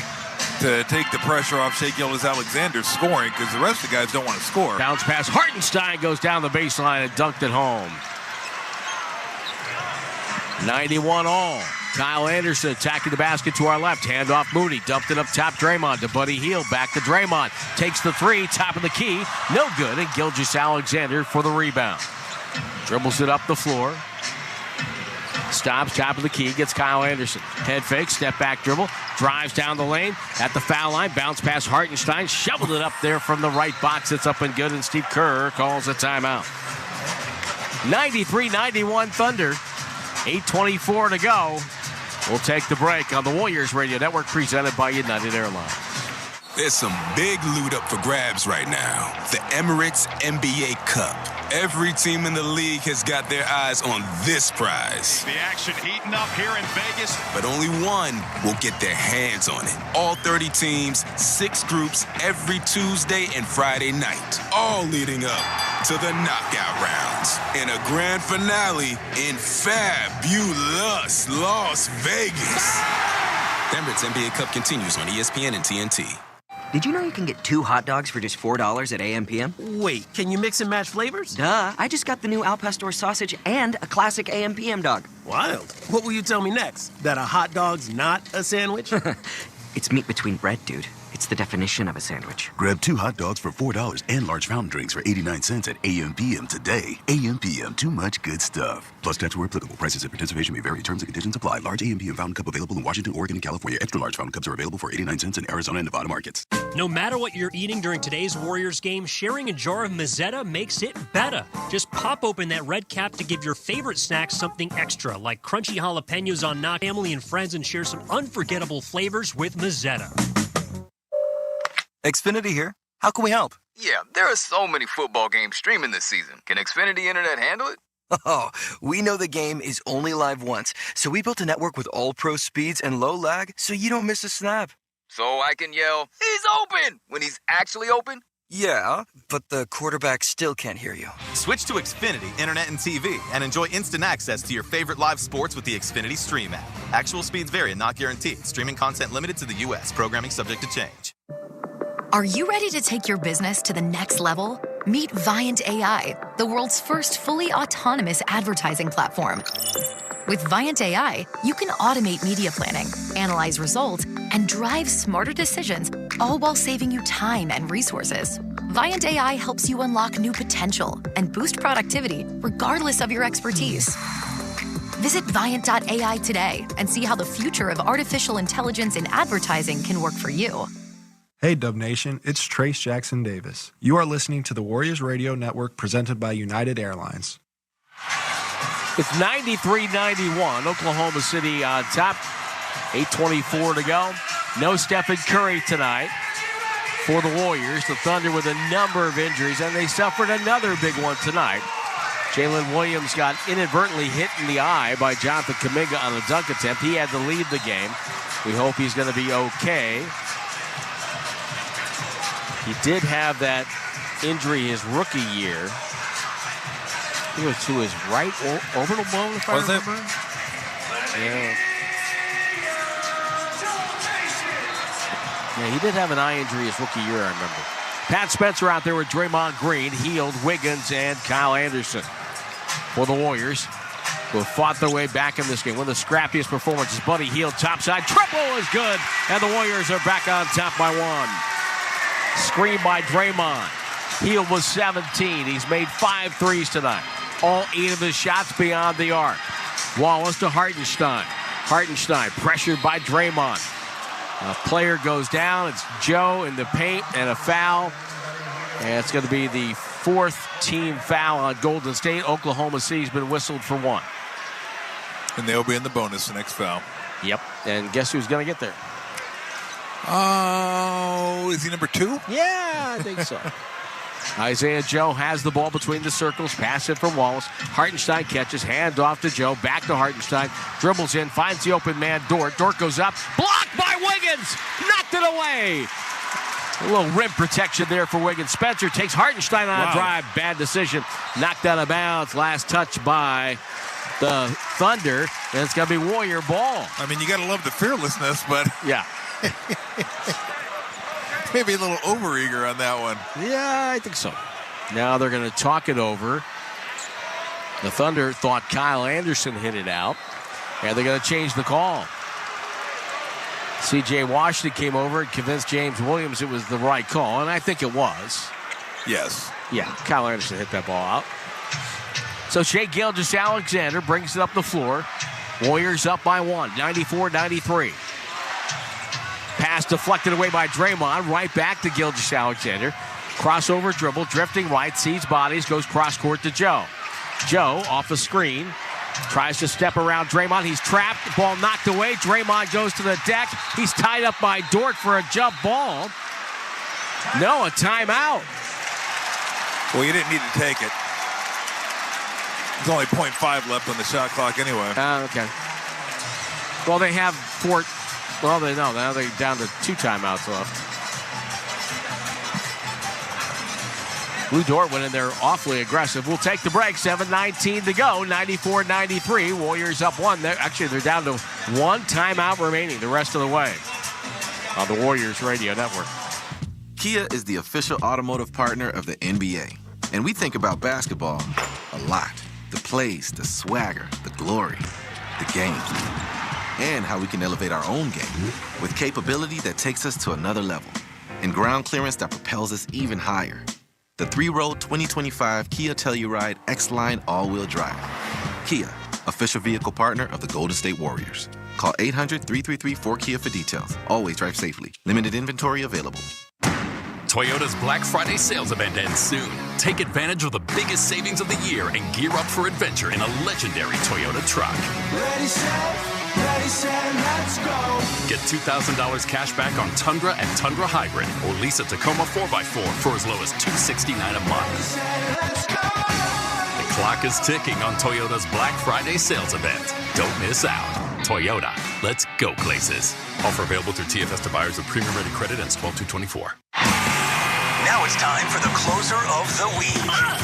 to take the pressure off Shai Gilgeous-Alexander scoring, because the rest of the guys don't want to score. Bounce pass. Hartenstein goes down the baseline and dunked it home. 91 all. Kyle Anderson attacking the basket to our left. Handoff Moody. Dumped it up top. Draymond to Buddy Hield. Back to Draymond. Takes the three. Top of the key. No good. And Gilgeous-Alexander for the rebound. Dribbles it up the floor. Stops top of the key. Gets Kyle Anderson. Head fake. Step back dribble. Drives down the lane. At the foul line. Bounce past Hartenstein. Shoveled it up there from the right box. It's up and good. And Steve Kerr calls a timeout. 93-91 Thunder. 8:24 to go. We'll take the break on the Warriors Radio Network, presented by United Airlines. There's some big loot up for grabs right now. The Emirates NBA Cup. Every team in the league has got their eyes on this prize. The action heating up here in Vegas. But only one will get their hands on it. All 30 teams, 6 groups, every Tuesday and Friday night. All leading up to the knockout rounds. And a grand finale in fabulous Las Vegas. The Emirates NBA Cup continues on ESPN and TNT. Did you know you can get 2 hot dogs for just $4 at AM/PM? Wait, can you mix and match flavors? Duh, I just got the new Al Pastor sausage and a classic AM/PM dog. Wild. What will you tell me next? That a hot dog's not a sandwich? It's meat between bread, dude. It's the definition of a sandwich. Grab 2 hot dogs for $4 and large fountain drinks for 89 cents at AM/PM today. AM/PM, too much good stuff. Plus tax where applicable. Prices and participation may vary. Terms and conditions apply. Large AM/PM fountain cup available in Washington, Oregon, and California. Extra large fountain cups are available for 89 cents in Arizona and Nevada markets. No matter what you're eating during today's Warriors game, sharing a jar of Mazzetta makes it better. Just pop open that red cap to give your favorite snacks something extra, like crunchy jalapenos on knock, family and friends, and share some unforgettable flavors with Mazzetta. Xfinity here. How can we help? Yeah, there are so many football games streaming this season. Can Xfinity Internet handle it? Oh, we know the game is only live once, so we built a network with all-pro speeds and low lag so you don't miss a snap. So I can yell, "He's open!" when he's actually open? Yeah, but the quarterback still can't hear you. Switch to Xfinity Internet and TV and enjoy instant access to your favorite live sports with the Xfinity Stream app. Actual speeds vary and not guaranteed. Streaming content limited to the U.S. Programming subject to change. Are you ready to take your business to the next level? Meet Viant AI, the world's first fully autonomous advertising platform. With Viant AI, you can automate media planning, analyze results, and drive smarter decisions, all while saving you time and resources. Viant AI helps you unlock new potential and boost productivity regardless of your expertise. Visit Viant.ai today and see how the future of artificial intelligence in advertising can work for you. Hey, Dub Nation, it's Trace Jackson Davis. You are listening to the Warriors Radio Network presented by United Airlines. It's 93-91. Oklahoma City on top. 8:24 to go. No Stephen Curry tonight for the Warriors. The Thunder with a number of injuries, and they suffered another big one tonight. Jalen Williams got inadvertently hit in the eye by Jonathan Kuminga on a dunk attempt. He had to leave the game. We hope he's going to be okay. He did have that injury his rookie year. It was to his right orbital bone, if I remember. Yeah. Yeah, he did have an eye injury his rookie year, I remember. Pat Spencer out there with Draymond Green, Hield, Wiggins, and Kyle Anderson for the Warriors, who have fought their way back in this game. One of the scrappiest performances. Buddy Hield, topside. Triple is good, and the Warriors are back on top by 1. Screen by Draymond. Hield was 17. He's made 5 threes tonight. All 8 of his shots beyond the arc. Wallace to Hartenstein. Hartenstein pressured by Draymond. A player goes down. It's Joe in the paint and a foul. And it's going to be the 4th team foul on Golden State. Oklahoma City's been whistled for 1. And they'll be in the bonus the next foul. Yep. And guess who's going to get there? Oh, is he number 2? Yeah, I think so. Isaiah Joe has the ball between the circles. Pass it from Wallace. Hartenstein catches. Hand off to Joe. Back to Hartenstein. Dribbles in. Finds the open man, Dort. Dort goes up. Blocked by Wiggins. Knocked it away. A little rim protection there for Wiggins. Spencer takes Hartenstein on a drive. Bad decision. Knocked out of bounds. Last touch by the Thunder. And it's going to be Warrior ball. I mean, you got to love the fearlessness, but... Yeah. Maybe a little overeager on that one. Yeah, I think so. Now they're going to talk it over. The Thunder thought Kyle Anderson hit it out, and they're going to change the call. C.J. Washington came over and convinced James Williams it was the right call, and I think it was. Yes. Yeah, Kyle Anderson hit that ball out. So Shai Gilgeous-Alexander brings it up the floor. Warriors up by 1, 94-93. Pass deflected away by Draymond. Right back to Gilgeous-Alexander. Crossover dribble, drifting right, sees bodies, goes cross-court to Joe. Joe off a screen. Tries to step around Draymond. He's trapped. Ball knocked away. Draymond goes to the deck. He's tied up by Dort for a jump ball. No, a timeout. Well, you didn't need to take it. There's only 0.5 left on the shot clock anyway. Okay. Well, they have 4... Well, they know. Now they're down to 2 timeouts left. Lou Dort went in there awfully aggressive. We'll take the break. 7:19 to go. 94-93. Warriors up 1. They're down to 1 timeout remaining the rest of the way on the Warriors Radio Network. Kia is the official automotive partner of the NBA. And we think about basketball a lot. The plays, the swagger, the glory, the game. And how we can elevate our own game with capability that takes us to another level. And ground clearance that propels us even higher. The 3-row 2025 Kia Telluride X-Line all-wheel drive. Kia, official vehicle partner of the Golden State Warriors. Call 800-333-4KIA for details. Always drive safely. Limited inventory available. Toyota's Black Friday sales event ends soon. Take advantage of the biggest savings of the year and gear up for adventure in a legendary Toyota truck. Ready, set, let's go. Get $2,000 cash back on Tundra and Tundra Hybrid, or lease a Tacoma 4x4 for as low as $269 a month. Let's go. The clock is ticking on Toyota's Black Friday sales event. Don't miss out. Toyota, let's go places. Offer available through TFS to buyers with premium ready credit ends 12/2/24. Now it's time for the closer of the week.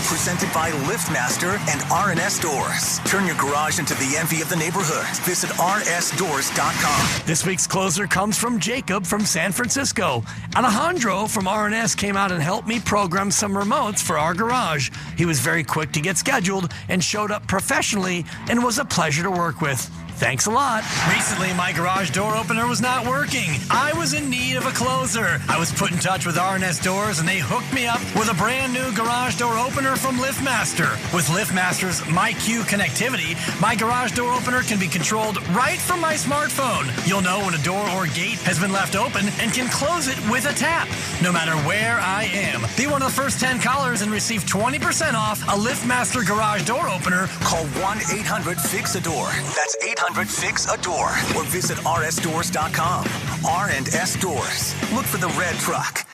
Presented by LiftMaster and R&S Doors. Turn your garage into the envy of the neighborhood. Visit rsdoors.com. This week's closer comes from Jacob from San Francisco. Alejandro from R&S came out and helped me program some remotes for our garage. He was very quick to get scheduled and showed up professionally and was a pleasure to work with. Thanks a lot. Recently, my garage door opener was not working. I was in need of a closer. I was put in touch with R&S Doors, and they hooked me up with a brand new garage door opener from LiftMaster. With LiftMaster's MyQ connectivity, my garage door opener can be controlled right from my smartphone. You'll know when a door or gate has been left open and can close it with a tap, no matter where I am. Be one of the first 10 callers and receive 20% off a LiftMaster garage door opener. Call 1-800-FIX-A-DOOR. That's 800-FIX-A-DOOR. Or visit rsdoors.com. R&S Doors. Look for the red truck.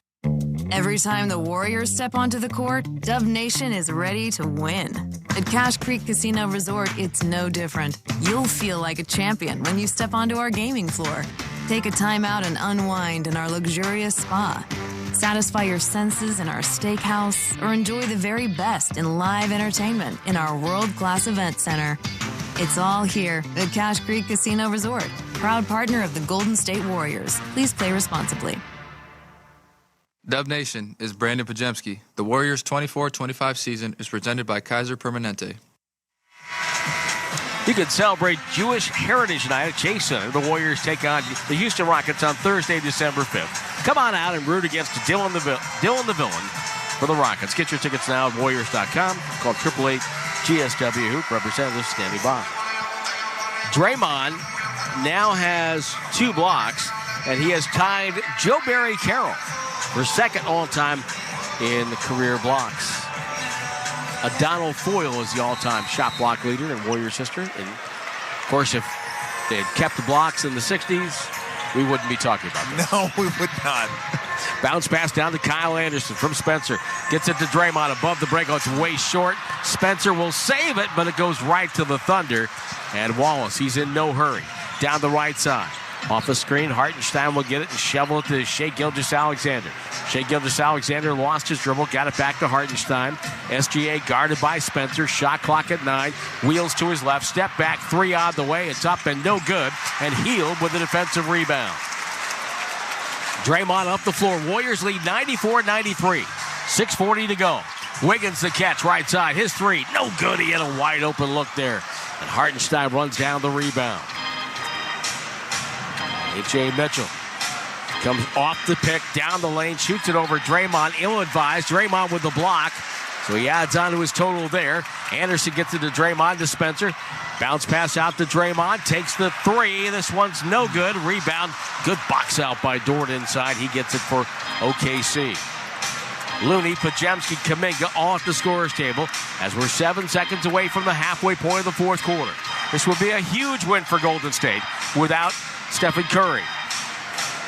Every time the Warriors step onto the court, Dove Nation is ready to win. At Cache Creek Casino Resort, it's no different. You'll feel like a champion when you step onto our gaming floor. Take a time out and unwind in our luxurious spa. Satisfy your senses in our steakhouse, or enjoy the very best in live entertainment in our world-class event center. It's all here at Cache Creek Casino Resort, proud partner of the Golden State Warriors. Please play responsibly. Dove Nation is Brandon Pajemski. The Warriors 24-25 season is presented by Kaiser Permanente. You can celebrate Jewish Heritage Night at Chase Center. The Warriors take on the Houston Rockets on Thursday, December 5th. Come on out and root against Dylan the Villain for the Rockets. Get your tickets now at Warriors.com. Call 888-GSW Hoop. Representatives standing by. Draymond now has 2 blocks, and he has tied Joe Barry Carroll for second all-time in the career blocks. Donald Foyle is the all-time shot block leader in Warriors history. And, of course, if they had kept the blocks in the 60s, we wouldn't be talking about this. No, we would not. Bounce pass down to Kyle Anderson from Spencer. Gets it to Draymond above the break. Oh, it's way short. Spencer will save it, but it goes right to the Thunder. And Wallace, he's in no hurry. Down the right side. Off the screen, Hartenstein will get it and shovel it to Shai Gilgeous-Alexander. Shai Gilgeous-Alexander lost his dribble, got it back to Hartenstein. SGA guarded by Spencer. Shot clock at 9. Wheels to his left. Step back, 3 on the way. It's up and no good. And Hield with a defensive rebound. Draymond up the floor. Warriors lead 94-93. 6:40 to go. Wiggins the catch, right side. His 3, no good. He had a wide open look there. And Hartenstein runs down the rebound. H.A. Mitchell comes off the pick, down the lane, shoots it over Draymond. Ill-advised. Draymond with the block. So he adds on to his total there. Anderson gets it to Draymond, to Spencer. Bounce pass out to Draymond. Takes the 3. This one's no good. Rebound. Good box out by Dort inside. He gets it for OKC. Looney, Pajemski, Kuminga all at the scorer's table as we're 7 seconds away from the halfway point of the fourth quarter. This would be a huge win for Golden State without Stephen Curry.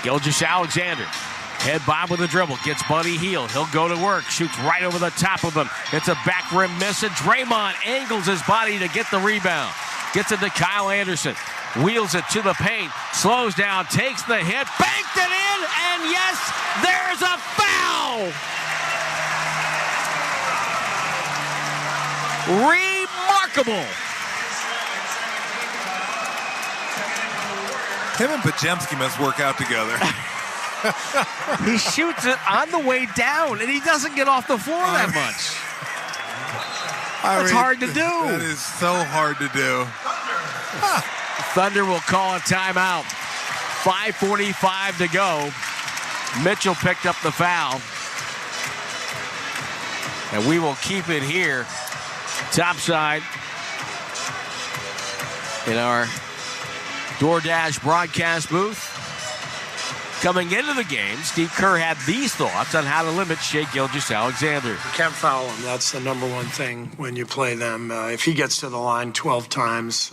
Gilgeous-Alexander, head bob with a dribble, gets Buddy Hield. He'll go to work, shoots right over the top of him. It's a back rim miss, and Draymond angles his body to get the rebound. Gets it to Kyle Anderson, wheels it to the paint, slows down, takes the hit, banked it in, and yes, there's a foul! Remarkable! Him and Pajemski must work out together. He shoots it on the way down, and he doesn't get off the floor that much. That's hard to do. That is so hard to do. Thunder will call a timeout. 5:45 to go. Mitchell picked up the foul. And we will keep it here topside in our DoorDash broadcast booth. Coming into the game, Steve Kerr had these thoughts on how to limit Shai Gilgeous-Alexander. You can't foul him. That's the number one thing when you play them. If he gets to the line 12 times,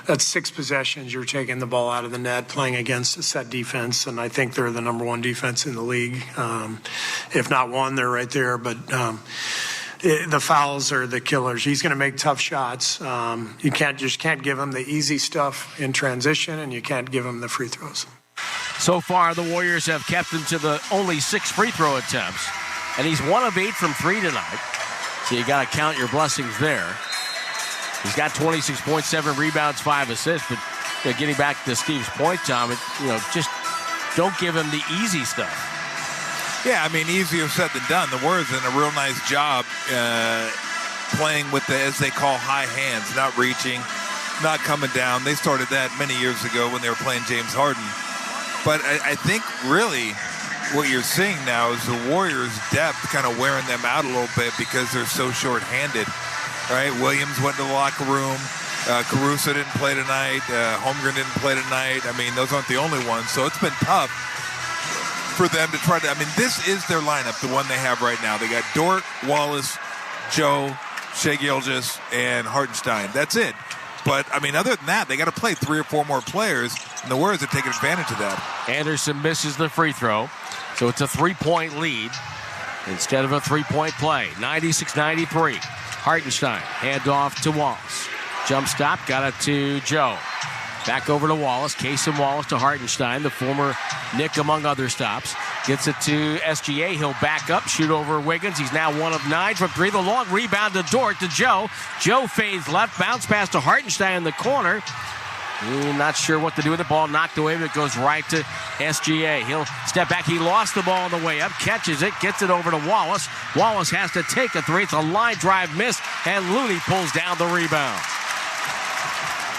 that's 6 possessions. You're taking the ball out of the net, playing against a set defense, and I think they're the number one defense in the league. If not one, they're right there. But the fouls are the killers. He's going to make tough shots. You can't give him the easy stuff in transition, and you can't give him the free throws. So far, the Warriors have kept him to the only 6 free throw attempts, and he's 1 of 8 from 3 tonight. So you got to count your blessings there. He's got 26 points, 7 rebounds, 5 assists. But getting back to Steve's point, Tom, just don't give him the easy stuff. Yeah, I mean, easier said than done. The Warriors did a real nice job playing with the, as they call, high hands, not reaching, not coming down. They started that many years ago when they were playing James Harden. But I think really what you're seeing now is the Warriors' depth kind of wearing them out a little bit because they're so short-handed, right? Williams went to the locker room. Caruso didn't play tonight. Holmgren didn't play tonight. I mean, those aren't the only ones. So it's been tough for them to try to, I mean, this is their lineup, the one they have right now. They got Dort, Wallace, Joe, Shai Gilgeous, and Hartenstein. That's it. But, I mean, other than that, they got to play 3 or 4 more players, and the Warriors are taking advantage of that. Anderson misses the free throw, so it's a 3-point lead instead of a 3-point play. 96-93. Hartenstein, handoff to Wallace. Jump stop, got it to Joe. Back over to Wallace. Casey Wallace to Hartenstein, the former Knick among other stops. Gets it to SGA. He'll back up, shoot over Wiggins. He's now 1 of 9 from 3. The long rebound to Dort to Joe. Joe fades left, bounce pass to Hartenstein in the corner. Not sure what to do with the ball. Knocked away, but it goes right to SGA. He'll step back. He lost the ball on the way up. Catches it. Gets it over to Wallace. Wallace has to take a 3. It's a line drive miss, and Looney pulls down the rebound.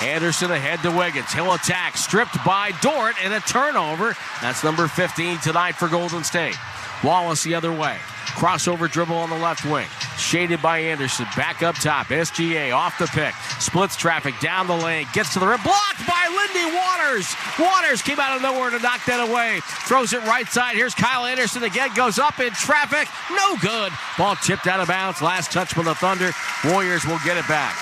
Anderson ahead to Wiggins. He'll attack. Stripped by Dort, and a turnover. That's number 15 tonight for Golden State. Wallace the other way. Crossover dribble on the left wing. Shaded by Anderson. Back up top. SGA off the pick. Splits traffic down the lane. Gets to the rim. Blocked by Lindy Waters. Waters came out of nowhere to knock that away. Throws it right side. Here's Kyle Anderson again. Goes up in traffic. No good. Ball tipped out of bounds. Last touch from the Thunder. Warriors will get it back.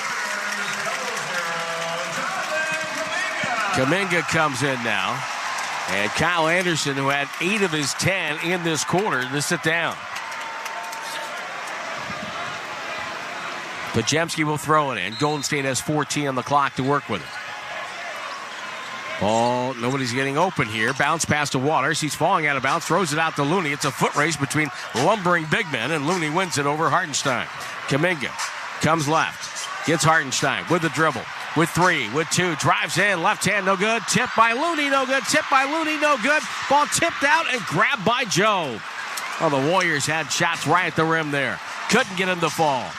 Kuminga comes in now. And Kyle Anderson, who had 8 of his 10 in this quarter, to sit down. Podziemski will throw it in. Golden State has 14 on the clock to work with it. Ball, nobody's getting open here. Bounce pass to Waters. He's falling out of bounds. Throws it out to Looney. It's a foot race between lumbering big men, and Looney wins it over Hartenstein. Kuminga comes left. Gets Hartenstein with the dribble. With 3, with 2, drives in, left hand, no good. Tipped by Looney, no good. Tipped by Looney, no good. Ball tipped out and grabbed by Joe. Well, the Warriors had shots right at the rim there. Couldn't get him to fall.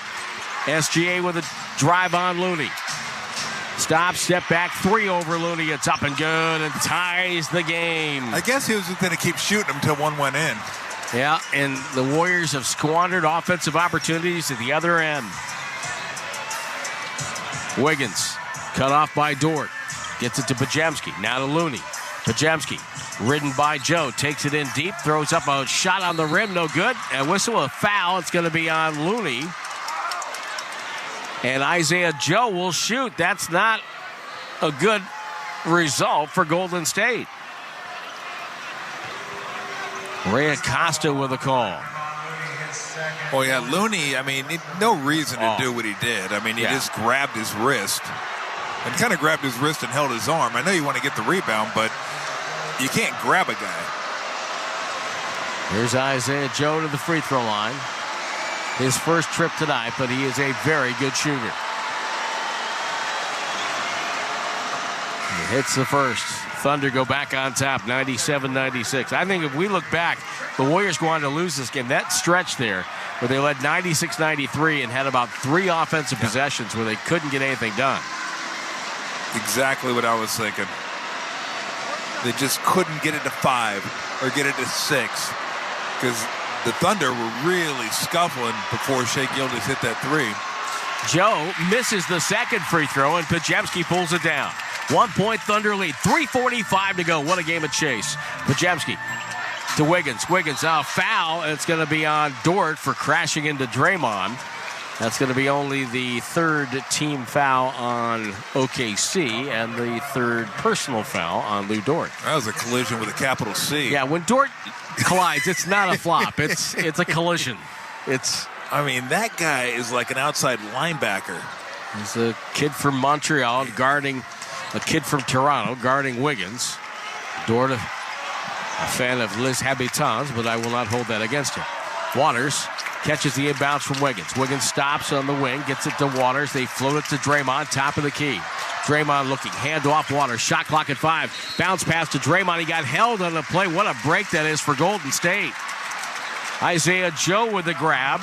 SGA with a drive on Looney. Stop, step back, 3 over Looney. It's up and good and ties the game. I guess he was going to keep shooting until one went in. Yeah, and the Warriors have squandered offensive opportunities at the other end. Wiggins. Cut off by Dort. Gets it to Podziemski. Now to Looney. Podziemski, ridden by Joe. Takes it in deep. Throws up a shot on the rim. No good. And whistle a foul. It's going to be on Looney. And Isaiah Joe will shoot. That's not a good result for Golden State. Ray Acosta with a call. Oh, yeah, Looney, I mean, no reason to do what he did. I mean, he just grabbed his wrist. And kind of grabbed his wrist and held his arm. I know you want to get the rebound, but you can't grab a guy. Here's Isaiah Joe to the free throw line. His first trip tonight, but he is a very good shooter. He hits the first. Thunder go back on top, 97-96. I think if we look back, the Warriors go on to lose this game. That stretch there where they led 96-93 and had about 3 offensive possessions where they couldn't get anything done. Exactly what I was thinking. They just couldn't get it to 5 or get it to 6 because the Thunder were really scuffling before Shea Gilgeous hit that 3. Joe misses the second free throw, and Podziemski pulls it down. 1-point Thunder lead. 3:45 to go. What a game of chase. Podziemski to Wiggins. Wiggins, foul, and it's going to be on Dort for crashing into Draymond. That's going to be only the 3rd team foul on OKC and the 3rd personal foul on Lou Dort. That was a collision with a capital C. Yeah, when Dort collides, it's not a flop. It's a collision. I mean, that guy is like an outside linebacker. He's a kid from Montreal guarding a kid from Toronto guarding Wiggins. Dort, a fan of Les Habitants, but I will not hold that against him. Waters catches the inbounds from Wiggins. Wiggins stops on the wing, gets it to Waters. They float it to Draymond, top of the key. Draymond looking, hand off Waters. Shot clock at 5. Bounce pass to Draymond. He got held on the play. What a break that is for Golden State. Isaiah Joe with the grab.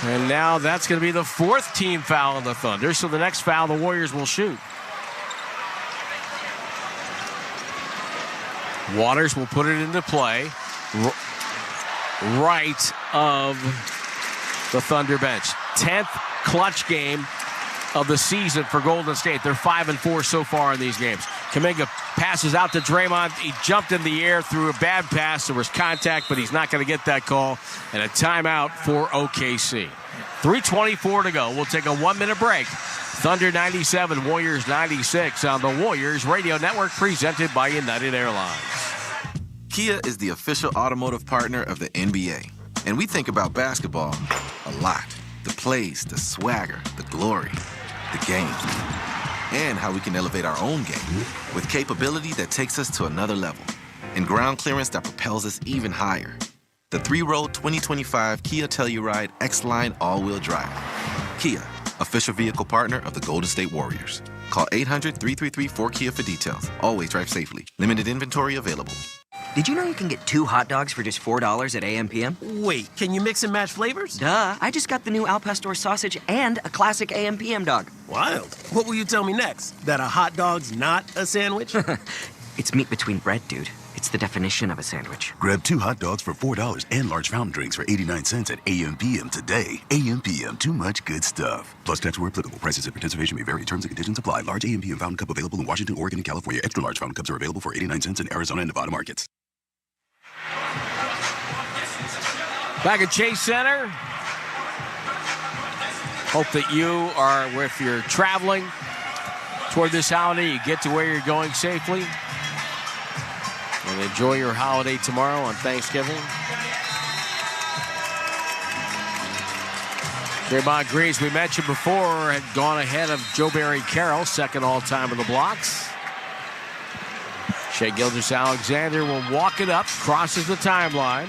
And now that's going to be the 4th team foul on the Thunder. So the next foul the Warriors will shoot. Waters will put it into play. Right of the Thunder bench. 10th clutch game of the season for Golden State. They're 5-4 so far in these games. Kuminga passes out to Draymond. He jumped in the air, threw a bad pass. There was contact, but he's not going to get that call. And a timeout for OKC. 3:24 to go. We'll take a 1-minute break. Thunder 97, Warriors 96 on the Warriors Radio Network, presented by United Airlines. Kia is the official automotive partner of the NBA. And we think about basketball a lot. The plays, the swagger, the glory, the game. And how we can elevate our own game with capability that takes us to another level. And ground clearance that propels us even higher. The 3-row 2025 Kia Telluride X-Line all-wheel drive. Kia, official vehicle partner of the Golden State Warriors. Call 800-333-4KIA for details. Always drive safely. Limited inventory available. Did you know you can get 2 hot dogs for just $4 at AM/PM? Wait, can you mix and match flavors? Duh, I just got the new Al Pastor sausage and a classic AM/PM dog. Wild. What will you tell me next? That a hot dog's not a sandwich? It's meat between bread, dude. It's the definition of a sandwich. Grab 2 hot dogs for $4 and large fountain drinks for 89 cents at AM/PM today. AM/PM, too much good stuff. Plus tax where applicable. Prices and participation may vary. Terms and conditions apply. Large AM/PM fountain cup available in Washington, Oregon, and California. Extra large fountain cups are available for 89 cents in Arizona and Nevada markets. Back at Chase Center. Hope that you are, if you're traveling toward this holiday, you get to where you're going safely. And enjoy your holiday tomorrow on Thanksgiving. Draymond Green, as we mentioned before, had gone ahead of Joe Barry Carroll, second all-time in the blocks. Shea Gilgeous-Alexander will walk it up, crosses the timeline.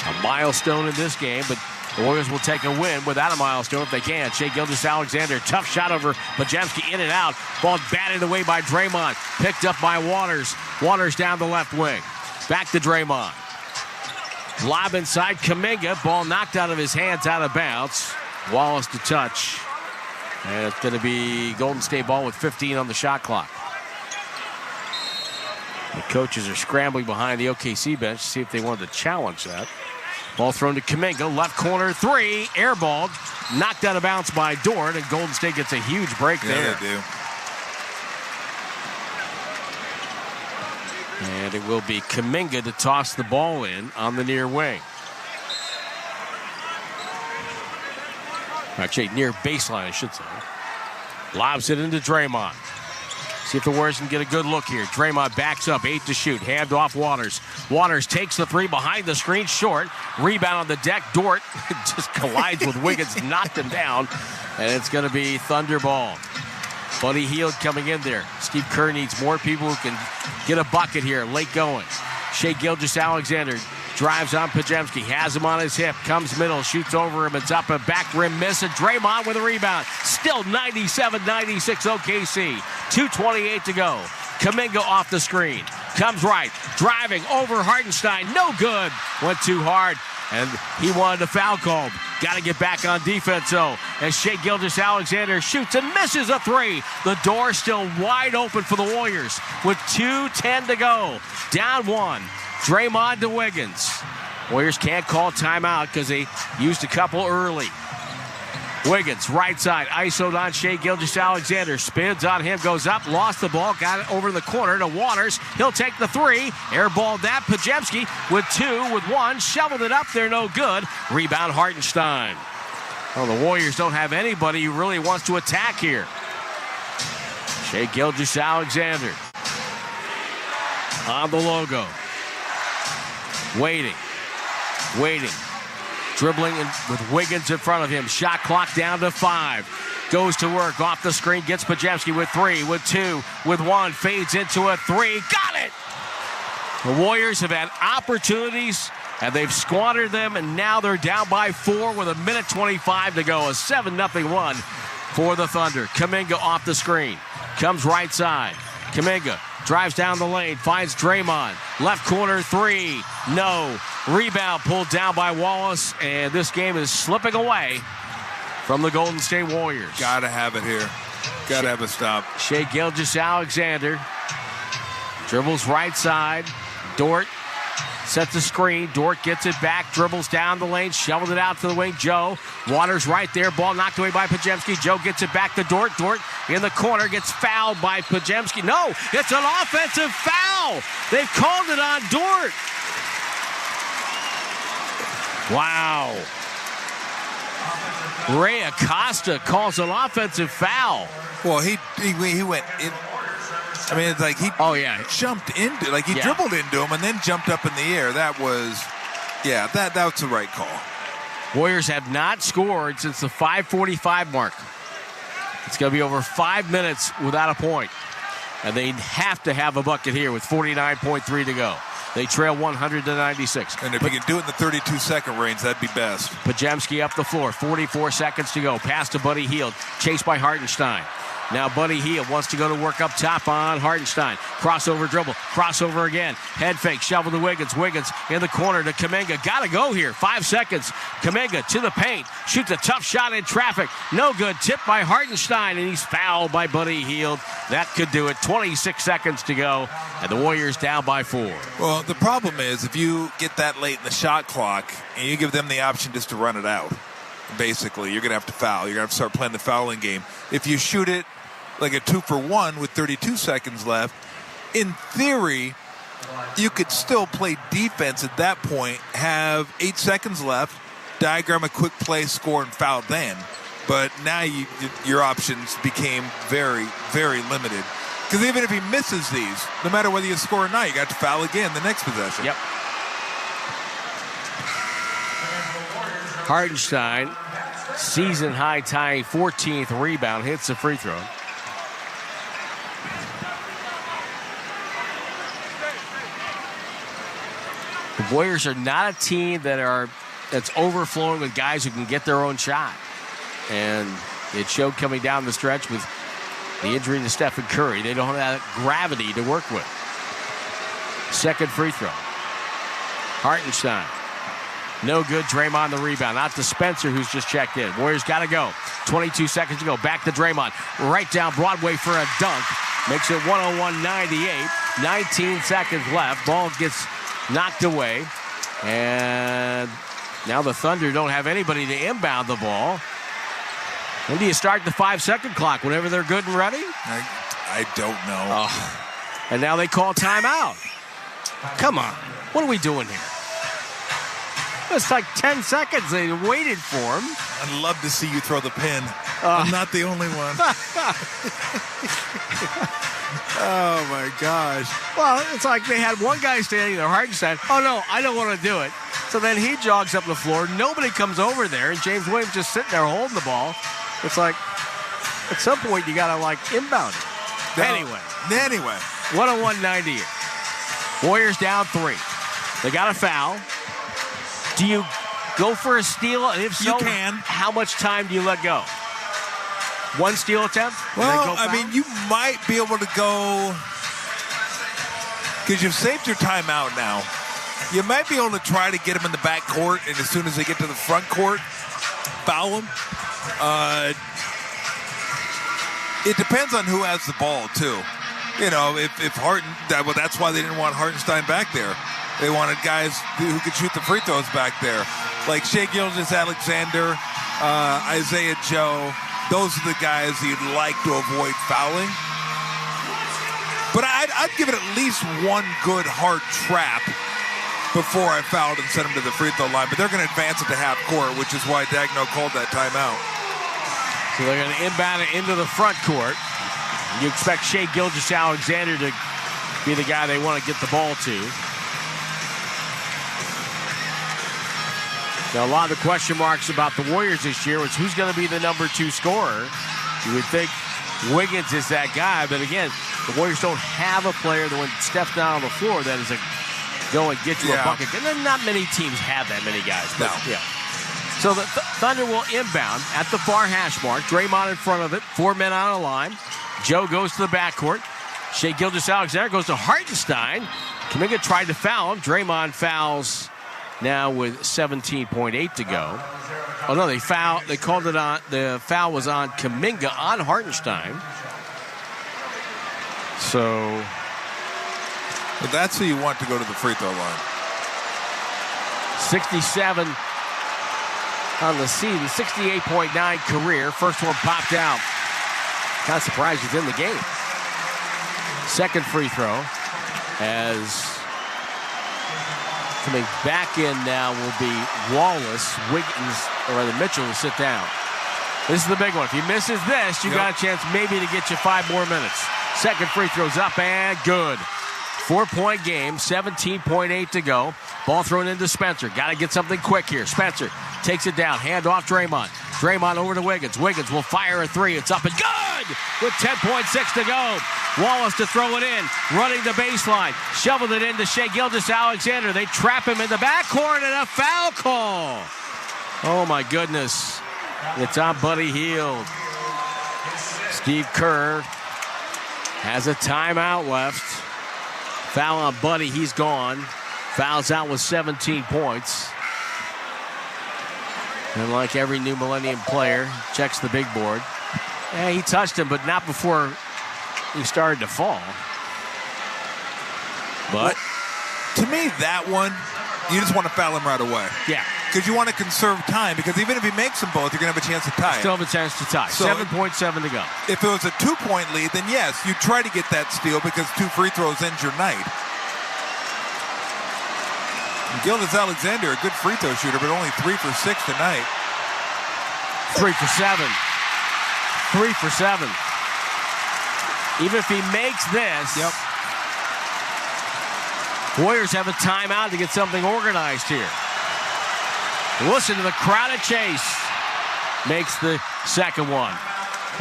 A milestone in this game, but the Warriors will take a win without a milestone if they can. Shea Gilgeous-Alexander, tough shot over Podziemski, in and out. Ball batted away by Draymond. Picked up by Waters. Waters down the left wing. Back to Draymond. Lob inside Kuminga. Ball knocked out of his hands, out of bounds. Wallace to touch. And it's going to be Golden State ball with 15 on the shot clock. The coaches are scrambling behind the OKC bench to see if they wanted to challenge that. Ball thrown to Kuminga, left corner, 3, airballed, knocked out of bounds by Dort, and Golden State gets a huge break there. Yeah, they do. And it will be Kuminga to toss the ball in on the near wing. Actually, near baseline, I should say. Lobs it into Draymond. See if the Warriors can get a good look here. Draymond backs up, 8 to shoot. Hand off Waters. Waters takes the 3 behind the screen, short. Rebound on the deck. Dort just collides with Wiggins, knocked him down. And it's going to be Thunder ball. Buddy Hield coming in there. Steve Kerr needs more people who can get a bucket here. Late going. Shea Gilgeous-Alexander Drives on Pajemski, has him on his hip, comes middle, shoots over him, it's up a back rim miss, and Draymond with a rebound. Still 97-96 OKC. 2:28 to go. Kuminga off the screen. Comes right, driving over Hartenstein. No good. Went too hard, and he wanted a foul called. Got to get back on defense, though, as Shai Gilgeous-Alexander shoots and misses a three. The door still wide open for the Warriors with 2:10 to go. Down one. Draymond to Wiggins. Warriors can't call timeout because they used a couple early. Wiggins, right side, isoed on Shai Gilgeous-Alexander. Spins on him, goes up, lost the ball, got it over the corner to Waters. He'll take the three. Airballed that. Pajemski with two, with one. Shoveled it up there, no good. Rebound Hartenstein. Well, the Warriors don't have anybody who really wants to attack here. Shai Gilgeous-Alexander on the logo. Waiting. Dribbling with Wiggins in front of him. Shot clock down to 5. Goes to work off the screen. Gets Pajemski with 3, with 2, with 1. Fades into a 3. Got it! The Warriors have had opportunities, and they've squandered them, and now they're down by 4 with 1:25 to go. A 7-0 run for the Thunder. Kuminga off the screen. Comes right side. Kuminga drives down the lane. Finds Draymond. Left corner 3. No. Rebound pulled down by Wallace, and this game is slipping away from the Golden State Warriors. Gotta have it here. Gotta have a stop. Shai Gilgeous-Alexander dribbles right side. Dort sets the screen. Dort gets it back, dribbles down the lane, shoveled it out to the wing. Joe, Waters right there. Ball knocked away by Pajemski. Joe gets it back to Dort. Dort in the corner, gets fouled by Pajemski. No, it's an offensive foul. They've called it on Dort. Wow. Ray Acosta calls an offensive foul. Well, he went in. I mean, it's like he jumped into, like he dribbled into him and then jumped up in the air. That was, that was the right call. Warriors have not scored since the 5:45 mark. It's going to be over 5 minutes without a point. And they have to have a bucket here with 49.3 to go. They trail 100-96. And if you can do it in the 32-second range, that'd be best. Pajemski up the floor, 44 seconds to go. Pass to Buddy Hield, chased by Hartenstein. Now Buddy Hield wants to go to work up top on Hartenstein. Crossover dribble, crossover again. Head fake, shovel to Wiggins. Wiggins in the corner to Kuminga. Got to go here, 5 seconds. Kuminga to the paint, shoots a tough shot in traffic. No good, tipped by Hartenstein, and he's fouled by Buddy Hield. That could do it, 26 seconds to go, and the Warriors down by 4. Well, the problem is if you get that late in the shot clock and you give them the option just to run it out, basically, you're going to have to foul. You're going to have to start playing the fouling game. If you shoot it like a 2-for-1 with 32 seconds left, in theory, you could still play defense at that point, have 8 seconds left, diagram a quick play, score, and foul then. But now your options became very, very limited. Because even if he misses these, no matter whether you score or not, you got to foul again the next possession. Yep. Hartenstein, season-high tying 14th rebound, hits the free throw. The Warriors are not a team that's overflowing with guys who can get their own shot. And it showed coming down the stretch with the injury to Stephen Curry. They don't have that gravity to work with. Second free throw. Hartenstein. No good. Draymond the rebound. Out to Spencer, who's just checked in. Warriors got to go. 22 seconds to go. Back to Draymond. Right down Broadway for a dunk. Makes it 101-98. 19 seconds left. Ball gets knocked away. And now the Thunder don't have anybody to inbound the ball. When do you start the 5-second clock? Whenever they're good and ready? I don't know. Oh. And now they call timeout. Come on. What are we doing here? It's like 10 seconds. They waited for him. I'd love to see you throw the pin. I'm not the only one. Oh, my gosh. Well, it's like they had one guy standing there, Hartenstein. Oh, no, I don't want to do it. So then he jogs up the floor. Nobody comes over there, and James Williams just sitting there holding the ball. It's like, at some point, you got to, like, inbound it. Anyway. 101-98. Warriors down 3. They got a foul. Do you go for a steal? And if so, you can. How much time do you let go? One steal attempt? Well, I mean, you might be able to go, because you've saved your timeout now. You might be able to try to get him in the back court, and as soon as they get to the front court, foul him. It depends on who has the ball, too. You know, if Harden, that's why they didn't want Hartenstein back there. They wanted guys who could shoot the free throws back there. Like Shai Gilgeous-Alexander, Isaiah Joe. Those are the guys you'd like to avoid fouling. But I'd give it at least one good hard trap before I fouled and sent him to the free throw line. But they're going to advance it to half court, which is why Dagno called that timeout. So they're going to inbound it into the front court. You expect Shai Gilgeous-Alexander to be the guy they want to get the ball to. Now, a lot of the question marks about the Warriors this year was who's going to be the number 2 scorer. You would think Wiggins is that guy, but again, the Warriors don't have a player that when steps down on the floor that is a go and get you a bucket. And then not many teams have that many guys. But, yeah. So the Thunder will inbound at the far hash mark. Draymond in front of it. 4 men on the line. Joe goes to the backcourt. Shai Gilgeous-Alexander goes to Hartenstein. Kuminga tried to foul him. Draymond fouls now with 17.8 to go. Oh, no, they called it on. The foul was on Kuminga on Hartenstein. So. But that's who you want to go to the free throw line. 67 on the season, 68.9 career. First one popped out. Kind of surprised he's in the game. Second free throw as coming back in now will be Wallace. Wiggins, or rather Mitchell, will sit down. This is the big one. If he misses this, you got a chance maybe to get you 5 more minutes. Second free throw's up and good. 4-point game, 17.8 to go. Ball thrown into Spencer. Got to get something quick here. Spencer takes it down. Hand off Draymond. Draymond over to Wiggins. Wiggins will fire a 3. It's up and good with 10.6 to go. Wallace to throw it in. Running the baseline. Shoveled it into Shai Gilgeous-Alexander. They trap him in the backcourt and a foul call. Oh, my goodness. It's on Buddy Hield. Steve Kerr has a timeout left. Foul on Buddy. He's gone. Fouls out with 17 points. And like every new Millennium player, checks the big board. Yeah, he touched him, but not before he started to fall. But to me, that one, you just want to foul him right away. Yeah. Because you want to conserve time, because even if he makes them both, you're going to have a chance to tie. Still have a chance to tie. So 7.7 to go. If it was a 2-point lead, then yes, you try to get that steal because 2 free throws ends your night. Gilgeous-Alexander, a good free throw shooter, but only 3 for 6 tonight. 3 for 7. 3 for 7. Even if he makes this, Warriors have a timeout to get something organized here. Listen to the crowd at Chase. Makes the second one.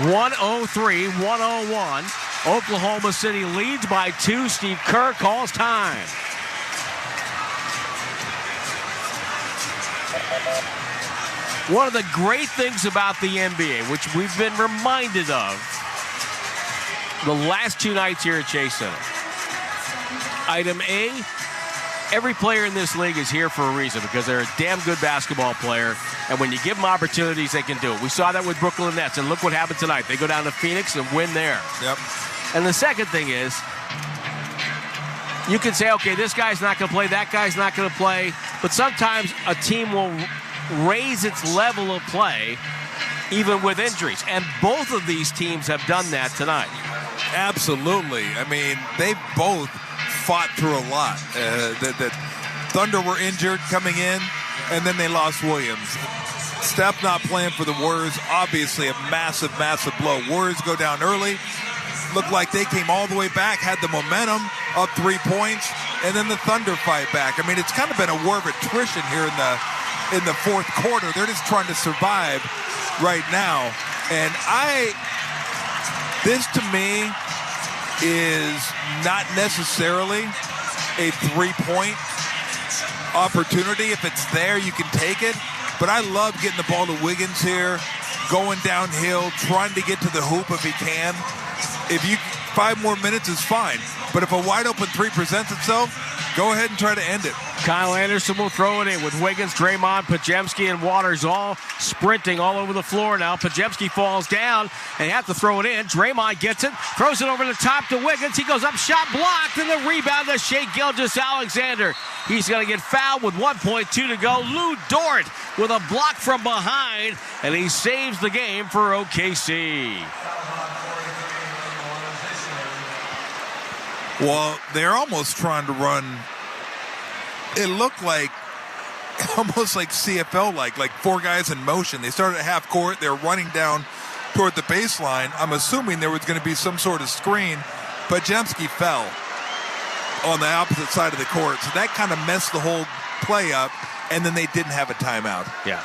103-101. Oklahoma City leads by 2. Steve Kerr calls time. One of the great things about the NBA, which we've been reminded of the last 2 nights here at Chase Center. Item A, every player in this league is here for a reason because they're a damn good basketball player, and when you give them opportunities, they can do it. We saw that with Brooklyn Nets, and look what happened tonight. They go down to Phoenix and win there. Yep. And the second thing is, you can say, okay, this guy's not going to play, that guy's not going to play, but sometimes a team will raise its level of play even with injuries. And both of these teams have done that tonight. Absolutely. I mean, they both fought through a lot. The Thunder were injured coming in, and then they lost Williams. Steph not playing for the Warriors, obviously a massive, massive blow. Warriors go down early. Looked like they came all the way back, had the momentum, up 3 points, and then the Thunder fight back. I mean, it's kind of been a war of attrition here in the fourth quarter. They're just trying to survive right now. And this to me is not necessarily a 3-point opportunity. If it's there, you can take it. But I love getting the ball to Wiggins here, going downhill, trying to get to the hoop if he can. 5 more minutes is fine. But if a wide open three presents itself, go ahead and try to end it. Kyle Anderson will throw it in with Wiggins, Draymond, Pajemski, and Waters all sprinting all over the floor now. Pajemski falls down and have to throw it in. Draymond gets it, throws it over the top to Wiggins. He goes up, shot blocked, and the rebound to Shai Gilgeous-Alexander. He's going to get fouled with 1.2 to go. Lou Dort with a block from behind, and he saves the game for OKC. Well, they're almost trying to run. It looked like almost like CFL-like 4 guys in motion. They started at half court. They're running down toward the baseline. I'm assuming there was going to be some sort of screen. Pajemski fell on the opposite side of the court. So that kind of messed the whole play up, and then they didn't have a timeout. Yeah.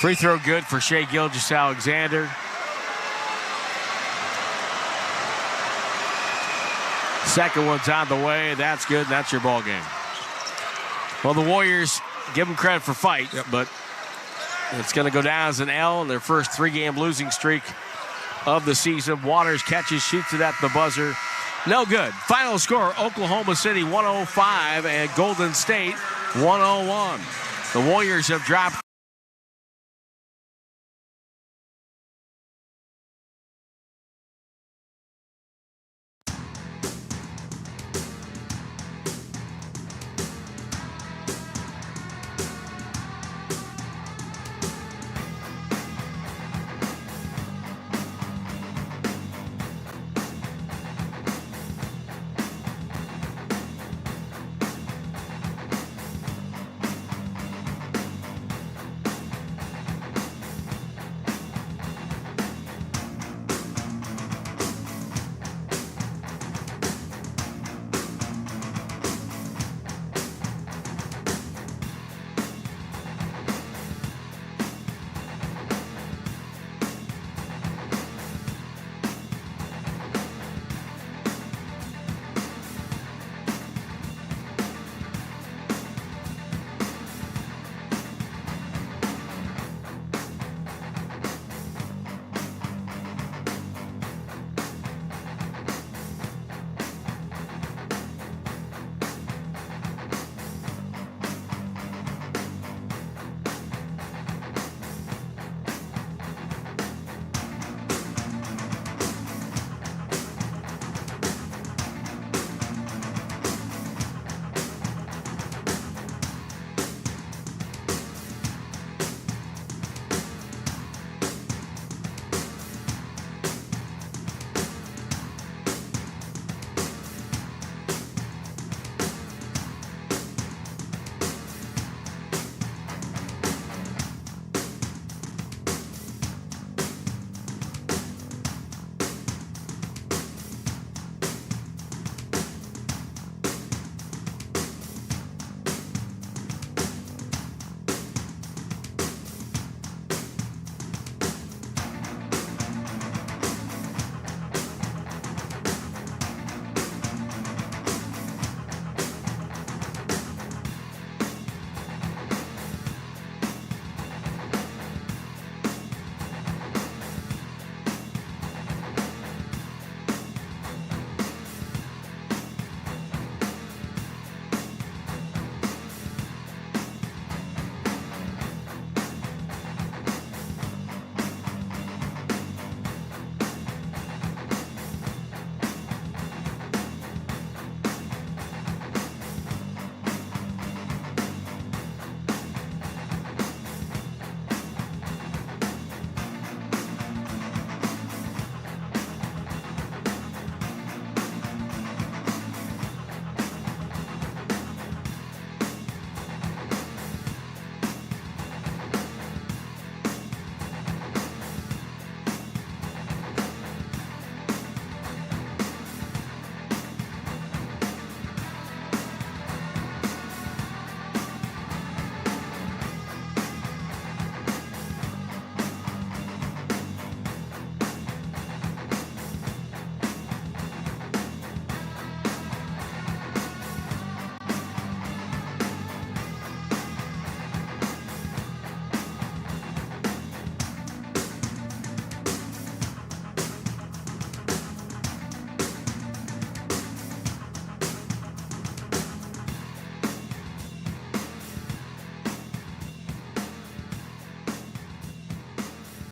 Free throw good for Shai Gilgeous-Alexander. Second one's on the way. That's good. That's your ball game. Well, the Warriors, give them credit for fight, but it's going to go down as an L in their first 3-game losing streak of the season. Waters catches, shoots it at the buzzer. No good. Final score, Oklahoma City 105 and Golden State 101. The Warriors have dropped